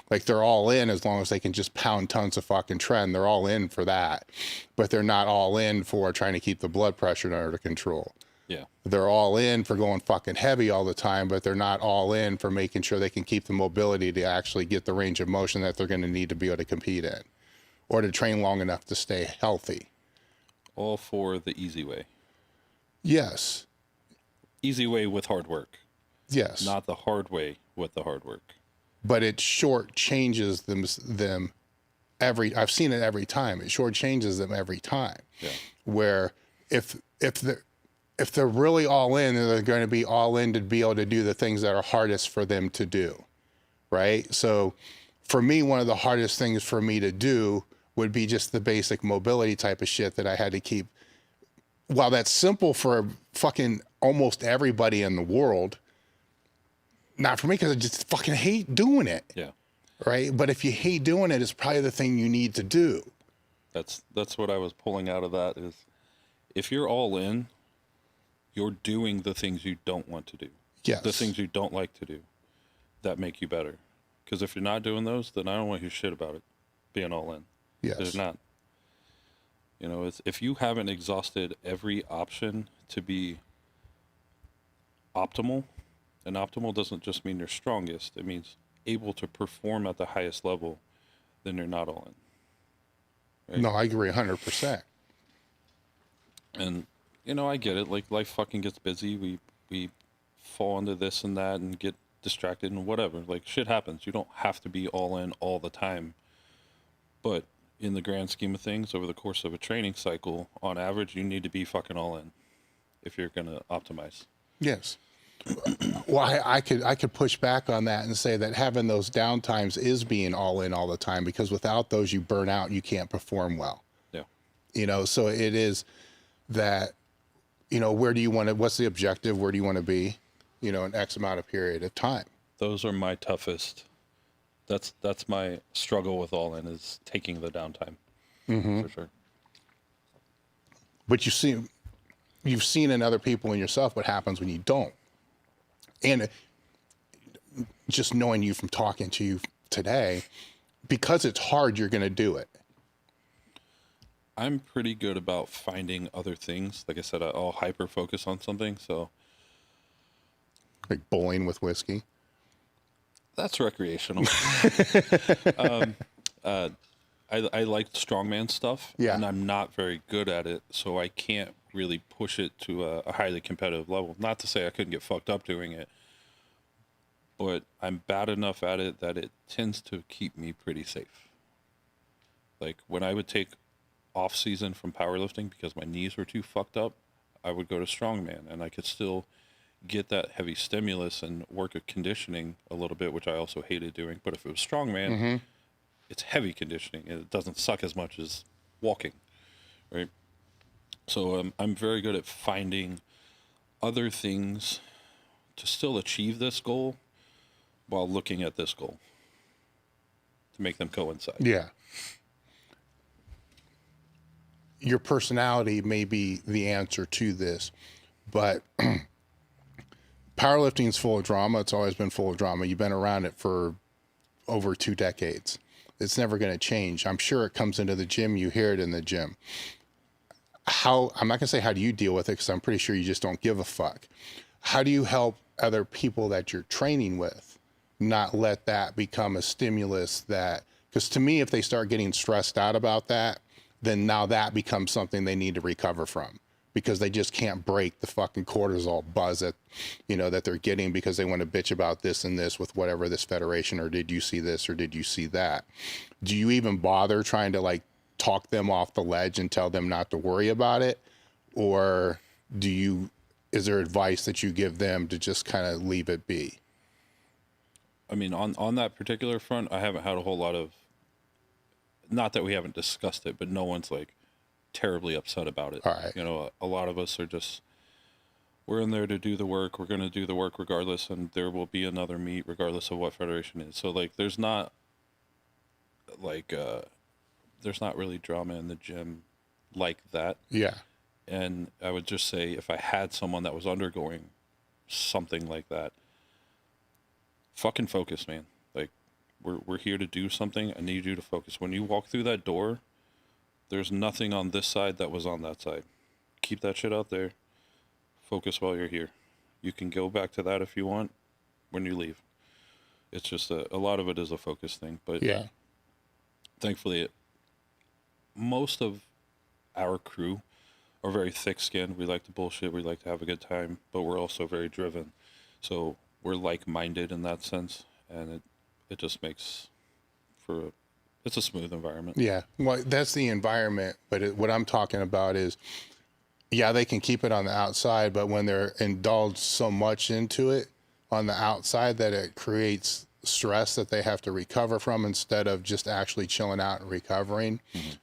Like they're all in as long as they can just pound tons of fucking trend. They're all in for that, but they're not all in for trying to keep the blood pressure under control. Yeah. They're all in for going fucking heavy all the time, but they're not all in for making sure they can keep the mobility to actually get the range of motion that they're going to need to be able to compete in or to train long enough to stay healthy. All for the easy way. Yes. Easy way with hard work. Yes. Not the hard way with the hard work. But it short-changes them every, I've seen it every time. It short-changes them every time. Yeah. Where if they're really all in, then they're going to be all in to be able to do the things that are hardest for them to do, right? So for me, one of the hardest things for me to do would be just the basic mobility type of shit that I had to keep. While that's simple for fucking almost everybody in the world, not for me, because I just fucking hate doing it. Yeah. Right? But if you hate doing it, it's probably the thing you need to do. That's what I was pulling out of that is if you're all in, you're doing the things you don't want to do. Yes. The things you don't like to do that make you better. Because if you're not doing those, then I don't want to hear shit about it being all in. Yes. There's not. You know, it's, if you haven't exhausted every option to be optimal, and optimal doesn't just mean you're strongest, it means able to perform at the highest level, then you're not all in. Right? No, I agree 100%. And, you know, I get it. Like, life fucking gets busy. We fall into this and that and get distracted and whatever. Like, shit happens. You don't have to be all in all the time. But in the grand scheme of things, over the course of a training cycle, on average, you need to be fucking all in if you're going to optimize. Yes. Well, I could push back on that and say that having those downtimes is being all in all the time, because without those, you burn out and you can't perform well. Yeah. You know, so it is that, you know, where do you want to, what's the objective? Where do you want to be, you know, in X amount of period of time? Those are my toughest. That's my struggle with all in, is taking the downtime. Mm-hmm. For sure. But you've seen in other people and yourself what happens when you don't. And just knowing you from talking to you today, because it's hard, you're going to do it. I'm pretty good about finding other things. Like I said, I'll hyper focus on something. So Like bowling with whiskey. that's recreational. I like strongman stuff. Yeah. And I'm not very good at it. So I can't really push it to a highly competitive level. Not to say I couldn't get fucked up doing it, but I'm bad enough at it that it tends to keep me pretty safe. Like when I would take off season from powerlifting because my knees were too fucked up, I would go to strongman and I could still get that heavy stimulus and work at conditioning a little bit, which I also hated doing. But if it was strongman, it's heavy conditioning and it doesn't suck as much as walking, right? So I'm very good at finding other things to still achieve this goal while looking at this goal to make them coincide. Yeah. Your personality may be the answer to this, but powerlifting is full of drama. It's always been full of drama. You've been around it for over 2 decades. It's never going to change. I'm sure it comes into the gym. You hear it in the gym. I'm not going to say how do you deal with it, because I'm pretty sure you just don't give a fuck. How do you help other people that you're training with not let that become a stimulus that, because to me, if they start getting stressed out about that, then now that becomes something they need to recover from, because they just can't break the fucking cortisol buzz that, you know, that they're getting because they want to bitch about this and this with whatever this federation, or did you see this or did you see that? Do you even bother trying to like talk them off the ledge and tell them not to worry about it? Or is there advice that you give them to just kind of leave it be? I mean, on that particular front, I haven't had a whole lot of, not that we haven't discussed it, but no one's like terribly upset about it. All right. You know, a lot of us are just, we're in there to do the work. We're going to do the work regardless, and there will be another meet regardless of what federation is. So like, there's not really drama in the gym like that. Yeah. And I would just say, if I had someone that was undergoing something like that, fucking focus, man. Like, we're here to do something. I need you to focus. When you walk through that door, there's nothing on this side that was on that side. Keep that shit out there. Focus while you're here. You can go back to that if you want when you leave. It's just a lot of it is a focus thing. But Yeah. thankfully, most of our crew are very thick-skinned. We like to bullshit. We like to have a good time, but we're also very driven. So we're like-minded in that sense, and it just makes for it's a smooth environment. Yeah. Well, that's the environment. But what I'm talking about is, yeah, they can keep it on the outside, but when they're indulged so much into it on the outside that it creates stress that they have to recover from instead of just actually chilling out and recovering,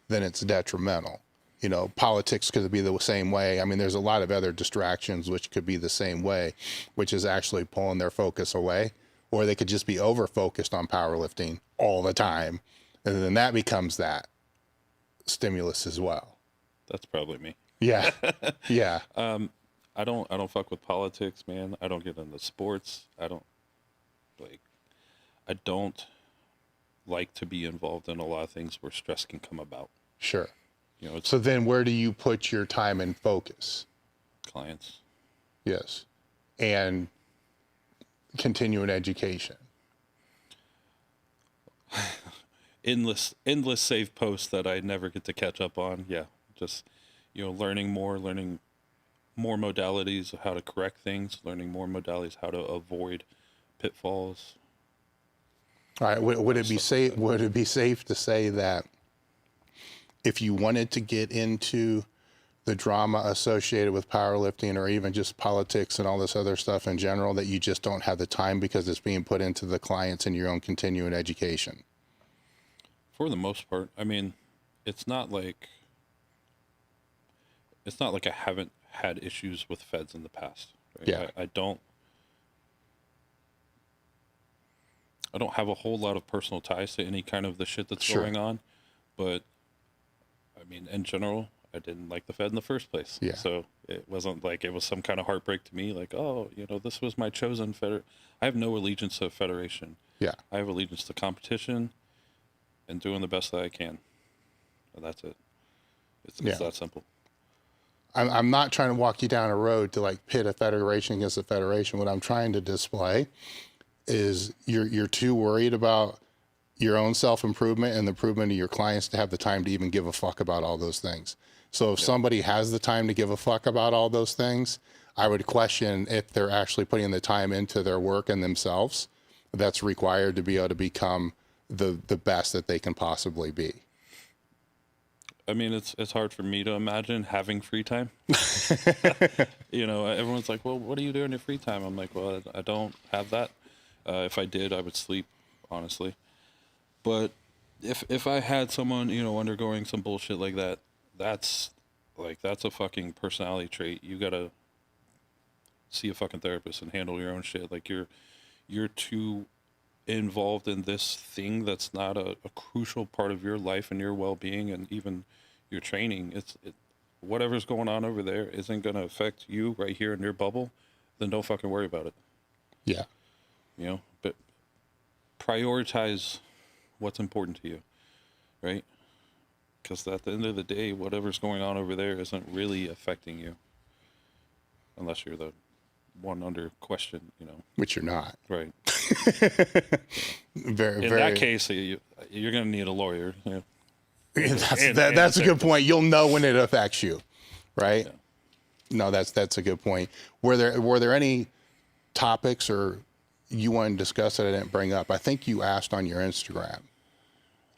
then it's detrimental. You know, politics could be the same way. I mean, there's a lot of other distractions which could be the same way, which is actually pulling their focus away, or they could just be over-focused on powerlifting all the time. And then that becomes that stimulus as well. That's probably me. Yeah. Yeah. I don't fuck with politics, man. I don't get into sports. I don't like to be involved in a lot of things where stress can come about. Sure. You know, it's So then where do you put your time and focus? clients. Yes. And continuing education. Endless save posts that I never get to catch up on. Yeah. Just, you know, learning more modalities of how to correct things, learning more modalities how to avoid pitfalls. All right. Would it be safe to say that if you wanted to get into the drama associated with powerlifting or even just politics and all this other stuff in general, that you just don't have the time because it's being put into the clients and your own continuing education? For the most part, I mean, it's not like I haven't had issues with feds in the past. Right? Yeah. I don't have a whole lot of personal ties to any kind of the shit that's Sure. going on, but I mean, in general, I didn't like the Fed in the first place. Yeah. So it wasn't like it was some kind of heartbreak to me, like, oh, you know, this was my chosen I have no allegiance to a federation. Yeah. I have allegiance to competition and doing the best that I can. And that's it. It's that simple. I'm not trying to walk you down a road to like pit a federation against a federation. What I'm trying to display is you're too worried about your own self-improvement and the improvement of your clients to have the time to even give a fuck about all those things. So if somebody has the time to give a fuck about all those things, I would question if they're actually putting the time into their work and themselves that's required to be able to become the best that they can possibly be. I mean, it's hard for me to imagine having free time. You know, everyone's like, well, what do you do in your free time? I'm like, well, I don't have that. If I did, I would sleep, honestly. But if I had someone, you know, undergoing some bullshit like that, that's a fucking personality trait. You gotta see a fucking therapist and handle your own shit. Like you're too involved in this thing that's not a crucial part of your life and your well-being and even your training. Whatever's going on over there isn't gonna affect you right here in your bubble. Then don't fucking worry about it. Yeah. You know, but prioritize what's important to you, right? Because at the end of the day, whatever's going on over there isn't really affecting you, unless you're the one under question, you know. Which you're not. Right. In that case, you're going to need a lawyer. You know. That's a good point. You'll know when it affects you, right? Yeah. No, that's a good point. Were there any topics or you want to discuss that I didn't bring up? I think you asked on your Instagram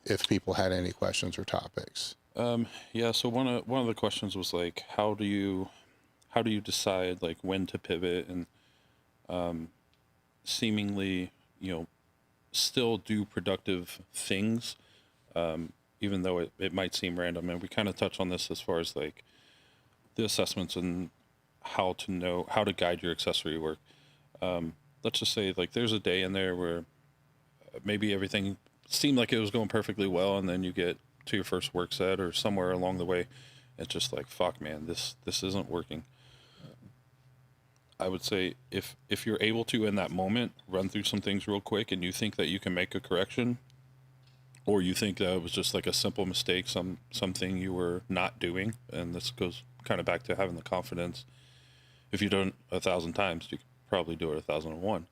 if people had any questions or topics. Yeah. So one of the questions was like, how do you decide like when to pivot and seemingly, you know, still do productive things even though it might seem random. And we kind of touch on this as far as like the assessments and how to guide your accessory work. Let's just say like there's a day in there where maybe everything seemed like it was going perfectly well, and then you get to your first work set or somewhere along the way, it's just like, fuck, man, this isn't working. I would say if you're able to in that moment run through some things real quick, and you think that you can make a correction, or you think that it was just like a simple mistake, something you were not doing, and this goes kind of back to having the confidence. If you do it 1,000 times, you could probably do it 1,001.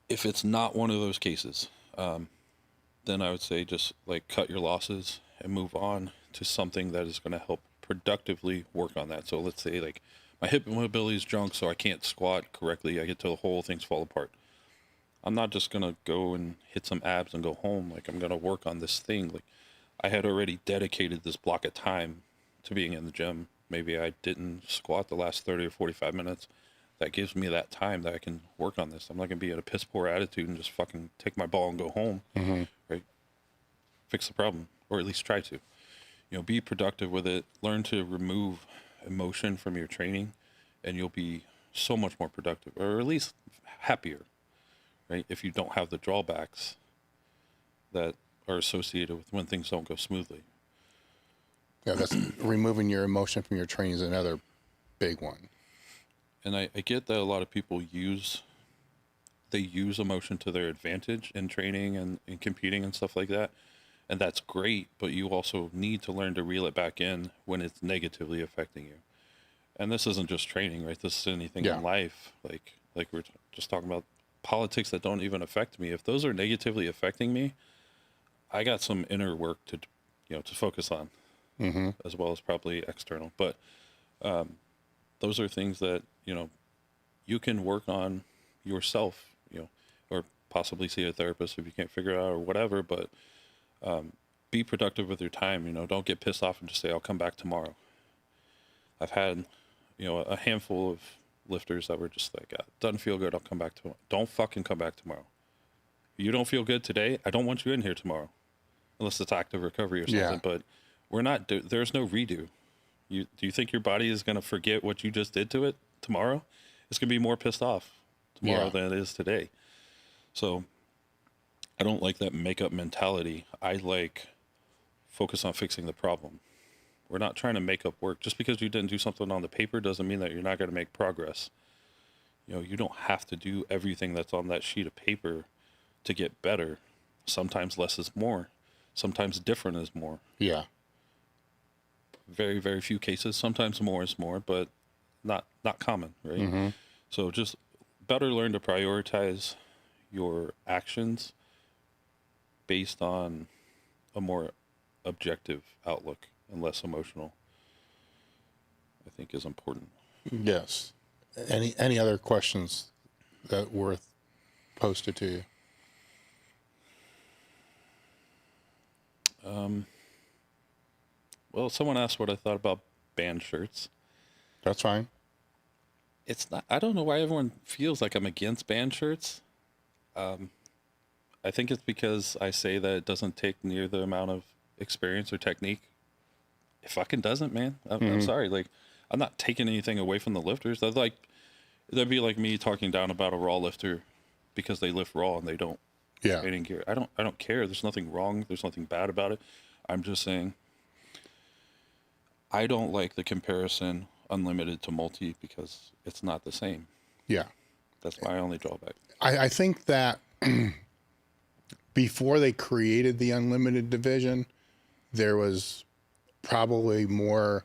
If it's not one of those cases, then I would say just like cut your losses and move on to something that is going to help productively work on that. So let's say like my hip mobility is junk, so I can't squat correctly. I get to the whole things fall apart. I'm not just going to go and hit some abs and go home. Like, I'm going to work on this thing. Like, I had already dedicated this block of time to being in the gym. Maybe I didn't squat the last 30 or 45 minutes. That gives me that time that I can work on this. I'm not going to be in a piss poor attitude and just fucking take my ball and go home, right? Fix the problem, or at least try to. You know, be productive with it. Learn to remove emotion from your training, and you'll be so much more productive, or at least happier, right? If you don't have the drawbacks that are associated with when things don't go smoothly. Yeah, that's removing your emotion from your training is another big one. And I get that a lot of people use emotion to their advantage in training and competing and stuff like that. And that's great, but you also need to learn to reel it back in when it's negatively affecting you. And this isn't just training, right? This is anything in life. Like we're just talking about politics that don't even affect me. If those are negatively affecting me, I got some inner work to focus on, as well as probably external. But those are things that, you can work on yourself, or possibly see a therapist if you can't figure it out or whatever, but be productive with your time. Don't get pissed off and just say, I'll come back tomorrow. I've had, a handful of lifters that were just like, doesn't feel good, I'll come back tomorrow. Don't fucking come back tomorrow. You don't feel good today, I don't want you in here tomorrow. Unless it's active recovery or something, but we're not, there's no redo. Do you think your body is going to forget what you just did to it tomorrow? It's going to be more pissed off tomorrow than it is today. So I don't like that makeup mentality. I like focus on fixing the problem. We're not trying to make up work. Just because you didn't do something on the paper doesn't mean that you're not going to make progress. You don't have to do everything that's on that sheet of paper to get better. Sometimes less is more. Sometimes different is more. Yeah. Very, very few cases. Sometimes more is more, but not common, right? So just better learn to prioritize your actions based on a more objective outlook and less emotional, I think is important. Yes. Any other questions that worth posted to you? Well, someone asked what I thought about band shirts. That's fine. It's not, I don't know why everyone feels like I'm against band shirts. I think it's because I say that it doesn't take near the amount of experience or technique. It fucking doesn't, man. I'm sorry. Like, I'm not taking anything away from the lifters. That'd be like me talking down about a raw lifter because they lift raw and they don't training gear. I don't care. There's nothing wrong. There's nothing bad about it. I'm just saying I don't like the comparison unlimited to multi because it's not the same. Yeah. That's my only drawback. I think that before they created the unlimited division, there was probably more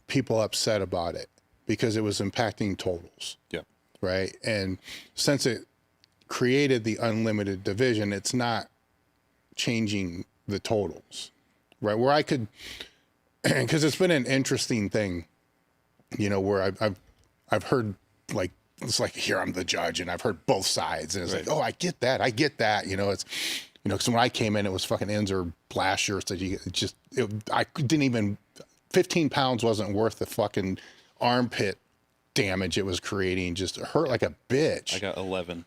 people upset about it because it was impacting totals. Yeah. Right. And since it created the unlimited division, it's not changing the totals. Right. Where I could, because it's been an interesting thing, where I've heard like, it's like, here I'm the judge and I've heard both sides and it's like, oh, I get that. It's, because when I came in, it was fucking ends or blast shirts that I didn't even, 15 pounds wasn't worth the fucking armpit damage it was creating. Just hurt like a bitch. I got 11.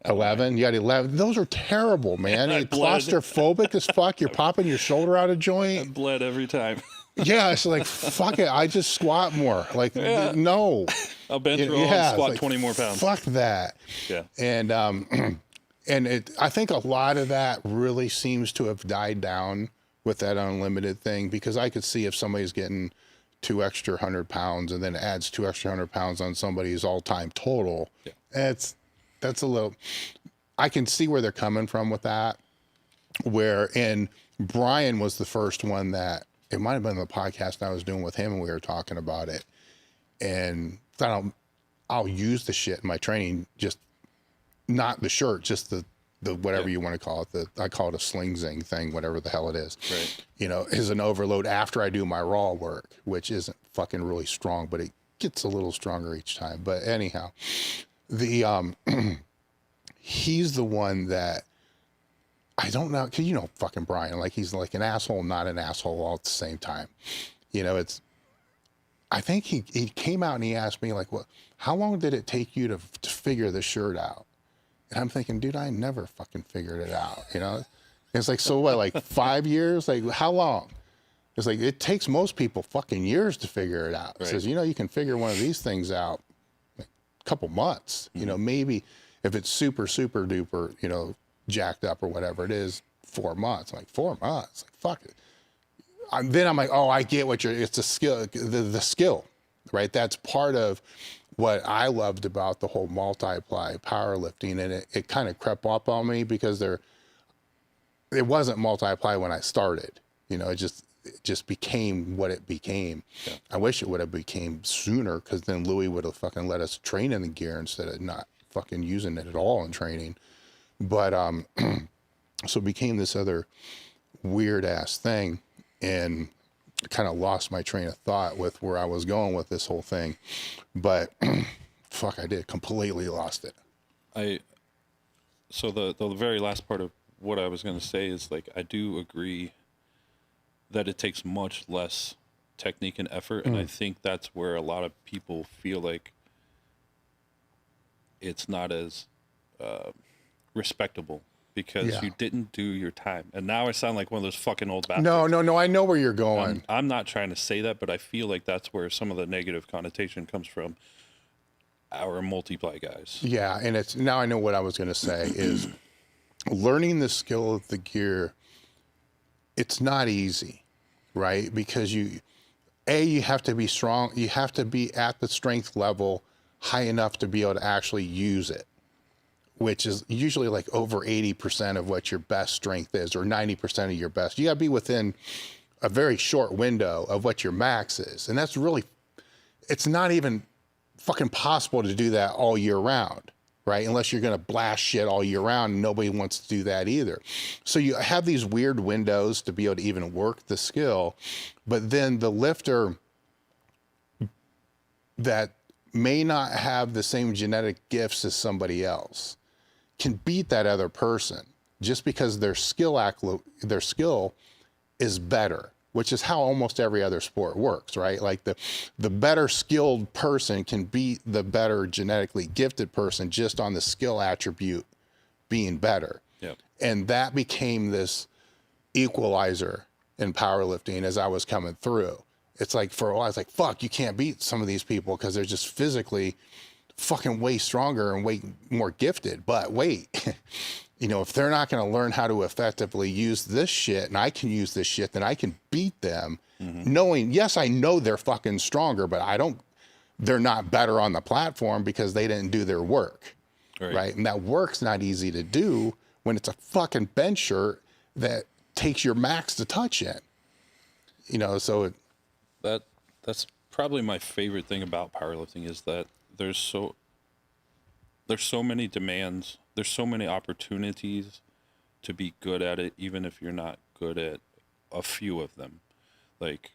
11. You got 11. Those are terrible, man. I You're bled. claustrophobic as fuck. You're popping your shoulder out of I joint. bled every time. Yeah, it's like, fuck it. I just squat more. Like, no. I'll bench roll and squat like, 20 more pounds. Fuck that. Yeah. And I think a lot of that really seems to have died down with that unlimited thing, because I could see if somebody's getting 2 extra 100 pounds and then adds 2 extra 100 pounds on somebody's all-time total. Yeah. That's a little, I can see where they're coming from with that. And Brian was the first one that, it might have been the podcast I was doing with him and we were talking about it. And I'll use the shit in my training, just not the shirt, just the whatever you want to call it. I call it a sling zing thing, whatever the hell it is. Right. Is an overload after I do my raw work, which isn't fucking really strong, but it gets a little stronger each time. But anyhow, he's the one that I don't know, cause fucking Brian, like he's like an asshole, not an asshole all at the same time. I think he came out and he asked me like, how long did it take you to figure the shirt out? And I'm thinking, dude, I never fucking figured it out. It's like, so what, like 5 years? Like how long? It's like, it takes most people fucking years to figure it out. Right. It says, you can figure one of these things out like a couple months, maybe if it's super, super duper, jacked up or whatever it is, 4 months. I'm like 4 months, like fuck it. Then I'm like, oh, I get it's a skill, the skill, right? That's part of what I loved about the whole multiply powerlifting, and it kind of crept up on me because it wasn't multiply when I started. It just became what it became. Yeah. I wish it would have became sooner, because then Louie would have fucking let us train in the gear instead of not fucking using it at all in training. But so it became this other weird ass thing, and kind of lost my train of thought with where I was going with this whole thing. But fuck, I did completely lost it. So the very last part of what I was going to say is, like, I do agree that it takes much less technique and effort, and I think that's where a lot of people feel like it's not as respectable, because you didn't do your time. And now I sound like one of those fucking old bastards. No, I know where you're going. I'm not trying to say that, but I feel like that's where some of the negative connotation comes from our multiply guys. Yeah, and now I know what I was going to say is learning the skill of the gear, it's not easy, right? Because you have to be strong. You have to be at the strength level high enough to be able to actually use it, which is usually like over 80% of what your best strength is, or 90% of your best. You got to be within a very short window of what your max is. And that's really, it's not even fucking possible to do that all year round, right? Unless you're going to blast shit all year round, and nobody wants to do that either. So you have these weird windows to be able to even work the skill, but then the lifter that may not have the same genetic gifts as somebody else can beat that other person just because their skill is better, which is how almost every other sport works, right? Like the better skilled person can beat the better genetically gifted person just on the skill attribute being better. Yep. And that became this equalizer in powerlifting as I was coming through. It's like, for a while, I was like, fuck, you can't beat some of these people because they're just physically fucking way stronger and way more gifted. But wait, if they're not going to learn how to effectively use this shit, and I can use this shit, then I can beat them. Knowing, yes, I know they're fucking stronger, but they're not better on the platform because they didn't do their work. Right? And that work's not easy to do when it's a fucking bench shirt that takes your max to touch in. So that's probably my favorite thing about powerlifting, is that there's so many demands, there's so many opportunities to be good at it, even if you're not good at a few of them. Like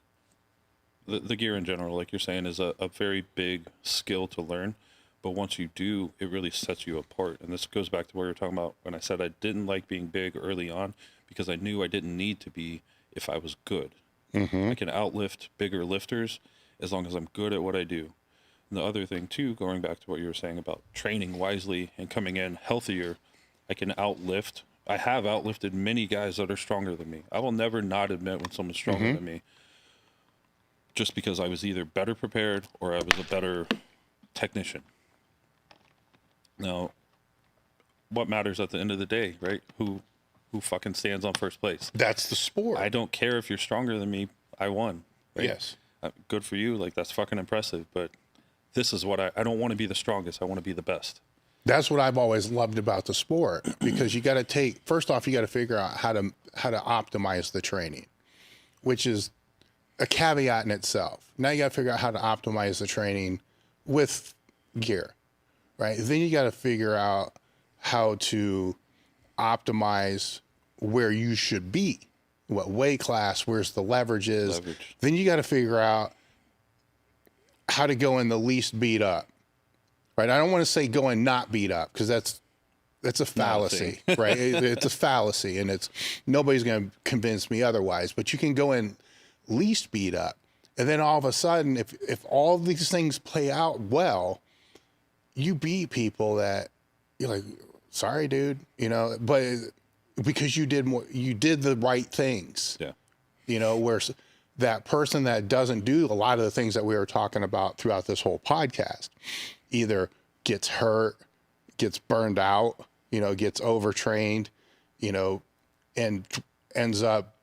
the gear in general, like you're saying, is a very big skill to learn, but once you do, it really sets you apart. And this goes back to what we were talking about when I said I didn't like being big early on, because I knew I didn't need to be if I was good. I can outlift bigger lifters as long as I'm good at what I do. And the other thing too, going back to what you were saying about training wisely and coming in healthier, I can outlift. I have outlifted many guys that are stronger than me. I will never not admit when someone's stronger than me, just because I was either better prepared or I was a better technician. Now, what matters at the end of the day, right? Who fucking stands on first place? That's the sport. I don't care if you're stronger than me. I won. Right? Yes. Good for you. Like, that's fucking impressive. But this is what I don't want to be the strongest. I want to be the best. That's what I've always loved about the sport, because you got to first off, you got to figure out how to optimize the training, which is a caveat in itself. Now you got to figure out how to optimize the training with gear, right? Then you got to figure out how to optimize where you should be, what weight class, where's the leverage is. Leverage. Then you got to figure out how to go in the least beat up, right? I don't want to say go and not beat up, because that's a fallacy, right? It's a fallacy, and nobody's going to convince me otherwise. But you can go in least beat up, and then all of a sudden, if all of these things play out well, you beat people that you're like, sorry, dude, but because you did the right things. Yeah. Where that person that doesn't do a lot of the things that we were talking about throughout this whole podcast either gets hurt, gets burned out, gets overtrained, and ends up,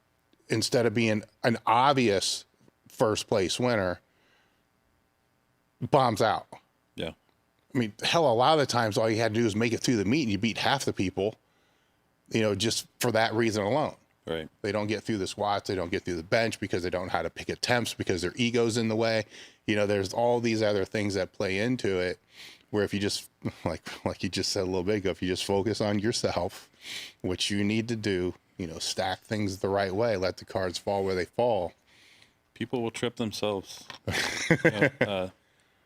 instead of being an obvious first place winner, bombs out. Yeah. I mean, hell, a lot of the times all you had to do is make it through the meet and you beat half the people, just for that reason alone. Right. They don't get through the squats. They don't get through the bench because they don't know how to pick attempts, because their ego's in the way. There's all these other things that play into it, where if you just, like you just said a little bit ago, if you just focus on yourself, what you need to do, stack things the right way, let the cards fall where they fall. People will trip themselves.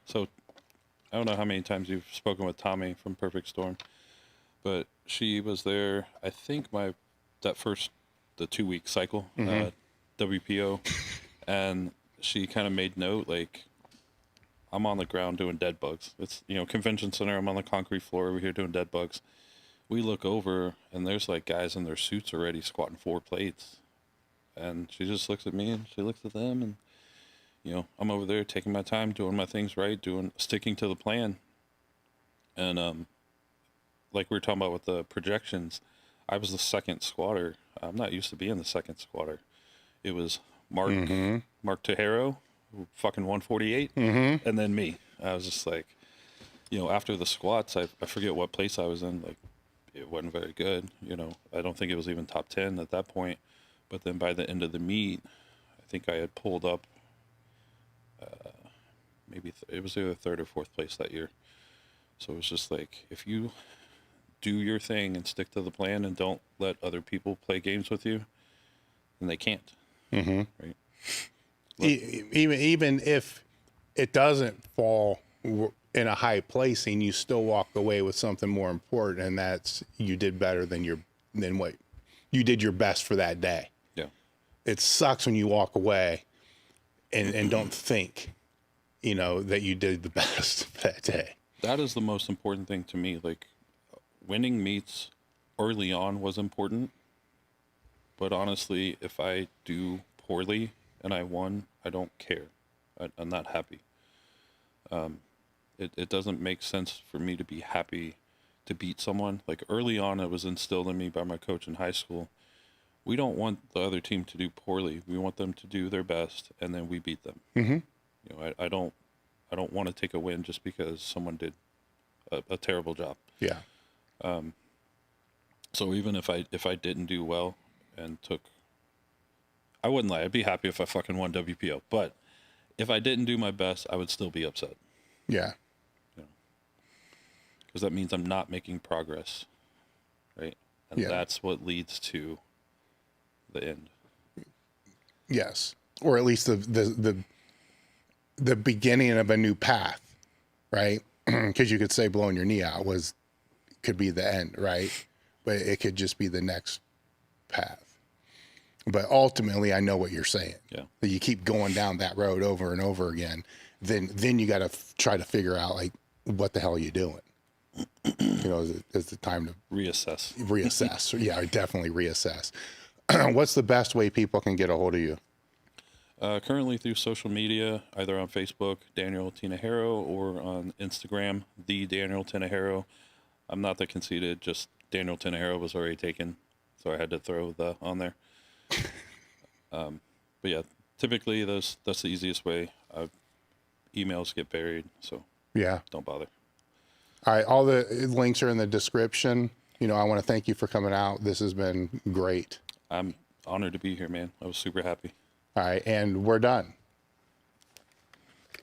So I don't know how many times you've spoken with Tommy from Perfect Storm, but she was there, I think the 2-week cycle, WPO, and she kind of made note, like, I'm on the ground doing dead bugs. It's, convention center, I'm on the concrete floor over here doing dead bugs. We look over and there's like guys in their suits already squatting 4 plates. And she just looks at me and she looks at them, and, I'm over there taking my time, doing my things right, sticking to the plan. And, like we were talking about with the projections, I was the second squatter. I'm not used to being the second squatter. It was Mark Tejero, fucking 148, and then me. I was just like, after the squats, I forget what place I was in. Like, it wasn't very good. I don't think it was even top 10 at that point. But then by the end of the meet, I think I had pulled up, it was either 3rd or 4th place that year. So it was just like, if you do your thing and stick to the plan and don't let other people play games with you, then they can't. Right? Even if it doesn't fall in a high placing, you still walk away with something more important, and that's you did better than what you did your best for that day. Yeah. It sucks when you walk away and don't think, that you did the best for that day. That is the most important thing to me. Like, winning meets early on was important, but honestly, if I do poorly and I won, I don't care. I'm not happy. It doesn't make sense for me to be happy to beat someone. Like, early on, it was instilled in me by my coach in high school. We don't want the other team to do poorly. We want them to do their best, and then we beat them. I don't want to take a win just because someone did a terrible job. Yeah. So even if I didn't do well and I wouldn't lie, I'd be happy if I fucking won WPO. But if I didn't do my best, I would still be upset. Yeah. Because that means I'm not making progress, right? And that's what leads to the end. Yes. Or at least the beginning of a new path, right? Because you could say blowing your knee out could be the end, right? But it could just be the next path. But ultimately, I know what you're saying. Yeah. That you keep going down that road over and over again then you got to try to figure out like, what the hell are you doing? You know, is the time to reassess. Yeah, definitely reassess. What's the best way people can get a hold of you? Currently through social media, either on Facebook, Daniel Tinajero, or on Instagram, the Daniel Tinajero. I'm not that conceited, just Daniel Tinajero was already taken, so I had to throw the on there. But yeah, typically that's the easiest way. Emails get buried, so Yeah. don't bother. All right. All the links are in the description. You know, I want to thank you for coming out. This has been great. I'm honored to be here, man. I was super happy. All right. And we're done.